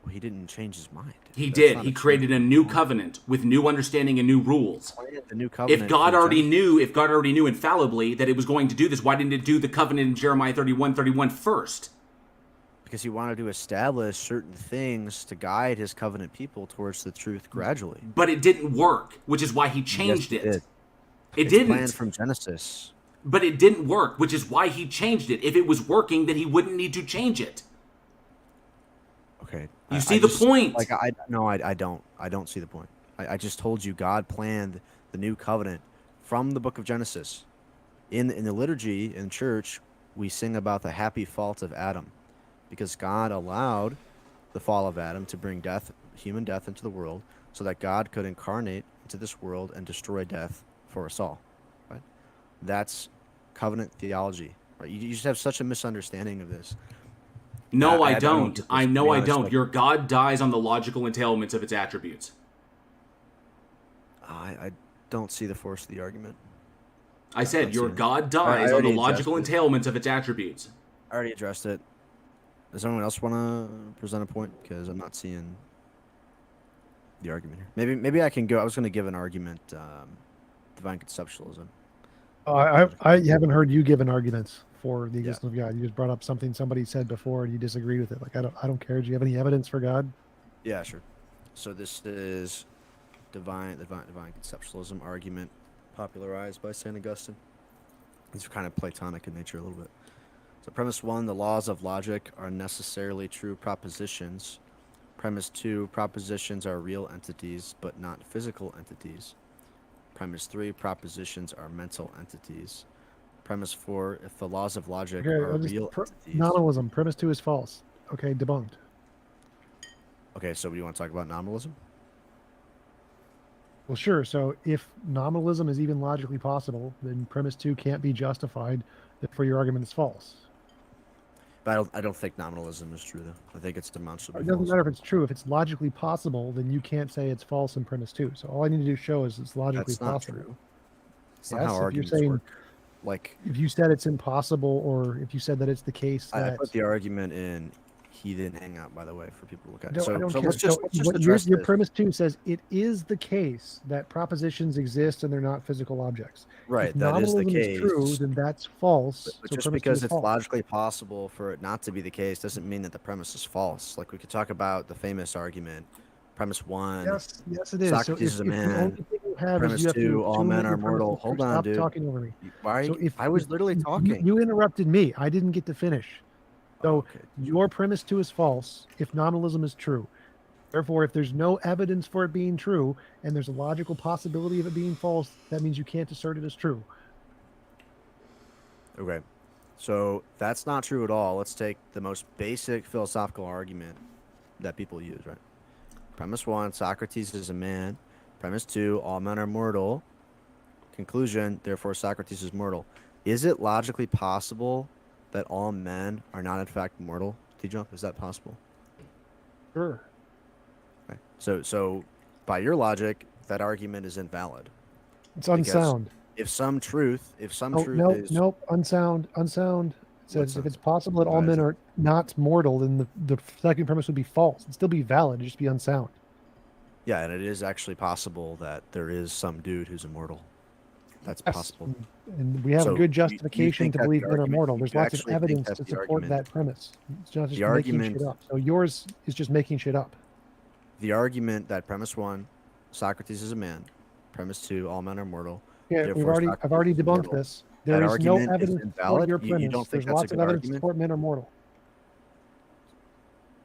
Well, he didn't change his mind. He That's did. not He a created a new covenant with new understanding and new rules. The new covenant. If God already knew infallibly that it was going to do this, why didn't it do the covenant in Jeremiah 31:31 first? Because he wanted to establish certain things to guide his covenant people towards the truth gradually. But it didn't work, which is why he changed Yes, it. did. It It's didn't. planned from Genesis. But it didn't work, which is why he changed it. If it was working, then he wouldn't need to change it. Okay. You see the point. Like I don't see the point. I just told you God planned the new covenant from the book of Genesis. In the liturgy in church, we sing about the happy fault of Adam, because God allowed the fall of Adam to bring human death into the world, so that God could incarnate into this world and destroy death for us all. Right? That's covenant theology. Right? You just have such a misunderstanding of this. No, I don't. get this, I to know be I honest. don't. Like, Your God dies on the logical entailments of its attributes. I don't see the force of the argument. I said don't your see it. God I dies on already the logical addressed it. entailments of its attributes. I already addressed it. Does anyone else want to present a point? Because I'm not seeing the argument here. Maybe I can go. I was going to give an argument, divine conceptualism. I haven't heard you give an argument for the existence of God. You just brought up something somebody said before and you disagreed with it. Like I don't care. Do you have any evidence for God? Yeah, sure. So this is divine conceptualism argument popularized by St. Augustine. These are kind of Platonic in nature a little bit. So premise 1, the laws of logic are necessarily true propositions. Premise 2, propositions are real entities, but not physical entities. Premise 3, propositions are mental entities. Premise 4, if the laws of logic are real entities. Nominalism. Premise 2 is false. Okay, debunked. Okay, so do you want to talk about nominalism? Well, sure. So if nominalism is even logically possible, then premise 2 can't be justified. Therefore, your argument is false. But I don't think nominalism is true, though. I think it's demonstrably It doesn't false. matter if it's true. If it's logically possible, then you can't say it's false in premise 2. So all I need to do show is it's logically That's not possible. true. That's not how if you're arguments saying, work. Like, if you said it's impossible, or if you said that it's the case I that put the argument in Heathen Hangout, by the way, for people to look at. I don't care. Let's just What address your this. premise 2 says it is the case that propositions exist and they're not physical objects. Right, If that is the nominalism is true, case. then that's false. But So just premise 2 because is it's false. logically possible for it not to be the case doesn't mean that the premise is false. Like, we could talk about the famous argument, premise 1. Yes, it is. Socrates so is a if the man. only thing you have is Premise you have to 2, all assume men that are your premise mortal. is true, Hold on, stop dude. talking over me. Why? So I was literally talking. You interrupted me. I didn't get to finish. So okay. your premise 2 is false if nominalism is true. Therefore, if there's no evidence for it being true and there's a logical possibility of it being false, that means you can't assert it as true. Okay. So that's not true at all. Let's take the most basic philosophical argument that people use, right? Premise 1, Socrates is a man. Premise 2, all men are mortal. Conclusion, therefore Socrates is mortal. Is it logically possible that all men are not in fact mortal? T-Jump, is that possible? Sure. Okay. So by your logic, that argument is invalid. It's unsound. If some truth is Nope, unsound. It says if it's possible that all men are not mortal, then the second premise would be false. It'd still be valid, it'd just be unsound. Yeah, and it is actually possible that there is some dude who's immortal. That's possible. And we have a good justification to believe men are mortal. There's lots of evidence to support that premise. It's not just making shit up. So yours is just making shit up. The argument that premise 1, Socrates is a man. Premise 2, all men are mortal. Yeah, I've already debunked this. There is no evidence to support your premise. You don't think There's that's lots a of good evidence to argument? support men are mortal.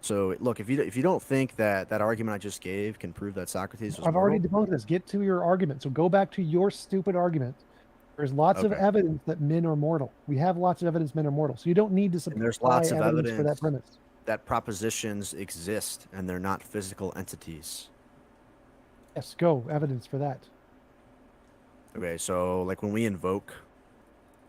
So look, if you don't think that argument I just gave can prove that Socrates was I've mortal, already debunked this. Get to your argument. So go back to your stupid argument. There's lots of evidence that men are mortal. We have lots of evidence men are mortal. So you don't need to supply and there's lots of evidence for that premise. that propositions exist and they're not physical entities. Yes, go. Evidence for that. Okay, so like when we invoke,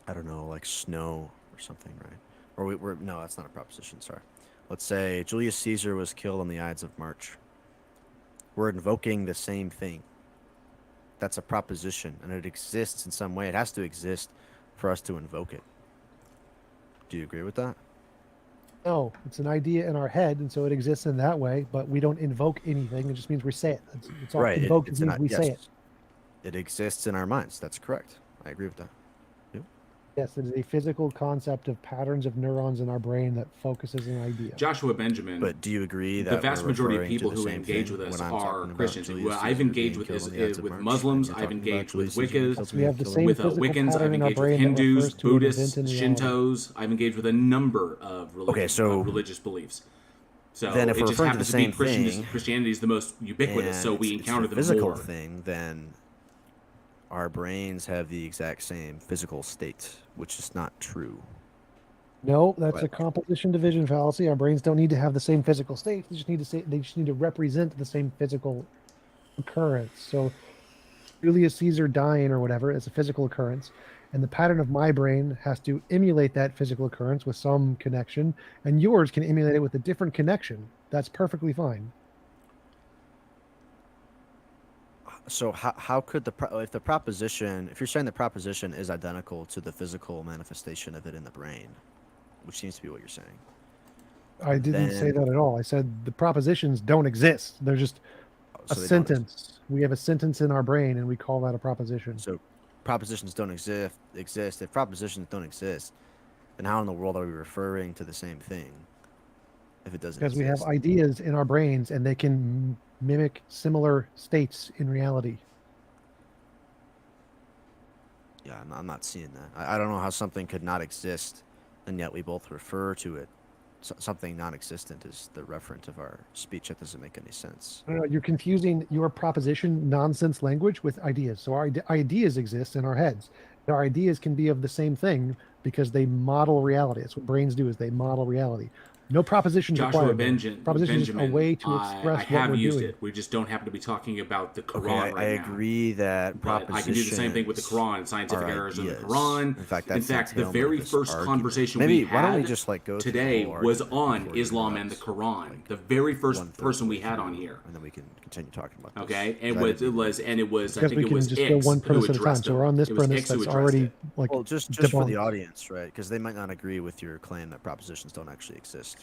I don't know, like snow or something, right? Or we're no, that's not a proposition. Sorry. Let's say Julius Caesar was killed on the Ides of March. We're invoking the same thing. That's a proposition, and it exists in some way. It has to exist for us to invoke it. Do you agree with that? No, it's an idea in our head, and so it exists in that way, but we don't invoke anything. It just means we say it. It's all Right. invoke It's means we say it. It exists in our minds. That's correct. I agree with that. Yes, it is a physical concept of patterns of neurons in our brain that focuses an idea. Joshua Benjamin. But do you agree that the vast we're majority of referring to people the who same engage thing with us when I'm are talking about Christians. Julius I've Caesar engaged being with killed on the Ides of with March, Muslims. and I've you're talking engaged about with Julius Caesar being Wiccans. killed We have the same With physical Wiccans. I've pattern in our engaged with brain that Hindus, refers to an Buddhists, event in reality. Shintos. I've engaged with a number of religious beliefs. So then if it we're just referring to happens the to be same thing, Christianity is the most ubiquitous, and so we it's encounter a them physical more. thing, then our brains have the exact same physical state, which is not true. No, that's a composition division fallacy. Our brains don't need to have the same physical state. They just need to represent the same physical occurrence. So Julius Caesar dying or whatever is a physical occurrence, and the pattern of my brain has to emulate that physical occurrence with some connection, and yours can emulate it with a different connection. That's perfectly fine. So how could if you're saying the proposition is identical to the physical manifestation of it in the brain, which seems to be what you're saying. I didn't say that at all. I said the propositions don't exist. They're just A so they don't sentence. We have a sentence in our brain, and we call that a proposition. So propositions don't exist. If propositions don't exist, then how in the world are we referring to the same thing if it doesn't Because we have exist? ideas in our brains, and they can mimic similar states in reality. Yeah, I'm not seeing that. I don't know how something could not exist, and yet we both refer to it. Something non-existent is the referent of our speech. That doesn't make any sense. No, you're confusing your proposition nonsense language with ideas. So our ideas exist in our heads. Our ideas can be of the same thing because they model reality. That's what brains do, is they model reality. No propositions Joshua required. Propositions is a way to express I what have we're used doing. it. We just don't happen to be talking about the Quran Okay, right I now. agree that But I can do the same thing with the Quran. Scientific are errors in the ideas. Quran. In fact, the entailment very of this first argument. conversation Maybe we why don't we had just like go through the today whole was argument on before you Islam and the interrupt, Quran. like, The very first one-third person we way had through, on here. and then we can continue talking about this. Okay, But I I didn't mean think Because it we can was just go X one who premise at a time. addressed So them. we're on this It was premise X who that's addressed already it. like well, just for the debunked. audience, right? Because they might not agree with your claim that propositions don't actually exist.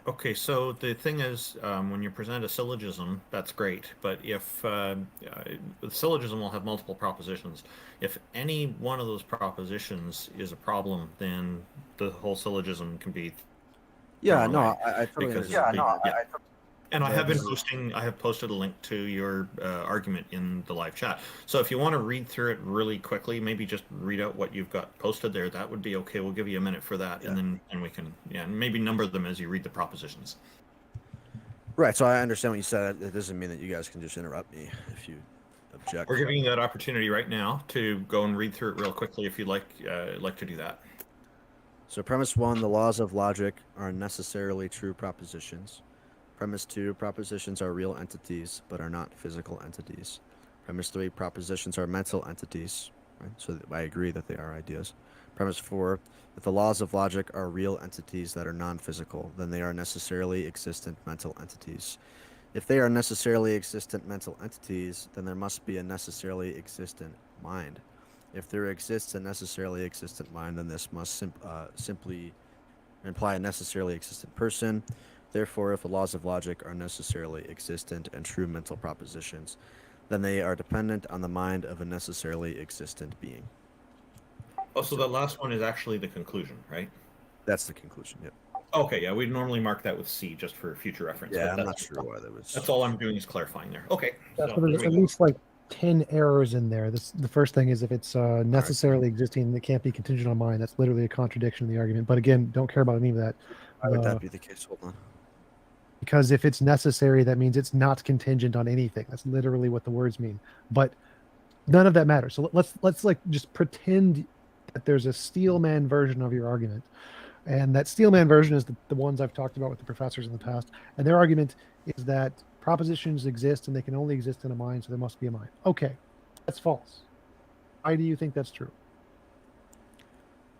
Okay, so the thing is, when you present a syllogism, that's great. But if the syllogism will have multiple propositions, if any one of those propositions is a problem, then the whole syllogism can be Yeah, thrown no, away. I totally Because understand. and I have posted a link to your argument in the live chat. So if you want to read through it really quickly, maybe just read out what you've got posted there. That would be okay. We'll give you a minute for that, and we can maybe number them as you read the propositions. Right. So I understand what you said. It doesn't mean that you guys can just interrupt me if you object. We're giving you that opportunity right now to go and read through it real quickly if you'd like to do that. So premise 1, the laws of logic are necessarily true propositions. Premise 2, propositions are real entities, but are not physical entities. Premise 3, propositions are mental entities. Right? So I agree that they are ideas. Premise 4, if the laws of logic are real entities that are non-physical, then they are necessarily existent mental entities. If they are necessarily existent mental entities, then there must be a necessarily existent mind. If there exists a necessarily existent mind, then this must simply imply a necessarily existent person. Therefore, if the laws of logic are necessarily existent and true mental propositions, then they are dependent on the mind of a necessarily existent being. Oh, so the last one is actually the conclusion, right? That's the conclusion, yep. Okay, yeah, we'd normally mark that with C just for future reference. Yeah, but I'm not sure why that was. That's all I'm doing is clarifying there. Okay. Yeah, So so there's there at we go. least like 10 errors in there. The first thing is if it's necessarily existing, it can't be contingent on mind. That's literally a contradiction in the argument. But again, don't care about any of that. Why would that be the case? Hold on. Because if it's necessary, that means it's not contingent on anything. That's literally what the words mean. But none of that matters. So let's like just pretend that there's a Steelman version of your argument. And that Steelman version is the ones I've talked about with the professors in the past. And their argument is that propositions exist and they can only exist in a mind, so there must be a mind. Okay, that's false. Why do you think that's true?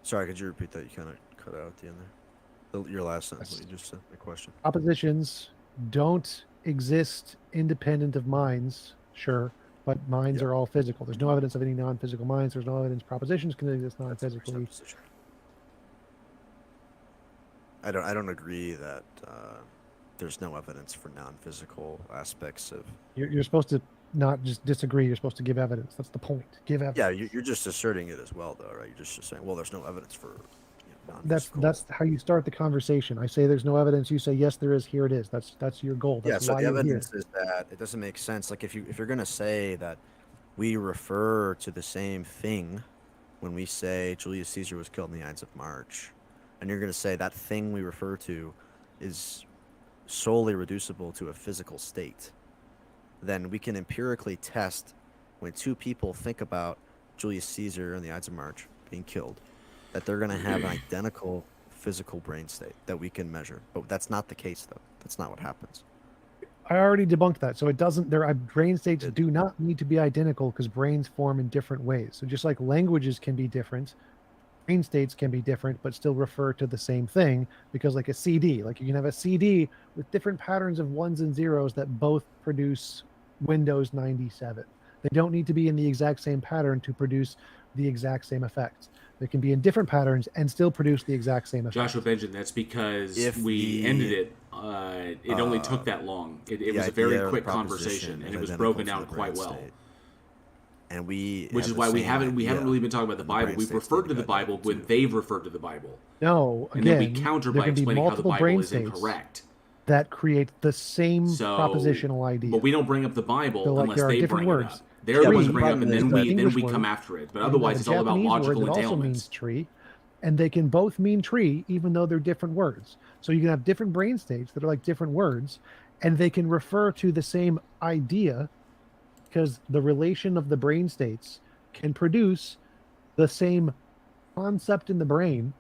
Sorry, could you repeat that? You kind of cut out at the end there. Your last sentence, what you just said, the question. Propositions don't exist independent of minds, sure, but minds are all physical. There's no evidence of any non-physical minds. There's no evidence propositions can exist non-physically. I don't agree that there's no evidence for non-physical aspects of. You're supposed to not just disagree. You're supposed to give evidence. That's the point. Give evidence. Yeah, you're just asserting it as well, though, right? You're just saying, well, there's no evidence for. That's how you start the conversation. I say there's no evidence. You say yes, there is. Here it is. That's your goal. That's So why the you're evidence here. is that it doesn't make sense. Like if you're gonna say that we refer to the same thing when we say Julius Caesar was killed in the Ides of March, and you're gonna say that thing we refer to is solely reducible to a physical state, then we can empirically test when two people think about Julius Caesar and the Ides of March being killed, that they're going to have an identical physical brain state that we can measure. But that's not the case, though. That's not what happens. I already debunked that. So it doesn't. Brain states do not need to be identical because brains form in different ways. So just like languages can be different, brain states can be different, but still refer to the same thing. Because like a CD, like you can have a CD with different patterns of ones and zeros that both produce Windows 97. They don't need to be in the exact same pattern to produce the exact same effects. They can be in different patterns and still produce the exact same effect. Joshua Benjamin, that's because we ended it it only took that long. It was a very quick conversation, and it was broken down quite well. And which is why we haven't really been talking about the Bible. We've referred to the Bible when they've referred to the Bible. No, and then we counter by explaining how the Bible is incorrect. That create the same propositional idea. But we don't bring up the Bible like unless they bring it up. They're the ones bring it up, and then we come after it. But otherwise, it's all about logical entailments. It also means tree, and they can both mean tree, even though they're different words. So you can have different brain states that are like different words, and they can refer to the same idea, because the relation of the brain states can produce the same concept in the brain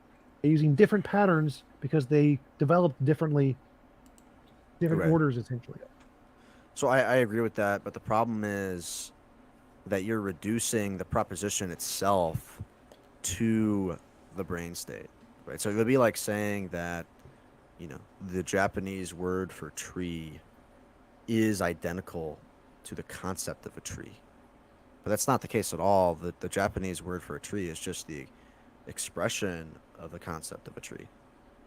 using different patterns because they developed differently, different orders essentially. So I agree with that, but the problem is that you're reducing the proposition itself to the brain state, right? So it would be like saying that, the Japanese word for tree is identical to the concept of a tree. But that's not the case at all. The Japanese word for a tree is just the expression of the concept of a tree.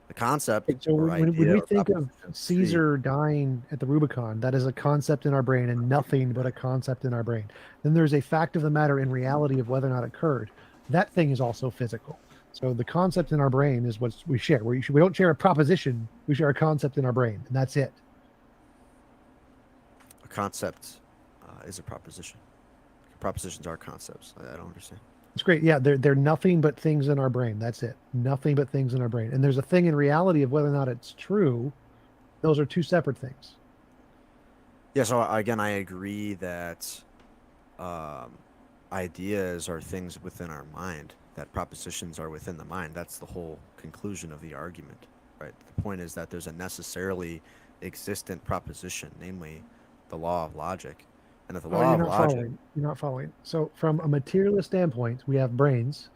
The concept. So when we think of Caesar dying at the Rubicon, that is a concept in our brain and nothing but a concept in our brain. Then there's a fact of the matter in reality of whether or not it occurred. That thing is also physical. So the concept in our brain is what we share. We don't share a proposition. We share a concept in our brain, and that's it. A concept is a proposition. Propositions are concepts. I don't understand. It's great. Yeah, they're nothing but things in our brain. That's it. Nothing but things in our brain. And there's a thing in reality of whether or not it's true. Those are two separate things. Yeah, so again, I agree that ideas are things within our mind, that propositions are within the mind. That's the whole conclusion of the argument, right? The point is that there's a necessarily existent proposition, namely the law of logic. And if the law of logic... You're not following. So from a materialist standpoint, we have brains,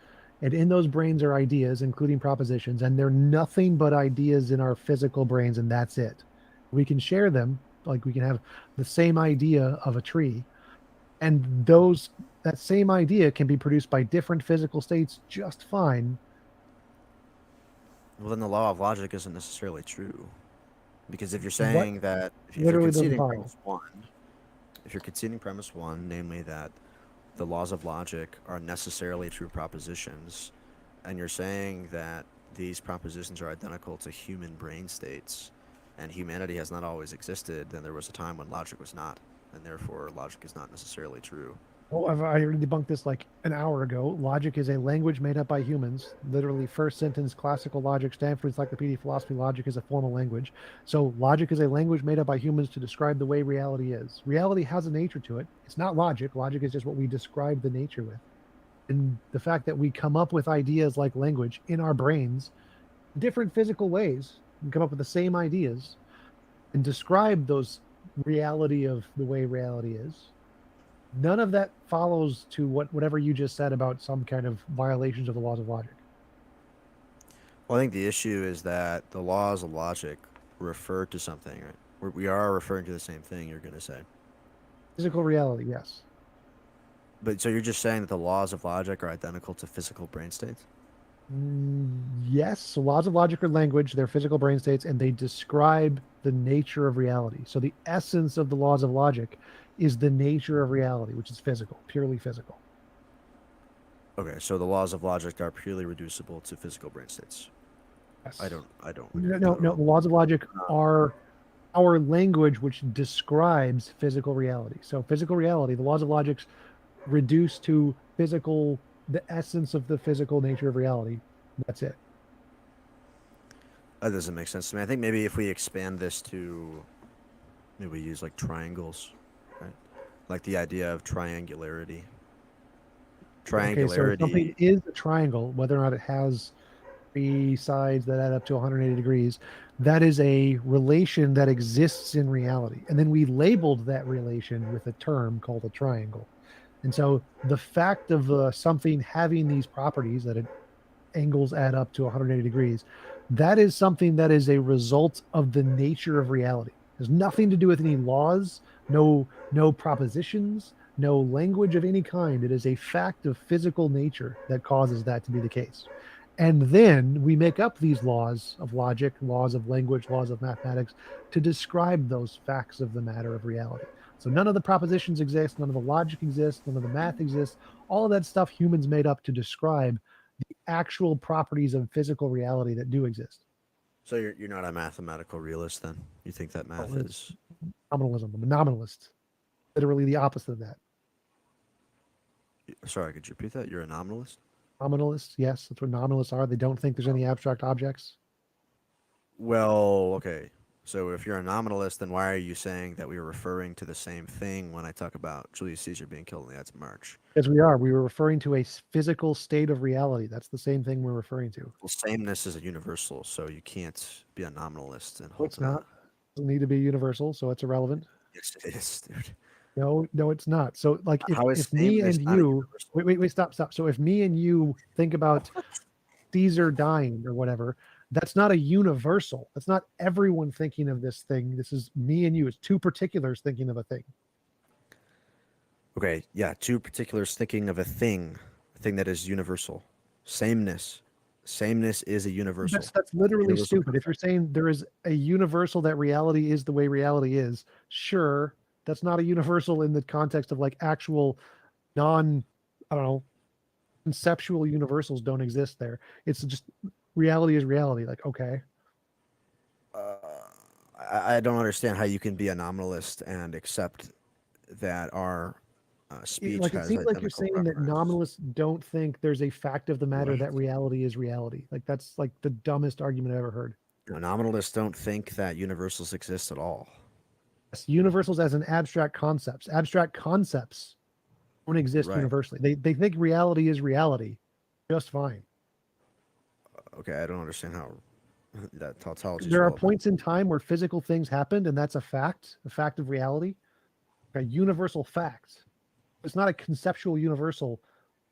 and in those brains are ideas, including propositions, and they're nothing but ideas in our physical brains, and that's it. We can share them, like we can have the same idea of a tree, and that same idea can be produced by different physical states just fine. Well, then the law of logic isn't necessarily true. Because if you're saying that... If you're conceding premise one, namely that the laws of logic are necessarily true propositions, and you're saying that these propositions are identical to human brain states, and humanity has not always existed, then there was a time when logic was not, and therefore logic is not necessarily true. Well, I already debunked this like an hour ago. Logic is a language made up by humans. Literally, first sentence, classical logic, Stanford Encyclopedia of Philosophy, logic is a formal language. So logic is a language made up by humans to describe the way reality is. Reality has a nature to it. It's not logic. Logic is just what we describe the nature with. And the fact that we come up with ideas like language in our brains, different physical ways, and come up with the same ideas and describe those reality of the way reality is. None of that follows to whatever you just said about some kind of violations of the laws of logic. Well, I think the issue is that the laws of logic refer to something, right? We are referring to the same thing, you're going to say. Physical reality, yes. But so you're just saying that the laws of logic are identical to physical brain states? Yes. So laws of logic are language, they're physical brain states, and they describe the nature of reality. So the essence of the laws of logic is the nature of reality, which is physical, purely physical. Okay, so the laws of logic are purely reducible to physical brain states. Yes. I don't. No. The laws of logic are our language, which describes physical reality. So physical reality, the laws of logic reduce to physical, the essence of the physical nature of reality. That's it. That doesn't make sense to me. I think maybe if we expand this to, maybe we use like triangles, right? Like the idea of triangularity. Okay, so if something is a triangle, whether or not it has 3 sides that add up to 180 degrees, that is a relation that exists in reality. And then we labeled that relation with a term called a triangle. And so the fact of something having these properties, that angles add up to 180 degrees, that is something that is a result of the nature of reality. It has nothing to do with any laws, no propositions, no language of any kind. It is a fact of physical nature that causes that to be the case. And then we make up these laws of logic, laws of language, laws of mathematics to describe those facts of the matter of reality. So none of the propositions exist, none of the logic exists, none of the math exists. All of that stuff humans made up to describe the actual properties of physical reality that do exist. So you're not a mathematical realist then? You think that math is Nominalism. I'm a nominalist. Literally the opposite of that. Sorry, could you repeat that? You're a nominalist? Nominalists, yes, that's what nominalists are. They don't think there's any abstract objects. Well, okay. So if you're a nominalist, then why are you saying that we were referring to the same thing when I talk about Julius Caesar being killed on the Ides of March? As we are. We were referring to a physical state of reality. That's the same thing we're referring to. Well, sameness is a universal, so you can't be a nominalist and No, hold it's not. It doesn't need to be universal, so it's irrelevant. Yes, it is, dude. No, it's not. So, like, How is if me sameness and not a you, wait, stop. So, if me and you think about Caesar dying or whatever, that's not a universal. That's not everyone thinking of this thing. This is me and you. It's two particulars thinking of a thing. Okay, yeah, two particulars thinking of a thing that is universal. Sameness is a universal. That's literally Universal stupid. If you're saying there is a universal that reality is the way reality is, sure, that's not a universal in the context of like actual conceptual universals don't exist there. It's just reality is reality. Like, okay. I don't understand how you can be a nominalist and accept that our speech Like, it has seems like you're identical saying that properties. nominalists don't think there's a fact of the matter Right. that reality is reality. Like, that's like the dumbest argument I've ever heard. Nominalists don't think that universals exist at all. Yes, universals as an abstract concepts. Abstract concepts don't exist Right. universally. They think reality is reality just fine. Okay, I don't understand how that tautology is There are relevant. points in time where physical things happened, and that's a fact of reality, a universal fact. It's not a conceptual universal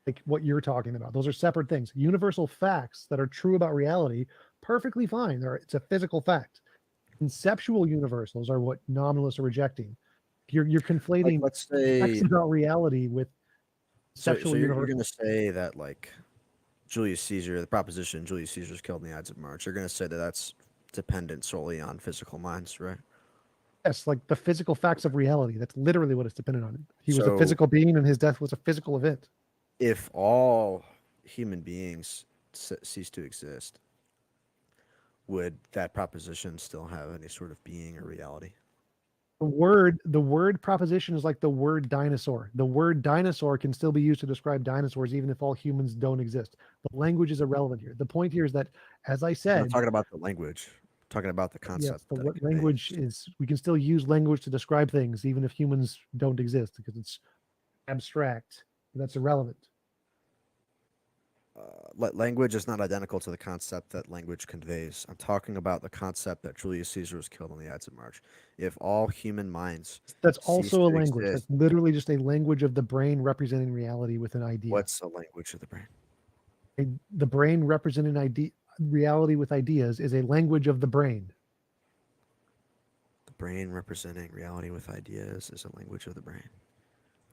like what you're talking about. Those are separate things. Universal facts that are true about reality, perfectly fine. It's a physical fact. Conceptual universals are what nominalists are rejecting. You're conflating let's say facts about reality with so conceptual you're universals. going to say that like Julius Caesar, the proposition Julius Caesar's killed in the Ides of March, you're going to say that that's dependent solely on physical minds, right? Yes, like the physical facts of reality. That's literally what it's dependent on. He was a So- physical being, and his death was a physical event. If all human beings cease to exist, would that proposition still have any sort of being or reality? The word proposition is like the word dinosaur. The word dinosaur can still be used to describe dinosaurs, even if all humans don't exist. The language is irrelevant here. The point here is that, as I I'm said, not talking about the language. I'm talking about the yes, concept. the that what it conveys. language is. We can still use language to describe things, even if humans don't exist, because it's abstract. That's irrelevant. Language is not identical to the concept that language conveys. I'm talking about the concept that Julius Caesar was killed on the Ides of March. If all human minds That's cease also a to language. exist, That's literally just a language of the brain representing reality with an idea. what's a language of the brain? The brain representing reality with ideas is a language of the brain. The brain representing reality with ideas is a language of the brain.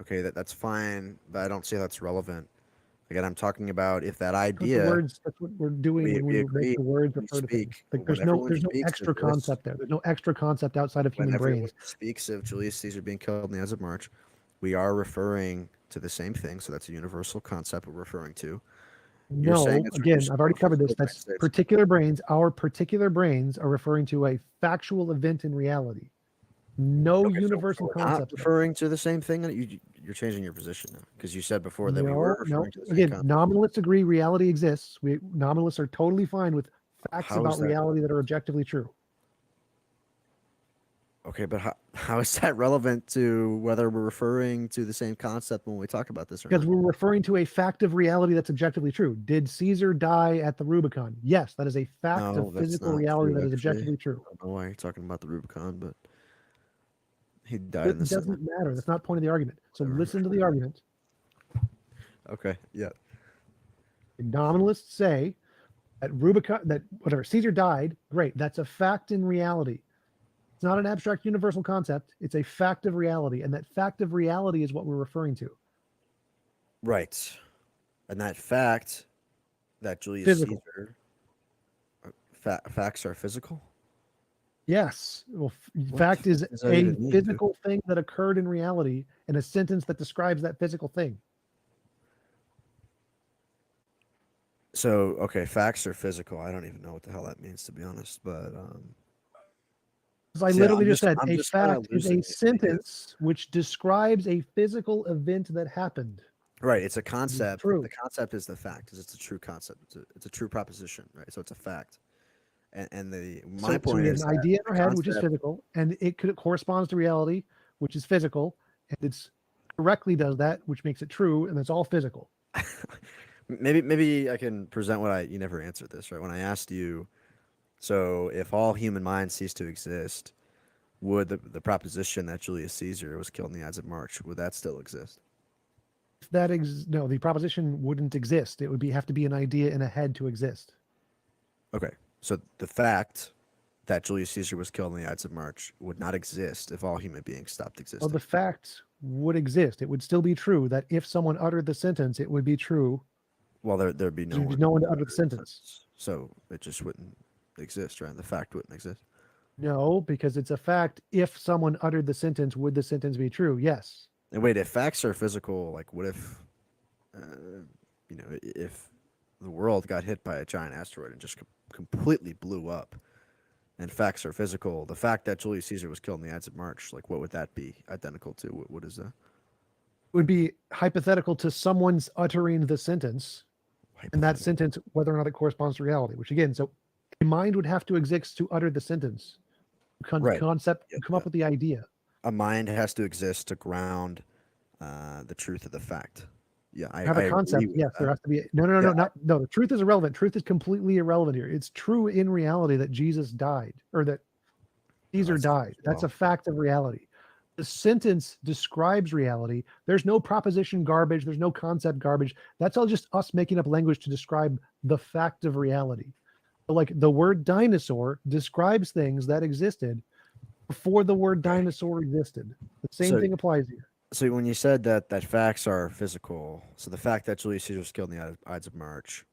Okay, that's fine, but I don't see how that's relevant. Again, I'm talking about if that idea. That's what we're doing when we agree, make the words we refer to things. speak. Like, When there's everyone no speaks of extra this- concept there. There's no extra concept outside of When human everyone brains. speaks of Julius Caesar being killed on the Ides of March, we are referring to the same thing. So that's a universal concept we're referring to. You're No, saying it's again, reducible I've already to covered this. physical That's brain states. particular brains. Our particular brains are referring to a factual event in reality. No universal We're not concept. referring to the same thing. You're changing your position now because you said before that we were referring to the same Again, concept. nominalists agree reality exists. Nominalists are totally fine with facts How is about that? reality that are objectively true. Okay, but how is that relevant to whether we're referring to the same concept when we talk about this or Because not? we're referring to a fact of reality that's objectively true. Did Caesar die at the Rubicon? Yes, that is a fact No, of that's physical not reality true, that is actually. objectively true. I don't know why you're talking about the Rubicon, but he died in It the Senate. doesn't matter. That's not the point of the argument. So listen to the argument. Okay, yeah. The nominalists say that Caesar died. Great. That's a fact in reality. It's not an abstract universal concept. It's a fact of reality. And that fact of reality is what we're referring to. Right. And that fact that Julius Physical. Caesar facts are physical? Yes. Well, What fact the is fuck does that a even mean, dude? physical thing that occurred in reality and a sentence that describes that physical thing. So, okay, facts are physical. I don't even know what the hell that means, to be honest. But As I see, literally just said, I'm a just kind of fact is losing a it. sentence which describes a physical event that happened. Right, it's a It's concept. true. The concept is the fact, because it's a true concept. It's a true proposition, right? So it's a fact. And my So point we have is an that idea in the our head, which is concept, physical, and corresponds to reality, which is physical, and it's correctly does that, which makes it true, and it's all physical. maybe I can present you never answered this, right? When I asked you, so if all human minds cease to exist, would the proposition that Julius Caesar was killed in the Ides of March, would that still exist? If that no, the proposition wouldn't exist. It would have to be an idea in a head to exist. Okay, so the fact that Julius Caesar was killed in the Ides of March would not exist if all human beings stopped existing. Well, the fact would exist. It would still be true that if someone uttered the sentence, it would be true. Well, there'd be no There'd be one. no one to utter the sentence. So it just wouldn't exist, right? The fact wouldn't exist. No, because it's a fact. If someone uttered the sentence, would the sentence be true? Yes. And wait, if facts are physical, like what if, if the world got hit by a giant asteroid and just completely blew up, and facts are physical, the fact that Julius Caesar was killed in the Ides of March, like what would that be identical to? What is that? Would be hypothetical to someone's uttering the sentence, and that sentence, whether or not it corresponds to reality. Which again, so a mind would have to exist to utter the sentence. Right. Concept, come up with the idea. A mind has to exist to ground the truth of the fact. Yeah, I Have a agree concept. with Yes, that. there has to be. No. The truth is irrelevant. Truth is completely irrelevant here. It's true in reality that Jesus died, or that Caesar died. That's a fact of reality. The sentence describes reality. There's no proposition garbage. There's no concept garbage. That's all just us making up language to describe the fact of reality. Like the word dinosaur describes things that existed before the word dinosaur existed. The same thing applies here. So when you said that facts are physical, so the fact that Julius Caesar was killed in the Ides of March,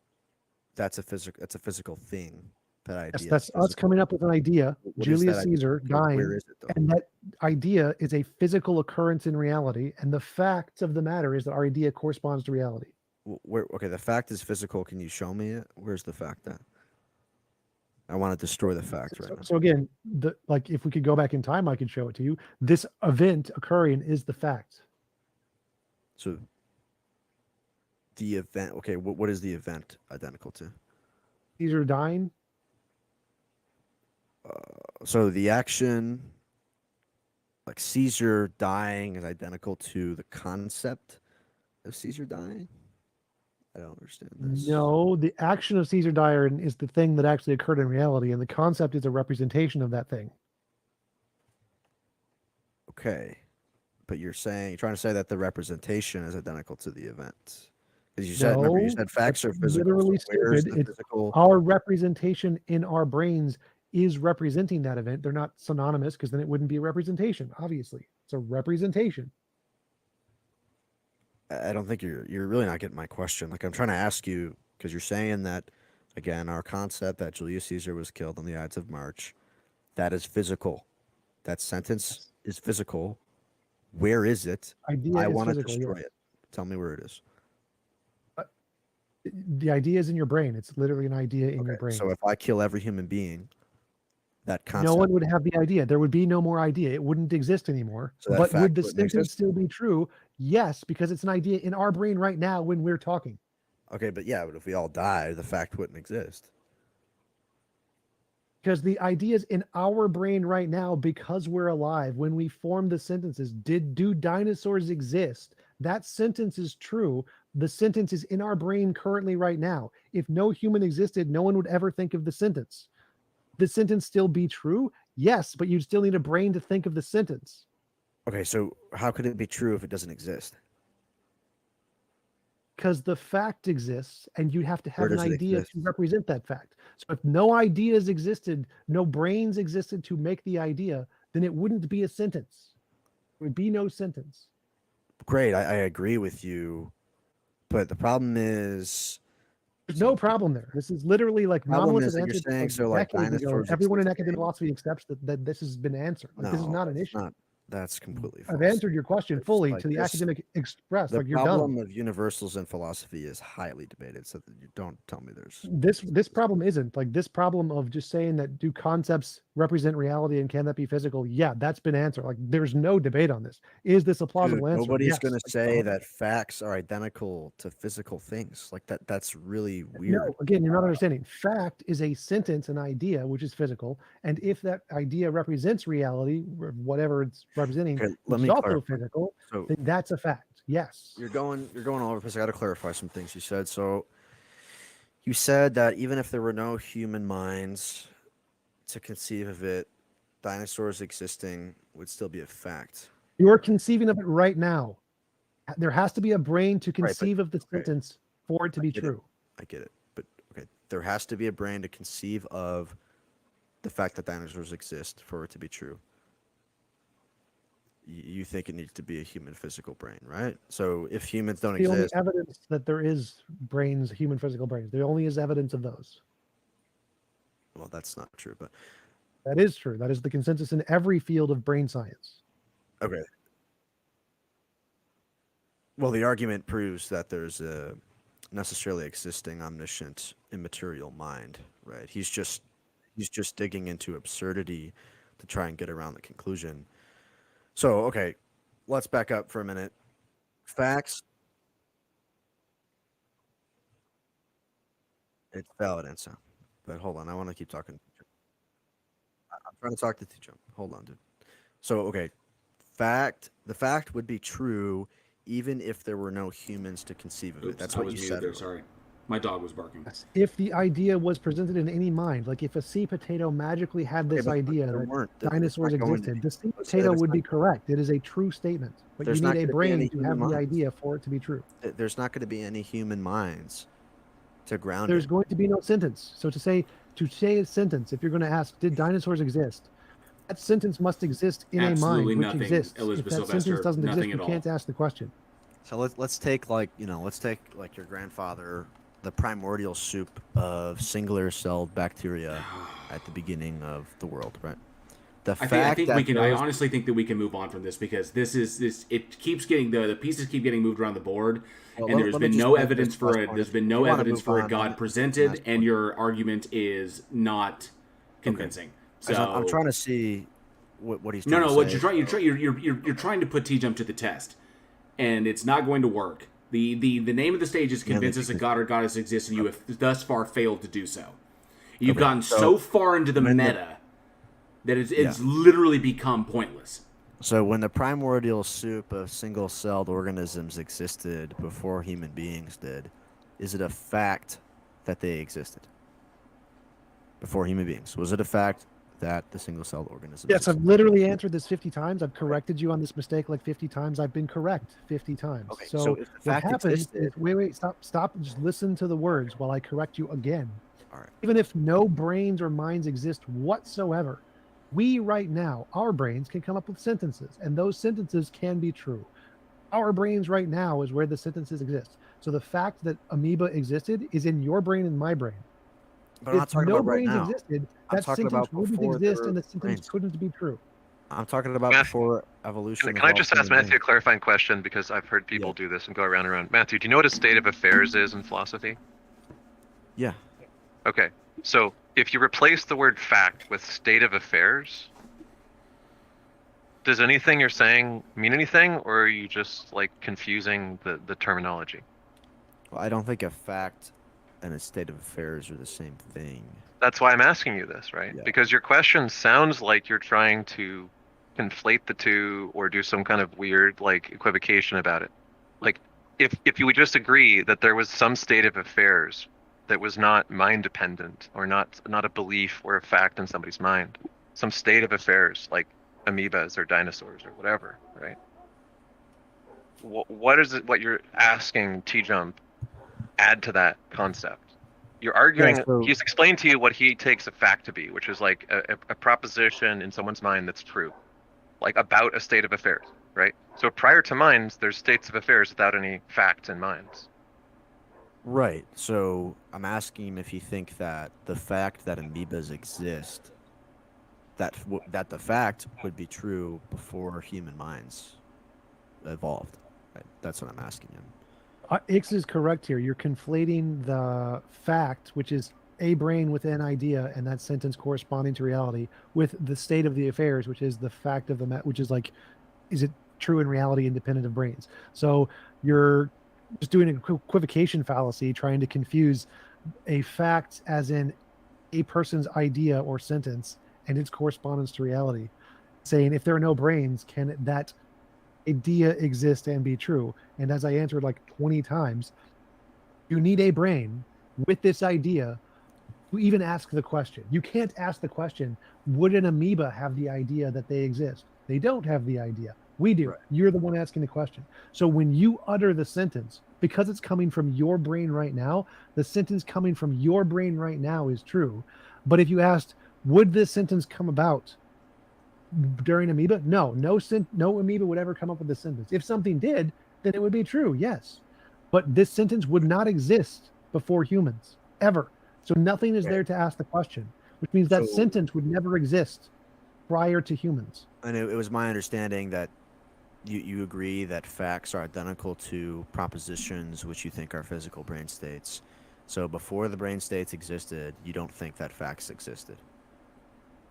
that's a physical thing. That idea. Yes, that's us coming up with an idea. What is Julius that idea? Caesar Where dying, is it, though? and that idea is a physical occurrence in reality. And the fact of the matter is that our idea corresponds to reality. Okay, the fact is physical. Can you show me it? Where's the fact at? I want to destroy the fact right now. So again, if we could go back in time, I could show it to you. This event occurring is the fact. So the event. Okay, what is the event identical to? Caesar dying. So the action, like Caesar dying, is identical to the concept of Caesar dying. I don't understand this. No, the action of Caesar dying is the thing that actually occurred in reality, and the concept is a representation of that thing. Okay, but you're trying to say that the representation is identical to the event. Because you said, remember, you said facts are physical. Literally So where's stupid. the physical? Our representation in our brains is representing that event. They're not synonymous, because then it wouldn't be a representation. Obviously, it's a representation. I don't think you're really not getting my question. Like I'm trying to ask you, because you're saying that, again, our concept that Julius Caesar was killed on the Ides of March, that is physical. That sentence is physical. Where is it? Idea I is want to physical, destroy yes. it. Tell me where it is. The idea is in your brain. It's literally an idea in your brain. So if I kill every human being, that concept. No one would have the idea. There would be no more idea. It wouldn't exist anymore. So that But fact would the wouldn't sentence exist? still be true? Yes, because it's an idea in our brain right now when we're talking. Okay, but if we all die, the fact wouldn't exist. Because the idea is in our brain right now because we're alive. When we form the sentences, do dinosaurs exist? That sentence is true. The sentence is in our brain currently right now. If no human existed, no one would ever think of the sentence. The sentence still be true? Yes, but you'd still need a brain to think of the sentence. Okay, so how could it be true if it doesn't exist? Because the fact exists, and you'd have to have Where an does it idea exist? to represent that fact. So if no ideas existed, no brains existed to make the idea, then it wouldn't be a sentence. There would be no sentence. Great, I agree with you, but the problem is There's no problem there. This is literally like Problem nominalists is have that you're answered saying like so like decades ago. dinosaurs Everyone in exist. academic philosophy accepts that this has been answered. Like this is No, not an that's issue. not. That's completely I've false. answered your question It's fully like to the this- academic express. The Like you're problem dumb. of universals in philosophy is highly debated. So that you don't tell me there's. This problem isn't like this problem of just saying that do concepts represent reality and can that be physical? Yeah, that's been answered. Like there's no debate on this. Is this a plausible Dude, answer? nobody's Yes. going to Like, say that facts are identical to physical things. Like that. That's really weird. No, again, you're not understanding. Fact is a sentence, an idea, which is physical, and if that idea represents reality, whatever it's representing, Okay, let which is me also clarify. physical, So then that's a fact. Yes. you're going all over the place. I got to clarify some things you said. So you said that even if there were no human minds to conceive of it, dinosaurs existing would still be a fact. You're conceiving of it right now. There has to be a brain to Right, but- conceive of the sentence for it to be get it. true. I get it. But okay, there has to be a brain to conceive of the fact that dinosaurs exist for it to be true. You think it needs to be a human physical brain, right? So if humans don't The only exist, evidence that there is brains, human physical brains, there only is evidence of those. well, that's not true. But That is true. That is the consensus in every field of brain science. okay. Well, the argument proves that there's a necessarily existing omniscient immaterial mind, right? He's just digging into absurdity to try and get around the conclusion. So, okay, let's back up for a minute. Facts. It's valid answer. But hold on, I want to keep talking. I'm trying to talk to T-Jump. Hold on, dude. So, okay, the fact would be true even if there were no humans to conceive of it. Oops, That's I what was you muted said. there. Sorry, my dog was barking. If the idea was presented in any mind, like if a sea potato magically had this but idea there that weren't. dinosaurs It's not going to existed, be. the sea Let's say potato there's would be not- correct. It is a true statement, but There's you not need a gonna be any brain to have human the minds. idea for it to be true. There's not going to be any human minds to ground There's it. going to be no sentence. So to say a sentence, if you're going to ask, did dinosaurs exist? That sentence must exist in Absolutely a mind which nothing, exists. Elizabeth if that Sylvester, sentence doesn't nothing exist, at you can't ask the question. So let's take like your grandfather, the primordial soup of singular celled bacteria at the beginning of the world, right? I think we can. I honestly think that we can move on from this because this. It keeps getting the pieces keep getting moved around the board, Well, and let- there's let me been just no make evidence this for last it. point. There's been If no you wanna evidence move for on, a God last presented, point. and your argument is not convincing. So I'm trying to see what he's no, trying no. to What say. you're trying to put T-Jump to the test, and it's not going to work. The name of the stage is convince us a god or goddess exists, and you have thus far failed to do so. You've Okay, gotten so so far into the when the- meta that it's literally become pointless. So when the primordial soup of single-celled organisms existed before human beings did, is it a fact that they existed before human beings? Was it a fact that the single-celled organisms Yes, I've literally answered this 50 times. I've corrected you on this mistake like 50 times. I've been correct 50 times. Okay, so so if the what fact happens existed- is, wait, stop, just listen to the words while I correct you again. All right. Even if no brains or minds exist whatsoever, we right now, our brains can come up with sentences, and those sentences can be true. Our brains right now is where the sentences exist. So the fact that amoeba existed is in your brain and my brain. But I'm not If talking no about right brains now. existed, I'm that talking sentence about wouldn't before there exist, were and the sentence brains. couldn't be true. I'm talking about Matthew, before evolution. Can I just ask Matthew a clarifying question because I've heard people do this and go around and around. Matthew, do you know what a state of affairs is in philosophy? Yeah. Okay, so if you replace the word fact with state of affairs, does anything you're saying mean anything, or are you just like confusing the terminology? Well, I don't think a fact and a state of affairs are the same thing. That's why I'm asking you this, right? Yeah. Because your question sounds like you're trying to conflate the two or do some kind of weird like equivocation about it. Like if you would just agree that there was some state of affairs that was not mind dependent or not a belief or a fact in somebody's mind, some state of affairs like amoebas or dinosaurs or whatever, right? What is it what you're asking T-Jump add to that concept? You're arguing, he's explained to you what he takes a fact to be, which is like a proposition in someone's mind that's true, like about a state of affairs, right? So prior to minds, there's states of affairs without any facts in minds. Right. So I'm asking him if you think that the fact that amoebas exist, that the fact would be true before human minds evolved. Right? That's what I'm asking him. Ix is correct here. You're conflating the fact, which is a brain with an idea, and that sentence corresponding to reality, with the state of the affairs, which is the fact of the which is like, is it true in reality independent of brains? So you're just doing an equivocation fallacy, trying to confuse a fact as in a person's idea or sentence and its correspondence to reality, saying if there are no brains, can that idea exist and be true? And as I answered like 20 times, you need a brain with this idea to even ask the question. You can't ask the question, would an amoeba have the idea that they exist? They don't have the idea. We do. Right. You're the one asking the question. So when you utter the sentence, because it's coming from your brain right now, the sentence coming from your brain right now is true. But if you asked, would this sentence come about during amoeba? No amoeba would ever come up with this sentence. If something did, then it would be true, yes. But this sentence would not exist before humans, ever. So nothing is there to ask the question, which means that sentence would never exist prior to humans. And it was my understanding that you agree that facts are identical to propositions which you think are physical brain states. So before the brain states existed, you don't think that facts existed.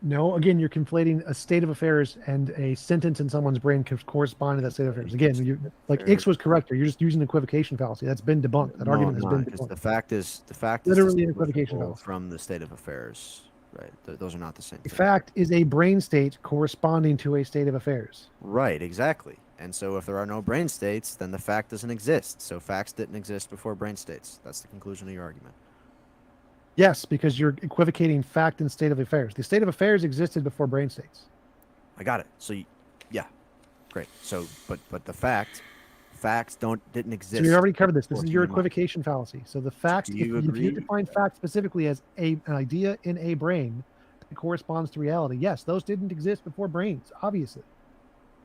No, again, you're conflating a state of affairs and a sentence in someone's brain correspond to that state of affairs. Again, Ix was correct here. You're just using an equivocation fallacy. That's been debunked. That argument has been debunked. The fact is literally an equivocation fallacy from the state of affairs. Right. Those are not the same thing. Fact is a brain state corresponding to a state of affairs. Right, exactly. And so if there are no brain states, then the fact doesn't exist. So facts didn't exist before brain states. That's the conclusion of your argument. Yes, because you're equivocating fact and state of affairs. The state of affairs existed before brain states. I got it. So, yeah, great. So, but the facts didn't exist. So we already covered this. This is your equivocation fallacy. So the fact, if you define fact specifically as an idea in a brain that corresponds to reality, yes, those didn't exist before brains, obviously.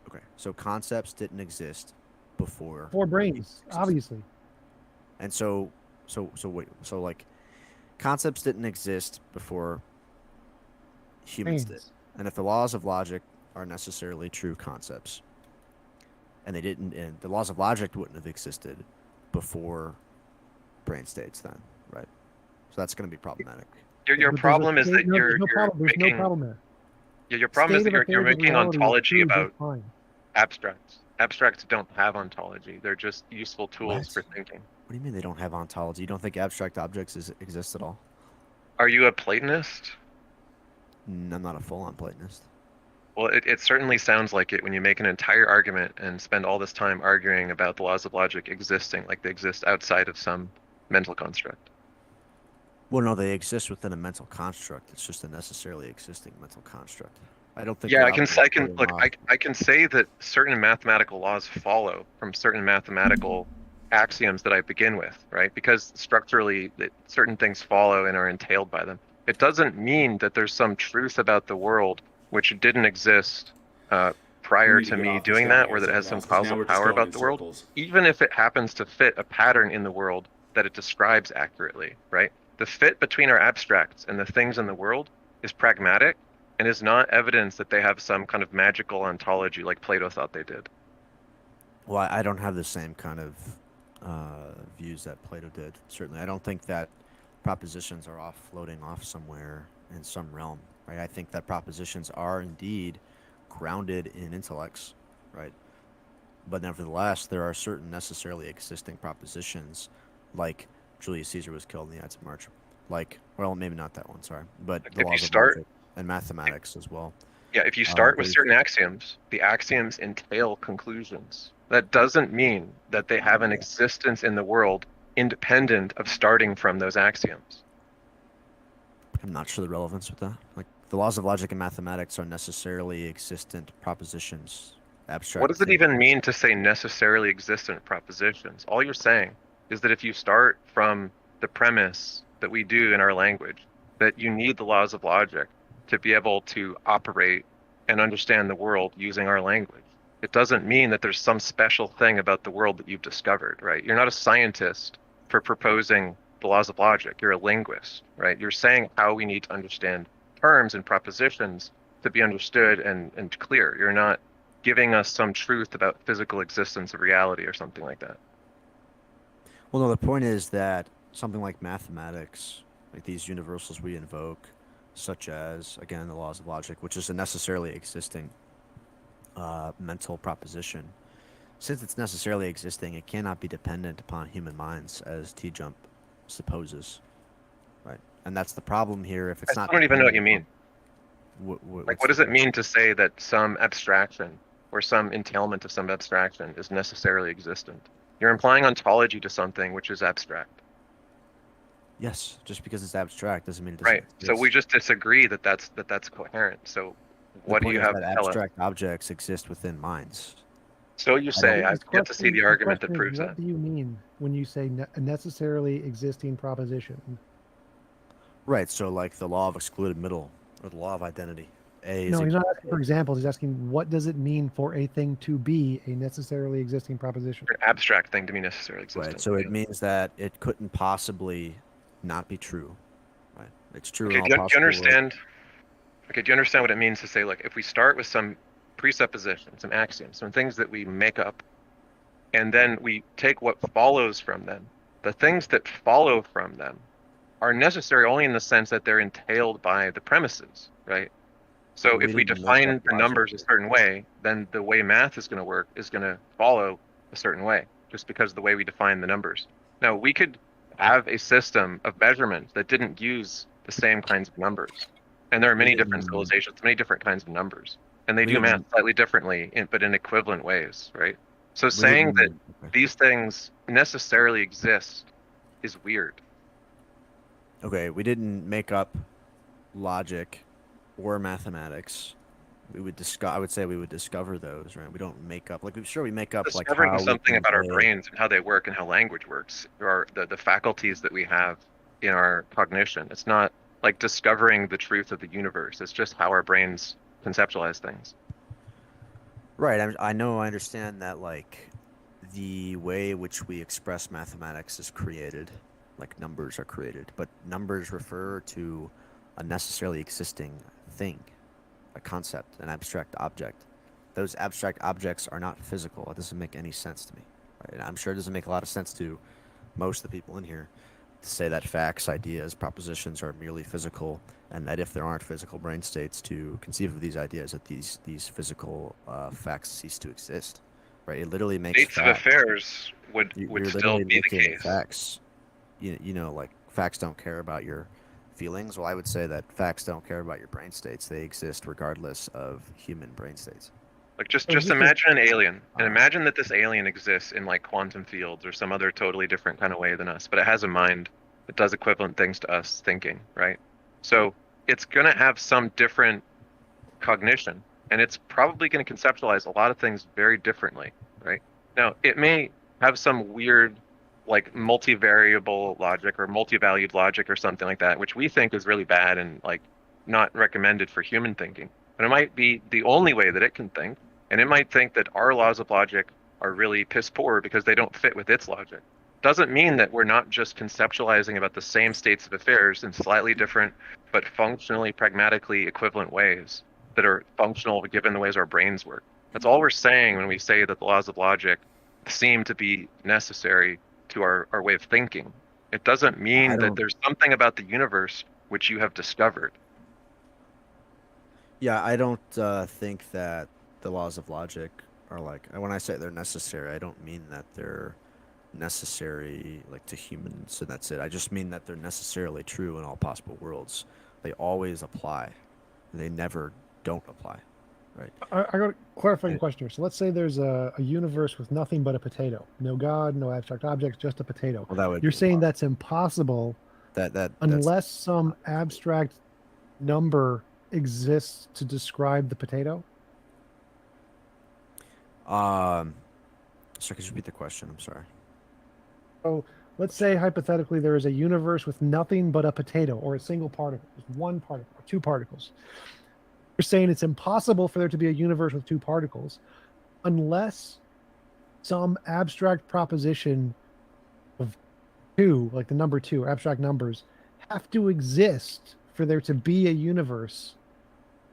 Okay, so concepts didn't exist before brains, obviously. And so like concepts didn't exist before humans did. And if the laws of logic are necessarily true concepts, and the laws of logic wouldn't have existed before brain states then, right? So that's going to be problematic. Your problem is that you're making... no problem there. Yeah, your problem is that you're making ontology about abstracts. Abstracts don't have ontology. They're just useful tools for thinking. What do you mean they don't have ontology? You don't think abstract objects exist at all? Are you a Platonist? I'm not a full-on Platonist. Well, it certainly sounds like it when you make an entire argument and spend all this time arguing about the laws of logic existing like they exist outside of some mental construct. Well, no, they exist within a mental construct. It's just a necessarily existing mental construct. I don't think. Yeah, I can say that certain mathematical laws follow from certain mathematical axioms that I begin with, right? Because structurally, certain things follow and are entailed by them. It doesn't mean that there's some truth about the world which didn't exist prior to me doing that, or that it has some causal power about the world, even if it happens to fit a pattern in the world that it describes accurately, right? The fit between our abstracts and the things in the world is pragmatic and is not evidence that they have some kind of magical ontology like Plato thought they did. Well, I don't have the same kind of views that Plato did. Certainly, I don't think that propositions are floating off somewhere in some realm. Right? I think that propositions are indeed grounded in intellects, right? But nevertheless, there are certain necessarily existing propositions, like Julius Caesar was killed in the Ides of March, like, well, maybe not that one, sorry, but the laws of logic and mathematics as well. Yeah, if you start with certain axioms, the axioms entail conclusions. That doesn't mean that they have an existence in the world independent of starting from those axioms. I'm not sure the relevance with that. Like, the laws of logic and mathematics are necessarily existent propositions. Abstract. What does it even mean to say necessarily existent propositions? All you're saying is that if you start from the premise that we do in our language, that you need the laws of logic to be able to operate and understand the world using our language. It doesn't mean that there's some special thing about the world that you've discovered, right? You're not a scientist for proposing the laws of logic. You're a linguist, right? You're saying how we need to understand terms and propositions to be understood and clear. You're not giving us some truth about physical existence of reality or something like that. Well, no, the point is that something like mathematics, like these universals we invoke, such as, again, the laws of logic, which is a necessarily existing mental proposition. Since it's necessarily existing, it cannot be dependent upon human minds, as T-Jump supposes, right? And that's the problem here. If it's not, I don't even know what you mean. What does it mean to say that some abstraction or some entailment of some abstraction is necessarily existent? You're implying ontology to something which is abstract. Yes, just because it's abstract doesn't mean it doesn't Right. So we just disagree that that's coherent. So what do you have to tell us? Abstract objects exist within minds. So you say. I've yet to see the argument that proves that. What do you mean when you say a necessarily existing proposition? Right. So like the law of excluded middle or the law of identity. No, he's not asking for examples. He's asking what does it mean for a thing to be a necessarily existing proposition? For an abstract thing to be necessarily existent. Right. So it means that it couldn't possibly not be true. Right. It's true. Okay. In all Do you possible understand? Okay. Do you understand what it means to say, like, if we start with some presuppositions, some axioms, some things that we make up, and then we take what follows from them, the things that follow from them are necessary only in the sense that they're entailed by the premises, right? So if we define the numbers a certain way, then the way math is going to work is going to follow a certain way, just because of the way we define the numbers. Now, we could have a system of measurement that didn't use the same kinds of numbers. And there are many different civilizations, many different kinds of numbers. And they do math slightly differently, but in equivalent ways, right? So saying that these things necessarily exist is weird. Okay, we didn't make up logic or mathematics. We would I would say we would discover those, right? We don't make up, we make up like discovering something about our brains and how they work and how language works, or the faculties that we have in our cognition. It's not like discovering the truth of the universe. It's just how our brains conceptualize things. Right. I know. I understand that, like, the way in which we express mathematics is created, like numbers are created, but numbers refer to a necessarily existing thing, a concept, an abstract object. Those abstract objects are not physical. It doesn't make any sense to me. Right? I'm sure it doesn't make a lot of sense to most of the people in here to say that facts, ideas, propositions are merely physical, and that if there aren't physical brain states to conceive of these ideas, that these physical facts cease to exist. Right? It literally makes states of affairs would still be the case. Facts, you know, like facts don't care about your feelings. Well, I would say that facts don't care about your brain states. They exist regardless of human brain states. Like just imagine an alien, and imagine that this alien exists in like quantum fields or some other totally different kind of way than us, but it has a mind that does equivalent things to us thinking, right? So it's going to have some different cognition, and it's probably going to conceptualize a lot of things very differently, right? Now, it may have some weird like multivariable logic or multi-valued logic or something like that, which we think is really bad and like not recommended for human thinking. But it might be the only way that it can think, and it might think that our laws of logic are really piss poor because they don't fit with its logic. Doesn't mean that we're not just conceptualizing about the same states of affairs in slightly different but functionally, pragmatically equivalent ways that are functional given the ways our brains work. That's all we're saying when we say that the laws of logic seem to be necessary to our way of thinking. It doesn't mean that there's something about the universe which you have discovered. Yeah, I don't think that the laws of logic are like, when I say they're necessary, I don't mean that they're necessary like to humans and that's it. I just mean that they're necessarily true in all possible worlds. They always apply. They never don't apply. Right. I got a clarifying question here. So let's say there's a universe with nothing but a potato. No God, no abstract objects, just a potato. Well, you're saying that's impossible unless some abstract number exists to describe the potato? Sorry, could you repeat the question? I'm sorry. So let's say hypothetically there is a universe with nothing but a potato or a single particle. There's one particle or two particles. You're saying it's impossible for there to be a universe with two particles unless some abstract proposition of 2, like the number 2, abstract numbers, have to exist for there to be a universe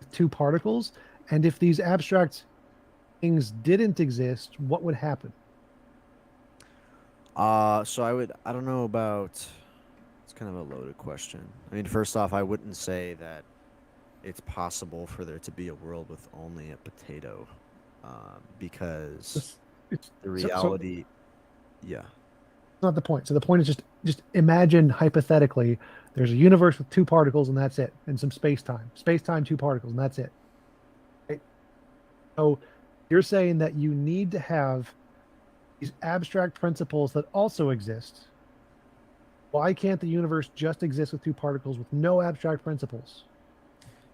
with 2 particles? And if these abstract things didn't exist, what would happen? So I don't know about, it's kind of a loaded question. I mean, first off, I wouldn't say that it's possible for there to be a world with only a potato, because the reality, yeah. That's not the point. So the point is just imagine hypothetically there's a universe with 2 particles and that's it, and some space-time. Space-time, 2 particles, and that's it. Right? So you're saying that you need to have these abstract principles that also exist. Why can't the universe just exist with 2 particles with no abstract principles?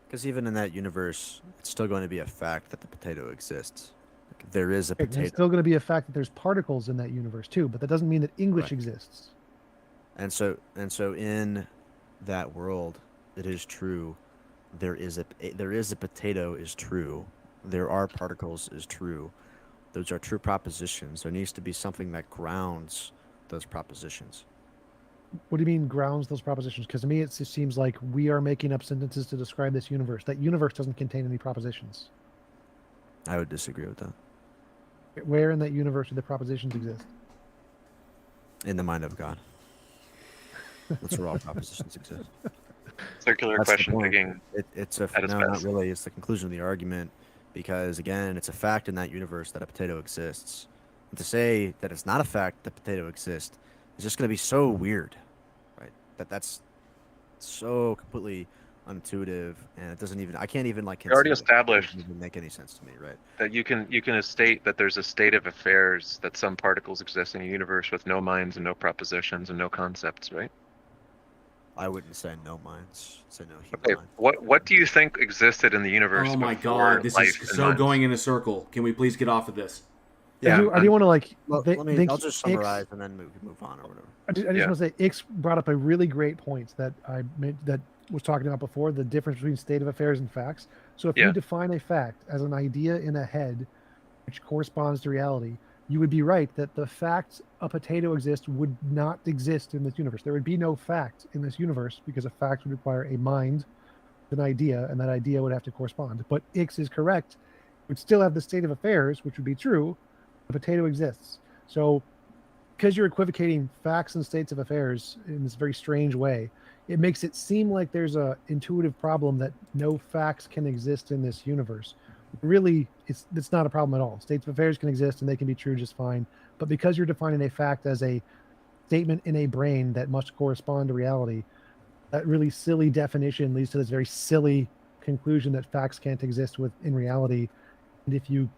Because even in that universe, it's still going to be a fact that the potato exists. Like, there is a potato. It's still going to be a fact that there's particles in that universe too, but that doesn't mean that English exists. And so in that world, it is true. There is a potato is true. There are particles is true. Those are true propositions. There needs to be something that grounds those propositions. What do you mean grounds those propositions? Because to me, it just seems like we are making up sentences to describe this universe. That universe doesn't contain any propositions. I would disagree with that. Where in that universe do the propositions exist? In the mind of God. That's where all propositions exist. Circular That's the question point. digging. It's a at its no, not best. really. It's the conclusion of the argument, because again, it's a fact in that universe that a potato exists. And to say that it's not a fact that potato exists is just going to be so weird, right? That's so completely unintuitive, and it doesn't even. I can't even like. We already conceive it. It established doesn't even make any sense to me, right? that you can state that there's a state of affairs that some particles exist in a universe with no minds and no propositions and no concepts, right? I wouldn't say no minds. Say no human Okay, mind. what do you think existed in the universe? Oh my before god, this life is and so minds? going in a circle. Can we please get off of this? I do want to like. Well, I'll just Ix- summarize and then move on or whatever. I just want to say, Ix brought up a really great point that I made, that was talking about before, the difference between state of affairs and facts. So if you define a fact as an idea in a head, which corresponds to reality, you would be right that the fact a potato exists would not exist in this universe. There would be no fact in this universe because a fact would require a mind, an idea, and that idea would have to correspond. But Ix is correct. It would still have the state of affairs, which would be true. The potato exists. So because you're equivocating facts and states of affairs in this very strange way, it makes it seem like there's a intuitive problem that no facts can exist in this universe. Really, it's not a problem at all. States of affairs can exist and they can be true just fine. But because you're defining a fact as a statement in a brain that must correspond to reality, that really silly definition leads to this very silly conclusion that facts can't exist in reality. And if you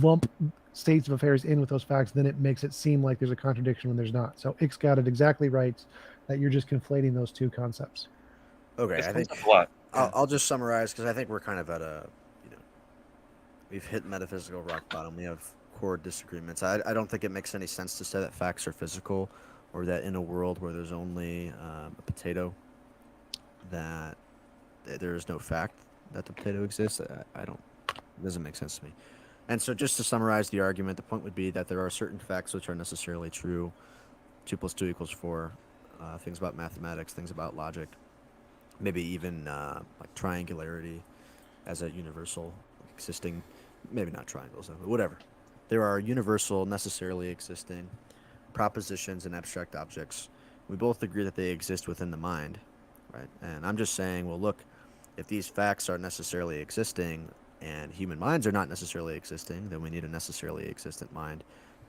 lump states of affairs in with those facts, then it makes it seem like there's a contradiction when there's not. So Ix got it exactly right, that you're just conflating those two concepts. Okay, This I comes think up a lot. I'll just summarize, because I think we're kind of at a, we've hit metaphysical rock bottom. We have core disagreements. I don't think it makes any sense to say that facts are physical, or that in a world where there's only a potato, that there is no fact that the potato exists. I don't. It doesn't make sense to me. And so, just to summarize the argument, the point would be that there are certain facts which are necessarily true. 2 + 2 = 4. Things about mathematics, things about logic, maybe even like triangularity as a universal existing, maybe not triangles, but whatever. There are universal, necessarily existing propositions and abstract objects. We both agree that they exist within the mind, right? And I'm just saying, well, look, if these facts are necessarily existing and human minds are not necessarily existing, then we need a necessarily existent mind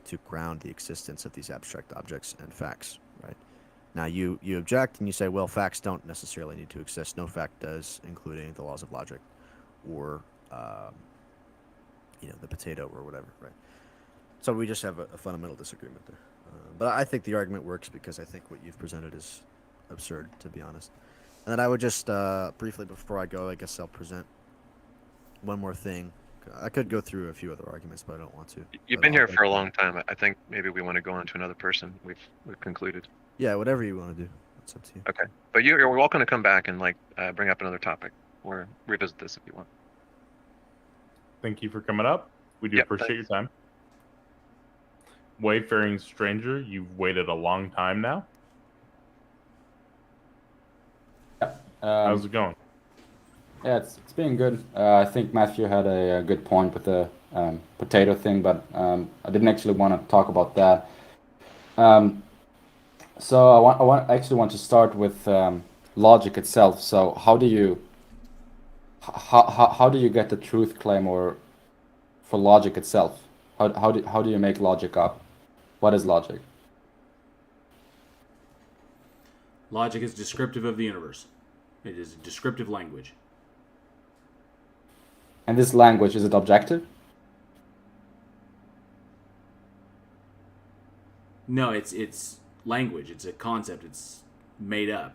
to ground the existence of these abstract objects and facts, right? Now, you object and you say, well, facts don't necessarily need to exist. No fact does, including the laws of logic or, the potato or whatever, right? So we just have a fundamental disagreement there. But I think the argument works because I think what you've presented is absurd, to be honest. And then I would just, briefly before I go, I guess I'll present one more thing. I could go through a few other arguments, but I don't want to. You've been here for a long time. I think maybe we want to go on to another person. We've concluded. Yeah, whatever you want to do. It's up to you. Okay, but you're welcome to come back and bring up another topic or revisit this if you want. Thank you for coming up. We do appreciate your time. Wayfaring stranger, you've waited a long time now. How's it going? Yeah, it's been good. I think Matthew had a good point with the potato thing, but I didn't actually want to talk about that. So I actually want to start with logic itself. So how do you how do you get the truth claim or for logic itself? How do you make logic up? What is logic? Logic is descriptive of the universe. It is a descriptive language. And this language, is it objective? No, it's language. It's a concept. It's made up.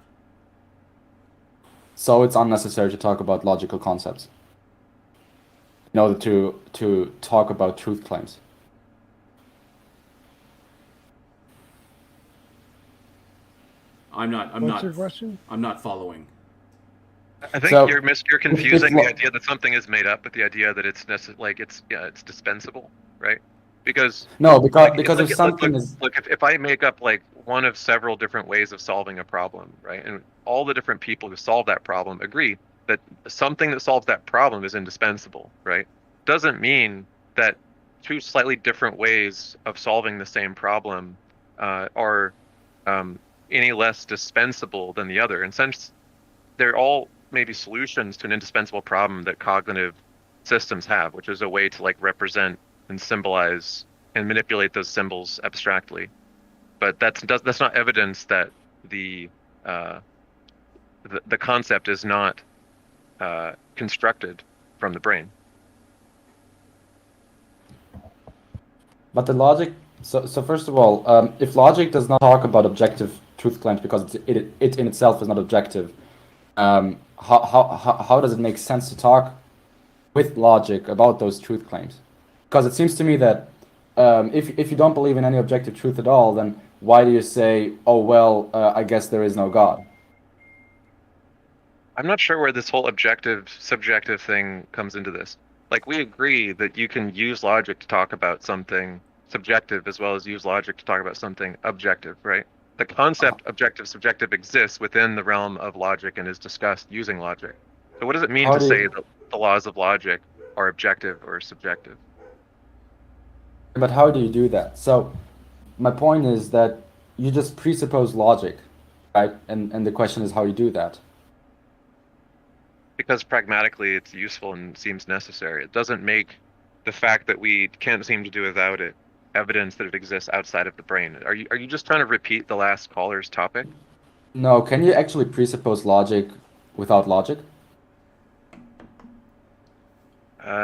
So it's unnecessary to talk about logical concepts in order to talk about truth claims. I'm What's your question? I'm not following. I think So, you're confusing the idea that something is made up with the idea that it's it's dispensable, right? Because No, because look, if something is look, if I make up like one of several different ways of solving a problem, right, and all the different people who solve that problem agree that something that solves that problem is indispensable, right? Doesn't mean that two slightly different ways of solving the same problem are any less dispensable than the other. And since they're all maybe solutions to an indispensable problem that cognitive systems have, which is a way to like represent and symbolize and manipulate those symbols abstractly. But that's not evidence that the concept is not constructed from the brain. But the logic. So first of all, if logic does not talk about objective truth claims because it in itself is not objective, how does it make sense to talk with logic about those truth claims? Because it seems to me that if you don't believe in any objective truth at all, then why do you say, oh well, I guess there is no God? I'm not sure where this whole objective subjective thing comes into this. Like, we agree that you can use logic to talk about something subjective as well as use logic to talk about something objective, right? The concept objective subjective exists within the realm of logic and is discussed using logic. So what does it mean How to do say you- that the laws of logic are objective or subjective? But how do you do that? So my point is that you just presuppose logic, right? And the question is how you do that. Because pragmatically it's useful and seems necessary. It doesn't make the fact that we can't seem to do without it evidence that it exists outside of the brain. Are you just trying to repeat the last caller's topic? No, can you actually presuppose logic without logic?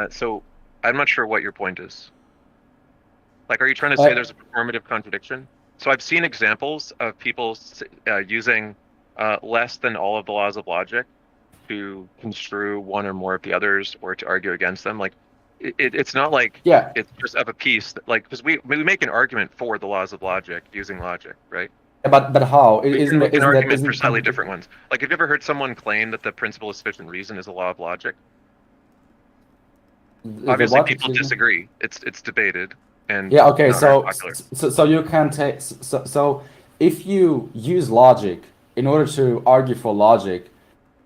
So I'm not sure what your point is. Like, are you trying to say there's a performative contradiction? So I've seen examples of people using less than all of the laws of logic to construe one or more of the others or to argue against them. Like, it's not like it's just of a piece. Like, because we make an argument for the laws of logic using logic, right? But how? We Isn't make an that argument isn't for slightly different ones. Like, have you ever heard someone claim that the principle of sufficient reason is a law of logic? Obviously, people disagree. It's debated. And yeah, okay, so you can take so if you use logic in order to argue for logic,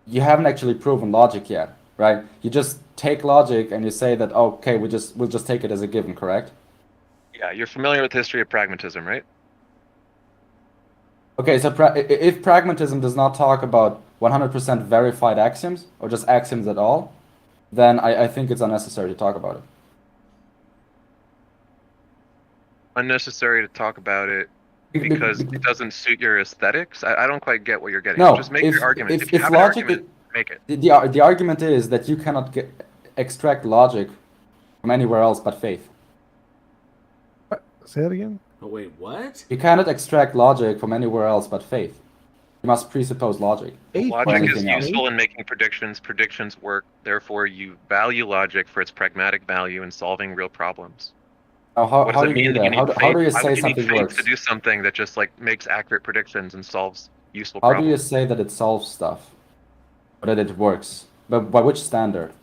you haven't actually proven logic yet, right? You just take logic and you say that okay, we'll just take it as a given, correct? Yeah, you're familiar with the history of pragmatism, right? Okay, so if pragmatism does not talk about 100% verified axioms or just axioms at all, then I think it's unnecessary to talk about it. Unnecessary to talk about it because it doesn't suit your aesthetics? I don't quite get what you're getting. No, Just make your argument. If you if have an logic, argument, make it. The argument is that you cannot extract logic from anywhere else but faith. Say that again. Oh wait, what? You cannot extract logic from anywhere else but faith. You must presuppose logic. Logic is useful in making predictions. Predictions work. Therefore, you value logic for its pragmatic value in solving real problems. Now, What how does do it you mean do that you that? need How do you faith? Why say would you need something faith works? to do something that just like makes accurate predictions and solves useful How problems? do you say that it solves stuff? Or that it works? But by which standard?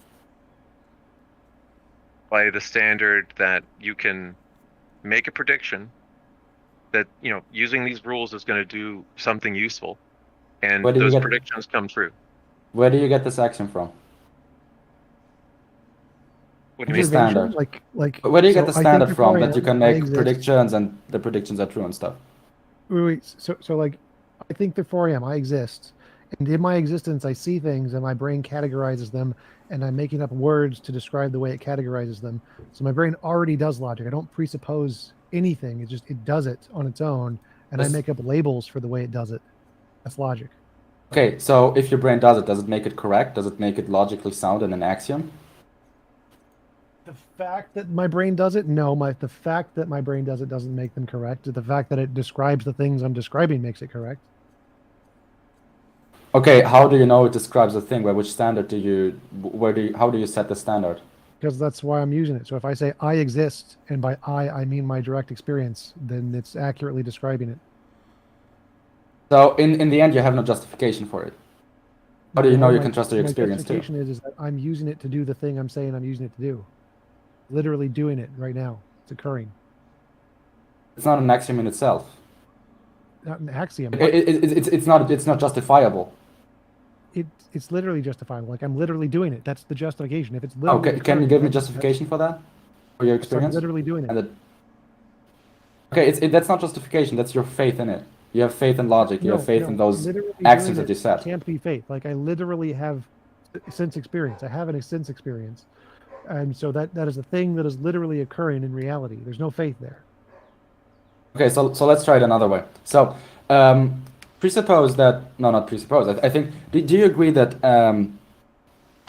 By the standard that you can make a prediction that using these rules is going to do something useful, and Where do you those get predictions come true. where do you get this axiom from? What do you The mean? standard. Like Where do you so get the I think standard before from I that you am, can I make exist. predictions and the predictions are true and stuff? Wait. So like, I think before I am, I exist, and in my existence, I see things, and my brain categorizes them, and I'm making up words to describe the way it categorizes them. So my brain already does logic. I don't presuppose anything. It does it on its own, and I Yes. make up labels for the way it does it. That's logic. Okay, so if your brain does it make it correct? Does it make it logically sound in an axiom? The fact that my brain does it, no. The fact that my brain does it doesn't make them correct. The fact that it describes the things I'm describing makes it correct. Okay, how do you know it describes a thing? By which standard how do you set the standard? Because that's why I'm using it. So if I say I exist, and by I mean my direct experience, then it's accurately describing it. So in the end, you have no justification for it. How do you know you can trust your My experience too? justification is that I'm using it to do the thing I'm saying I'm using it to do. Literally doing it right now. It's occurring. It's not an axiom in itself. Not an axiom. It's not justifiable. It's literally justifiable. Like I'm literally doing it. That's the justification. If it's literally Okay, can you occurring, give me that's- justification for that? For your I'm experience? literally doing it. Okay, that's not justification. That's your faith in it. You have faith in logic. You have faith in those literally axioms doing that you it set. can't be faith. Like I literally have sense experience. I have a sense experience, and so that is a thing that is literally occurring in reality. There's no faith there. Okay, so let's try it another way. So presuppose that not presuppose. I think. Do you agree that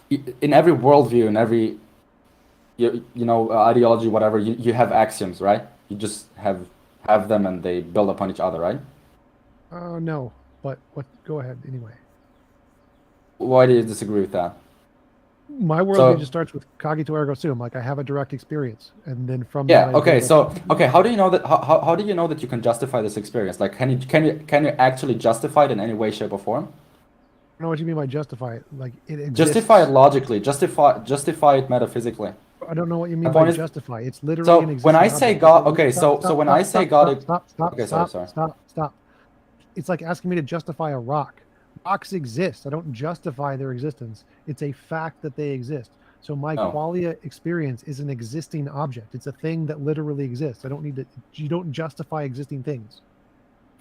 in every worldview, in every ideology, whatever, you have axioms, right? You just have them and they build upon each other, right? No, but what? Go ahead anyway. Why do you disagree with that? My worldview just starts with cogito ergo sum. Like I have a direct experience, and then from that I Okay. build up- So how do you know that? How do you know that you can justify this experience? Like, can you actually justify it in any way, shape, or form? I don't know what you mean by justify it. Like it exists. Justify it logically. Justify it metaphysically. I don't know what you My mean point by is- justify. It's literally So an existing when I say object. God, okay. Stop, So when I say God, stop. Okay, sorry. Stop. It's like asking me to justify a rock. Rocks exist. I don't justify their existence. It's a fact that they exist. So my No. qualia experience is an existing object. It's a thing that literally exists. You don't justify existing things.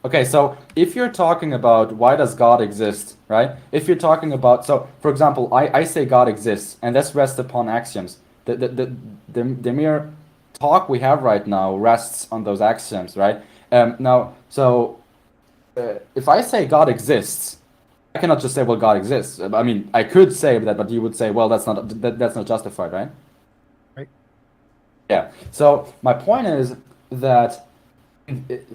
Okay, so if you're talking about why does God exist, right? If you're talking about, so for example, I say God exists, and that's rests upon axioms. The mere talk we have right now rests on those axioms, right? If I say God exists, I cannot just say, well, God exists. I mean, I could say that, but you would say, well, that's not justified, right? Right. Yeah. So my point is that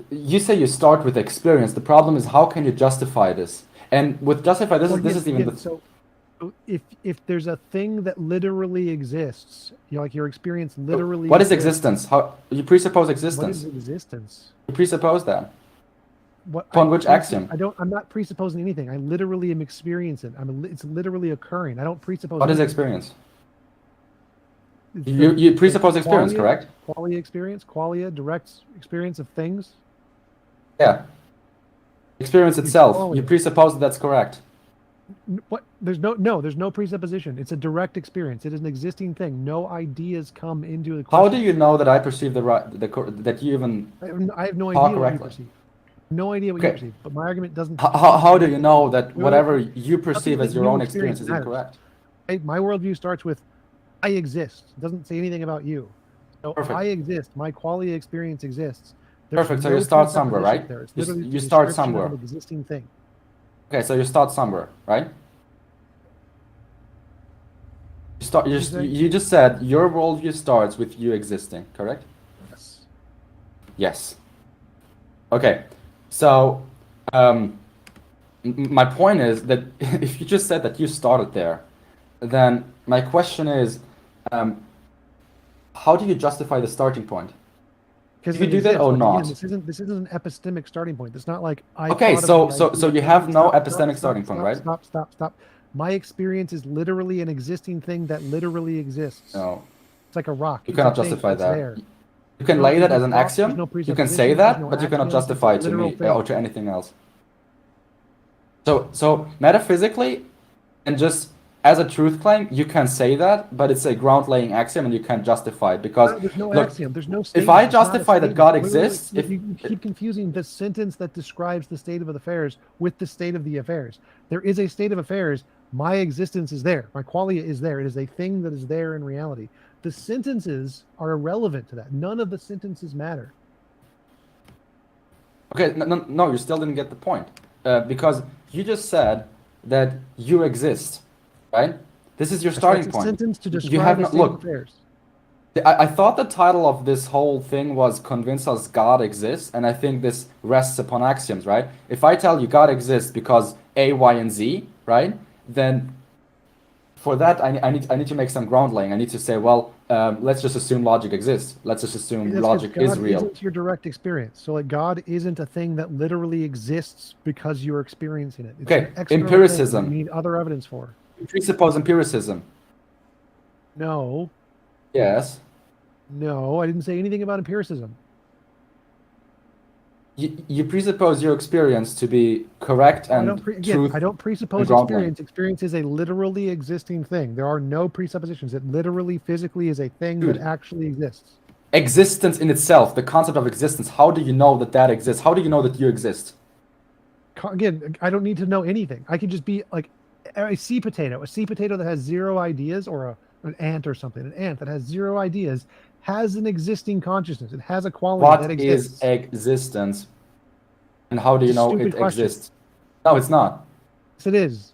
you say you start with experience. The problem is how can you justify this? And with justify, this is even the. So if there's a thing that literally exists, like your experience literally. What is exists, existence? How you presuppose What existence? is existence? You presuppose that. What, Upon which axiom? I'm not presupposing anything. I literally am experiencing. It's literally occurring. I don't presuppose. What is anything. experience? You presuppose experience, Qualia, correct? Qualia experience, qualia direct experience of things. Yeah. Experience itself. qualia. You presuppose that's correct. What? There's no presupposition. It's a direct experience. It is an existing thing. No ideas come into the question. How do you know that I perceive that you even I have no talk idea what you correctly? perceive. No idea what Okay. you perceive. But my argument doesn't. How do you know that Well, whatever you perceive nothing as your new own experience is matters. incorrect? My worldview starts with I exist. It doesn't say anything about you. So Perfect. I exist. My qualia experience exists. There's Perfect. So no you start somewhere, presupposition right? there. It's You literally you the start description of somewhere. an existing thing. Okay, so you start somewhere, right? You just said your worldview starts with you existing, correct? Yes. Yes. Okay, so my point is that if you just said that you started there, then my question is, how do you justify the starting point? Because Do you do that or not? This isn't an epistemic starting point. It's not like I. Okay, thought of so you have no epistemic starting point, right? Stop. My experience is literally an existing thing that literally exists. No. It's like a rock. You It's cannot a thing justify that's that. there. You can No, lay there's that no as an thought, axiom. there's no You can say presuppositions, that, there's no but you cannot axioms, it's a justify it to literal me thing. or to anything else. So metaphysically, and just as a truth claim, you can say that, but it's a ground-laying axiom, and you can't justify it because There's no look, axiom. There's no if statement. I It's not a justify that statement. God Wait, exists, if you keep confusing the sentence that describes the state of the affairs with the state of the affairs. There is a state of affairs. My existence is there. My qualia is there. It is a thing that is there in reality. The sentences are irrelevant to that. None of the sentences matter. okay, no, you still didn't get the point because you just said that you exist, right? This is your starting That's a point. sentence to You describe have a no state look. of affairs. I thought the title of this whole thing was Convince Us God Exists, and I think this rests upon axioms, right? If I tell you God exists because A, Y, and Z, right? Then for that, I need to make some ground laying. I need to say, well, let's just assume logic exists. Let's just assume That's 'cause logic is God real. isn't your direct experience. So like God isn't a thing that literally exists because you're experiencing it. It's Okay, an external empiricism. thing that you need other evidence for. You presuppose empiricism. No. Yes. No, I didn't say anything about empiricism. You presuppose your experience to be correct and truth. I don't presuppose and ground laying. experience. Experience is a literally existing thing. There are no presuppositions. It literally, physically is a thing Dude. that actually exists. Existence in itself, the concept of existence. How do you know that exists? How do you know that you exist? Again, I don't need to know anything. I can just be like a sea potato that has zero ideas, or an ant or something. An ant that has zero ideas has an existing consciousness. It has a quality What that exists. is existence? And how do you It's a know stupid it question. exists? No, it's not. Yes, it is.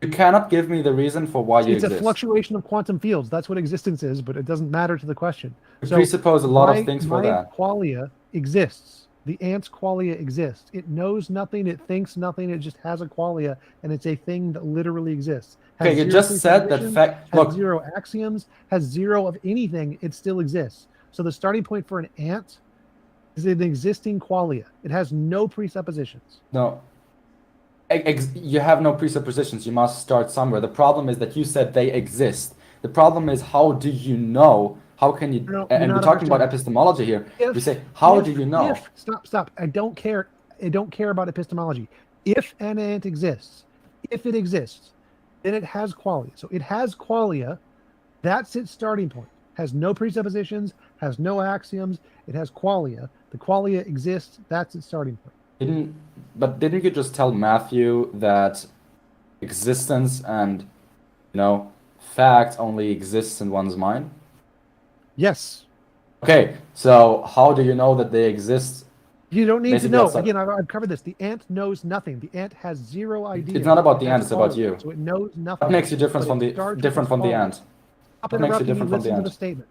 You cannot give me the reason for why you It's exist. a fluctuation of quantum fields. That's what existence is, but it doesn't matter to the question. You presuppose a lot of things for my that. qualia exists. The ant's qualia exists. It knows nothing. It thinks nothing. It just has a qualia, and it's a thing that literally exists. Okay, you just said that fact. Has Look, zero axioms. Has zero of anything. It still exists. So the starting point for an ant is an existing qualia. It has no presuppositions. no. You have no presuppositions. You must start somewhere. The problem is that you said they exist. The problem is, how do you know? How can you? No, and we're talking about epistemology here. We say, how do you know? Stop. I don't care about epistemology. If an ant exists, then it has qualia. So it has qualia. That's its starting point. Has no presuppositions, has no axioms. It has qualia. The qualia exists. That's its starting point. Didn't you just tell Matthew that existence and fact only exists in one's mind? Yes. Okay, so how do you know that they exist? You don't need Basically to know. outside. Again, I've covered this. The ant knows nothing. The ant has zero ideas. It's not about the It ant, has it's about qualia, you. So it knows nothing. What makes you different But from it starts with different its from the qualia. ant? Stop What makes you interrupting me. different from the Listen to the ant? statement.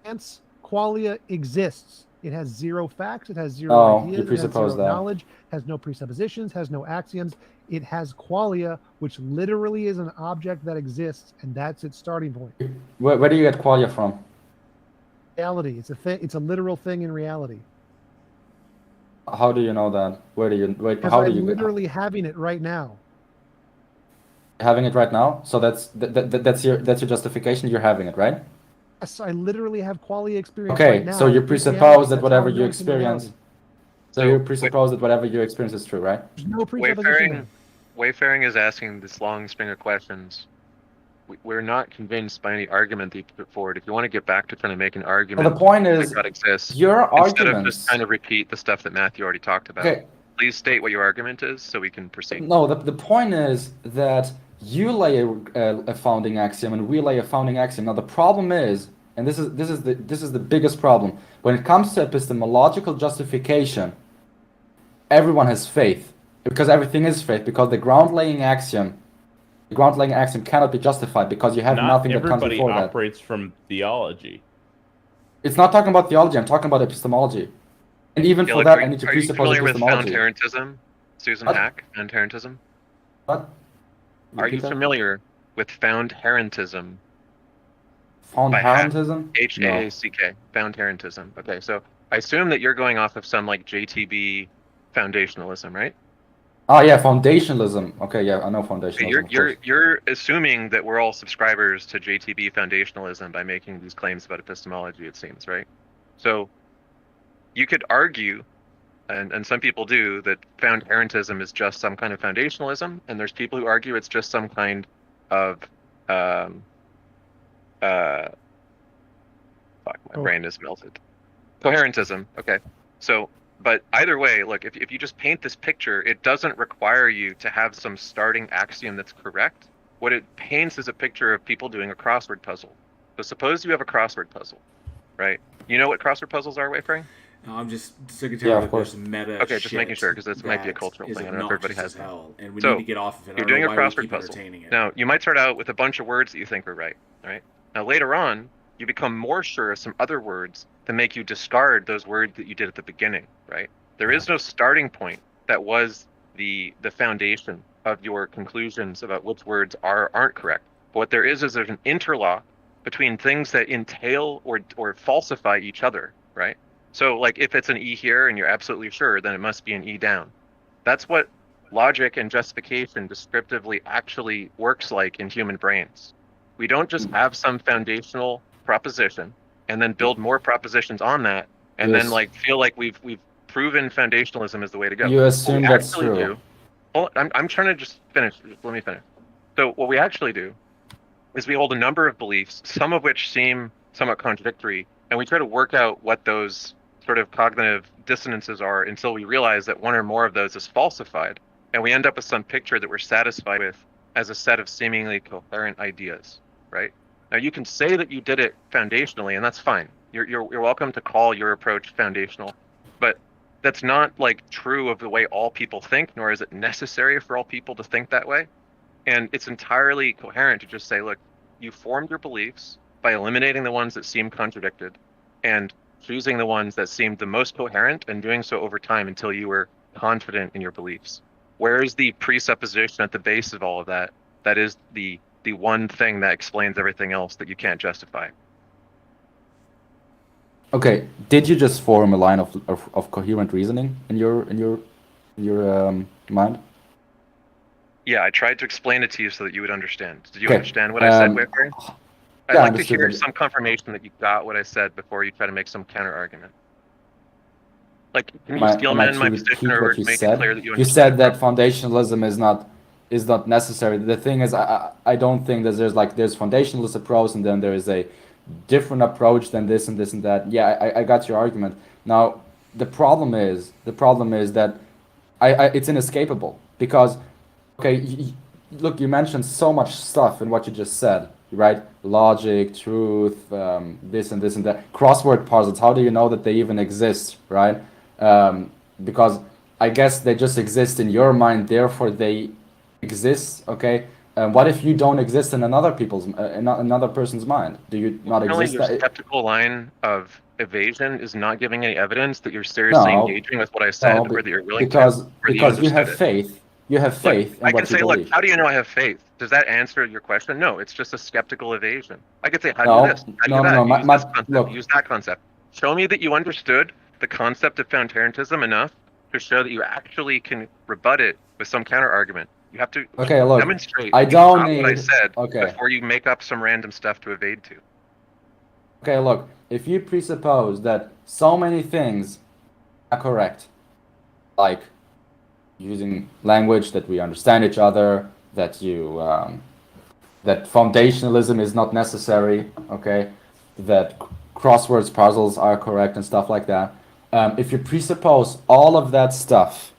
Ant's qualia exists. It has zero facts. It has zero Oh, you ideas. It has presuppose zero that. knowledge. Has no presuppositions. Has no axioms. It has qualia, which literally is an object that exists, and that's its starting point. Where do you get qualia from? Reality. It's a thing. It's a literal thing in reality. How do you know that? Where do you Because how do I'm you literally having it right now. having it right now? So that's your justification. You're having it, right? Yes, I literally have qualia experience Okay, right now. so you in presuppose reality. that That's whatever how you I'm noticing experience. reality. So you presuppose that whatever you experience is true, right? There's no presupposition. Wayfaring is asking this long string of questions. We're not convinced by any argument that you put forward. If you want to get back to trying to make an argument, the point is, that God exists, your instead of arguments. just trying to repeat the stuff that Matthew already talked about. Okay. Please state what your argument is so we can proceed. No, the point is that you lay a founding axiom and we lay a founding axiom. Now the problem is, and this is the biggest problem, when it comes to epistemological justification, everyone has faith because everything is faith, because the ground-laying axiom cannot be justified because you have Not nothing that comes everybody before that. operates from theology. It's not talking about theology. I'm talking about epistemology, and even for that, I need to presuppose Are you familiar with epistemology. found-herentism? Susan What? Hack, found-herentism? What? Are you Nikita? familiar with found-herentism? Found-herentism? H-A-C-K, found-herentism. Okay, so I assume that you're going off of some like JTB foundationalism, right? Oh yeah, foundationalism. Okay, yeah, I know foundationalism. You're assuming that we're all subscribers to JTB foundationalism by making these claims about epistemology, it seems, right? So you could argue, and some people do, that found-herentism is just some kind of foundationalism, and there's people who argue it's just some kind of fuck, my brain is melted. Coherentism. Okay. So, but either way, look, if you just paint this picture, it doesn't require you to have some starting axiom that's correct. What it paints is a picture of people doing a crossword puzzle. So suppose you have a crossword puzzle, right? You know what crossword puzzles are, Wayfaring? No, I'm just sick and tired of this meta Okay, just making shit sure, because this might be a that cultural is thing. I don't know if everybody obnoxious has as that. hell, and we So, need to get off of it. I you're don't doing know a why we crossword keep puzzle. entertaining it. Now, you might start out with a bunch of words that you think are right? Now, later on, you become more sure of some other words that make you discard those words that you did at the beginning, right? There is no starting point that was the foundation of your conclusions about which words aren't correct. But what there is there's an interlock between things that entail or falsify each other, right? So, like, if it's an E here and you're absolutely sure, then it must be an E down. That's what logic and justification descriptively actually works like in human brains. We don't just have some foundational proposition and then build more propositions on that and then like feel like we've proven foundationalism is the way to go. You What assume we that's actually true. do, well, I'm trying to just finish. Let me finish. So what we actually do is we hold a number of beliefs, some of which seem somewhat contradictory, and we try to work out what those sort of cognitive dissonances are until we realize that one or more of those is falsified, and we end up with some picture that we're satisfied with as a set of seemingly coherent ideas, right? Now, you can say that you did it foundationally, and that's fine. You're welcome to call your approach foundational, but that's not like true of the way all people think, nor is it necessary for all people to think that way. And it's entirely coherent to just say, look, you formed your beliefs by eliminating the ones that seem contradicted and choosing the ones that seemed the most coherent and doing so over time until you were confident in your beliefs. Where is the presupposition at the base of all of that? That is the one thing that explains everything else that you can't justify. Okay, did you just form a line of coherent reasoning in your mind? Yeah, I tried to explain it to you so that you would understand. Did you Okay, understand what I said, Wayfaring? I'd yeah, I like to understood hear that. some confirmation that you got what I said before you try to make some counter argument. Like, can you steel Am I man to my position repeat or what you make it said? clear that you You understood said it that properly? foundationalism is not necessary. The thing is, I don't think that there's foundationalist approach and then there is a different approach than this and this and that. Yeah, I got your argument. Now the problem is that it's inescapable because okay, look, you mentioned so much stuff in what you just said, right? Logic, truth, this and this and that. Crossword puzzles. How do you know that they even exist, right? Because I guess they just exist in your mind, therefore they exist. Okay. What if you don't exist in another person's mind? Do you not Apparently, exist? your skeptical line of evasion is not giving any evidence that you're seriously No, engaging with what I no, said, or that you're willing to, because or that you you have understood it. faith. You have Look, faith in I can what you say, look, believe. how do you know I have faith? Does that answer your question? No, it's just a skeptical evasion. I could say, how do you do this? How do you do that? You use this concept, you use that concept. Show me that you understood the concept of found-herentism enough to show that you actually can rebut it with some counter-argument. You have to Okay, look, demonstrate I that you don't got what I need. said Okay. before you make up some random stuff to evade to. Okay, look, if you presuppose that so many things are correct, like using language that we understand each other, that that foundationalism is not necessary, okay, that crosswords puzzles are correct and stuff like that. If you presuppose all of that stuff,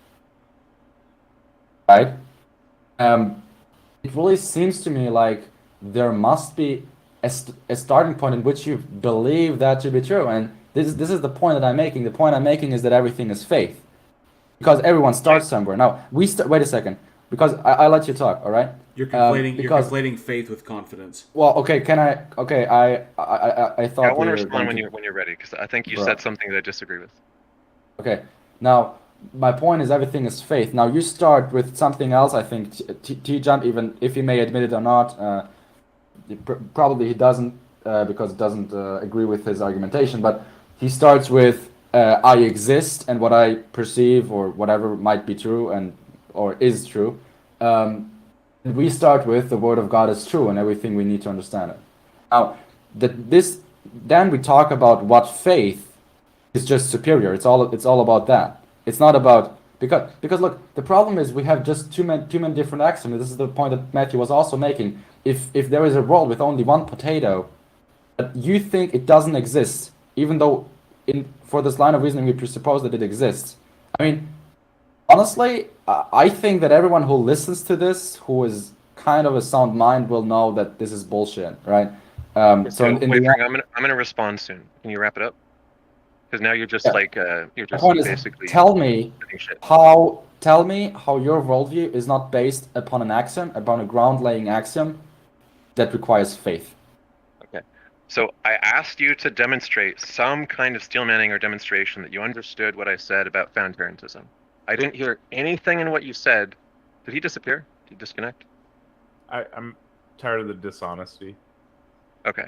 right? It really seems to me like there must be a starting point in which you believe that to be true, and this is the point that I'm making. The point I'm making is that everything is faith, because everyone starts somewhere. Now wait a second, because I let you talk. All right. You're conflating faith with confidence. Well, okay. Can I? Okay. I thought Yeah, I want to we were respond going when you're ready, because I think you Bro. said something that I disagree with. Okay. Now, my point is everything is faith. Now, you start with something else. I think T-Jump, even if he may admit it or not, probably he doesn't because it doesn't agree with his argumentation. But he starts with I exist and what I perceive or whatever might be true or is true. And we start with the word of God is true and everything we need to understand it. Now, then we talk about what faith is just superior. It's all about that. It's not about because look, the problem is we have just too many different axioms. This is the point that Matthew was also making. If there is a world with only one potato, but you think it doesn't exist, even though for this line of reasoning we presuppose that it exists. I mean, honestly, I think that everyone who listens to this, who is kind of a sound mind, will know that this is bullshit, right? So in wait, the Frank, I'm gonna respond soon. Can you wrap it up? Because now you're just Yeah. like you're The just point is, basically tell me shit. how your worldview is not based upon an axiom, upon a ground-laying axiom that requires faith. Okay. So I asked you to demonstrate some kind of steel manning or demonstration that you understood what I said about found parentism. I didn't hear anything in what you said. Did he disappear? Did he disconnect? I'm tired of the dishonesty. Okay.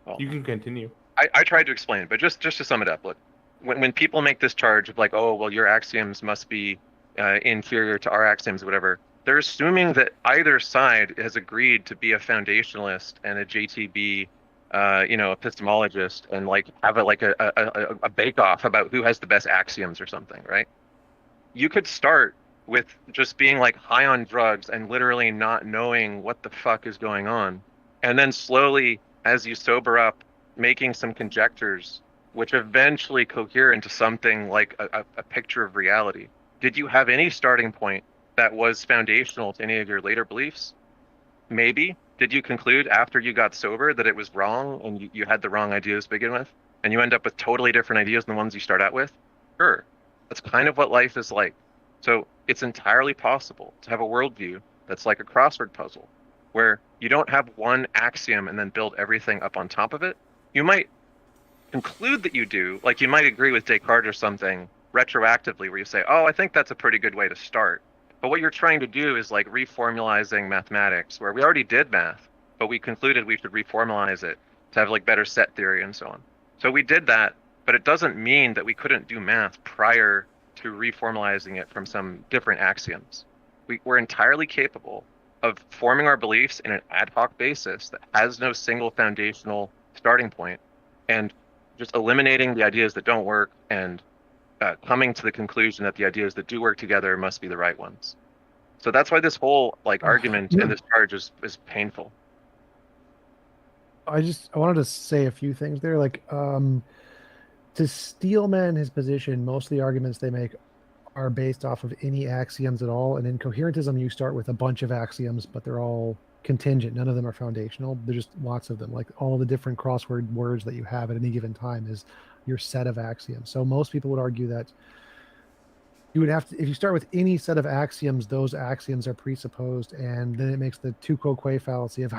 Well, You can continue. I tried to explain, but just to sum it up, look, when people make this charge of like, oh, well, your axioms must be inferior to our axioms, whatever, they're assuming that either side has agreed to be a foundationalist and a JTB, epistemologist, and like have a bake-off about who has the best axioms or something, right? You could start with just being like high on drugs and literally not knowing what the fuck is going on, and then slowly, as you sober up, making some conjectures which eventually cohere into something like a picture of reality. Did you have any starting point that was foundational to any of your later beliefs? Maybe. Did you conclude after you got sober that it was wrong and you had the wrong ideas to begin with, and you end up with totally different ideas than the ones you start out with? Sure. That's kind of what life is like. So it's entirely possible to have a worldview that's like a crossword puzzle, where you don't have one axiom and then build everything up on top of it. You might conclude that you do, like you might agree with Descartes or something retroactively, where you say, oh, I think that's a pretty good way to start. But what you're trying to do is like reformulizing mathematics, where we already did math, but we concluded we should reformalize it to have like better set theory and so on. So we did that, but it doesn't mean that we couldn't do math prior to reformalizing it from some different axioms. We're entirely capable of forming our beliefs in an ad hoc basis that has no single foundational starting point, and just eliminating the ideas that don't work and coming to the conclusion that the ideas that do work together must be the right ones. So that's why this whole like argument and this charge is painful. I wanted to say a few things there. Like, to steelman his position, most of the arguments they make are based off of any axioms at all. And in coherentism, you start with a bunch of axioms, but they're all contingent. None of them are foundational. There's just lots of them. Like all the different crossword words that you have at any given time is your set of axioms. So most people would argue that you would have to, if you start with any set of axioms, those axioms are presupposed, and then it makes the tu quoque fallacy of,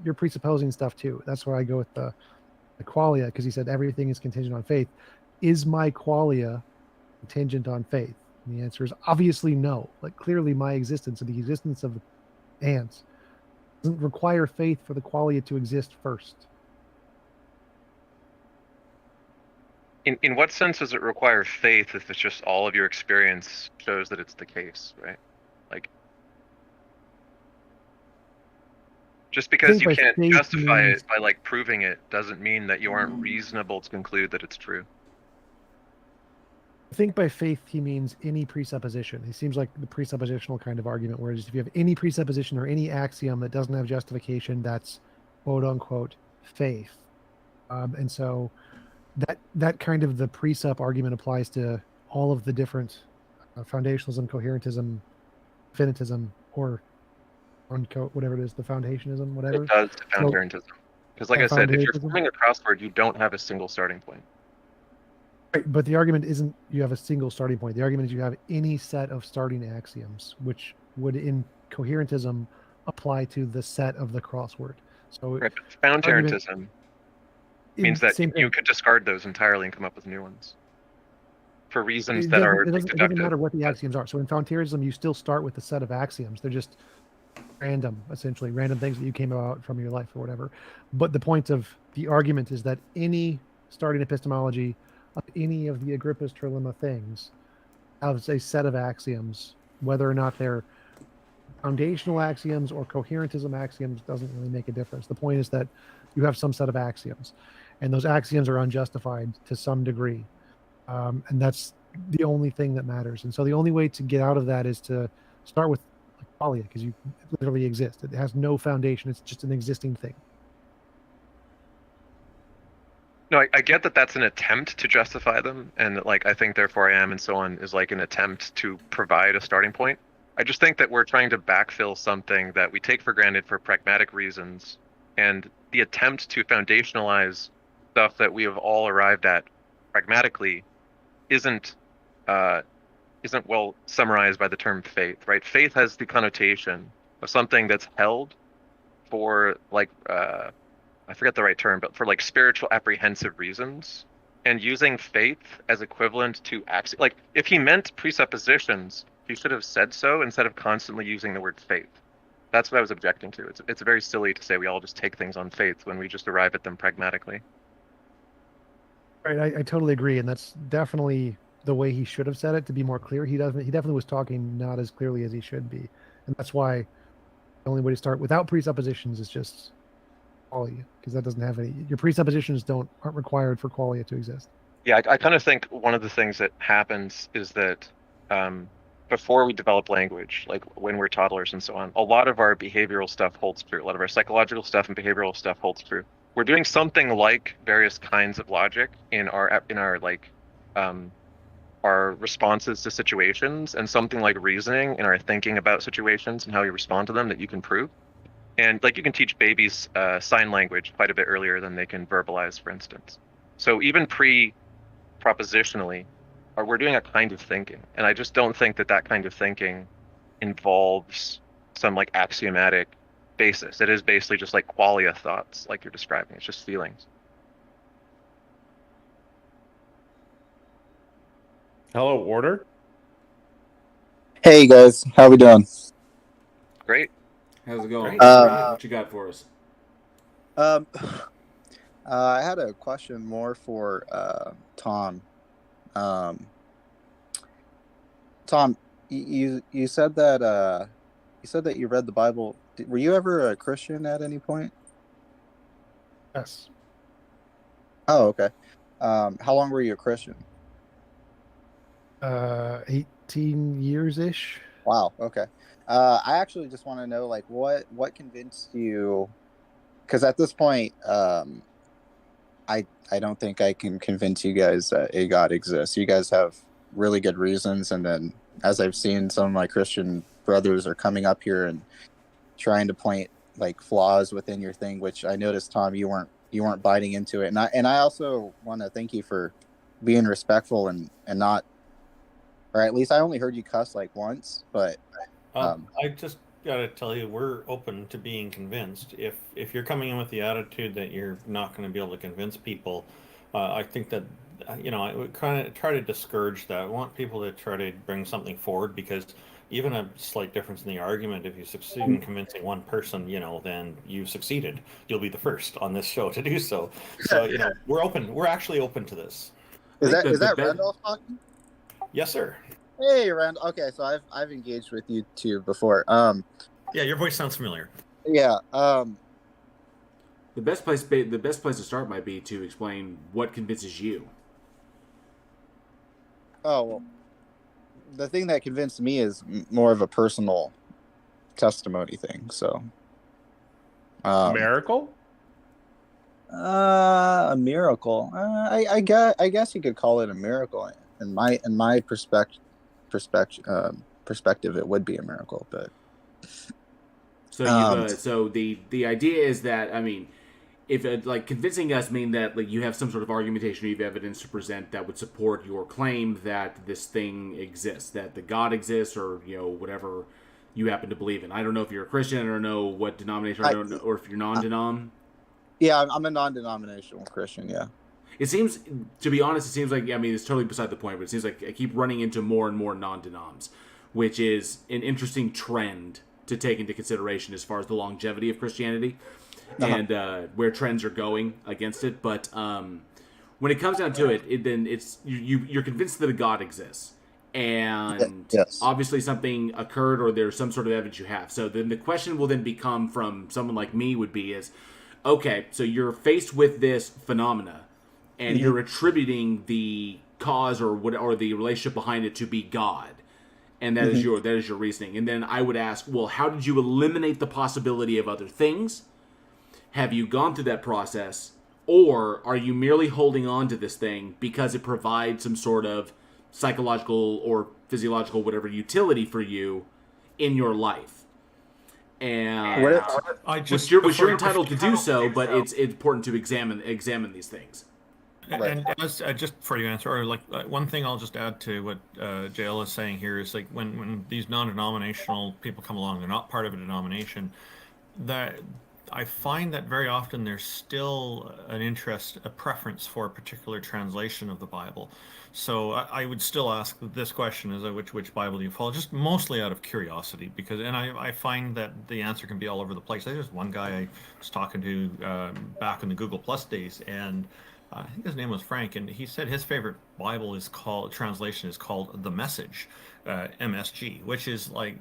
you're presupposing stuff too. That's why I go with the qualia, because he said everything is contingent on faith. Is my qualia contingent on faith? And the answer is obviously no. Like clearly my existence and the existence of ants doesn't require faith for the qualia to exist first. In what sense does it require faith if it's just all of your experience shows that it's the case, right? Like, just because you can't justify it by like proving it doesn't mean that you aren't reasonable to conclude that it's true. I think by faith he means any presupposition. He seems like the presuppositional kind of argument, whereas if you have any presupposition or any axiom that doesn't have justification, that's quote unquote faith. And so that kind of the presup argument applies to all of the different foundationalism, coherentism, infinitism, or whatever it is, the foundationism, whatever. It does to found parentism. Because like I said, if you're forming a crossword, you don't have a single starting point. Right, but the argument isn't you have a single starting point. The argument is you have any set of starting axioms, which would in coherentism apply to the set of the crossword. So right, but found parentism means that you could discard those entirely and come up with new ones for reasons that are deductive. It doesn't matter what the axioms are. So in found parentism, you still start with a set of axioms. They're just random, essentially random things that you came about from your life or whatever. But the point of the argument is that any starting epistemology of any of the Agrippa's trilemma things has a set of axioms, whether or not they're foundational axioms or coherentism axioms doesn't really make a difference. The point is that you have some set of axioms. and those axioms are unjustified to some degree, and that's the only thing that matters. And so the only way to get out of that is to start with qualia, because you literally exist. It has no foundation. It's just an existing thing. No, I get that that's an attempt to justify them, and that, like, I think therefore I am and so on is like an attempt to provide a starting point. I just think that we're trying to backfill something that we take for granted for pragmatic reasons, and the attempt to foundationalize stuff that we have all arrived at pragmatically isn't well summarized by the term faith, right? Faith has the connotation of something that's held for, like, I forget the right term, but for like spiritual apprehensive reasons, and using faith as equivalent to like, if he meant presuppositions, he should have said so instead of constantly using the word faith. That's what I was objecting to. It's very silly to say we all just take things on faith when we just arrive at them pragmatically. Right, I totally agree, and that's definitely the way he should have said it to be more clear. He definitely was talking not as clearly as he should be, and that's why the only way to start without presuppositions is just qualia, because that doesn't have any. Your presuppositions aren't required for qualia to exist. Yeah, I kind of think one of the things that happens is that before we develop language, like when we're toddlers and so on, a lot of our behavioral stuff holds true. A lot of our psychological stuff and behavioral stuff holds true. We're doing something like various kinds of logic in our like our responses to situations, and something like reasoning in our thinking about situations and how we respond to them that you can prove. And like, you can teach babies sign language quite a bit earlier than they can verbalize, for instance. So even pre-propositionally, we're doing a kind of thinking. And I just don't think that that kind of thinking involves some like axiomatic basis. It is basically just like qualia thoughts, like you're describing. It's just feelings. Hello, Order. Hey guys, how we doing? Great. How's it going? What you got for us? I had a question more for Tom. Tom, you said that you read the Bible. Were you ever a Christian at any point? Yes. Oh, okay. How long were you a Christian? 18 years ish. Wow. Okay. I actually just want to know, like, what convinced you? Because at this point, I don't think I can convince you guys that a God exists. You guys have really good reasons, and then as I've seen, some of my Christian brothers are coming up here and trying to point like flaws within your thing, which I noticed, Tom, you weren't biting into it, and I also want to thank you for being respectful and not, or at least I only heard you cuss like once, but. I just gotta tell you, we're open to being convinced. If you're coming in with the attitude that you're not going to be able to convince people, I think that I would kind of try to discourage that. I want people to try to bring something forward, because even a slight difference in the argument, if you succeed in convincing one person, then you've succeeded. You'll be the first on this show to do so. So we're open. We're actually open to this. Is that Randolph talking? Yes, sir. Hey, Randall. Okay, so I've engaged with you too before. Yeah, your voice sounds familiar. Yeah. The best place to start might be to explain what convinces you. Oh, well, the thing that convinced me is more of a personal testimony thing. So, miracle. A miracle. I guess you could call it a miracle. In my perspective, it would be a miracle, but so the idea is that, I mean, if like convincing us mean that like you have some sort of argumentation or you have evidence to present that would support your claim that this thing exists, that the God exists, or whatever you happen to believe in. I don't know if you're a Christian. I don't know what denomination. I don't know, or if you're non-denom. Yeah, I'm a non-denominational Christian. Yeah. It seems, to be honest, it's totally beside the point, but it seems like I keep running into more and more non-denoms, which is an interesting trend to take into consideration as far as the longevity of Christianity and where trends are going against it. But when it comes down to it, then it's you're convinced that a God exists, and obviously something occurred or there's some sort of evidence you have. So then the question will then become from someone like me would be is, Okay, so you're faced with this phenomena, and Mhm. you're attributing the cause or the relationship behind it to be God, and that is Mhm. your reasoning. And then I would ask, well, how did you eliminate the possibility of other things? Have you gone through that process, or are you merely holding on to this thing because it provides some sort of psychological or physiological whatever utility for you in your life? And What if, which you're entitled to do so, but it's important to examine these things. And as, just before you answer, or like one thing I'll just add to what JL is saying here is like when these non-denominational people come along, they're not part of a denomination. That I find that very often there's still an interest, a preference for a particular translation of the Bible. So I would still ask this question: is which Bible do you follow? Just mostly out of curiosity, because I find that the answer can be all over the place. There's one guy I was talking to back in the Google Plus days, and I think his name was Frank, and he said his favorite Bible translation is called The Message, MSG, which is like,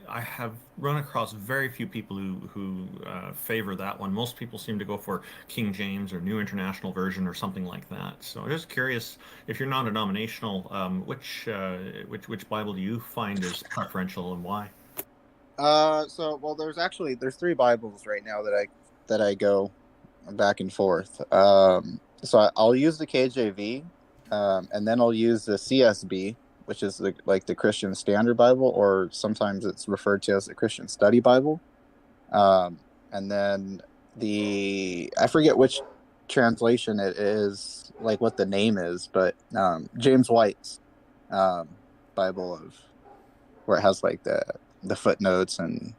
I have run across very few people who favor that one. Most people seem to go for King James or New International Version or something like that. So I'm just curious, if you're non-denominational, which Bible do you find is preferential and why? well, there's three Bibles right now that I go back and forth. So I'll use the KJV, and then I'll use the CSB, which is the Christian Standard Bible, or sometimes it's referred to as the Christian Study Bible. And then I forget which translation it is, like what the name is, but James White's Bible where it has like the footnotes and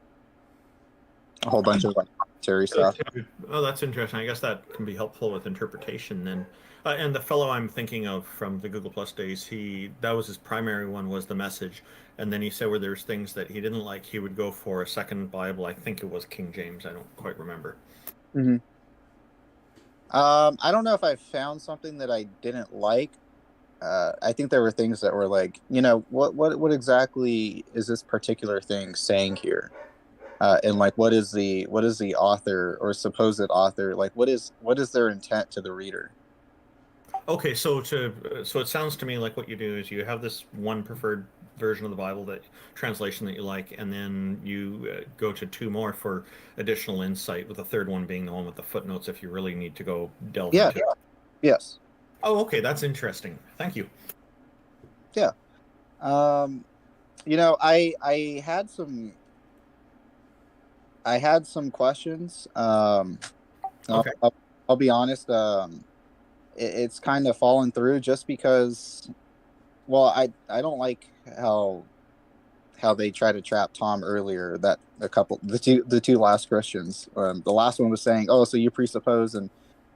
a whole bunch of like commentary stuff. Oh, that's interesting. I guess that can be helpful with interpretation then. And the fellow I'm thinking of from the Google Plus days, that was his primary one, was The Message. And then he said where there's things that he didn't like, he would go for a second Bible. I think it was King James. I don't quite remember. Mm-hmm. I don't know if I found something that I didn't like. I think there were things that were like, what exactly is this particular thing saying here? And like, what is the author or supposed author, like, what is their intent to the reader? Okay, so it sounds to me like what you do is you have this one preferred version of the Bible, translation that you like, and then you go to two more for additional insight, with the third one being the one with the footnotes if you really need to go delve into it. Yes. Oh, okay, that's interesting. Thank you. Yeah. I had some questions. Okay. I'll be honest. It's kind of fallen through just because, well, I don't like how they try to trap Tom earlier. That the two last Christians. The last one was saying, "Oh, so you presuppose," and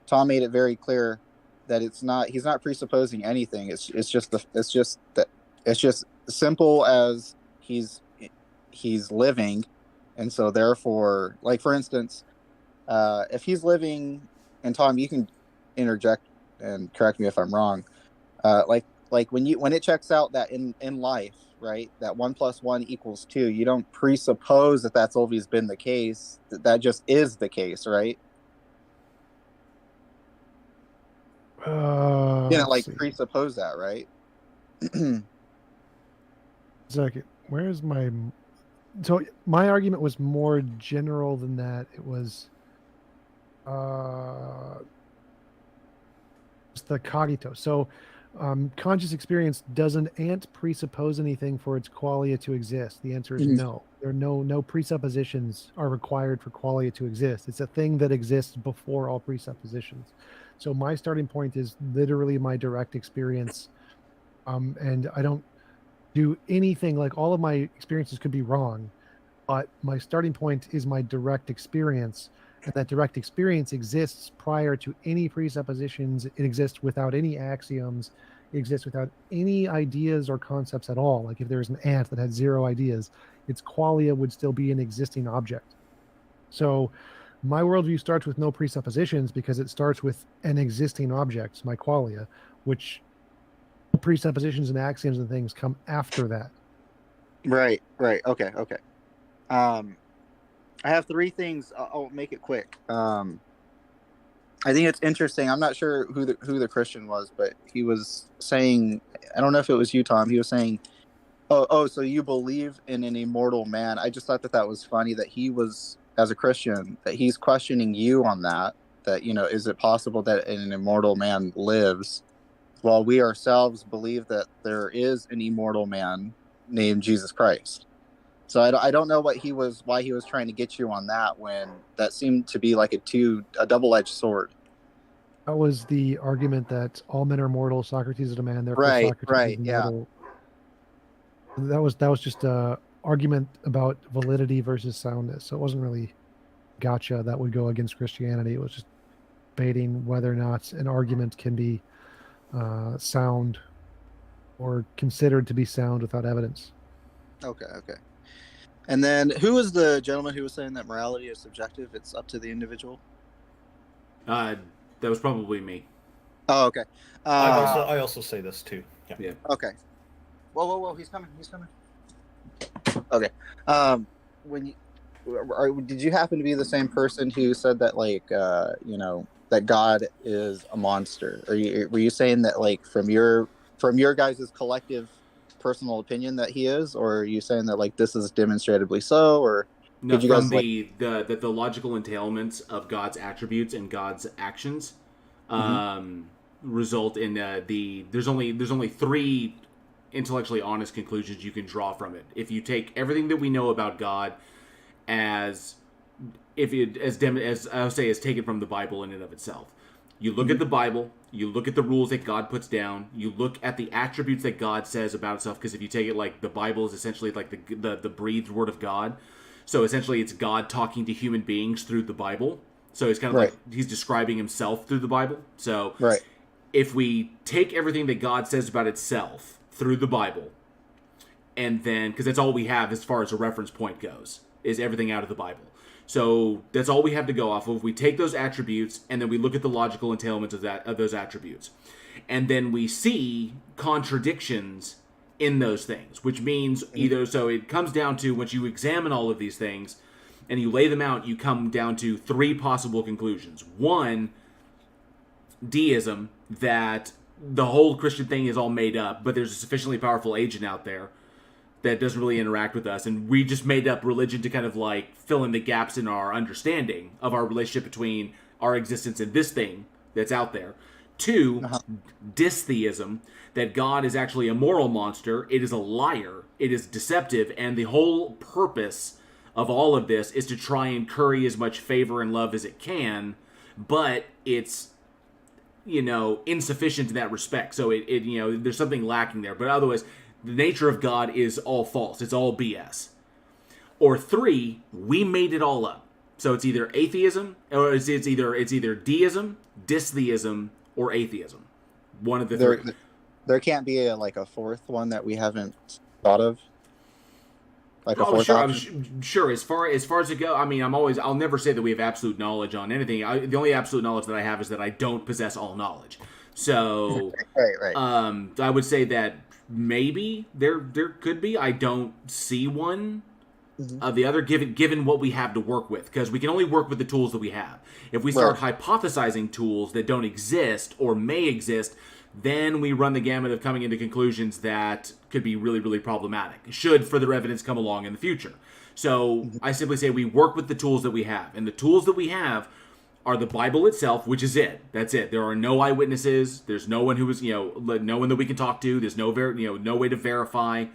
Tom made it very clear that he's not presupposing anything. It's just simple as he's living, and so therefore, like for instance, if he's living, and Tom, you can interject and correct me if I'm wrong. Like when it checks out that in life, right, that 1 + 1 = 2, you don't presuppose that that's always been the case. That just is the case, right? Presuppose that, right? Second, where's my? So my argument was more general than that. It was, it's the cogito. So, conscious experience doesn't presuppose anything for its qualia to exist. The answer is no. There are no presuppositions are required for qualia to exist. It's a thing that exists before all presuppositions. So my starting point is literally my direct experience, and I don't do anything, like all of my experiences could be wrong, but my starting point is my direct experience, and that direct experience exists prior to any presuppositions. It exists without any axioms. It exists without any ideas or concepts at all. Like if there's an ant that had 0 ideas, its qualia would still be an existing object. So my worldview starts with no presuppositions because it starts with an existing object, my qualia, which presuppositions and axioms and things come after that. Right. Okay. I have 3 things. I'll make it quick. I think it's interesting. I'm not sure who the Christian was, but he was saying, I don't know if it was you, Tom. He was saying, "Oh, so you believe in an immortal man?" I just thought that was funny that he was, as a Christian, that he's questioning you on that. That, is it possible that an immortal man lives, while we ourselves believe that there is an immortal man named Jesus Christ? So I don't know why he was trying to get you on that, when that seemed to be like a double-edged sword. That was the argument that all men are mortal. Socrates is a man, therefore Right, Socrates is yeah. mortal. That was just a argument about validity versus soundness. So it wasn't really gotcha that would go against Christianity. It was just debating whether or not an argument can be sound or considered to be sound without evidence. Okay. And then, who was the gentleman who was saying that morality is subjective? It's up to the individual. That was probably me. Oh, okay. I also say this too. Yeah. Okay. Whoa! He's coming. Okay. Did you happen to be the same person who said that, that God is a monster? Were you saying that, like, from your guys' collective personal opinion that he is, or are you saying that, like, this is demonstrably so, or No, did you from guys the logical entailments of God's attributes and God's actions result in there's only three intellectually honest conclusions you can draw from it. If you take everything that we know about God as I would say, as taken from the Bible in and of itself. You look at the Bible, you look at the rules that God puts down, you look at the attributes that God says about itself, because if you take it like the Bible is essentially like the breathed word of God. So essentially it's God talking to human beings through the Bible. So it's kind of like he's describing himself through the Bible. So if we take everything that God says about itself through the Bible, and then, because that's all we have as far as a reference point goes, is everything out of the Bible. So that's all we have to go off of. We take those attributes, and then we look at the logical entailments of those attributes. And then we see contradictions in those things, which means so it comes down to, once you examine all of these things and you lay them out, you come down to three possible conclusions. One, deism, that the whole Christian thing is all made up, but there's a sufficiently powerful agent out there that doesn't really interact with us, and we just made up religion to kind of like fill in the gaps in our understanding of our relationship between our existence and this thing that's out there. Two, dystheism, that God is actually a moral monster, it is a liar, it is deceptive, and the whole purpose of all of this is to try and curry as much favor and love as it can, but it's, insufficient in that respect. So it there's something lacking there. But otherwise, the nature of God is all false. It's all BS. Or three, we made it all up. So it's either atheism, or it's either deism, dystheism, or atheism. One of the three. There can't be a fourth one that we haven't thought of. Like a fourth sure, option? Sure. As far as it goes, I mean, I'll never say that we have absolute knowledge on anything. The only absolute knowledge that I have is that I don't possess all knowledge. So, right. I would say that maybe there could be. I don't see one of the other, given what we have to work with, because we can only work with the tools that we have. If we start hypothesizing tools that don't exist or may exist, then we run the gamut of coming into conclusions that could be really, really problematic, should further evidence come along in the future. So I simply say we work with the tools that we have, and the tools that we have are the Bible itself, which is it. That's it. There are no eyewitnesses. There's no one who was, no one that we can talk to. There's no way to verify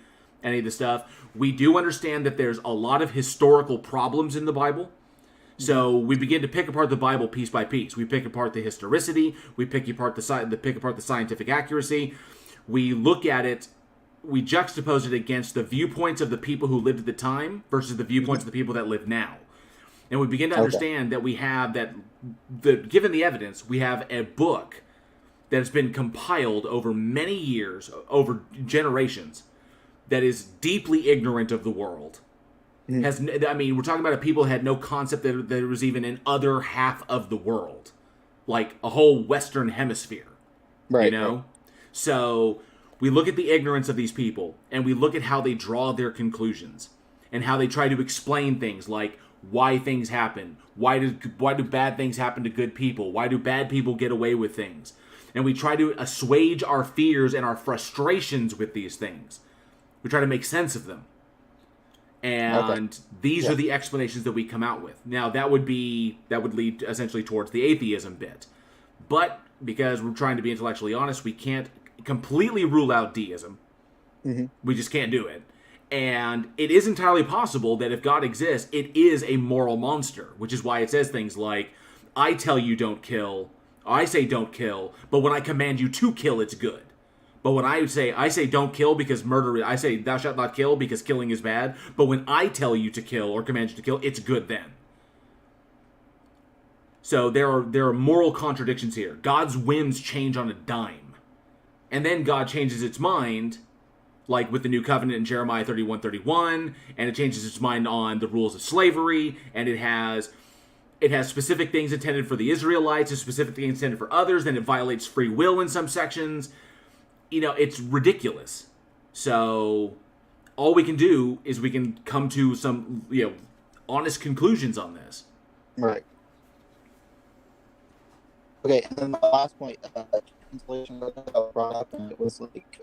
any of the stuff. We do understand that there's a lot of historical problems in the Bible. So we begin to pick apart the Bible piece by piece. We pick apart the historicity. We pick apart the scientific accuracy. We look at it. We juxtapose it against the viewpoints of the people who lived at the time versus the viewpoints of the people that live now. And we begin to understand that we have given the evidence, we have a book that has been compiled over many years, over generations, that is deeply ignorant of the world. We're talking about a people who had no concept that there was even an other half of the world, like a whole Western hemisphere. Right. So we look at the ignorance of these people, and we look at how they draw their conclusions, and how they try to explain things like, why things happen. Why do bad things happen to good people? Why do bad people get away with things? And we try to assuage our fears and our frustrations with these things. We try to make sense of them. And these are the explanations that we come out with. Now, that would lead essentially towards the atheism bit. But because we're trying to be intellectually honest, we can't completely rule out deism. Mm-hmm. We just can't do it. And it is entirely possible that if God exists, it is a moral monster, which is why it says things like, I tell you don't kill, I say don't kill, but when I command you to kill, it's good. But when I say don't kill because murder, I say thou shalt not kill because killing is bad, but when I tell you to kill or command you to kill, it's good then. So there are moral contradictions here. God's whims change on a dime. And then God changes its mind, like with the new covenant in Jeremiah 31:31, and it changes its mind on the rules of slavery, and it has specific things intended for the Israelites and specific things intended for others, then it violates free will in some sections. You know, it's ridiculous. So all we can do is we can come to some, honest conclusions on this. Right. Okay, and then the last point, translation that I brought up, and it was like...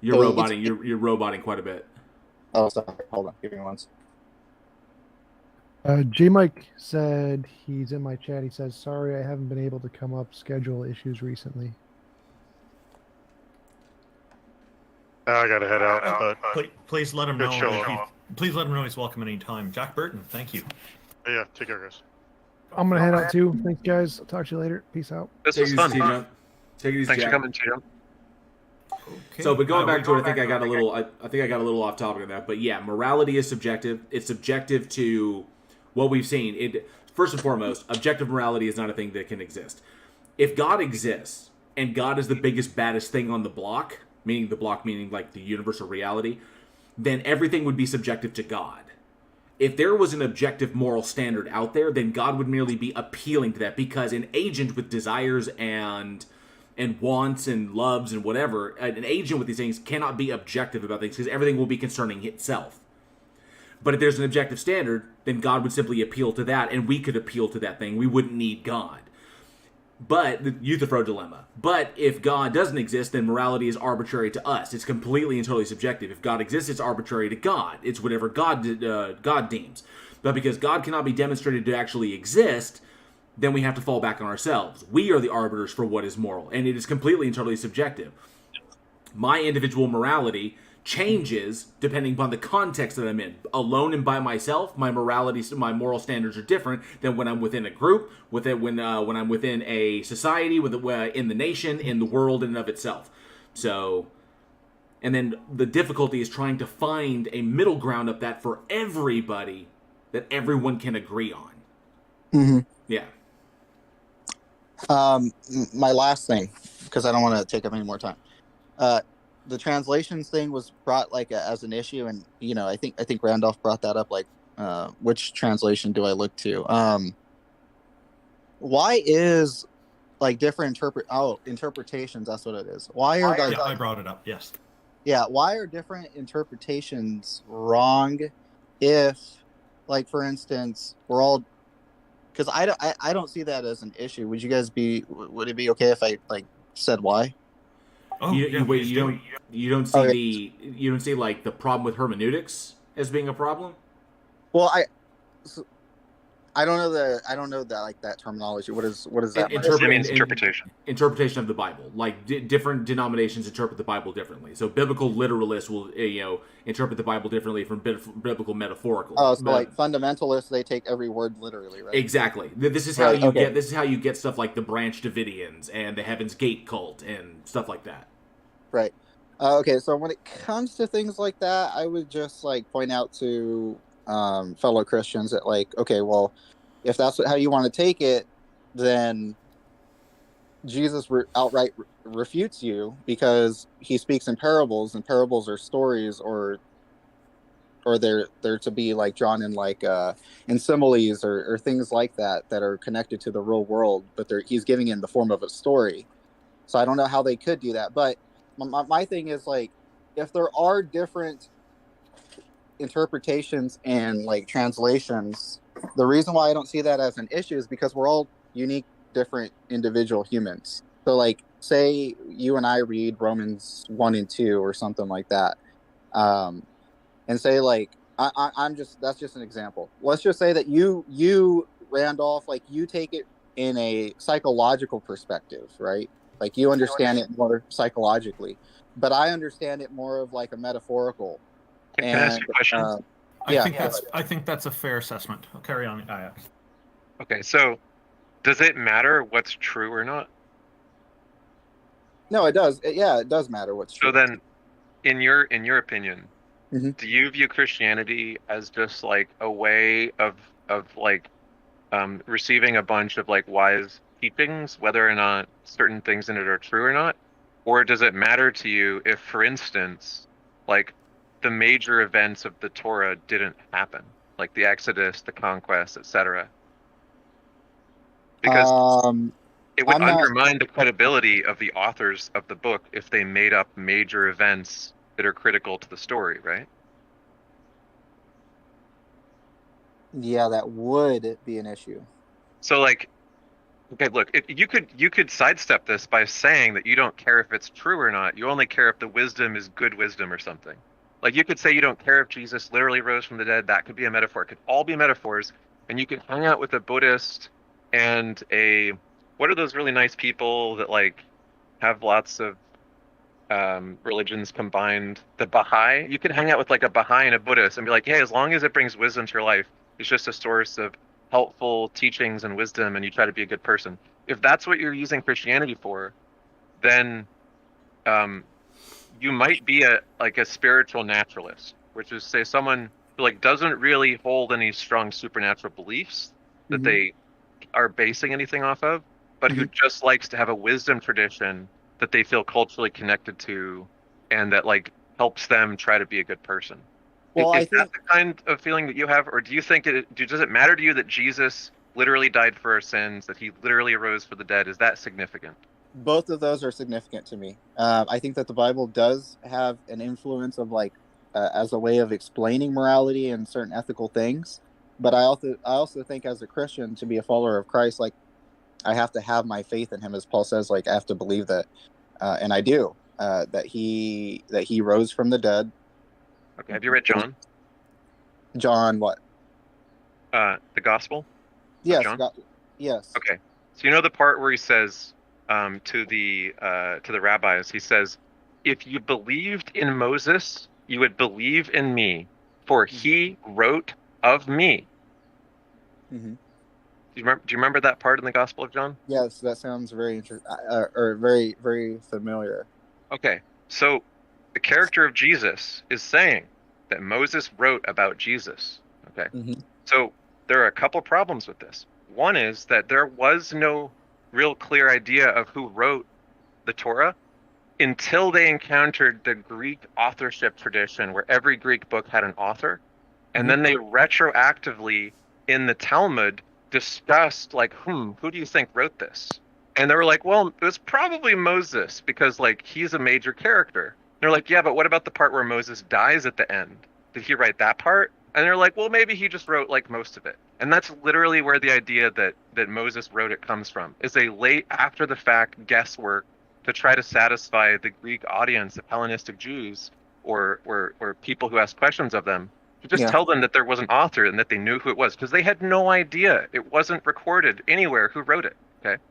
You're roboting quite a bit. Oh, sorry. Hold on. Give me one second. J Mike said he's in my chat. He says, sorry, I haven't been able to come up. Schedule issues recently. I gotta head out. But please let him good know. show. Please let him know he's welcome anytime. Jack Burton, thank you. Yeah, take care, guys. I'm going to head out too. Thanks, guys. I'll talk to you later. Peace out. This was fun. Take it easy, Thanks Jack. for coming, Tito. Okay. So, but going back to it, I think I got a little off topic of that. But yeah, morality is subjective. It's subjective to what we've seen. First and foremost, objective morality is not a thing that can exist. If God exists and God is the biggest, baddest thing on the block, meaning like the universal reality, then everything would be subjective to God. If there was an objective moral standard out there, then God would merely be appealing to that, because an agent with desires and wants and loves and whatever, an agent with these things cannot be objective about things because everything will be concerning itself. But if there's an objective standard, then God would simply appeal to that, and we could appeal to that thing. We wouldn't need God. But the Euthyphro dilemma. But if God doesn't exist, then morality is arbitrary to us. It's completely and totally subjective. If God exists, it's arbitrary to God. It's whatever God deems. But because God cannot be demonstrated to actually exist, then we have to fall back on ourselves. We are the arbiters for what is moral, and it is completely and totally subjective. My individual morality changes depending upon the context that I'm in. Alone and by myself, my moral standards are different than when I'm within a group, when I'm within a society, in the nation, in the world in and of itself. So, and then the difficulty is trying to find a middle ground of that for everybody that everyone can agree on. Mm-hmm. Yeah. My last thing, because I don't want to take up any more time. The translations thing was brought as an issue, and I think Randolph brought that up. Which translation do I look to? Why is different interpretations? That's what it is. Why are I brought it up. Yes. Yeah. Why are different interpretations wrong? If, for instance, we're all, because I don't see that as an issue. Would it be okay if I said why? Oh, you don't see the problem with hermeneutics as being a problem? Well, I don't know that terminology. What is that? It means interpretation. Interpretation of the Bible. Different denominations interpret the Bible differently. So biblical literalists will interpret the Bible differently from biblical metaphorical. Oh, so fundamentalists, they take every word literally, right? Exactly. This is how you get stuff like the Branch Davidians and the Heaven's Gate cult and stuff like that. Right. Okay, so when it comes to things like that, I would just point out to fellow Christians that okay, well, if that's how you want to take it, then Jesus outright refutes you, because he speaks in parables, and parables are stories, or they're to be drawn in similes or things like that are connected to the real world, but he's giving it in the form of a story. So I don't know how they could do that, but my thing is if there are different interpretations and translations the reason why I don't see that as an issue is because we're all unique, different individual humans. So, like, say you and I read Romans 1 and 2 or something like that, and say, like, I'm just, that's just an example. Let's just say that you, Randolph, like, you take it in a psychological perspective, right? Like, you understand it more psychologically, but I understand it more of like a metaphorical. Can I ask you a question? Yeah, I think that's a fair assessment. I'll carry on. Okay, so does it matter what's true or not? No, it does. It does matter what's true. So then, in your opinion, Mm-hmm. do you view Christianity as just like a way of like receiving a bunch of like wise teachings, whether or not certain things in it are true or not? Or does it matter to you if, for instance, like the major events of the Torah didn't happen, like the Exodus, the conquest, etc.? Because it would undermine the credibility of the authors of the book if they made up major events that are critical to the story, right? Yeah, that would be an issue. So, like, okay, look, you could sidestep this by saying that you don't care if it's true or not. You only care if the wisdom is good wisdom or something. Like, you could say you don't care if Jesus literally rose from the dead. That could be a metaphor. It could all be metaphors. And you could hang out with a Buddhist and what are those really nice people that, like, have lots of religions combined? The Baha'i. You could hang out with, like, a Baha'i and a Buddhist and be like, hey, as long as it brings wisdom to your life, it's just a source of helpful teachings and wisdom, and you try to be a good person. If that's what you're using Christianity for, then you might be a spiritual naturalist, which is, say, someone who, like, doesn't really hold any strong supernatural beliefs that they are basing anything off of, but who just likes to have a wisdom tradition that they feel culturally connected to, and that, like, helps them try to be a good person. Well, Is that the kind of feeling that you have, or do you think does it matter to you that Jesus literally died for our sins, that he literally arose for the dead? Is that significant? Both of those are significant to me. I think that the Bible does have an influence of, like, as a way of explaining morality and certain ethical things. But I also think, as a Christian, to be a follower of Christ, like, I have to have my faith in him, as Paul says. Like, I have to believe that, and I do, that he rose from the dead. Okay, have you read John? John what? The Gospel? Yes. John? Yes. Okay, so you know the part where he says to the rabbis, he says, if you believed in Moses, you would believe in me, for he wrote of me. Mm-hmm. Do you remember that part in the Gospel of John? Yes, that sounds very interesting, or very, very familiar. Okay, so the character of Jesus is saying that Moses wrote about Jesus. Okay, so there are a couple problems with this. One is that there was no real clear idea of who wrote the Torah until they encountered the Greek authorship tradition, where every Greek book had an author, and then they retroactively in the Talmud discussed, like, who do you think wrote this? And they were like, well, it was probably Moses, because, like, he's a major character. And they're like, yeah, but what about the part where Moses dies at the end? Did he write that part? And they're like, well, maybe he just wrote, like, most of it. And that's literally where the idea that Moses wrote it comes from, is a late, after the fact guesswork to try to satisfy the Greek audience of Hellenistic Jews or people who ask questions of them, to just tell them that there was an author and that they knew who it was, because they had no idea. It wasn't recorded anywhere who wrote it. Okay,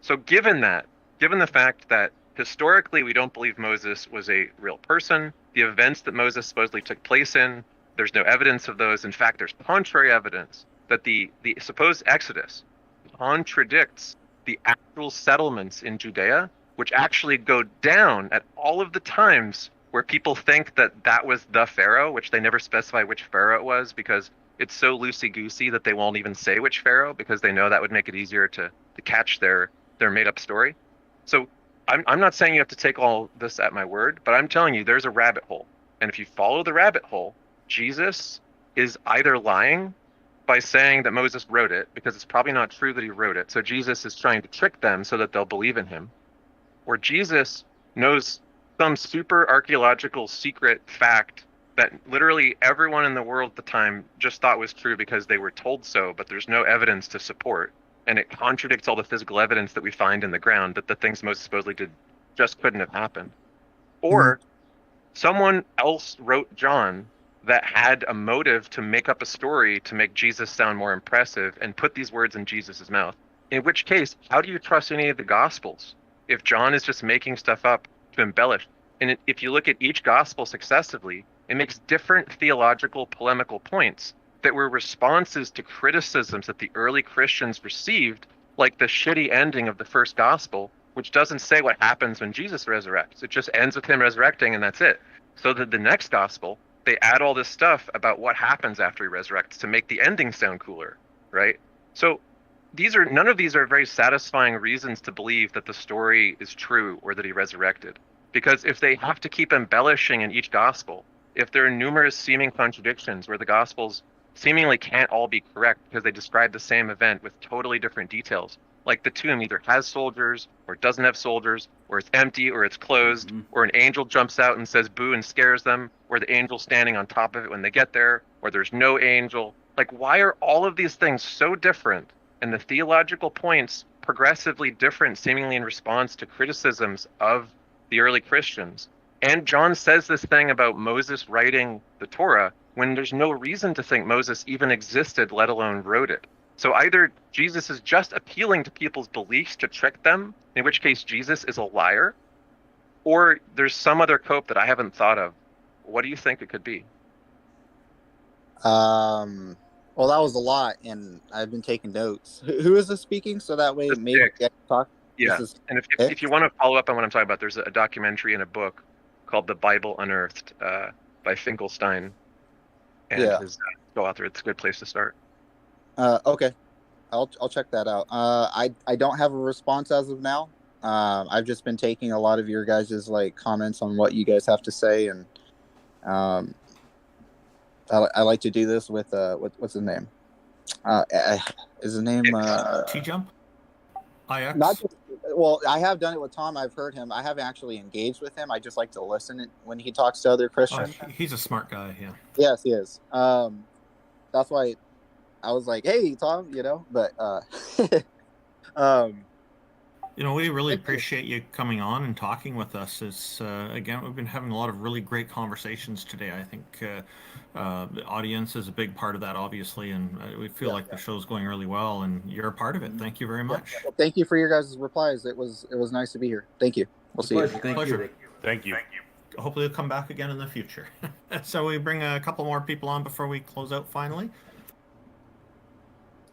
so given the fact that historically we don't believe Moses was a real person, the events that Moses supposedly took place in, there's no evidence of those. In fact, there's contrary evidence that the supposed Exodus contradicts the actual settlements in Judea, which actually go down at all of the times where people think that was the Pharaoh, which they never specify which Pharaoh it was, because it's so loosey-goosey that they won't even say which Pharaoh, because they know that would make it easier to catch their made-up story. So I'm not saying you have to take all this at my word, but I'm telling you there's a rabbit hole. And if you follow the rabbit hole, Jesus is either lying by saying that Moses wrote it, because it's probably not true that he wrote it, so Jesus is trying to trick them so that they'll believe in him, or Jesus knows some super archaeological secret fact that literally everyone in the world at the time just thought was true because they were told so, but there's no evidence to support. And it contradicts all the physical evidence that we find in the ground that the things Moses supposedly did just couldn't have happened. Or someone else wrote John that had a motive to make up a story to make Jesus sound more impressive and put these words in Jesus's mouth. In which case, how do you trust any of the Gospels if John is just making stuff up to embellish? And if you look at each Gospel successively, it makes different theological polemical points that were responses to criticisms that the early Christians received, like the shitty ending of the first Gospel, which doesn't say what happens when Jesus resurrects. It just ends with him resurrecting and that's it. So that the next Gospel, they add all this stuff about what happens after he resurrects to make the ending sound cooler, right? So none of these are very satisfying reasons to believe that the story is true or that he resurrected. Because if they have to keep embellishing in each Gospel, if there are numerous seeming contradictions where the Gospels seemingly can't all be correct because they describe the same event with totally different details, like the tomb either has soldiers or doesn't have soldiers, or it's empty or it's closed, or an angel jumps out and says boo and scares them, or the angel's standing on top of it when they get there, or there's no angel. Like, why are all of these things so different and the theological points progressively different seemingly in response to criticisms of the early Christians? And John says this thing about Moses writing the Torah when there's no reason to think Moses even existed, let alone wrote it. So either Jesus is just appealing to people's beliefs to trick them, in which case Jesus is a liar, or there's some other cope that I haven't thought of. What do you think it could be? Well, that was a lot, and I've been taking notes. Who is this speaking? So that way maybe I can talk. Yeah, and if you want to follow up on what I'm talking about, there's a documentary and a book called The Bible Unearthed by Finkelstein and his co-author. It's a good place to start. Okay, I'll check that out. I don't have a response as of now. I've just been taking a lot of your guys' comments on what you guys have to say, and I like to do this with what's his name? Is his name T-Jump? IX? Not just, well, I have done it with Tom. I've heard him. I haven't actually engaged with him. I just like to listen when he talks to other Christians. He's a smart guy, yeah. Yes, he is. That's why I was like, "Hey, Tom," but we really appreciate you coming on and talking with us. It's again, we've been having a lot of really great conversations today. I think the audience is a big part of that, obviously, and we feel like the show's going really well, and you're a part of it. Thank you very much. Well, thank you for your guys' replies. It was nice to be here. Thank you. We'll see you. Pleasure. Thank you. Hopefully you'll come back again in the future. So we bring a couple more people on before we close out finally.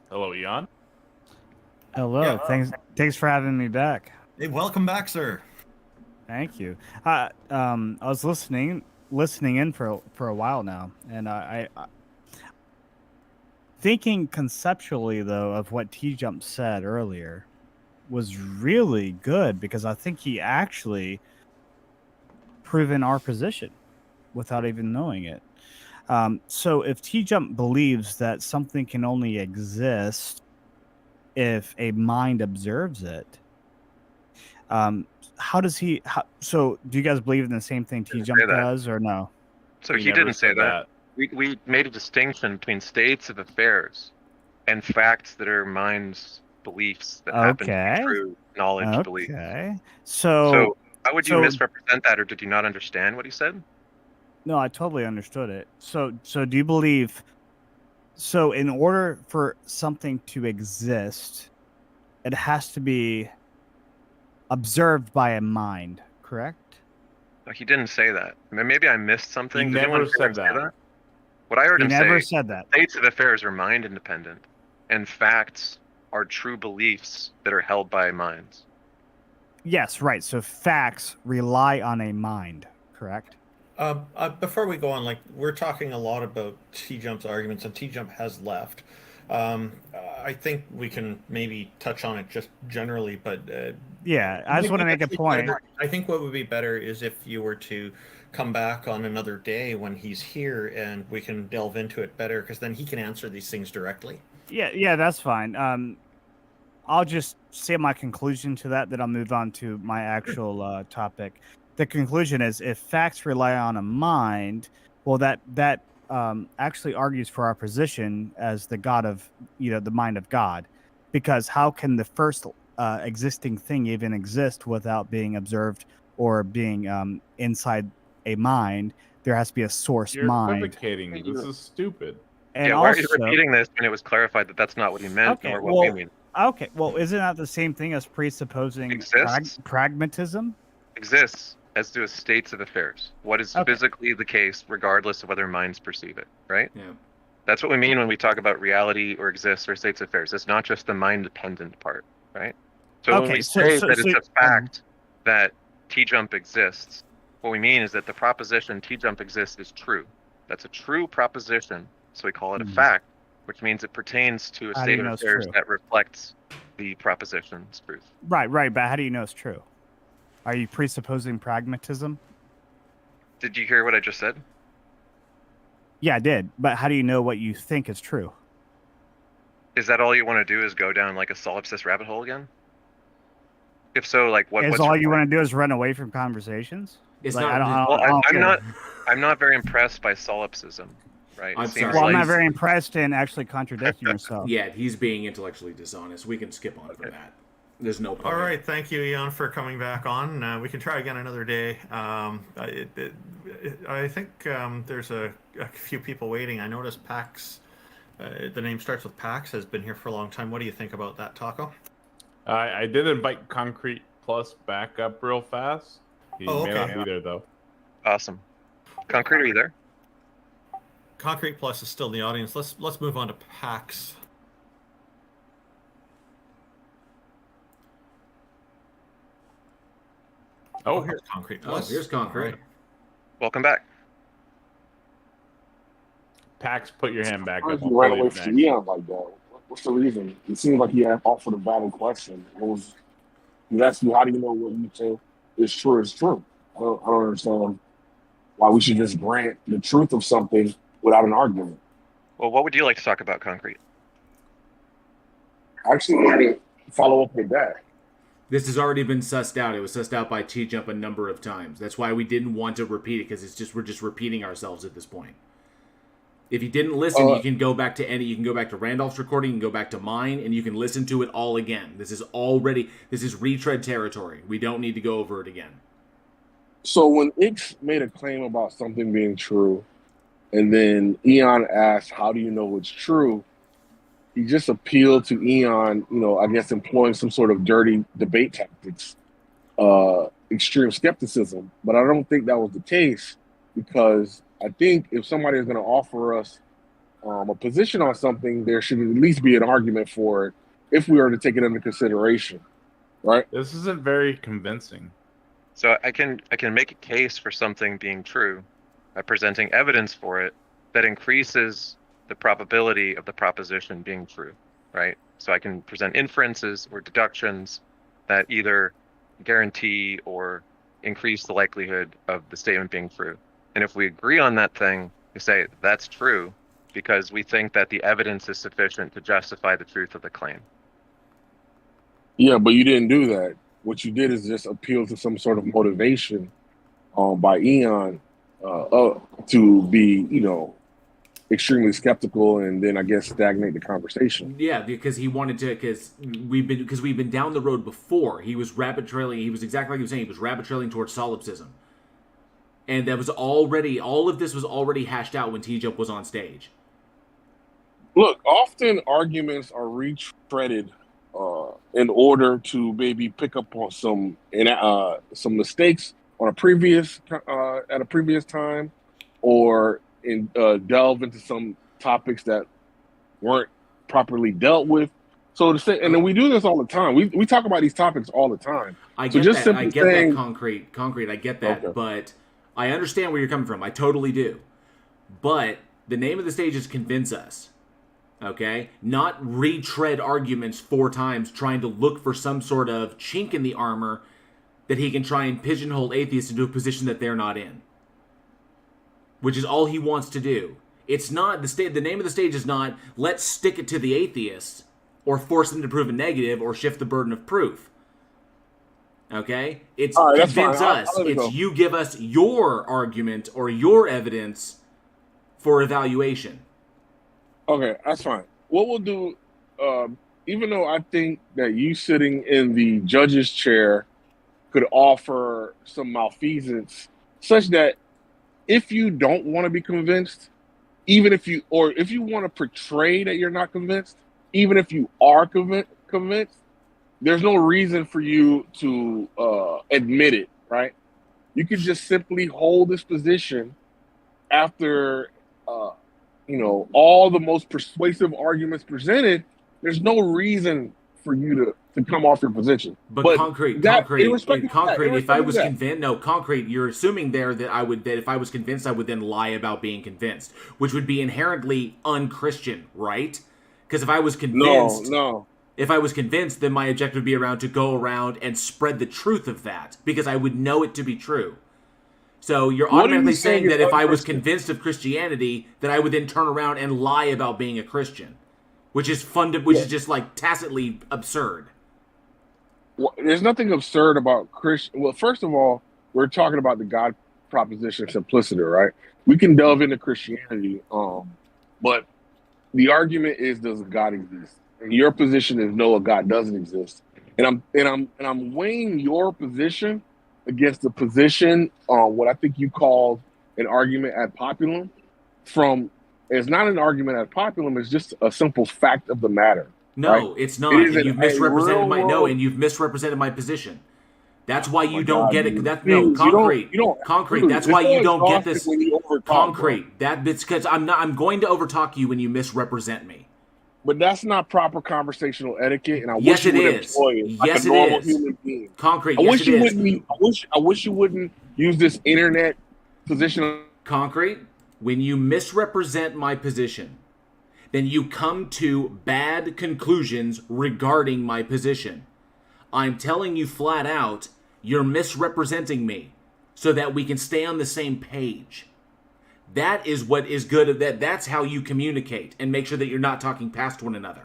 Hello, Ian. Hello. Yeah. Thanks for having me back. Hey, welcome back, sir. Thank you. I was listening in for a while now, and I thinking conceptually though of what T-Jump said earlier was really good, because I think he actually proven our position without even knowing it. So if T-Jump believes that something can only exist if a mind observes it, how does he? So do you guys believe in the same thing T-Jump does, or no? So he didn't say that. We made a distinction between states of affairs and facts that are mind's beliefs that happen to be true knowledge beliefs. Okay. So how would you misrepresent that, or did you not understand what he said? No, I totally understood it. So do you believe? So in order for something to exist, it has to be observed by a mind, correct? No, he didn't say that. Maybe I missed something. He Did never anyone said say that. What I heard He him never say, said that. states of affairs are mind independent, and facts are true beliefs that are held by minds. Yes, right. So facts rely on a mind, correct? Before we go on, we're talking a lot about T-Jump's arguments, and T-Jump has left. I think we can maybe touch on it just generally, but yeah, I just want to make a point. I think what would be better is if you were to come back on another day when he's here, and we can delve into it better, because then he can answer these things directly. Yeah, that's fine. I'll just say my conclusion to that, then I'll move on to my actual topic. The conclusion is, if facts rely on a mind, Well, that actually argues for our position as the God of, the mind of God, because how can the first existing thing even exist without being observed or being inside a mind? There has to be a source You're mind. equivocating. This is stupid. And yeah, why are also, you repeating this when it was clarified that that's not what he meant okay, nor what we mean? okay, well, isn't that the same thing as presupposing Exists. pragmatism? Exists as to states of affairs. What is Okay. physically the case, regardless of whether minds perceive it, right? Yeah. That's what we mean when we talk about reality or exists or states of affairs. It's not just the mind-dependent part, right? So when Okay, we so- say so- that so- it's a fact that T-jump exists, what we mean is that the proposition T-jump exists is true. That's a true proposition, so we call it a fact, which means it pertains to a How do state you of know it's affairs true? that reflects the proposition's truth. Right, but how do you know it's true? Are you presupposing pragmatism? Did you hear what I just said? Yeah, I did. But how do you know what you think is true? Is that all you want to do is go down like a solipsist rabbit hole again? If so, like Is what's all your you point? want to do is run away from conversations? It's Like, not- I don't, I Well, don't, I don't I'm get not. it. I'm not very impressed by solipsism, right? I'm It seems sorry. Well, I'm like not very impressed in actually contradicting yourself. Yeah, he's being intellectually dishonest. We can skip on from that. There's no point. All right, thank you, Eon, for coming back on. We can try again another day. I think there's a few people waiting. I noticed Pax, the name starts with Pax, has been here for a long time. What do you think about that, Taco? I did invite Concrete Plus back up real fast. He Oh, may not okay. be there though. awesome. Concrete, are you there? Concrete Plus is still in the audience. Let's move on to Pax. Oh, here's Concrete Oh, Plus. here's Concrete. All right. Welcome back. Pax, put your hand back Why up. did I'll you run pull you away up from next. Eon like that? What's the reason? It seems like he had offered a valid question. He asked you, how do you know what you think is true is true? I don't understand why we should just grant the truth of something without an argument. Well, what would you like to talk about, Concrete? I actually want to follow up with that. This has already been sussed out. It was sussed out by T-Jump a number of times. That's why we didn't want to repeat it, because we're just repeating ourselves at this point. If you didn't listen, you can go back to You can go back to Randolph's recording, you can go back to mine, and you can listen to it all again. This is retread territory. We don't need to go over it again. So when Ix made a claim about something being true, and then Eon asked, how do you know it's true? He just appealed to Eon, I guess employing some sort of dirty debate tactics, extreme skepticism. But I don't think that was the case, because I think if somebody is going to offer us a position on something, there should at least be an argument for it if we were to take it into consideration, right? This isn't very convincing. So I can make a case for something being true by presenting evidence for it that increases the probability of the proposition being true, right? So I can present inferences or deductions that either guarantee or increase the likelihood of the statement being true. And if we agree on that thing, we say that's true because we think that the evidence is sufficient to justify the truth of the claim. Yeah, but you didn't do that. What you did is just appeal to some sort of motivation by Eon to be, extremely skeptical, and then I guess stagnate the conversation. Yeah, because he wanted to, because we've been down the road before. He was rabbit trailing. He was exactly like he was saying. He was rabbit trailing towards solipsism, and that was already, all of this was already hashed out when T-Jump was on stage. Look, often arguments are retreaded in order to maybe pick up on some mistakes on a previous at a previous time, or delve into some topics that weren't properly dealt with. So to say, and then we do this all the time. We talk about these topics all the time. I so get just that. I simply get saying, that concrete. I get that, Okay. but I understand where you're coming from. I totally do. But the name of the stage is Convince Us. Okay? Not retread arguments 4 times trying to look for some sort of chink in the armor that he can try and pigeonhole atheists into a position that they're not in. Which is all he wants to do. It's not, the name of the stage is not, let's stick it to the atheists, or force them to prove a negative, or shift the burden of proof. Okay? It's All right, that's Convince fine. Us. I'll let it It's go. you give us your argument or your evidence, for evaluation. Okay, that's fine. What we'll do, even though I think that you sitting in the judge's chair could offer some malfeasance, such that if you don't want to be convinced, even if you want to portray that you're not convinced, even if you are convinced, there's no reason for you to admit it, right? You could just simply hold this position after, all the most persuasive arguments presented. There's no reason for you to come off your position. But concrete. If I was convinced, concrete. You're assuming there that if I was convinced, I would then lie about being convinced, which would be inherently unchristian, right? Because if I was convinced, if I was convinced, then my objective would be to go around and spread the truth of that, because I would know it to be true. So you're automatically saying that if I was convinced of Christianity, that I would then turn around and lie about being a Christian, which is is just like tacitly absurd. Well, there's nothing absurd about Christian. Well, first of all, we're talking about the God proposition simplicity, right? We can delve into Christianity, but the argument is, does God exist? And your position is no, a God doesn't exist. And I'm weighing your position against the position on what I think you called an argument ad populum. It's not an argument ad populum, it's just a simple fact of the matter. No, right? it's not. And you've misrepresented my position. That's why you don't get it. Concrete. That's why you don't get this. Concrete. That's because I'm going to overtalk you when you misrepresent me. But that's not proper conversational etiquette, and I wish you would employ it like a normal human being. Concrete. I wish you wouldn't use this internet position. Concrete. When you misrepresent my position, then you come to bad conclusions regarding my position. I'm telling you flat out, you're misrepresenting me so that we can stay on the same page. That is what is good. That's how you communicate and make sure that you're not talking past one another.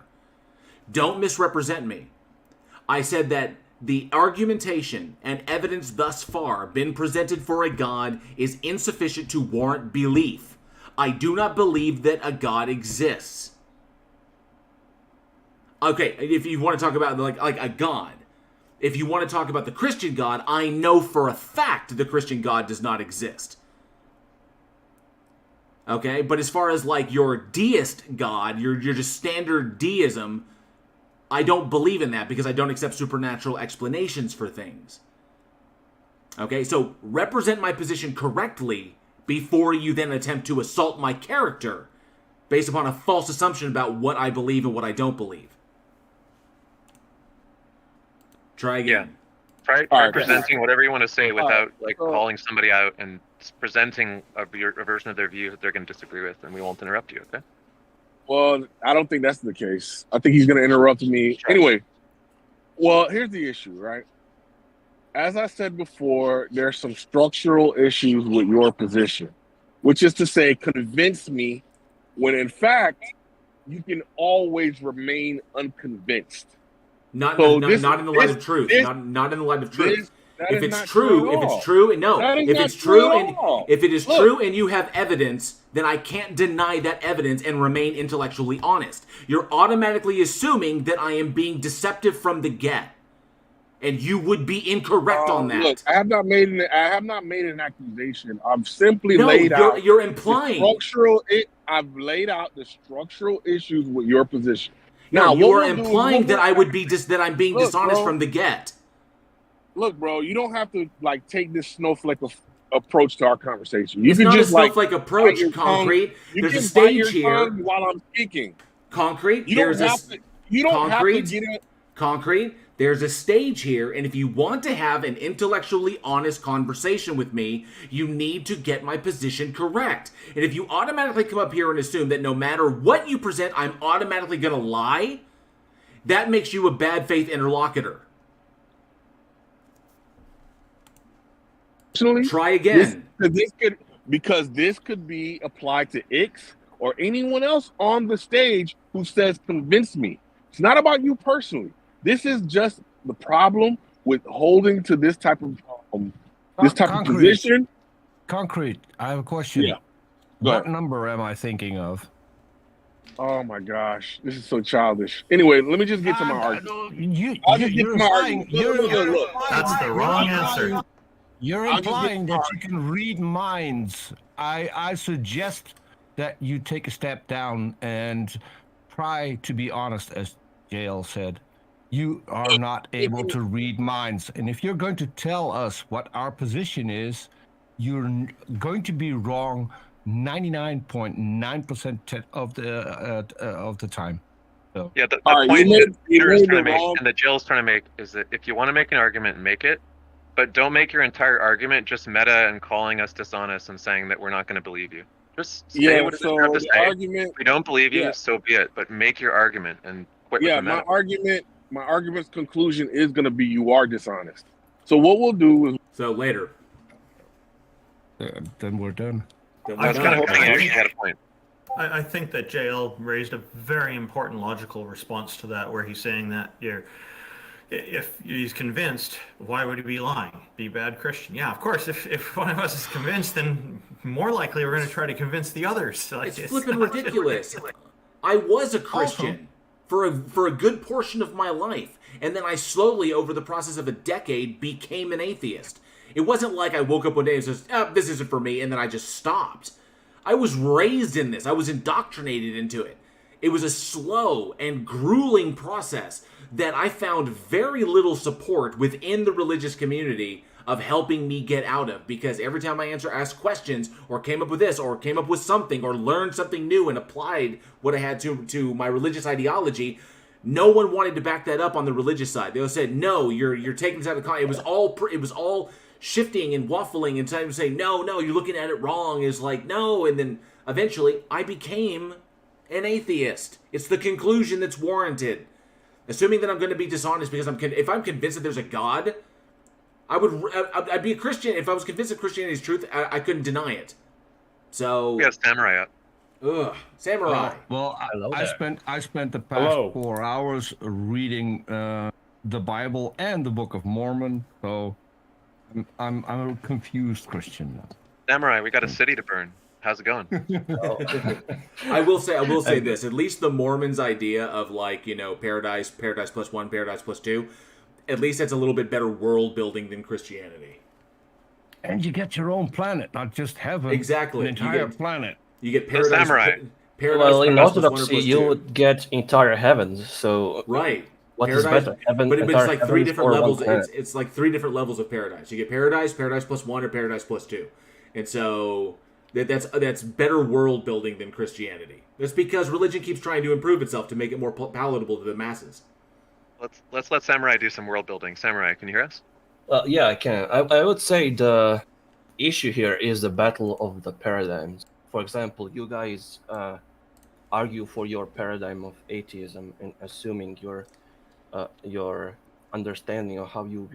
Don't misrepresent me. I said that the argumentation and evidence thus far been presented for a God is insufficient to warrant belief. I do not believe that a God exists. Okay, if you want to talk about like a God, if you want to talk about the Christian God, I know for a fact the Christian God does not exist. Okay, but as far as like your deist God, your just standard deism, I don't believe in that because I don't accept supernatural explanations for things. Okay, so represent my position correctly before you then attempt to assault my character based upon a false assumption about what I believe and what I don't believe. Try again. Try presenting whatever you want to say without calling somebody out and presenting a version of their view that they're going to disagree with, and we won't interrupt you, okay? Well, I don't think that's the case. I think he's going to interrupt me. Anyway, well, here's the issue, right? As I said before, there's some structural issues with your position, which is to say, convince me when in fact you can always remain unconvinced. Not in the light of truth. Not in the light of truth. If it is true and you have evidence, then I can't deny that evidence and remain intellectually honest. You're automatically assuming that I am being deceptive from the get, and you would be incorrect on that. Look, I have not made an accusation. I've simply laid out. You're implying I've laid out the structural issues with your position. Now you are implying that I would be that I'm being dishonest from the get. Look, bro, you don't have to take this snowflake approach to our conversation. You it's can not just a snowflake approach, Concrete. There's a stage here while I'm speaking. Concrete. There's a stage here, and if you want to have an intellectually honest conversation with me, you need to get my position correct. And if you automatically come up here and assume that no matter what you present, I'm automatically going to lie, that makes you a bad faith interlocutor. Try again. Because this could be applied to Ix or anyone else on the stage who says, convince me. It's not about you personally. This is just the problem with holding to this type of position. Concrete. I have a question. Yeah. But What number am I thinking of? oh my gosh, this is so childish. Anyway, let me just get to my argument. I'll just get to my argument. Look. That's the wrong answer. You're I'll just get implying to my that you can read minds. I suggest that you take a step down and try to be honest, as JL said. You are not able to read minds. And if you're going to tell us what our position is, you're going to be wrong 99.9% of the time. So. Yeah, the All right, point you that made Peter is it trying to make wrong. and that Jill's trying to make is that if you want to make an argument, make it, but don't make your entire argument just meta and calling us dishonest and saying that we're not going to believe you. Just say Yeah, what it is so you have to the say. argument. If we don't believe you, Yeah, so be it. But make your argument and quit with yeah. the meta. My argument's conclusion is going to be you are dishonest. So what we'll do is later. Then we're done. I was kind of coming in. You had a point. I think that JL raised a very important logical response to that, where he's saying that if he's convinced, why would he be lying? Be a bad Christian. Yeah, of course. If one of us is convinced, then more likely we're going to try to convince the others. Like, It's flipping ridiculous. I was a Christian for a good portion of my life, and then I slowly, over the process of a decade, became an atheist. It wasn't like I woke up one day and said, this isn't for me, and then I just stopped. I was raised in this. I was indoctrinated into it. It was a slow and grueling process that I found very little support within the religious community of helping me get out of, because every time I asked questions or came up with this or came up with something or learned something new and applied what I had to my religious ideology, no one wanted to back that up on the religious side. They all said, no, you're taking this out of context. It was all shifting and waffling and saying, no, you're looking at it wrong. Is like, no. And then eventually I became an atheist. It's the conclusion that's warranted. Assuming that I'm going to be dishonest because if I'm convinced that there's a God, I'd be a Christian. If I was convinced that Christianity is truth, I couldn't deny it. So we have samurai up. Ugh, samurai. Well, I spent the past 4 hours reading the Bible and the Book of Mormon, so I'm a confused Christian now. Samurai, we got a city to burn. How's it going? I will say this. At least the Mormons' idea of paradise plus one, paradise plus two, at least that's a little bit better world building than Christianity. And you get your own planet, not just heaven. Exactly. An entire planet. You get paradise. Well, in Orthodoxy, you would get entire heavens. So right. What is better? Heaven, but it's like three different levels. Planet? It's like three different levels of paradise. You get paradise plus one, or paradise plus two, and so that's better world building than Christianity. That's because religion keeps trying to improve itself to make it more palatable to the masses. Let's let Samurai do some world building. Samurai, can you hear us? Well, yeah, I can. I would say the issue here is the battle of the paradigms. For example, you guys argue for your paradigm of atheism and assuming your understanding of how you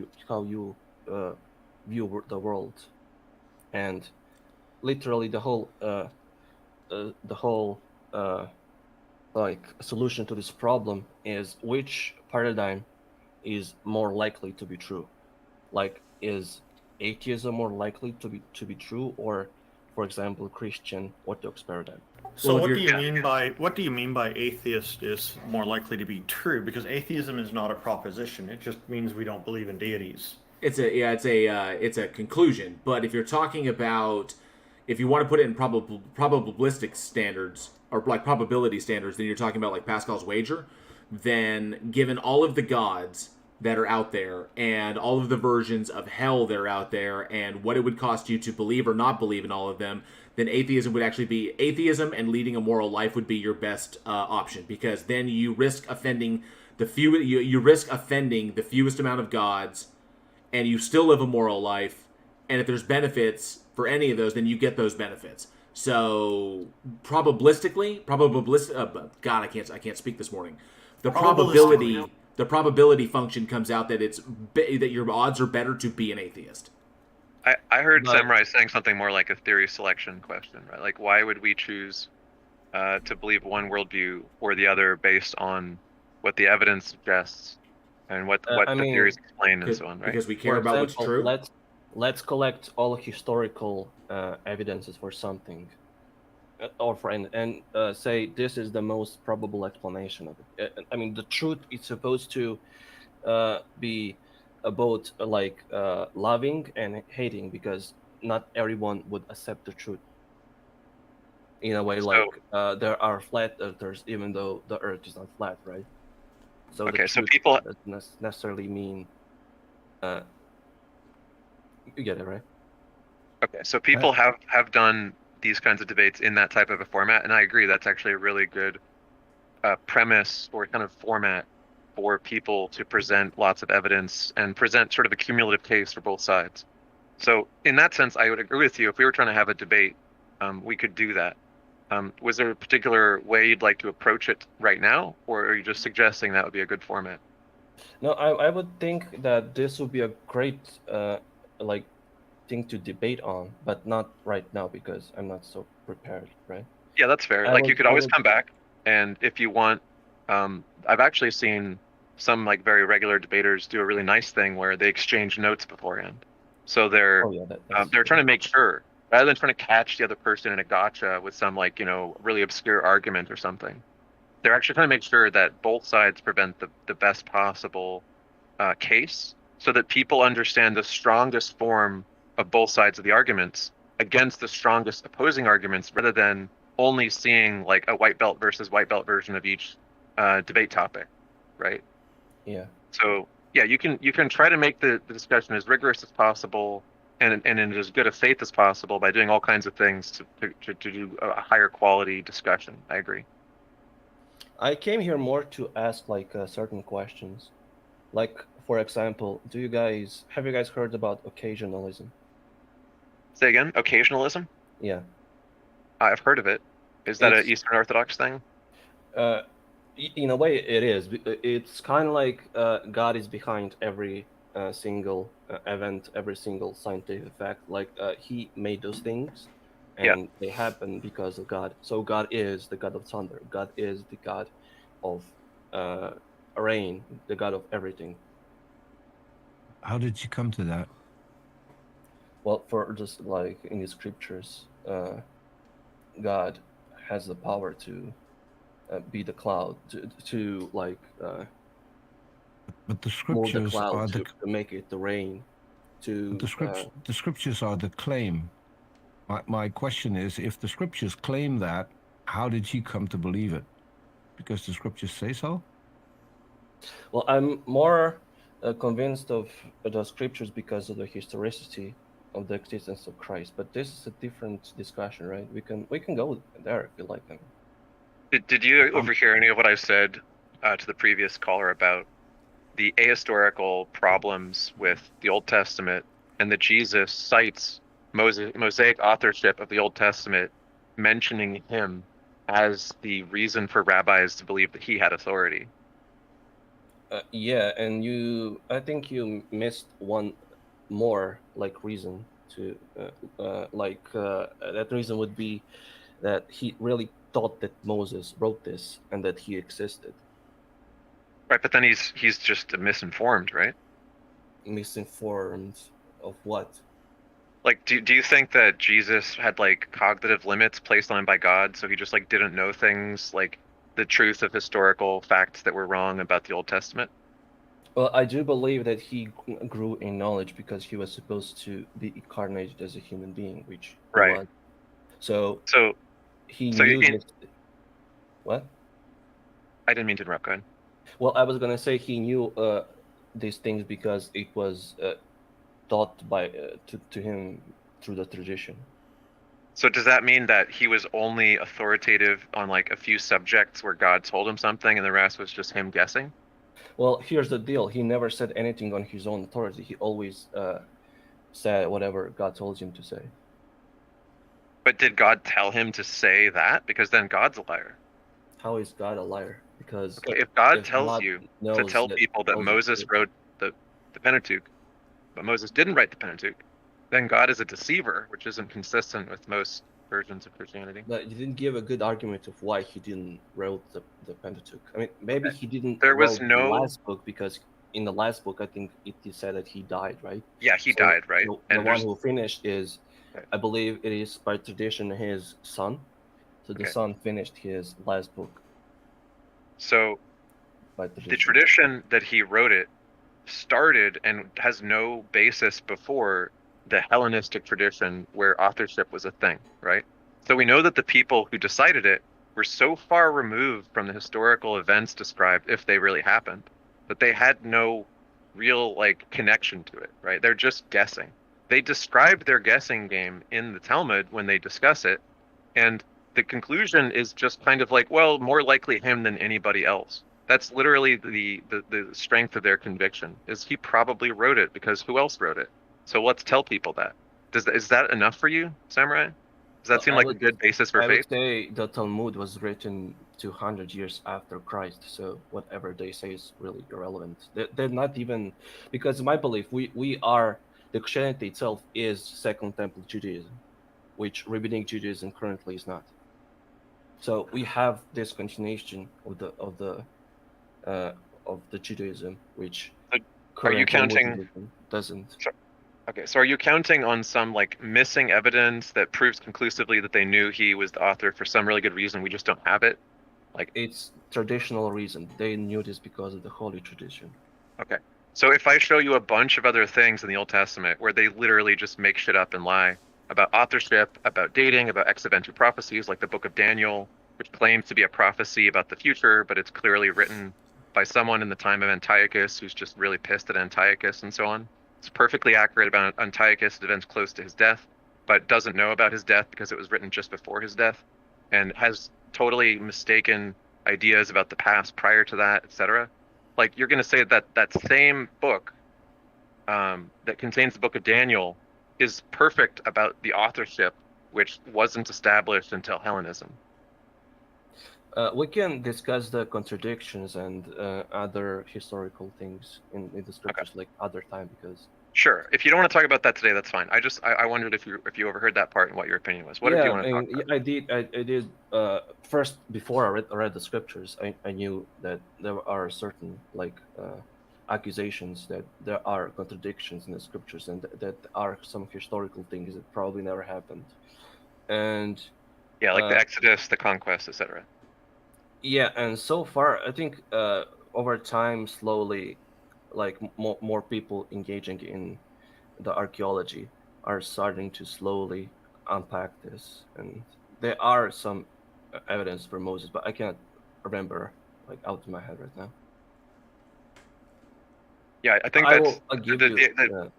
view the world, and literally the whole solution to this problem is which paradigm is more likely to be true. Like, is atheism more likely to be true, or, for example, Christian Orthodox paradigm? So what do you mean by atheist is more likely to be true? Because atheism is not a proposition. It just means we don't believe in deities. It's a conclusion. But if you're talking about, if you want to put it in probabilistic standards or like probability standards, then you're talking about like Pascal's wager. Then given all of the gods that are out there and all of the versions of hell that are out there and what it would cost you to believe or not believe in all of them, then atheism and leading a moral life would be your best option, because then you risk offending the fewest amount of gods, and you still live a moral life. And if there's benefits for any of those, then you get those benefits. So probabilistically, God, I can't speak this morning. The probability function comes out that that your odds are better to be an atheist. I heard Samurai saying something more like a theory selection question, right? Like, why would we choose to believe one worldview or the other based on what the evidence suggests and what the theories explain and so on, right? Because we care about what's true. Let's collect all historical evidences for something, or friend and say this is the most probable explanation of it. I mean, the truth is supposed to be both like loving and hating, because not everyone would accept the truth. In a way, like there are flat earthers, even though the Earth is not flat, right? So Okay, the so truth people doesn't necessarily mean. You get it, right? Okay, so people have done these kinds of debates in that type of a format, and I agree that's actually a really good premise or kind of format for people to present lots of evidence and present sort of a cumulative case for both sides. So in that sense, I would agree with you. If we were trying to have a debate, we could do that. Was there a particular way you'd like to approach it right now, or are you just suggesting that would be a good format? No, I would think that this would be a great like thing to debate on, but not right now because I'm not so prepared, right? Yeah, that's fair. Like you could always come back, and if you want, I've actually seen some like very regular debaters do a really nice thing where they exchange notes beforehand. So they're trying to make sure, rather than trying to catch the other person in a gotcha with some like really obscure argument or something, they're actually trying to make sure that both sides present the best possible case, so that people understand the strongest form of both sides of the arguments against the strongest opposing arguments, rather than only seeing like a white belt versus white belt version of each debate topic, right? Yeah. So yeah, you can try to make the discussion as rigorous as possible and in as good a faith as possible by doing all kinds of things to do a higher quality discussion. I agree. I came here more to ask like certain questions. Like, for example, have you guys heard about occasionalism? Say again, occasionalism? Yeah. I've heard of it. Is that an Eastern Orthodox thing? In a way, it is. It's kind of like God is behind every single event, every single scientific fact. Like He made those things, and they happen because of God. So God is the God of thunder. God is the God of rain, the God of everything. How did you come to that? Well, for just like in the scriptures, God has the power to be the cloud, to like but the move the scriptures cloud are to make it the rain. The scriptures are the claim. My question is, if the scriptures claim that, how did he come to believe it? Because the scriptures say so? Well, I'm more convinced of the scriptures because of the historicity of the existence of Christ. But this is a different discussion, right? We can go there if you like. Did you overhear any of what I said to the previous caller about the ahistorical problems with the Old Testament, and that Jesus cites Mosaic authorship of the Old Testament, mentioning him as the reason for rabbis to believe that he had authority? Yeah, and I think you missed one more like reason to that reason would be that he really thought that Moses wrote this and that he existed. Right, but then he's just misinformed, right? Misinformed of what? Like, do you think that Jesus had like cognitive limits placed on him by God, so he just like didn't know things like the truth of historical facts that were wrong about the Old Testament? Well, I do believe that he grew in knowledge because he was supposed to be incarnated as a human being, which he was. So he knew this. What? I didn't mean to interrupt. Go ahead. Well, I was gonna say he knew these things because it was taught by to him through the tradition. So does that mean that he was only authoritative on like a few subjects where God told him something and the rest was just him guessing? Well, here's the deal. He never said anything on his own authority. He always said whatever God told him to say. But did God tell him to say that? Because then God's a liar. How is God a liar? Because if God tells you to tell people that Moses wrote the Pentateuch, but Moses didn't write the Pentateuch, then God is a deceiver, which isn't consistent with most versions of Christianity. But you didn't give a good argument of why he didn't wrote the Pentateuch. I mean, maybe he didn't wrote the last book because in the last book, I think it said that he died, right? Yeah, he died, right? The one who finished is, I believe it is by tradition, his son. So the Okay. son finished his last book. So by the tradition that he wrote it started and has no basis before the Hellenistic tradition where authorship was a thing, right? So we know that the people who decided it were so far removed from the historical events described, if they really happened, that they had no real like connection to it, right? They're just guessing. They described their guessing game in the Talmud when they discuss it, and the conclusion is just kind of like, well, more likely him than anybody else. That's literally the strength of their conviction, is he probably wrote it because who else wrote it? So let's tell people that. Is that enough for you, Samurai? Does that seem like a good basis for I faith? would say the Talmud was written 200 years after Christ, so whatever they say is really irrelevant. They're not even, because in my belief, the Christianity itself is Second Temple Judaism, which Rabbinic Judaism currently is not. So we have this continuation of the Judaism, which Are you current counting? Muslim doesn't. Okay, so are you counting on some like missing evidence that proves conclusively that they knew he was the author for some really good reason? We just don't have it. Like it's traditional reason. They knew this because of the holy tradition. Okay. So if I show you a bunch of other things in the Old Testament where they literally just make shit up and lie about authorship, about dating, about ex eventu prophecies, like the book of Daniel, which claims to be a prophecy about the future, but it's clearly written by someone in the time of Antiochus who's just really pissed at Antiochus and so on. It's perfectly accurate about Antiochus, events close to his death, but doesn't know about his death because it was written just before his death, and has totally mistaken ideas about the past prior to that, etc. Like, you're going to say that that same book that contains the book of Daniel is perfect about the authorship, which wasn't established until Hellenism. We can discuss the contradictions and other historical things in the scriptures like other time, because Sure. If you don't want to talk about that today, that's fine. I wondered if you overheard that part and what your opinion was. What do you want to talk about? I did. First, before I read the scriptures, I knew that there are certain accusations that there are contradictions in the scriptures, and that are some historical things that probably never happened. And yeah, like the Exodus, the conquest, etc. Yeah, and so far, I think over time, slowly, like more people engaging in the archaeology are starting to slowly unpack this, and there are some evidence for Moses, but I can't remember like out of my head right now. Yeah, I think that's the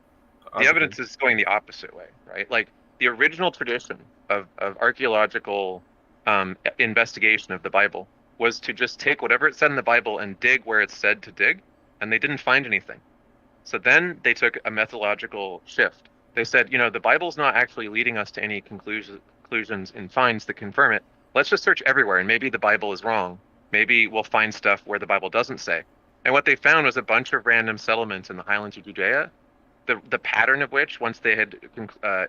evidence is going the opposite way, right? Like the original tradition of archaeological investigation of the Bible was to just take whatever it said in the Bible and dig where it said to dig, and they didn't find anything. So then they took a methodological shift. They said, the Bible's not actually leading us to any conclusions and finds that confirm it. Let's just search everywhere, and maybe the Bible is wrong. Maybe we'll find stuff where the Bible doesn't say. And what they found was a bunch of random settlements in the highlands of Judea, the pattern of which, once they had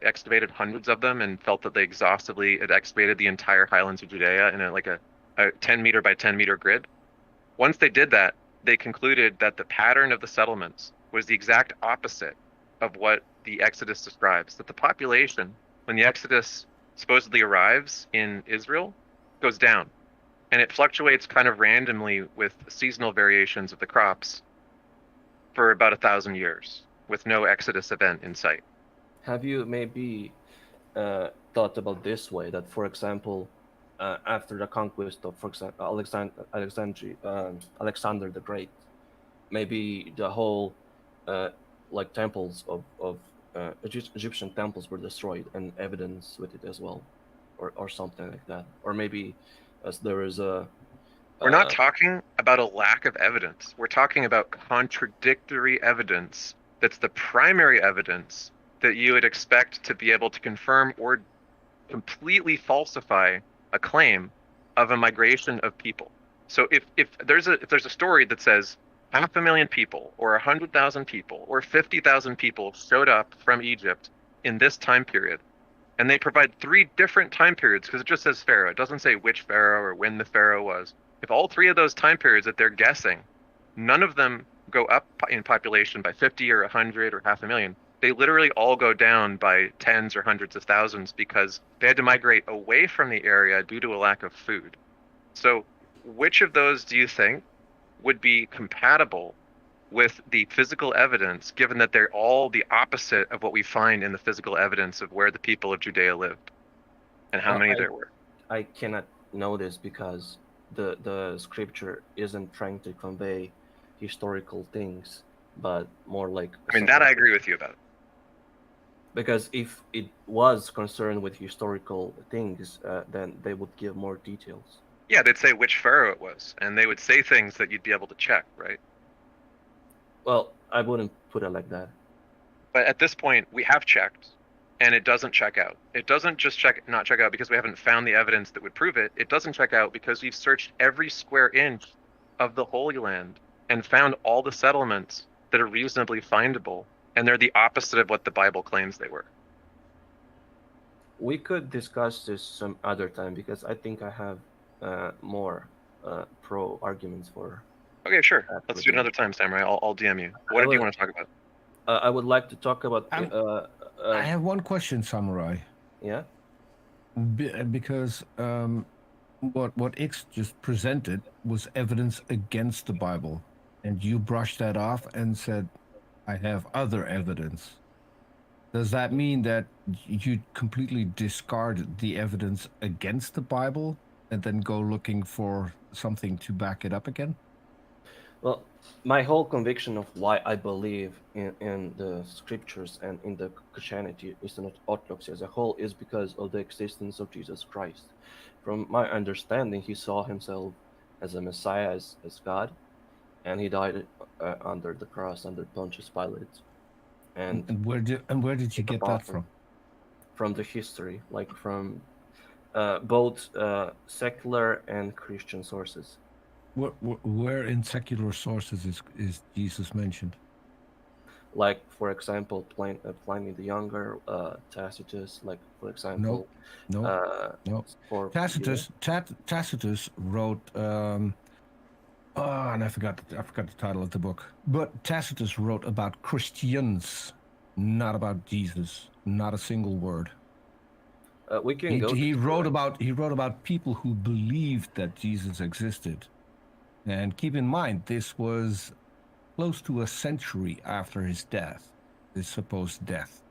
excavated hundreds of them and felt that they exhaustively had excavated the entire highlands of Judea in a 10 meter by 10 meter grid, once they did that, they concluded that the pattern of the settlements was the exact opposite of what the Exodus describes. That the population, when the Exodus supposedly arrives in Israel, goes down. And it fluctuates kind of randomly with seasonal variations of the crops for about 1,000 years, with no Exodus event in sight. Have you maybe thought about this way, that, for example, after the conquest of, for example, Alexander the Great, maybe the whole temples of Egyptian temples were destroyed, and evidence with it as well, or something like that, or maybe as there is a. We're not talking about a lack of evidence. We're talking about contradictory evidence. That's the primary evidence that you would expect to be able to confirm or completely falsify a claim of a migration of people. So if there's a story that says 500,000 people or 100,000 people or 50,000 people showed up from Egypt in this time period, and they provide 3 different time periods, because it just says Pharaoh, it doesn't say which Pharaoh or when the Pharaoh was. If all 3 of those time periods that they're guessing, none of them go up in population by 50 or 100 or 500,000, they literally all go down by tens or hundreds of thousands because they had to migrate away from the area due to a lack of food. So which of those do you think would be compatible with the physical evidence, given that they're all the opposite of what we find in the physical evidence of where the people of Judea lived and how many there were? I cannot know this because the scripture isn't trying to convey historical things, but more like. I mean, that I agree with you about. Because if it was concerned with historical things, then they would give more details. Yeah, they'd say which pharaoh it was, and they would say things that you'd be able to check, right? Well, I wouldn't put it like that. But at this point, we have checked, and it doesn't check out. It doesn't just not check out because we haven't found the evidence that would prove it. It doesn't check out because we've searched every square inch of the Holy Land and found all the settlements that are reasonably findable, and they're the opposite of what the Bible claims they were. We could discuss this some other time because I think I have more pro arguments for. Okay, sure. Let's do it another time, Samurai. I'll DM you. What do you want to talk about? I would like to talk about. I have one question, Samurai. Yeah. Because what X just presented was evidence against the Bible, and you brushed that off and said, "I have other evidence." Does that mean that you completely discard the evidence against the Bible and then go looking for something to back it up again? Well, my whole conviction of why I believe in the scriptures and in the Christianity, Eastern Orthodoxy as a whole, is because of the existence of Jesus Christ. From my understanding, he saw himself as a Messiah, as God, and he died under the cross under Pontius Pilate. And where did you get that from? From the history, like from both secular and Christian sources. Where in secular sources is Jesus mentioned? Like, for example, Pliny the Younger, Tacitus, like, for example. No. Tacitus wrote, and I forgot the title of the book. But Tacitus wrote about Christians, not about Jesus. Not a single word. We can go. He wrote about people who believed that Jesus existed. And keep in mind, this was close to a century after his death, his supposed death.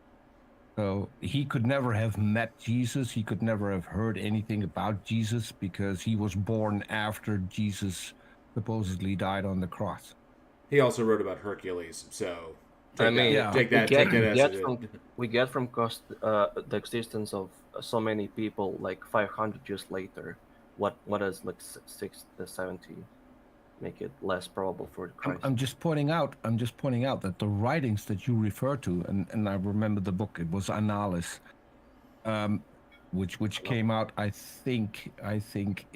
So he could never have met Jesus. He could never have heard anything about Jesus because he was born after Jesus supposedly died on the cross. He also wrote about Hercules, so we get from the existence of so many people like 500 years later. What is like 70 make it less probable for Christ? I'm just pointing out that the writings that you refer to, and I remember the book. It was Annales, which came out I think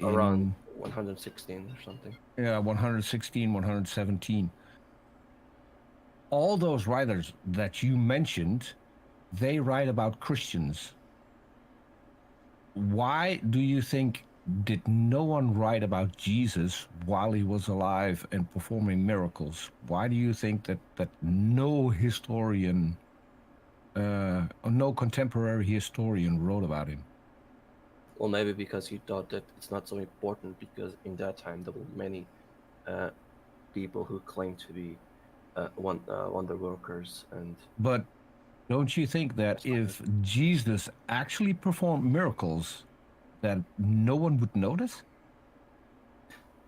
around 116 or something. Yeah, 116, 117. All those writers that you mentioned, they write about Christians. Why do you think did no one write about Jesus while he was alive and performing miracles? Why do you think that no historian, no contemporary historian wrote about him? Well, maybe because he thought that it's not so important, because in that time there were many people who claimed to be wonder workers. But don't you think that if Jesus actually performed miracles, that no one would notice?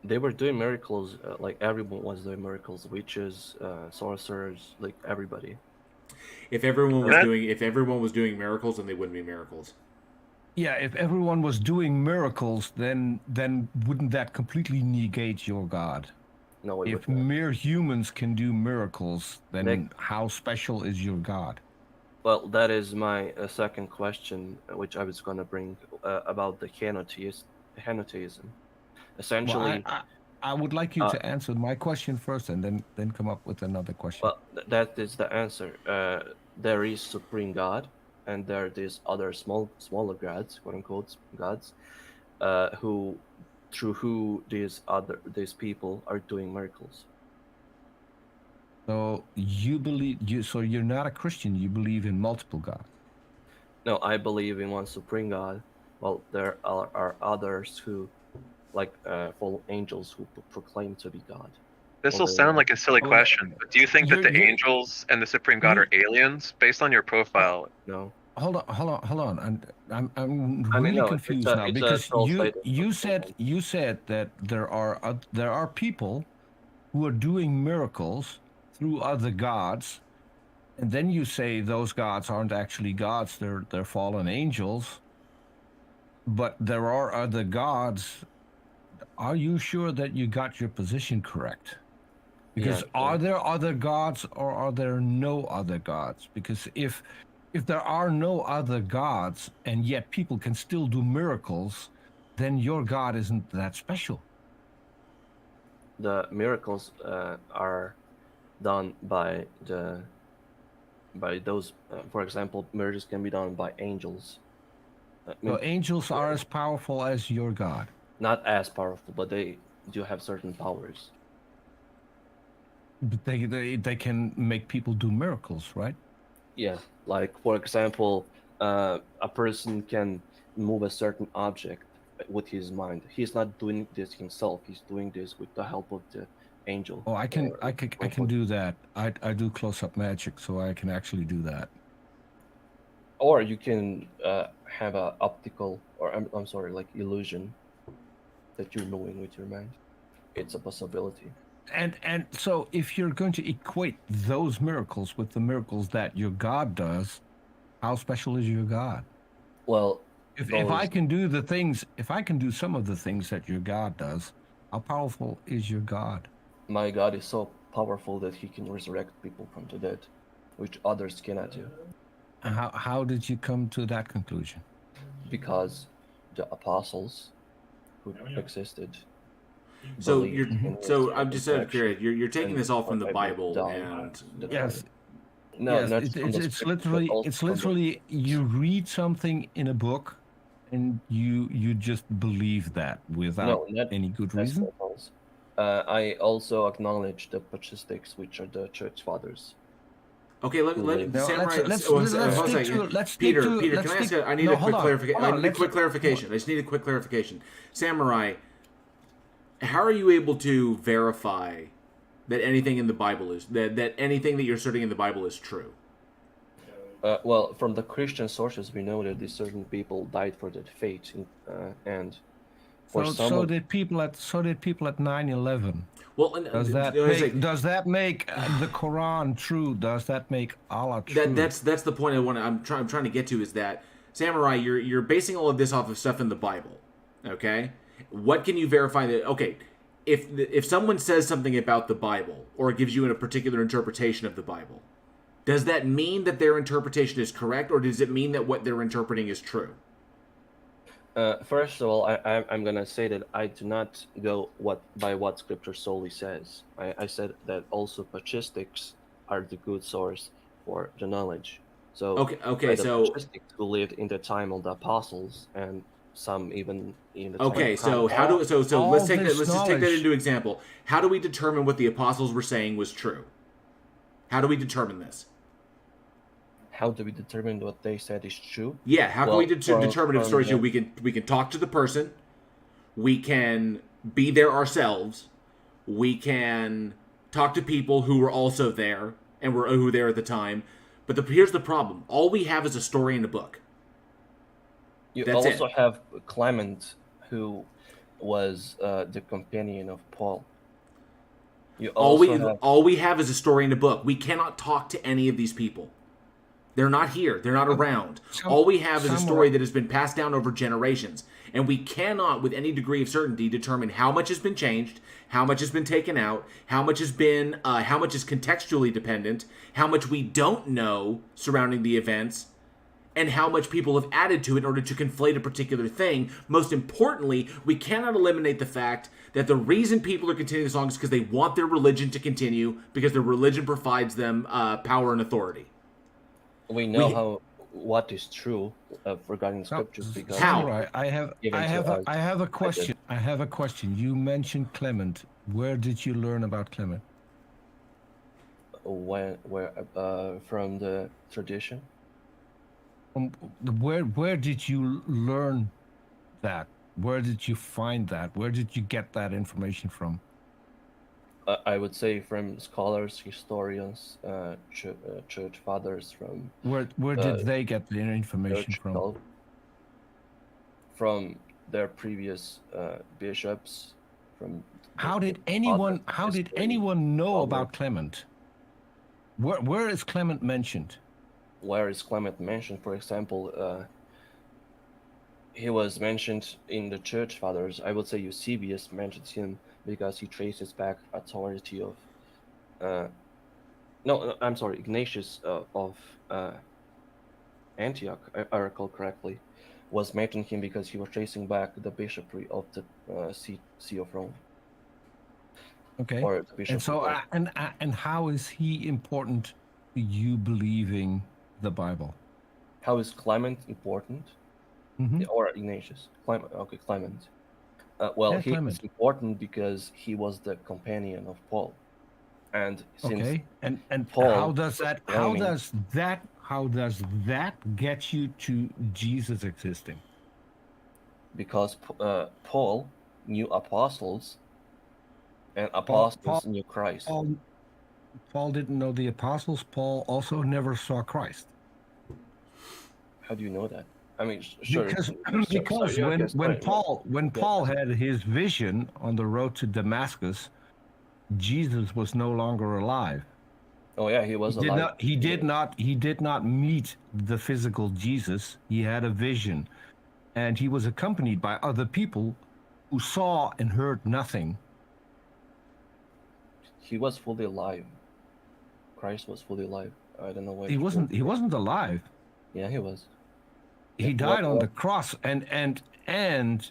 They were doing miracles, like everyone was doing miracles, witches, sorcerers, like everybody. If everyone was doing miracles, then they wouldn't be miracles. Yeah, if everyone was doing miracles, then wouldn't that completely negate your God? No, if mere humans can do miracles, then how special is your God? Well, that is my second question, which I was going to bring about the henotheism. Essentially, well, I would like you to answer my question first, and then come up with another question. Well, that is the answer. There is supreme God, and there are these other smaller gods, quote unquote gods, through who these people are doing miracles. So you believe so you're not a Christian. You believe in multiple gods. No, I believe in one supreme God. Well, there are others who, like fallen angels, who proclaim to be God. This will Well, sound like a silly oh, question, but do you think that the you're- angels and the Supreme God are aliens? Based on your profile, No. Hold on. And I'm I mean, really no, confused it's a- now it's a because troll you statement. you said that there are people who are doing miracles through other gods, and then you say those gods aren't actually gods; they're fallen angels. But there are other gods. Are you sure that you got your position correct? Because Yeah, are there other gods or are there no other gods? Because if there are no other gods and yet people can still do miracles, then your God isn't that special. The miracles are done by those. For example, miracles can be done by angels. So angels are as powerful as your God. Not as powerful, but they do have certain powers. But they can make people do miracles, right? Yeah, like for example, a person can move a certain object with his mind. He's not doing this himself. He's doing this with the help of the angel. Oh, I can do that. I do close-up magic, so I can actually do that. Or you can have a optical, or I'm sorry, like illusion that you're moving with your mind. It's a possibility. And so if you're going to equate those miracles with the miracles that your God does, how special is your God? Well, if I can do the things, if I can do some of the things that your God does, how powerful is your God? My God is so powerful that he can resurrect people from the dead, which others cannot do. And how did you come to that conclusion? Because the apostles who existed. So believed in his I'm just out of curious. You're taking and this all from the were able to Bible, die. and Yes. No, Yes, not from the it's scripture, but literally also it's from the- literally you read something in a book, and you just believe that without not any good that's reason. not false. I also acknowledge the patristics, which are the church fathers. Okay, let No, Samurai. let's Hold stick on a to second. let's stick Peter, to Peter, let's can I ask? stick, I need no, a hold quick on, clarification. hold on, I need a let's- quick clarification. I just need a quick clarification. Samurai, how are you able to verify that anything in the Bible is that anything that you're asserting in the Bible is true? Well, from the Christian sources, we know that these certain people died for their faith, and for some So of did people at 9/11. Well, does that make the Quran true? Does that make Allah true? That's the point I'm trying to get to is that Samurai, you're basing all of this off of stuff in the Bible, okay? What can you verify that? Okay, if someone says something about the Bible or gives you a particular interpretation of the Bible, does that mean that their interpretation is correct, or does it mean that what they're interpreting is true? First of all, I'm gonna say that I do not go by what Scripture solely says. I said that also patristics are the good source for the knowledge. So okay, the so patristics who lived in the time of the apostles, and some even in the time okay, of so Christ. how do so let's just take that into example. How do we determine what the apostles were saying was true? How do we determine this? How do we determine what they said is true? Yeah, how can we determine if stories true? We can talk to the person, we can be there ourselves, we can talk to people who were also there and who were there at the time. But here's the problem: all we have is a story in a book. You That's also it. have Clement, who was the companion of Paul. You also all we have is a story in a book. We cannot talk to any of these people. They're not here. They're not around. All we have is a story that has been passed down over generations. And we cannot, with any degree of certainty, determine how much has been changed, how much has been taken out, how much is contextually dependent, how much we don't know surrounding the events, and how much people have added to it in order to conflate a particular thing. Most importantly, we cannot eliminate the fact that the reason people are continuing this long is because they want their religion to continue, because their religion provides them power and authority. We know what is true regarding scriptures because Samurai, I have a question. I have a question. You mentioned Clement. Where did you learn about Clement? from the tradition. Where did you learn that? Where did you find that? Where did you get that information from? I would say from scholars, historians, church fathers. From Where did they get their information church from? itself, from their previous bishops. From How did anyone know about Clement? Where is Clement mentioned? Where is Clement mentioned? For example, he was mentioned in the church fathers. I would say Eusebius mentions him because he traces back authority of no, I'm sorry, Ignatius of Antioch, if I recall correctly, was mentioning him because he was tracing back the bishopry of the see of Rome. Okay. Or the bishop And so, of Rome. and how is he important to you believing the Bible? How is Clement important? Mhm. Or Ignatius? Clement. Okay, Clement. Well, Yeah, he Clement. is important because he was the companion of Paul, and since Okay. And Paul how does was how does that get you to Jesus existing? because Paul knew apostles, and apostles knew Christ. Paul didn't know the apostles. Paul also never saw Christ. How do you know that? I mean, sure. Because when Paul had his vision on the road to Damascus, Jesus was no longer alive. Oh yeah, he was alive. He did not meet the physical Jesus. He had a vision, and he was accompanied by other people who saw and heard nothing. He was fully alive. Christ was fully alive. I don't know why He wasn't alive. Yeah, he was. He died on the cross, and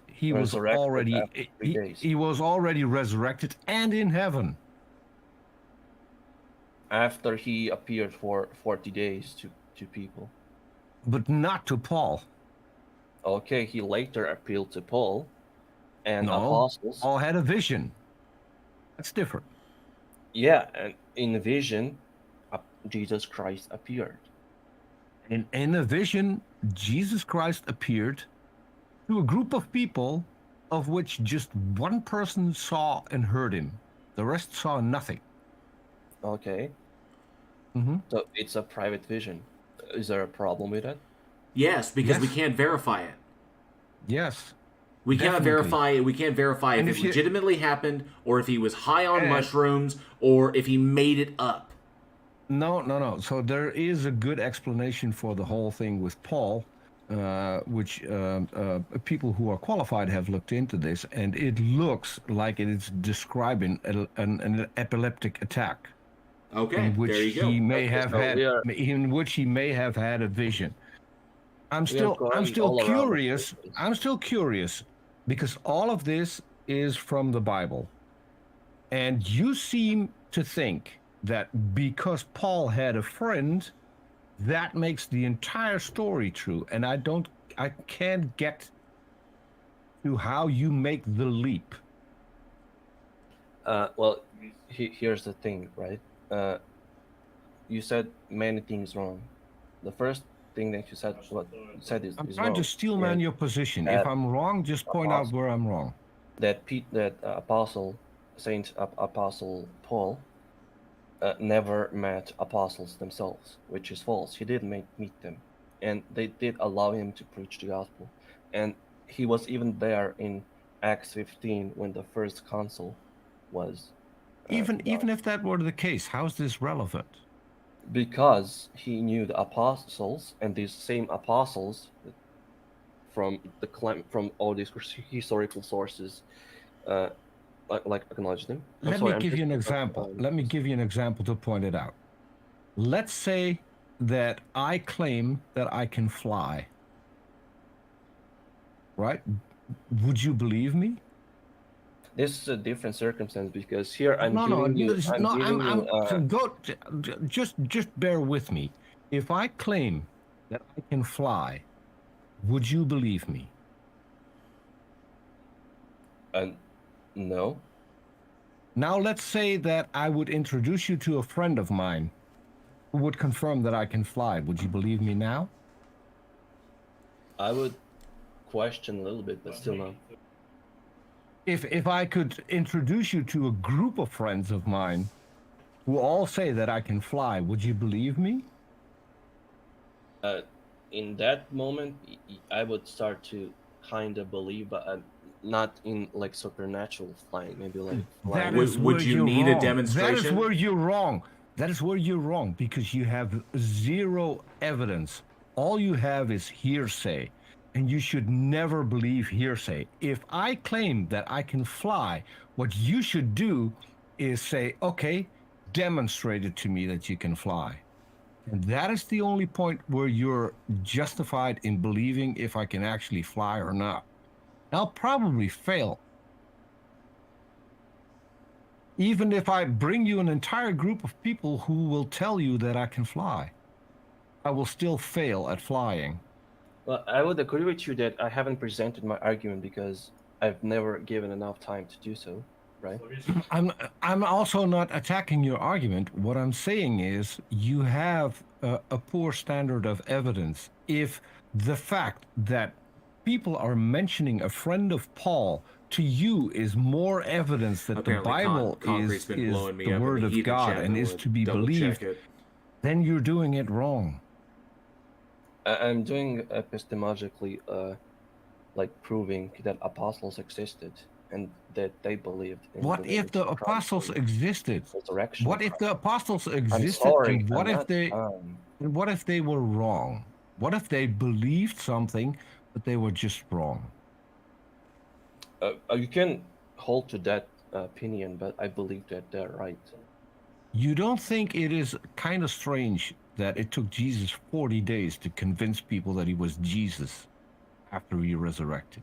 he was Resurrected already after 3 days. he was already resurrected and in heaven. After he appeared for 40 days to people. But not to Paul. Okay, he later appealed to Paul and No, apostles. Paul had a vision. That's different. Yeah, and in the vision, Jesus Christ appeared. In a vision, Jesus Christ appeared to a group of people of which just one person saw and heard him. The rest saw nothing. Okay. Mm-hmm. So it's a private vision. Is there a problem with that? Yes, because we can't verify it. Yes. We cannot verify it. We can't verify And if if it you- legitimately happened, or if he was high on And- mushrooms, or if he made it up. No. So there is a good explanation for the whole thing with Paul, which people who are qualified have looked into this, and it looks like it is describing an epileptic attack. Okay, in which there you go. he may Okay, have so had, we are- in which he may have had a vision. I'm We are going still all around the curious. I'm still curious because all of this is from the Bible, and you seem to think that because Paul had a friend, that makes the entire story true. And I can't get to how you make the leap. Well, here's the thing, right? You said many things wrong. The first thing that you said, is I'm is trying to wrong. steelman And your position. that If I'm wrong, just point out where I'm wrong. That Saint Apostle Paul never met apostles themselves, which is false. He did meet them, and they did allow him to preach the gospel. And he was even there in Acts 15 when the first consul was. Even if that were the case, how is this relevant? Because he knew the apostles, and these same apostles from all these historical sources like acknowledge them. Let me give you an example. Let me give you an example to point it out. Let's say that I claim that I can fly. Right? Would you believe me? This is a different circumstance because here I'm just bear with me. If I claim that I can fly, would you believe me? No. Now let's say that I would introduce you to a friend of mine who would confirm that I can fly. Would you believe me now? I would question a little bit, but still not. If I could introduce you to a group of friends of mine who all say that I can fly, would you believe me? In that moment, I would start to kind of believe, but not in like supernatural flying. Maybe like flying. Would you need a demonstration? That is where you're wrong. That is where you're wrong, because you have zero evidence. All you have is hearsay, and you should never believe hearsay. If I claim that I can fly, what you should do is say, okay, demonstrate it to me that you can fly. And that is the only point where you're justified in believing if I can actually fly or not. I'll probably fail. Even if I bring you an entire group of people who will tell you that I can fly, I will still fail at flying. Well, I would agree with you that I haven't presented my argument because I've never given enough time to do so, right? I'm also not attacking your argument. What I'm saying is you have a poor standard of evidence. If the fact that people are mentioning a friend of Paul to you is more evidence that Apparently, the Bible Concrete's is been blowing me the up in word the of heathen God chat, and and is we'll to be double check believed, it. then you're doing it wrong. I'm doing epistemologically, like proving that apostles existed and that they believed in What if the apostles existed? resurrection. What if the apostles I'm existed? sorry, And what I'm if not, they? And what if they were wrong? What if they believed something, but they were just wrong? You can hold to that opinion, but I believe that they're right. You don't think it is kind of strange that it took Jesus 40 days to convince people that he was Jesus after he resurrected?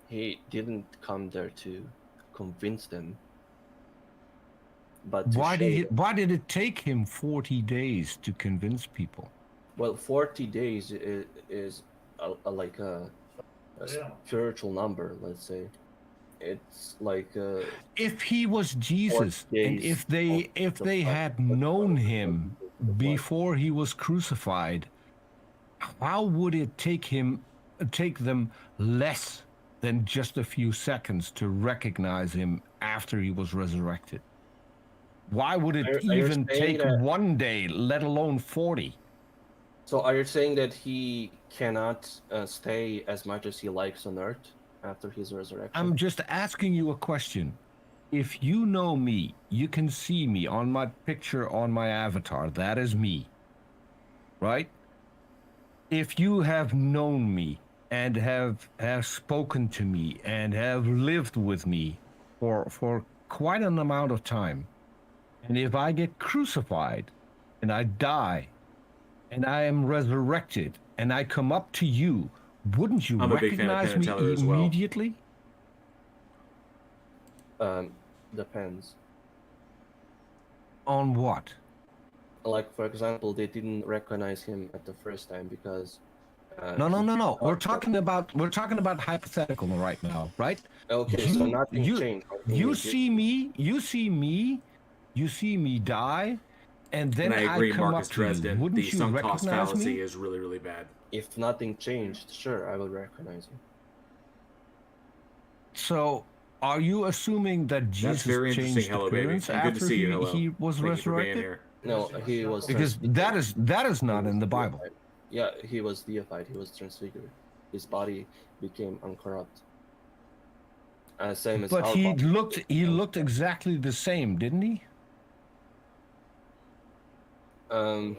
He didn't come there to convince them, but to Why show them. why did it take him 40 days to convince people? Well, 40 days is like a spiritual number, let's say. It's like if he was Jesus, and if they had known him before he was crucified, how would it take them less than just a few seconds to recognize him after he was resurrected? Why would it Are you even saying take that- 1 day, let alone 40? So are you saying that he cannot stay as much as he likes on Earth after his resurrection? I'm just asking you a question. If you know me, you can see me on my picture on my avatar. That is me. Right? If you have known me and have spoken to me and have lived with me for quite an amount of time, and if I get crucified and I die and I am resurrected and I come up to you, wouldn't you I'm a big fan of recognize Penn and me Teller as well. immediately? Depends. On what? Like, for example, they didn't recognize him at the first time because... No. We're talking about hypothetical right now, right? Okay, so nothing changed. You see me die, and then And I agree, come Marcus up to you. Dresden. Wouldn't The you sunk cost recognize fallacy me? is really, really bad. If nothing changed, sure, I would recognize you. So, are you assuming that Jesus very interesting. changed Hello, baby. appearance And good to after see you. Hello. he was Thank you for being resurrected? here. No, he was... Because that is not in the Bible. Yeah, he was deified. He was transfigured. His body became uncorrupt. Same as But our he body. looked exactly the same, didn't he? I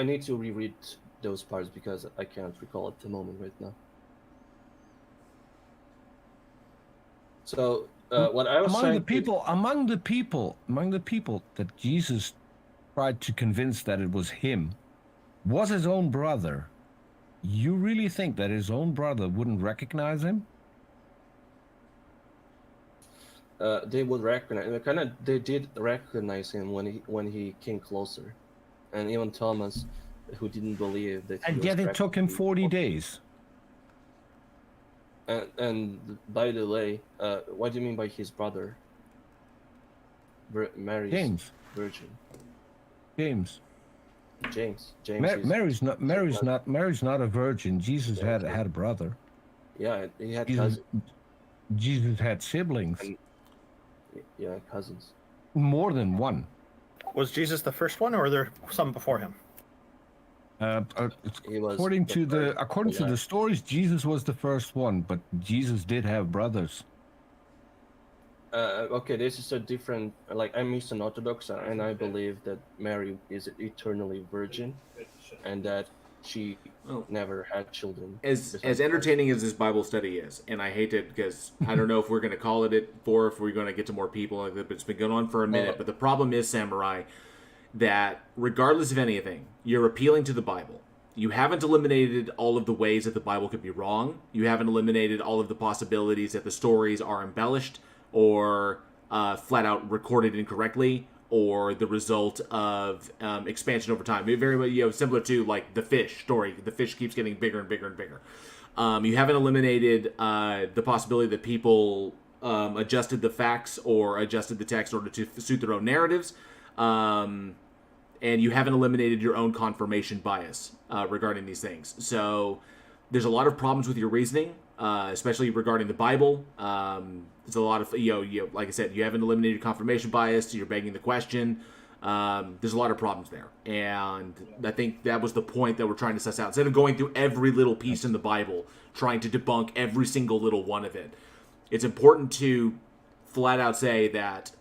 need to reread those parts because I can't recall at the moment right now. So what I was among the people that Jesus tried to convince that it was him was his own brother. You really think that his own brother wouldn't recognize him? They would recognize. They did recognize him when he came closer, and even Thomas, who didn't believe that. And yet it took him 40 days. And by the way, what do you mean by his brother? Mary's James. virgin. James. James. Mary's not a virgin. Jesus had a brother. Yeah, he had Jesus, cousins. Jesus had siblings. Yeah, cousins. More than one. Was Jesus the first one, or were there some before him? According to the stories, Jesus was the first one, but Jesus did have brothers. Okay, this is a different. Like, I'm Eastern Orthodox, and I believe that Mary is eternally virgin, and that she never had children. As entertaining as this Bible study is, and I hate it because I don't know if we're going to call it if we're going to get to more people like that, but it's been going on for a minute. But the problem is, Samurai, that regardless of anything, you're appealing to the Bible. You haven't eliminated all of the ways that the Bible could be wrong. You haven't eliminated all of the possibilities that the stories are embellished or flat out recorded incorrectly, or the result of expansion over time. Very similar to like the fish story. The fish keeps getting bigger and bigger and bigger. You haven't eliminated the possibility that people adjusted the facts or adjusted the text in order to suit their own narratives. And you haven't eliminated your own confirmation bias regarding these things. So there's a lot of problems with your reasoning, especially regarding the Bible. There's a lot of, like I said, you haven't eliminated confirmation bias, you're begging the question. There's a lot of problems there. And I think that was the point that we're trying to suss out. Instead of going through every little piece in the Bible, trying to debunk every single little one of it, it's important to flat out say that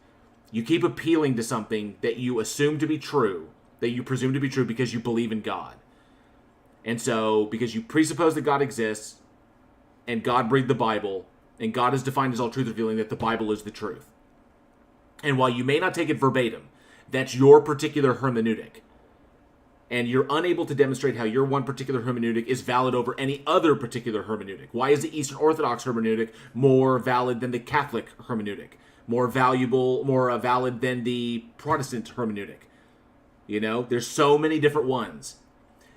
you keep appealing to something that you assume to be true, that you presume to be true because you believe in God. And so, because you presuppose that God exists, and God breathed the Bible, and God is defined as all truth revealing, that the Bible is the truth. And while you may not take it verbatim, that's your particular hermeneutic. And you're unable to demonstrate how your one particular hermeneutic is valid over any other particular hermeneutic. Why is the Eastern Orthodox hermeneutic more valid than the Catholic hermeneutic? More valuable, more valid than the Protestant hermeneutic? There's so many different ones.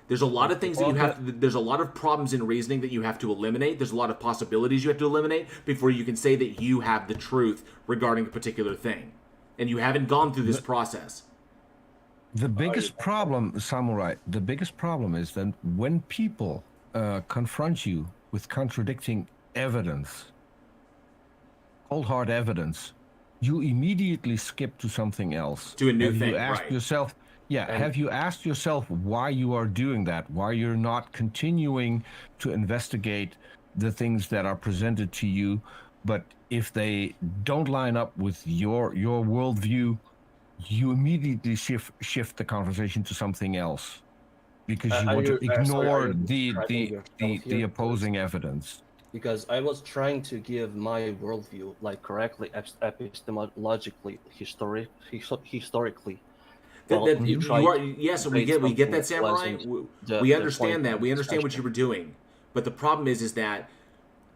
There's a lot of things that you have to, there's a lot of problems in reasoning that you have to eliminate. There's a lot of possibilities you have to eliminate before you can say that you have the truth regarding a particular thing. And you haven't gone through this process. The biggest problem, Samurai, the biggest problem is that when people confront you with contradicting evidence, cold hard evidence, you immediately skip to something else. To a new have thing, you asked right. yourself, have you asked yourself why you are doing that? Why you're not continuing to investigate the things that are presented to you, but if they don't line up with your worldview, you immediately shift the conversation to something else because you want to ignore the opposing evidence. Because I was trying to give my worldview like correctly, epistemologically, historically. Yes, we get that, Samurai. We understand that. We understand what you were doing. But the problem is that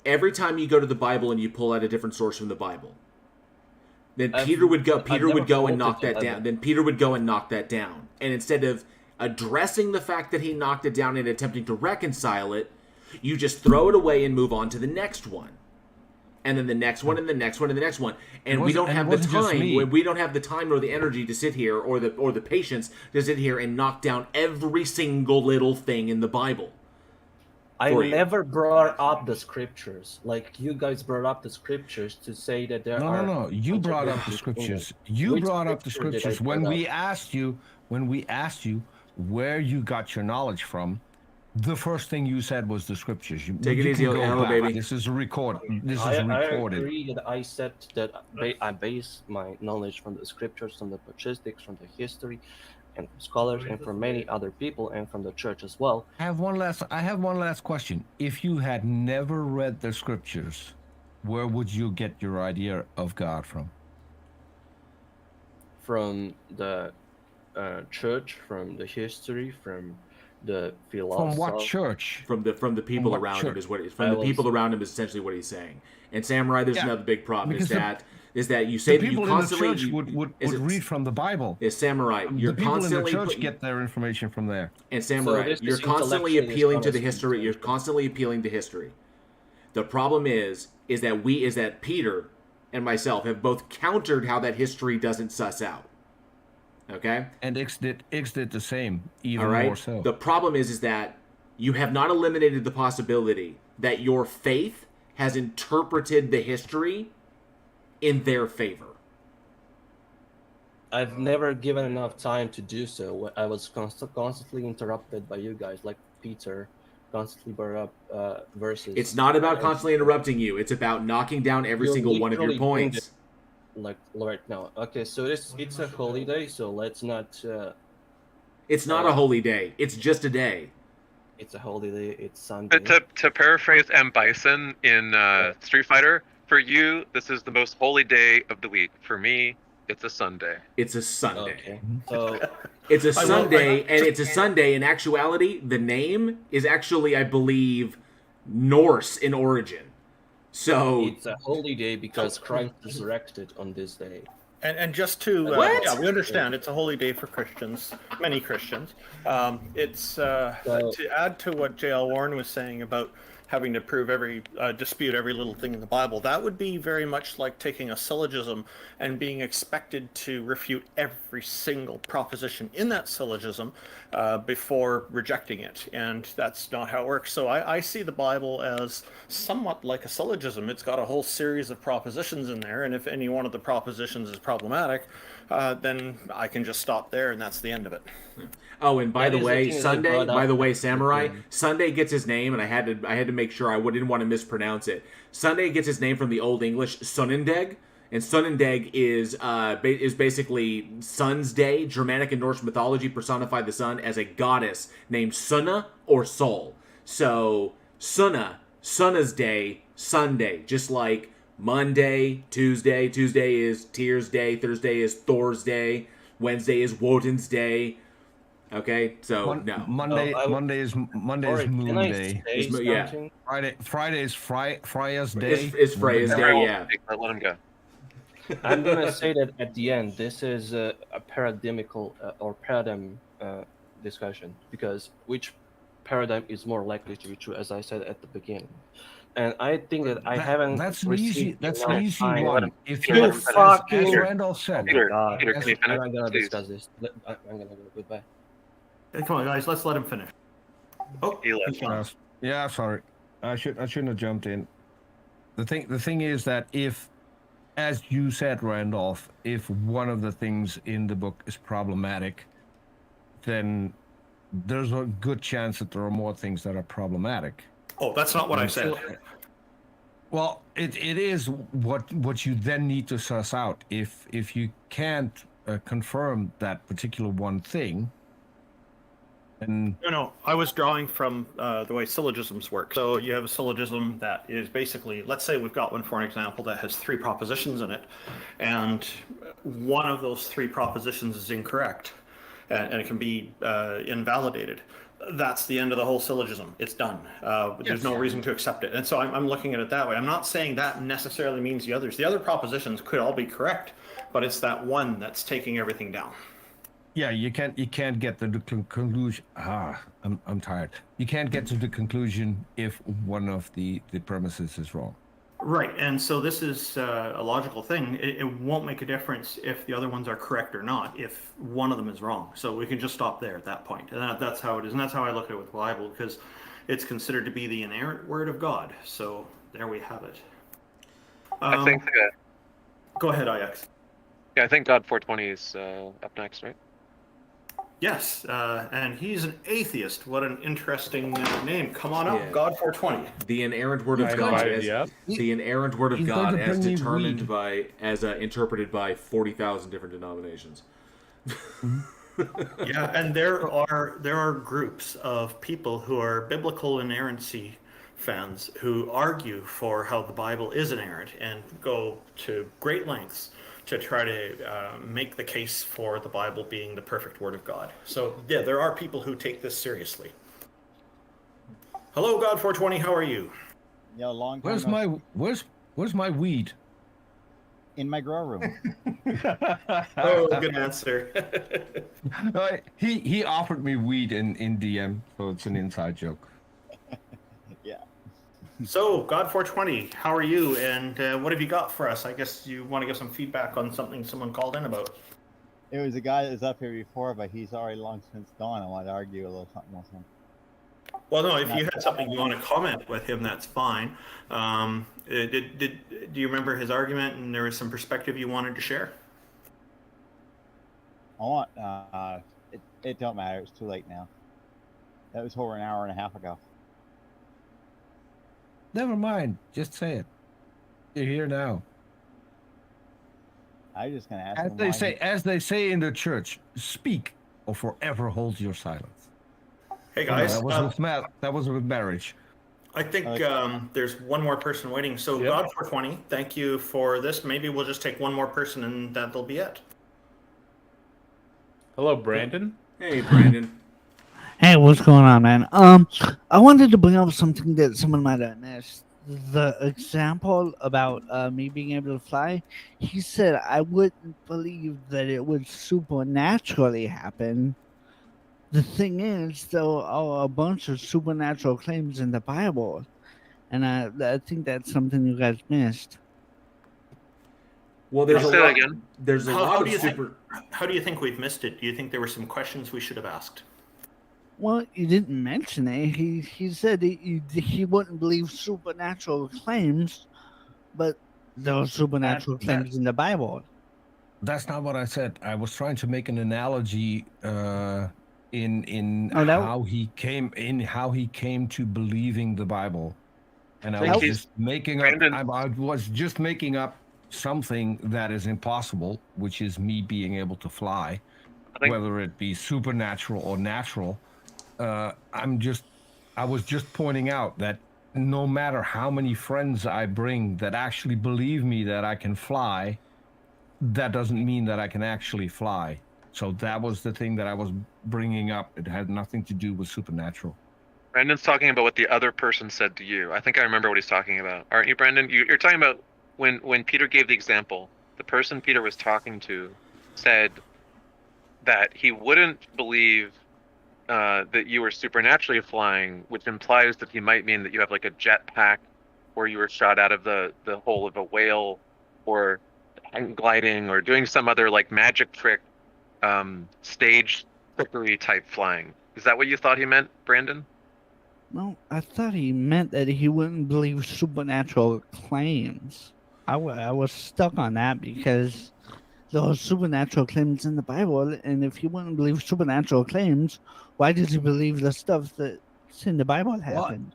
every time you go to the Bible and you pull out a different source from the Bible, then Peter would go and knock that down. Then Peter would go and knock that down. And instead of addressing the fact that he knocked it down and attempting to reconcile it, you just throw it away and move on to the next one. And then the next one, and the next one, and the next one. And we don't have the time. We don't have the time or the energy to sit here, or the patience to sit here and knock down every single little thing in the Bible. I never brought up the scriptures. Like, you guys brought up the scriptures to say that there are... No. You brought up the scriptures. You brought up the scriptures. When we asked you where you got your knowledge from, the first thing you said was the scriptures. Take it easy, hello, baby. This is recorded. I agree that I said that I base my knowledge from the scriptures, from the patristics, from the history, and from scholars, and from many other people, and from the church as well. I have one last question. If you had never read the scriptures, where would you get your idea of God from? From the church, from the history, from the philosophy. From what church? From the people around him is what people around him is essentially what he's saying. And Samurai, there's another big problem is that you say that you constantly in the church would read from the Bible. Is Samurai, you're the people constantly in the church get their information from there. And Samurai, you're constantly appealing to the history. You're constantly appealing to history. The problem is that Peter and myself have both countered how that history doesn't suss out. Okay? And X did the same, even All right? more so. The problem is that you have not eliminated the possibility that your faith has interpreted the history in their favor. I've never given enough time to do so. I was constantly interrupted by you guys, like Peter constantly brought up verses. It's not about constantly interrupting you. It's about knocking down every single one of your points. Like right now. Okay, so it's a holy day, so let's not... it's not a holy day. It's just a day. It's a holy day. It's Sunday. To paraphrase M. Bison in Street Fighter, for you, this is the most holy day of the week. For me, it's a Sunday. It's a Sunday. Okay. So it's a Sunday, and it's a Sunday. In actuality, the name is actually, I believe, Norse in origin. So it's a holy day because Christ resurrected on this day. And just to yeah, we understand it's a holy day for Christians, many Christians. It's to add to what J.L. Warren was saying about having to prove dispute every little thing in the Bible. That would be very much like taking a syllogism and being expected to refute every single proposition in that syllogism before rejecting it. And that's not how it works. So I see the Bible as somewhat like a syllogism. It's got a whole series of propositions in there. And if any one of the propositions is problematic, then I can just stop there and that's the end of it. Oh, and by the way, Samurai, Sunday gets his name, and I had to make sure I didn't want to mispronounce it. Sunday gets his name from the Old English Sunnendeg, and Sunnendeg is basically Sun's Day. Germanic and Norse mythology personified the sun as a goddess named Sunna or Sol. So Sunna's Day, Sunday, just like Monday, Tuesday is Tyr's Day, Thursday is Thor's Day, Wednesday is Woden's Day. Okay, so no. Monday is Moon Day. Yeah. Friday is Freya's Day. It's Freya's Day. Yeah. Let him go. I'm gonna say that at the end, this is a paradigmical or paradigm discussion, because which paradigm is more likely to be true, as I said at the beginning. And I think that I haven't. That's an easy one. If you fucking, as Randall said, Peter, can you finish? I'm gonna discuss this. I'm gonna go. Goodbye. Hey, come on, guys. Let's let him finish. Oh, yeah. Sorry, I shouldn't have jumped in. The thing is that if, as you said, Randolph, if one of the things in the book is problematic, then there's a good chance that there are more things that are problematic. Oh, that's not what I said. Well, it is what you then need to suss out. If you can't confirm that particular one thing, and No, I was drawing from the way syllogisms work. So you have a syllogism that is basically, let's say we've got one for an example that has 3 propositions in it, and one of those 3 propositions is incorrect, and it can be invalidated. That's the end of the whole syllogism. It's done. There's no reason to accept it. And so I'm looking at it that way. I'm not saying that necessarily means the others. The other propositions could all be correct, but it's that one that's taking everything down. Yeah, you can't get to the conclusion. I'm tired. You can't get to the conclusion if one of the premises is wrong. Right, and so this is a logical thing. It won't make a difference if the other ones are correct or not, if one of them is wrong. So we can just stop there at that point. And that's how it is. And that's how I look at it with the Bible, because it's considered to be the inerrant word of God. So there we have it. I think... go ahead, IX. Yeah, I think God 420 is up next, right? Yes, and he's an atheist. What an interesting name. Come on up, God 420. The inerrant word of God. The inerrant word of God, as determined as interpreted by 40,000 different denominations. Yeah, and there are groups of people who are biblical inerrancy fans who argue for how the Bible is inerrant and go to great lengths to try to make the case for the Bible being the perfect word of God. So yeah, there are people who take this seriously. Hello, God 420. How are you? Yeah, long time. Where's my weed? In my grow room. Oh, good answer. He offered me weed in DM, so it's an inside joke. Yeah. So, God420, how are you? And what have you got for us? I guess you want to give some feedback on something someone called in about. It was a guy that was up here before, but he's already long since gone. I want to argue a little something with him. Well, no, if you had something you want to comment with him, that's fine. Do you remember his argument and there was some perspective you wanted to share? I want, it don't matter. It's too late now. That was over an hour and a half ago. Never mind. Just say it. You're here now. I'm just gonna ask As him they why say, as they say in the church, speak or forever hold your silence. Hey guys, that was with marriage. I think there's one more person waiting. So God420, thank you for this. Maybe we'll just take one more person and that'll be it. Hello, Brandon. Hey, Brandon. Hey, what's going on, man? I wanted to bring up something that someone might have missed. The example about me being able to fly. He said I wouldn't believe that it would supernaturally happen. The thing is, there are a bunch of supernatural claims in the Bible, and I think that's something you guys missed. Well, there's I'll a say lot. that again. There's a lot of How do you think we've missed it? Do you think there were some questions we should have asked? Well, you didn't mention it. He said he wouldn't believe supernatural claims, but there are supernatural claims in the Bible. That's not what I said. I was trying to make an analogy in Oh, that- how he came to believing the Bible, and I was just making up. I was just making up something that is impossible, which is me being able to fly, whether it be supernatural or natural. I was just pointing out that no matter how many friends I bring that actually believe me that I can fly, that doesn't mean that I can actually fly. So that was the thing that I was bringing up. It had nothing to do with supernatural. Brandon's talking about what the other person said to you. I think I remember what he's talking about. Aren't you, Brandon? You're talking about when Peter gave the example, the person Peter was talking to said that he wouldn't believe that you were supernaturally flying, which implies that he might mean that you have like a jetpack or you were shot out of the hole of a whale or hang gliding or doing some other like magic trick stage trickery type flying. Is that what you thought he meant, Brandon? No, I thought he meant that he wouldn't believe supernatural claims. I was stuck on that because there are supernatural claims in the Bible, and if he wouldn't believe supernatural claims, why does he believe the stuff that's in the Bible happened?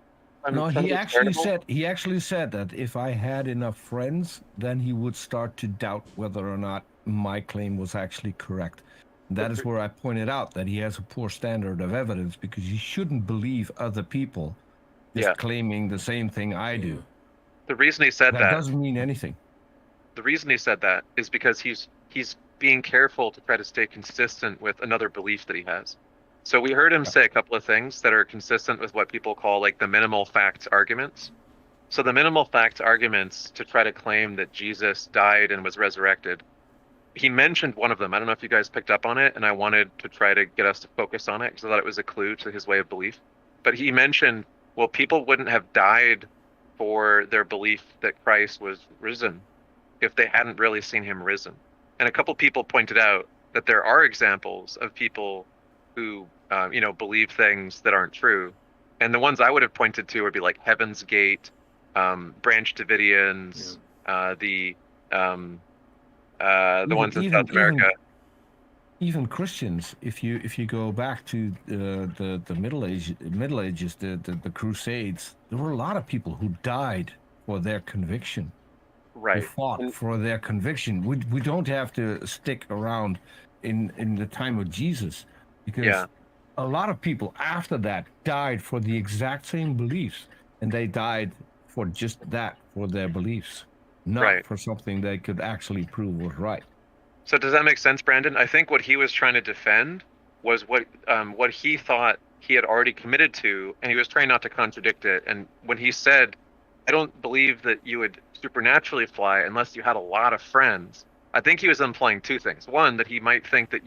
No, he actually said that if I had enough friends, then he would start to doubt whether or not my claim was actually correct. That is where I pointed out that he has a poor standard of evidence because he shouldn't believe other people just claiming the same thing I do. The reason he said that doesn't mean anything. The reason he said that is because he's being careful to try to stay consistent with another belief that he has. So we heard him say a couple of things that are consistent with what people call like the minimal facts arguments. So the minimal facts arguments to try to claim that Jesus died and was resurrected, he mentioned one of them. I don't know if you guys picked up on it, and I wanted to try to get us to focus on it because I thought it was a clue to his way of belief. But he mentioned, well, people wouldn't have died for their belief that Christ was risen if they hadn't really seen him risen. And a couple people pointed out that there are examples of people who, believe things that aren't true. And the ones I would have pointed to would be like Heaven's Gate, Branch Davidians, the ones in South America. Even Christians, if you go back to the Middle Ages, the Crusades, there were a lot of people who died for their conviction. Right. Who fought for their conviction. We don't have to stick around in the time of Jesus because a lot of people after that died for the exact same beliefs, and they died for just that, for their beliefs, not for something they could actually prove was right. So does that make sense, Brandon? I think what he was trying to defend was what he thought he had already committed to, and he was trying not to contradict it. And when he said, I don't believe that you would supernaturally fly unless you had a lot of friends, I think he was implying two things. One, that he might think that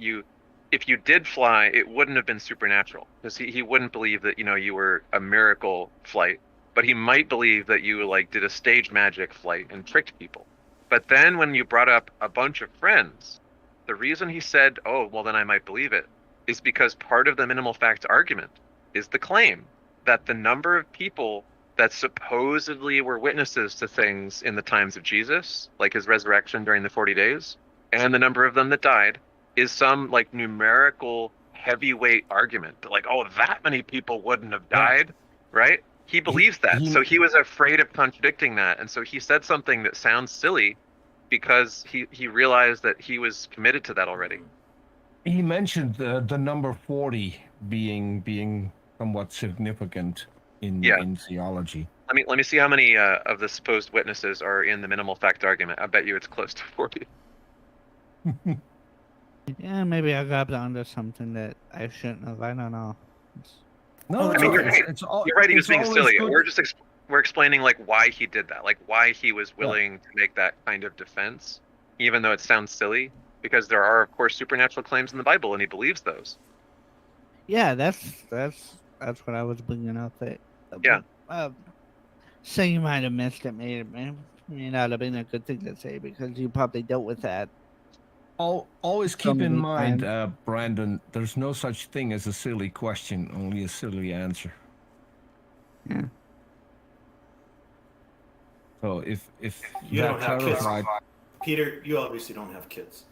if you did fly, it wouldn't have been supernatural because he wouldn't believe that, you were a miracle flight. but he might believe that you like did a staged magic flight and tricked people. But then when you brought up a bunch of friends, the reason he said, oh, well, then I might believe it, is because part of the minimal facts argument is the claim that the number of people that supposedly were witnesses to things in the times of Jesus, like his resurrection during the 40 days, and the number of them that died, is some like numerical heavyweight argument. Like, oh, that many people wouldn't have died, right? He believes that. So he was afraid of contradicting that. And so he said something that sounds silly because he realized that he was committed to that already. He mentioned the number 40 being somewhat significant in theology. Let me see how many of the supposed witnesses are in the minimal fact argument. I bet you it's close to 40. Yeah, maybe I grabbed onto something that I shouldn't have. I don't know. No, I mean, you're right. You're right. He was being silly. good. We're explaining like why he did that, like why he was willing to make that kind of defense, even though it sounds silly, because there are of course supernatural claims in the Bible, and he believes those. Yeah, that's what I was bringing up. That Yeah. Saying you might have missed it may not have been a good thing to say because you probably dealt with that. Always So keep in many mind, times. Brandon, there's no such thing as a silly question, only a silly answer. Yeah. So if You that don't have kids, clarified, Peter. You obviously don't have kids.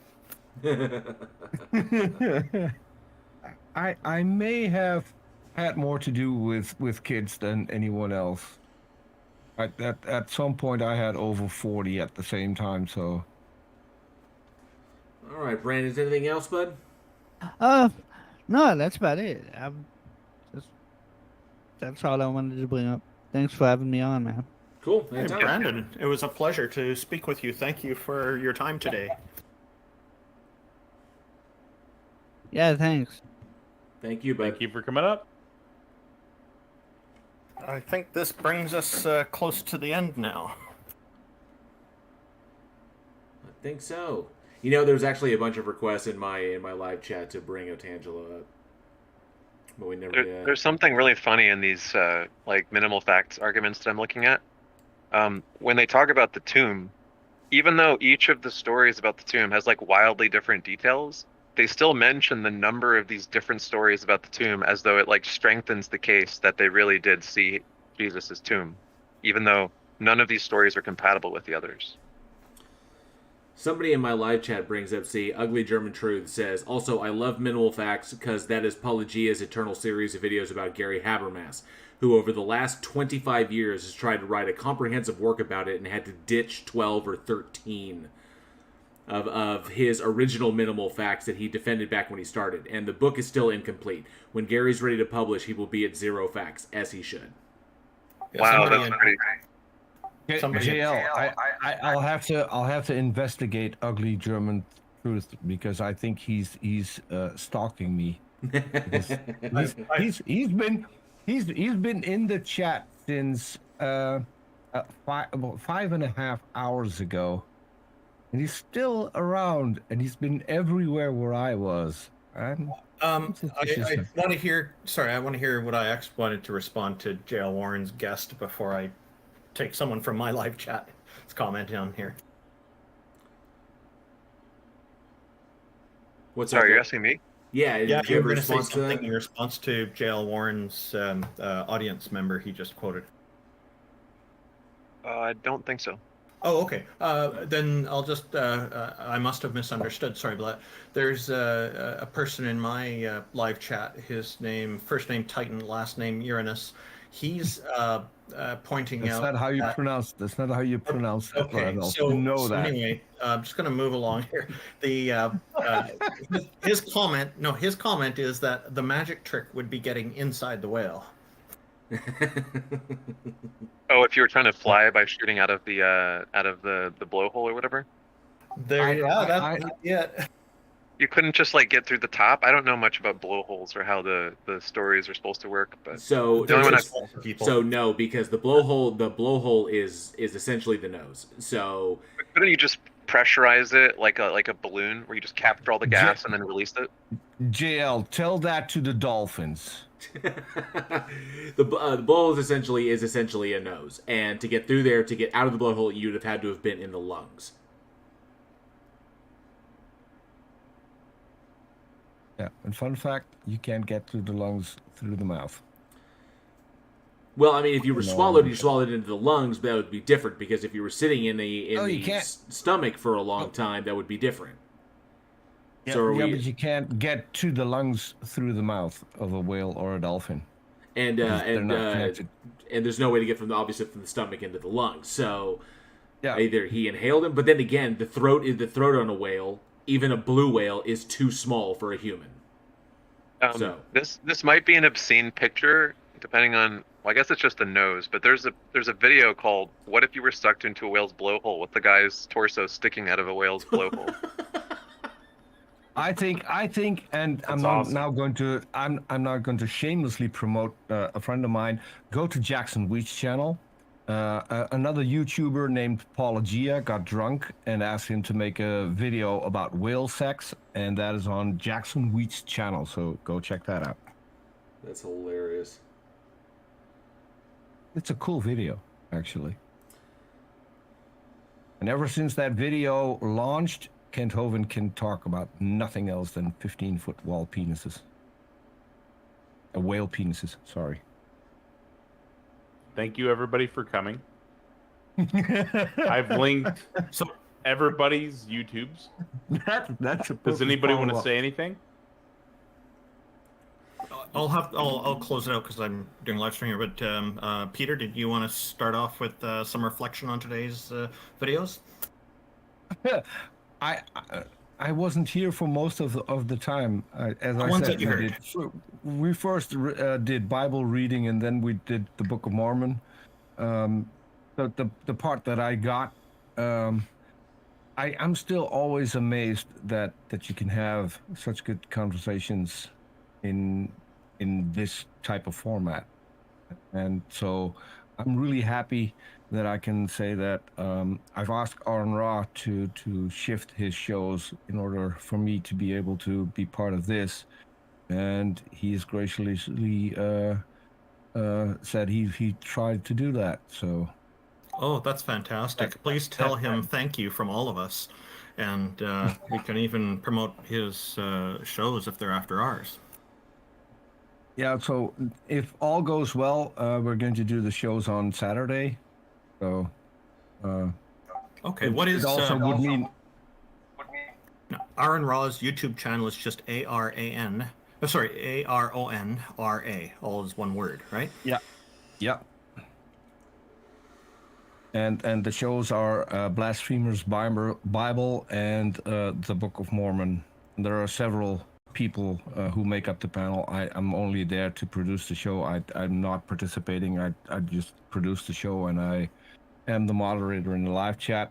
I may have had more to do with kids than anyone else. At some point, I had over 40 at the same time, so. All right, Brandon, is there anything else, bud? No, that's about it. That's all I wanted to bring up. Thanks for having me on, man. Cool. Hey, Brandon, it was a pleasure to speak with you. Thank you for your time today. Yeah, thanks. Thank you, bud. Thank you for coming up. I think this brings us close to the end now. I think so. You know, there's actually a bunch of requests in my live chat to bring Entailments up, but we never did. There's something really funny in these like minimal facts arguments that I'm looking at. When they talk about the tomb, even though each of the stories about the tomb has like wildly different details, they still mention the number of these different stories about the tomb as though it like strengthens the case that they really did see Jesus's tomb, even though none of these stories are compatible with the others. Somebody in my live chat brings up, Ugly German Truth says, also, I love Minimal Facts because that is Pelagia's eternal series of videos about Gary Habermas, who over the last 25 years has tried to write a comprehensive work about it and had to ditch 12 or 13 of his original Minimal Facts that he defended back when he started. And the book is still incomplete. When Gary's ready to publish, he will be at 0 facts, as he should. Wow, that's pretty... JL, I'll have to investigate Ugly German Truth because I think he's stalking me. He's been in the chat since about 5.5 hours ago, and he's still around, and he's been everywhere where I was. I want to hear. Sorry, I want to hear what I wanted to respond to JL Warren's guest before I take someone from my live chat. Let's comment down here. Sorry, you're asking me? Yeah, do you you were have a going to say response to that? something in response to JL Warren's audience member he just quoted. I don't think so. Oh, okay. Then I'll just, I must have misunderstood. Sorry about that. There's a person in my live chat, his name, first name Titan, last name Uranus. He's pointing That's out. not how you pronounce. That's not how you pronounce it. Okay, So you know that. Anyway, I'm just going to move along here. The his comment. No, his comment is that the magic trick would be getting inside the whale. Oh, if you were trying to fly by shooting out of the blowhole or whatever. Yeah. You couldn't just like get through the top. I don't know much about blowholes or how the stories are supposed to work, but So the only one no, because the blowhole is essentially the nose. So couldn't you just pressurize it like a balloon, where you just capture all the gas and then release it? JL, tell that to the dolphins. The blowhole is essentially a nose, and to get through there, to get out of the blowhole, you'd have had to have been in the lungs. Yeah, and fun fact, you can't get through the lungs through the mouth. Well, I mean, if you were No, swallowed, you you swallowed into the lungs, but that would be different, because if you were sitting in the No, you can't. stomach for a long time, that would be different. Yeah, So but you can't get to the lungs through the mouth of a whale or a dolphin. and Because they're not connected. and there's no way to get from the stomach into the lungs. So Yeah. either he inhaled him, but then again, the throat on a whale, even a blue whale, is too small for a human. So This might be an obscene picture, depending on. Well, I guess it's just the nose, but there's a video called "What if you were sucked into a whale's blowhole?" with the guy's torso sticking out of a whale's blowhole. I think, and I'm not now going to. I'm not going to shamelessly promote a friend of mine. Go to Jackson Wheat's channel. Another YouTuber named Paulogia got drunk and asked him to make a video about whale sex, and that is on Jackson Wheat's channel. So go check that out. That's hilarious. It's a cool video, actually. And ever since that video launched, Kent Hovind can talk about nothing else than 15-foot whale penises. Whale penises, sorry. Thank you, everybody, for coming. I've linked everybody's YouTubes. That's a Does anybody want to follow-up. say anything? I'll close it out because I'm doing live stream here. But Peter, did you want to start off with some reflection on today's videos? I wasn't here for most of the time. As I ones said, that you heard. we first did Bible reading, and then we did the Book of Mormon. The part that I got, I'm still always amazed that you can have such good conversations in this type of format, and so I'm really happy that I can say that I've asked Aaron Ra to shift his shows in order for me to be able to be part of this, and he has graciously said he tried to do that. So, Oh, that's fantastic. Please tell him thank you from all of us. And we can even promote his shows if they're after ours. yeah. So if all goes well, we're going to do the shows on Saturday. So, Okay, what is it also would mean no, Aaron Ra's YouTube channel is just ARAN. Oh, sorry, ARONRA. All is one word, right? Yeah. And the shows are Blasphemers Bible and the Book of Mormon. And there are several people who make up the panel. I'm only there to produce the show. I'm not participating. I just produce the show, and I am the moderator in the live chat.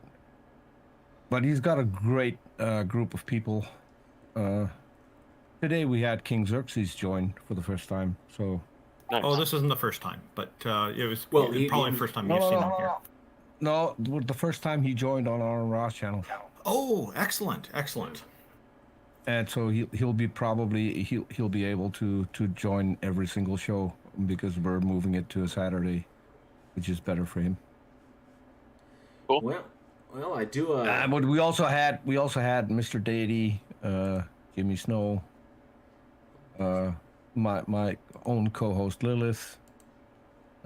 But he's got a great group of people. Today we had King Xerxes join for the first time. So. Oh, this isn't the first time, but it was probably the first time No, you've no, seen no, him here. No, the first time he joined on Aaron Ra's channel. Oh, excellent. And so he'll be able to join every single show because we're moving it to a Saturday, which is better for him. Cool. Well, I do. But we also had Mr. Deity, Jimmy Snow, my own co-host Lilith,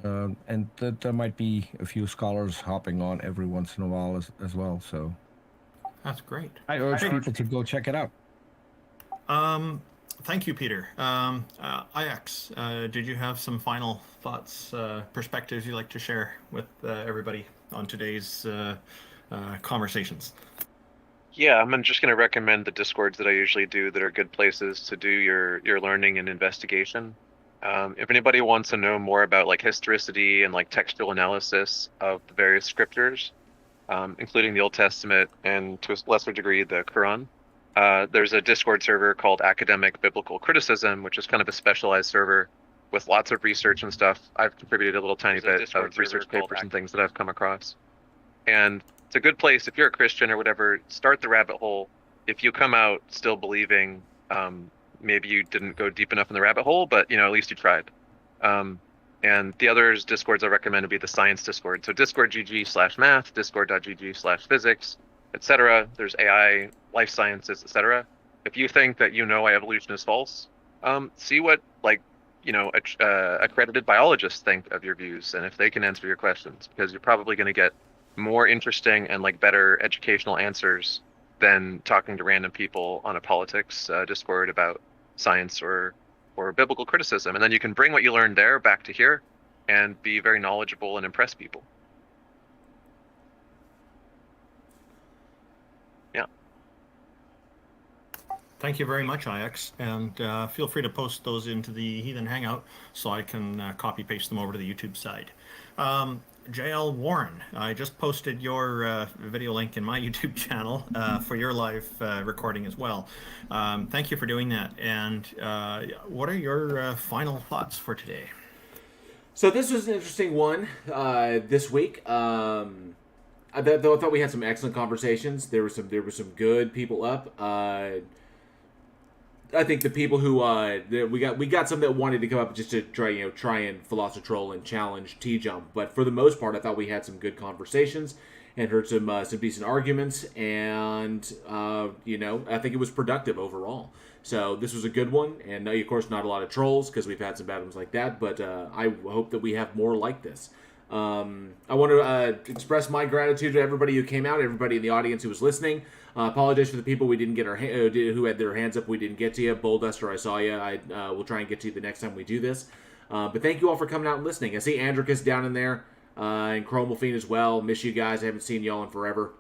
and there might be a few scholars hopping on every once in a while as well. So That's great. I urge people to go check it out. Thank you, Peter. IX, did you have some final thoughts, perspectives you'd like to share with everybody on today's conversations? Yeah, I'm just going to recommend the Discords that I usually do that are good places to do your learning and investigation. If anybody wants to know more about like historicity and like textual analysis of the various scriptures, including the Old Testament and to a lesser degree the Quran, there's a Discord server called Academic Biblical Criticism, which is kind of a specialized server with lots of research and stuff. I've contributed a little tiny bit of research papers and things that I've come across. And it's a good place if you're a Christian or whatever. Start the rabbit hole. If you come out still believing, maybe you didn't go deep enough in the rabbit hole, but at least you tried. And the others discords I recommend would be the science discord. So discord.gg/math, discord.gg/physics, etc. There's AI, life sciences, etc. If you think that evolution is false, see what accredited biologists think of your views, and if they can answer your questions, because you're probably going to get more interesting and better educational answers than talking to random people on a politics discord about science or biblical criticism. And then you can bring what you learned there back to here and be very knowledgeable and impress people. Yeah. Thank you very much, IX, and feel free to post those into the Heathen Hangout so I can copy paste them over to the YouTube side. JL Warren, I just posted your video link in my YouTube channel for your live recording as well. Thank you for doing that. And what are your final thoughts for today? So this was an interesting one this week. I thought we had some excellent conversations. There were some good people up. I think the people who we got some that wanted to come up just to try and philosophitroll and challenge T-Jump, but for the most part, I thought we had some good conversations and heard some decent arguments, and I think it was productive overall. So this was a good one, and of course not a lot of trolls because we've had some bad ones like that, but I hope that we have more like this. I want to express my gratitude to everybody who came out, everybody in the audience who was listening. Apologize for the people we didn't get who had their hands up. We didn't get to you. Bullduster, I saw you. I will try and get to you the next time we do this. But thank you all for coming out and listening. I see Andricus down in there and Chromalphine as well. Miss you guys. I haven't seen y'all in forever.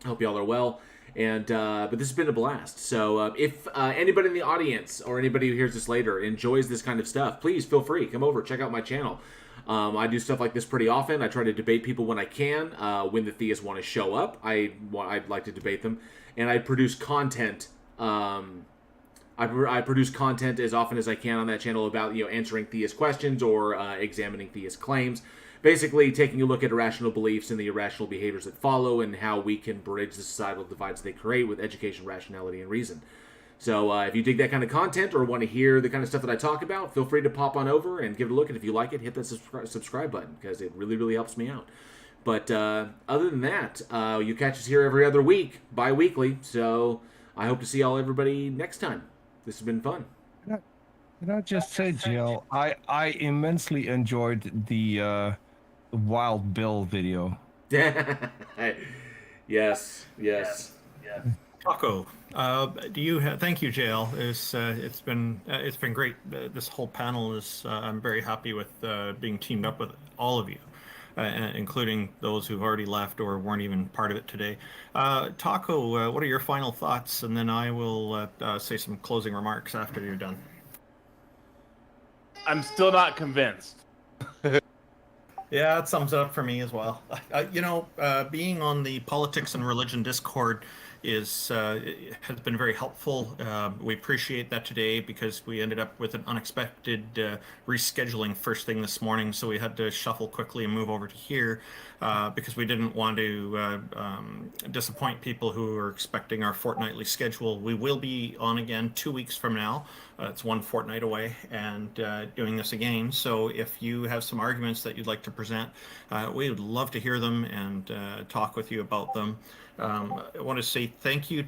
Hope y'all are well. And but this has been a blast. So if anybody in the audience or anybody who hears this later enjoys this kind of stuff, please feel free. Come over. Check out my channel. I do stuff like this pretty often. I try to debate people when I can. When the theists want to show up, I'd like to debate them. And I produce content. I produce content as often as I can on that channel about answering theist questions or examining theist claims. Basically, taking a look at irrational beliefs and the irrational behaviors that follow, and how we can bridge the societal divides they create with education, rationality, and reason. So if you dig that kind of content or want to hear the kind of stuff that I talk about, feel free to pop on over and give it a look. And if you like it, hit that subscribe button, because it really, really helps me out. But other than that, you catch us here every other week, bi-weekly. So I hope to see everybody next time. This has been fun. Can I just say, Jill, I immensely enjoyed the Wild Bill video. Yes. Taco, do you thank you, JL. It's been great. This whole panel is I'm very happy with being teamed up with all of you, including those who've already left or weren't even part of it today. Taco, what are your final thoughts? And then I will say some closing remarks after you're done. I'm still not convinced. Yeah, that sums it up for me as well. Being on the politics and religion Discord has been very helpful. We appreciate that today because we ended up with an unexpected rescheduling first thing this morning, so we had to shuffle quickly and move over to here because we didn't want to disappoint people who are expecting our fortnightly schedule. We will be on again 2 weeks from now. It's one fortnight away, and doing this again. So if you have some arguments that you'd like to present, we would love to hear them and talk with you about them. I want to say thank you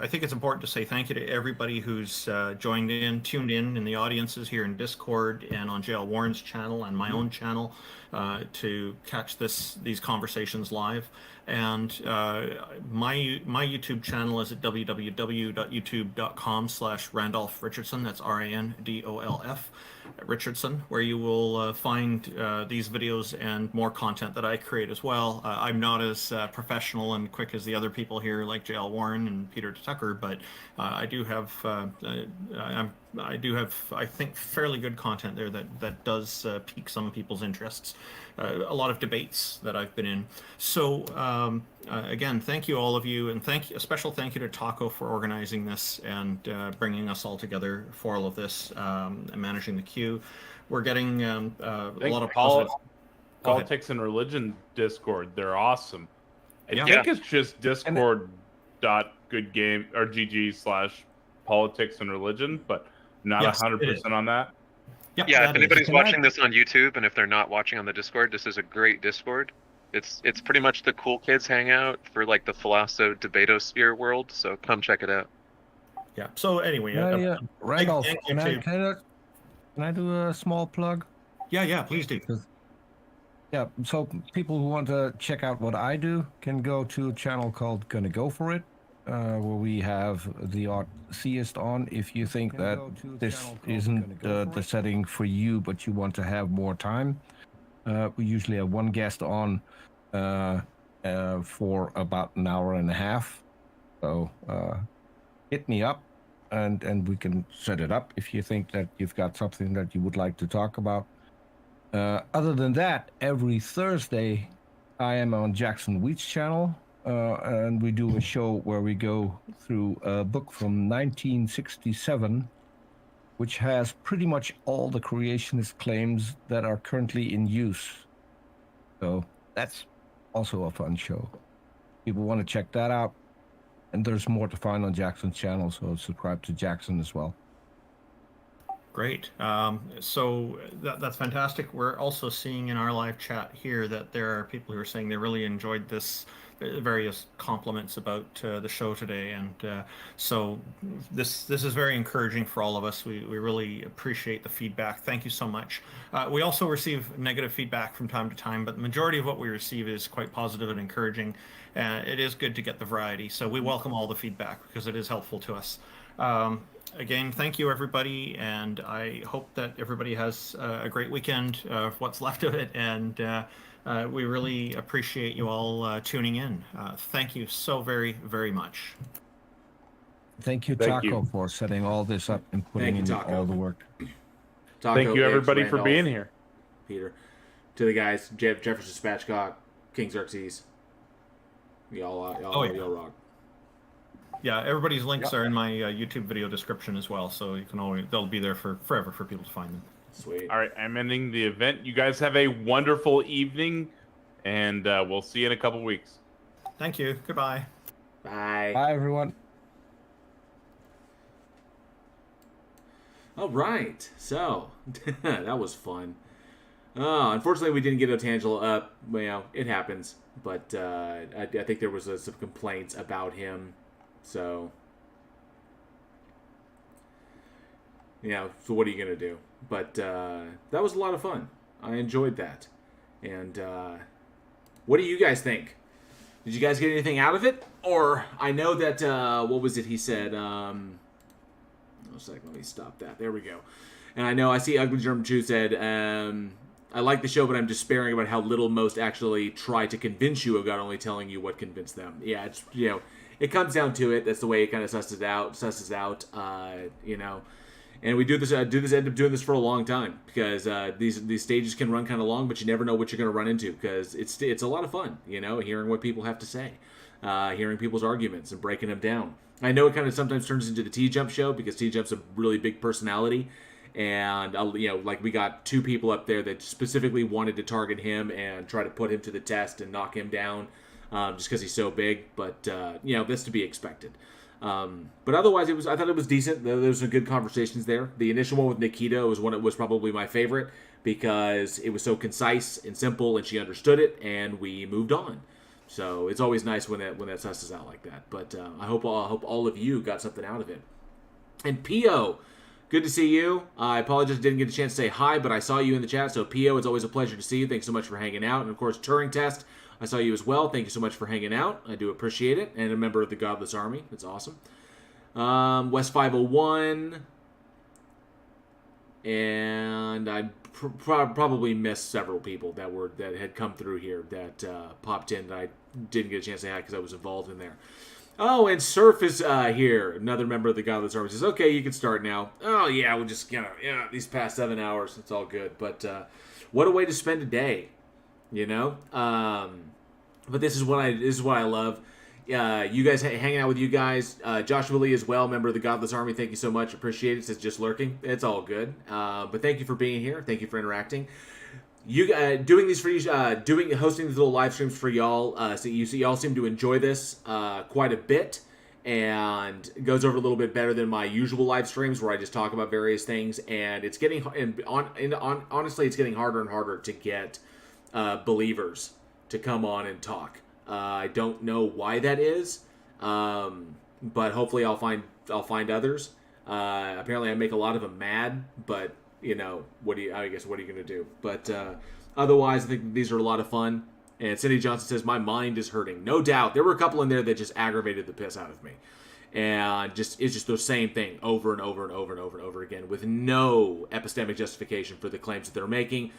I think it's important to say thank you to everybody who's tuned in the audiences here in Discord and on JL Warren's channel and my own channel to catch these conversations live. And my YouTube channel is at www.youtube.com/Randolph Richardson. That's RANDOLF Richardson, where you will find these videos and more content that I create as well. I'm not as professional and quick as the other people here, like JL Warren and Peter Tucker, but I do have I think fairly good content there that does pique some people's interests. A lot of debates that I've been in. So again, thank you all of you, and a special thank you to Taco for organizing this and bringing us all together for all of this and managing the queue. We're getting a lot of positive politics and religion Discord. They're awesome. I think it's just discord.goodgame or GG/politics and religion, but not Yes, 100% on that. Yeah, if anybody's watching this on YouTube, and if they're not watching on the Discord, this is a great Discord. It's pretty much the cool kids hangout for like the Philoso Debatosphere world, so come check it out. Yeah. So anyway, Randolph, thank can you I do a small plug? Yeah, please do. Yeah, so people who want to check out what I do can go to a channel called Gonna Go For It, where we have the theist on. If you think that this isn't the setting for you, but you want to have more time, we usually have one guest on for about an hour and a half. So hit me up, and we can set it up if you think that you've got something that you would like to talk about. Other than that, every Thursday, I am on Jackson Wheat's channel, and we do a show where we go through a book from 1967, which has pretty much all the creationist claims that are currently in use. So that's also a fun show. People want to check that out. And there's more to find on Jackson's channel, so subscribe to Jackson as well. Great. So that's fantastic. We're also seeing in our live chat here that there are people who are saying they really enjoyed this, various compliments about the show today, and so this is very encouraging for all of us. We really appreciate the feedback. Thank you so much. We also receive negative feedback from time to time, but the majority of what we receive is quite positive and encouraging. It is good to get the variety, so we welcome all the feedback because it is helpful to us. Again, thank you, everybody, and I hope that everybody has a great weekend, what's left of it, and we really appreciate you all tuning in. Thank you so very, very much. Thank you, Taco, for setting all this up and putting in all the work. Thank you, everybody, for being here. Peter, to the guys, Jefferson Spatchcock, King Xerxes, y'all rock. Yeah, everybody's links are in my YouTube video description as well, so you can they'll be there forever for people to find them. Sweet. All right, I'm ending the event. You guys have a wonderful evening, and we'll see you in a couple weeks. Thank you. Goodbye. Bye. Bye, everyone. All right, so that was fun. Unfortunately, we didn't get Otangelo up. Well, it happens, but I think there was some complaints about him. So, so what are you going to do? But that was a lot of fun. I enjoyed that. And what do you guys think? Did you guys get anything out of it? Or I know that, what was it he said? Let me stop that. There we go. And I see Ugly German Jew said, I like the show, but I'm despairing about how little most actually try to convince you of God, only telling you what convinced them. Yeah, it's, it comes down to it. That's the way it kind of susses out, And we end up doing this for a long time because these stages can run kind of long, but you never know what you're going to run into because it's a lot of fun, hearing what people have to say, hearing people's arguments and breaking them down. I know it kind of sometimes turns into the T-Jump show because T-Jump's a really big personality, and like we got two people up there that specifically wanted to target him and try to put him to the test and knock him down. Just because he's so big, but that's to be expected. But otherwise, I thought it was decent. There was some good conversations there. The initial one with Nikita was probably my favorite because it was so concise and simple, and she understood it, and we moved on. So it's always nice when that susses out like that. But I hope all of you got something out of it. And Pio, good to see you. I apologize I didn't get a chance to say hi, but I saw you in the chat. So Pio, it's always a pleasure to see you. Thanks so much for hanging out. And of course, Turing Test, I saw you as well. Thank you so much for hanging out. I do appreciate it. And a member of the Godless Army. That's awesome. West 501. And I probably missed several people that had come through here that popped in that I didn't get a chance to say hi because I was involved in there. Oh, and Surf is here. Another member of the Godless Army says, okay, you can start now. Oh, yeah, we'll just, these past 7 hours, it's all good. But what a way to spend a day, But this is what I love. You guys hanging out with you guys. Joshua Lee as well, member of the Godless Army. Thank you so much. Appreciate it. Says just lurking. It's all good. But thank you for being here. Thank you for interacting. you doing these for you, hosting these little live streams for y'all. So y'all seem to enjoy this quite a bit, and it goes over a little bit better than my usual live streams where I just talk about various things. And it's getting honestly, it's getting harder and harder to get believers to come on and talk. I don't know why that is, but hopefully I'll find others. Apparently, I make a lot of them mad, but what are you going to do? But otherwise, I think these are a lot of fun. And Cindy Johnson says, my mind is hurting. No doubt. There were a couple in there that just aggravated the piss out of me. And it's just the same thing over and over and over and over and over again with no epistemic justification for the claims that they're making.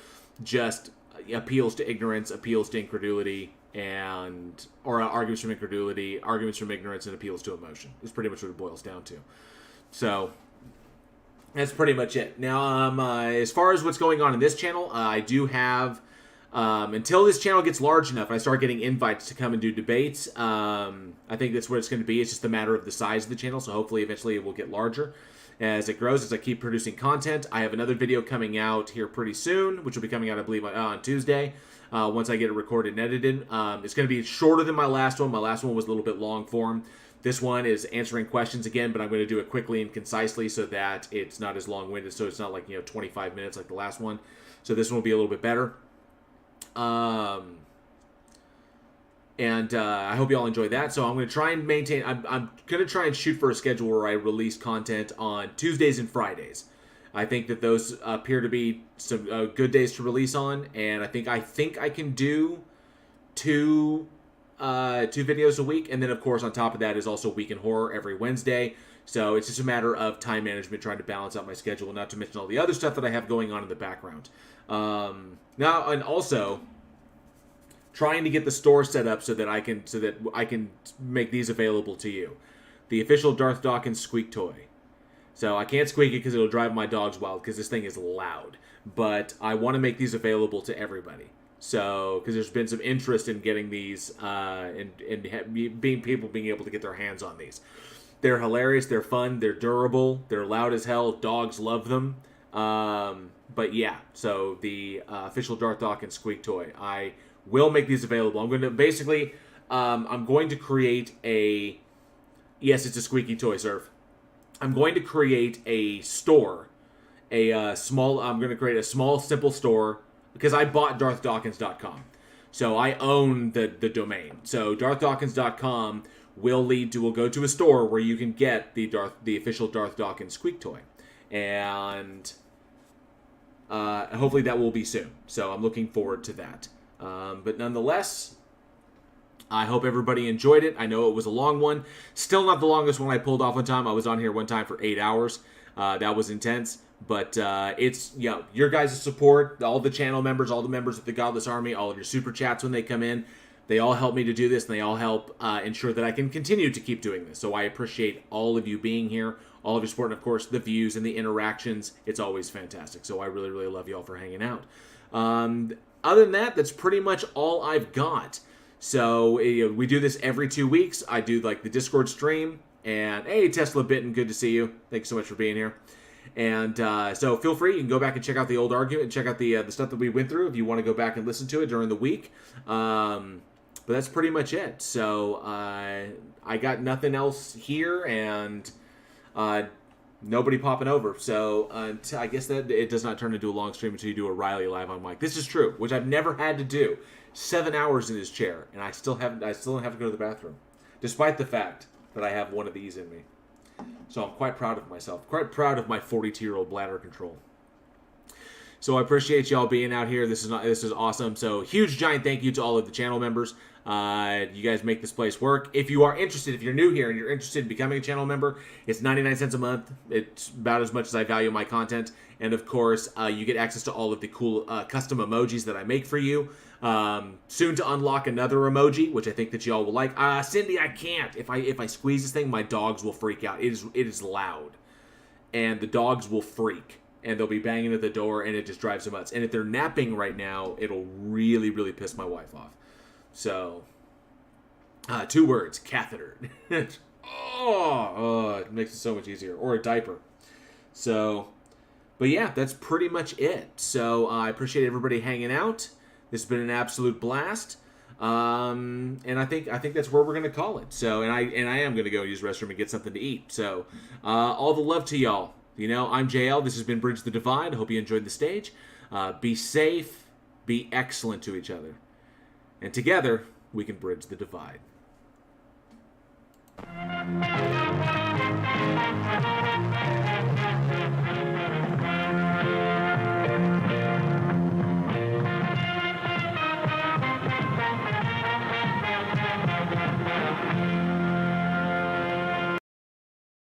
Just appeals to ignorance, appeals to incredulity, or arguments from incredulity, arguments from ignorance, and appeals to emotion. Is pretty much what it boils down to. So that's pretty much it. Now, as far as what's going on in this channel, I do have, until this channel gets large enough and I start getting invites to come and do debates, I think that's where it's going to be. It's just a matter of the size of the channel, so hopefully eventually it will get larger as it grows, as I keep producing content. I have another video coming out here pretty soon, which will be coming out, I believe, on Tuesday, once I get it recorded and edited. It's going to be shorter than my last one. My last one was a little bit long form. This one is answering questions again, but I'm going to do it quickly and concisely so that it's not as long-winded, so it's not like 25 minutes like the last one. So this one will be a little bit better. And I hope you all enjoy that. So I'm going to try and maintain. I'm going to try and shoot for a schedule where I release content on Tuesdays and Fridays. I think that those appear to be some good days to release on, and I think I can do two videos a week, and then of course on top of that is also Week in Horror every Wednesday. So it's just a matter of time management, trying to balance out my schedule, not to mention all the other stuff that I have going on in the background. Now, and also trying to get the store set up so that I can make these available to you. The official Darth Dawkins squeak toy. So I can't squeak it because it'll drive my dogs wild because this thing is loud. But I want to make these available to everybody. So, because there's been some interest in getting these, and people being able to get their hands on these. They're hilarious, they're fun, they're durable, they're loud as hell, dogs love them. But yeah, so the official Darth Dawkins squeak toy. I will make these available. I'm going to basically, I'm going to create a, yes, it's a squeaky toy, Surf. I'm going to create a store, I'm going to create a small, simple store, because I bought DarthDawkins.com. So I own the domain. So DarthDawkins.com will go to a store where you can get the official Darth Dawkins squeak toy. And hopefully that will be soon. So I'm looking forward to that. But nonetheless, I hope everybody enjoyed it. I know it was a long one. Still not the longest one I pulled off one time. I was on here one time for 8 hours. That was intense. But it's, your guys' support, all the channel members, all the members of the Godless Army, all of your super chats when they come in, they all help me to do this, and they all help ensure that I can continue to keep doing this. So I appreciate all of you being here, all of your support, and of course the views and the interactions. It's always fantastic. So I really, really love you all for hanging out. Other than that, that's pretty much all I've got. So we do this every 2 weeks. I do like the Discord stream. And hey, Tesla Bitten, good to see you. Thanks so much for being here. And so feel free, you can go back and check out the old argument, and check out the stuff that we went through if you want to go back and listen to it during the week. But that's pretty much it. So I got nothing else here, and nobody popping over. So I guess that it does not turn into a long stream until you do a Riley live on mic. This is true, which I've never had to do. 7 hours in his chair, and I still don't have to go to the bathroom, despite the fact that I have one of these in me. So I'm quite proud of myself, quite proud of my 42-year-old bladder control. So I appreciate y'all being out here. This is awesome. So huge, giant thank you to all of the channel members. You guys make this place work. If you are interested, if you're new here and you're interested in becoming a channel member, it's 99 cents a month. It's about as much as I value my content. And of course, you get access to all of the cool custom emojis that I make for you. Soon to unlock another emoji, which I think that y'all will like. Cindy, I can't. If I squeeze this thing, my dogs will freak out. It is loud, and the dogs will freak, and they'll be banging at the door, and it just drives them nuts. And if they're napping right now, it'll really, really piss my wife off. So, 2 words: catheter. It makes it so much easier. Or a diaper. So. But yeah, that's pretty much it. So I appreciate everybody hanging out. This has been an absolute blast. And I think that's where we're gonna call it. So and I am gonna go use the restroom and get something to eat. So all the love to y'all. I'm JL. This has been Bridge the Divide. I hope you enjoyed the stage. Be safe. Be excellent to each other. And together we can bridge the divide.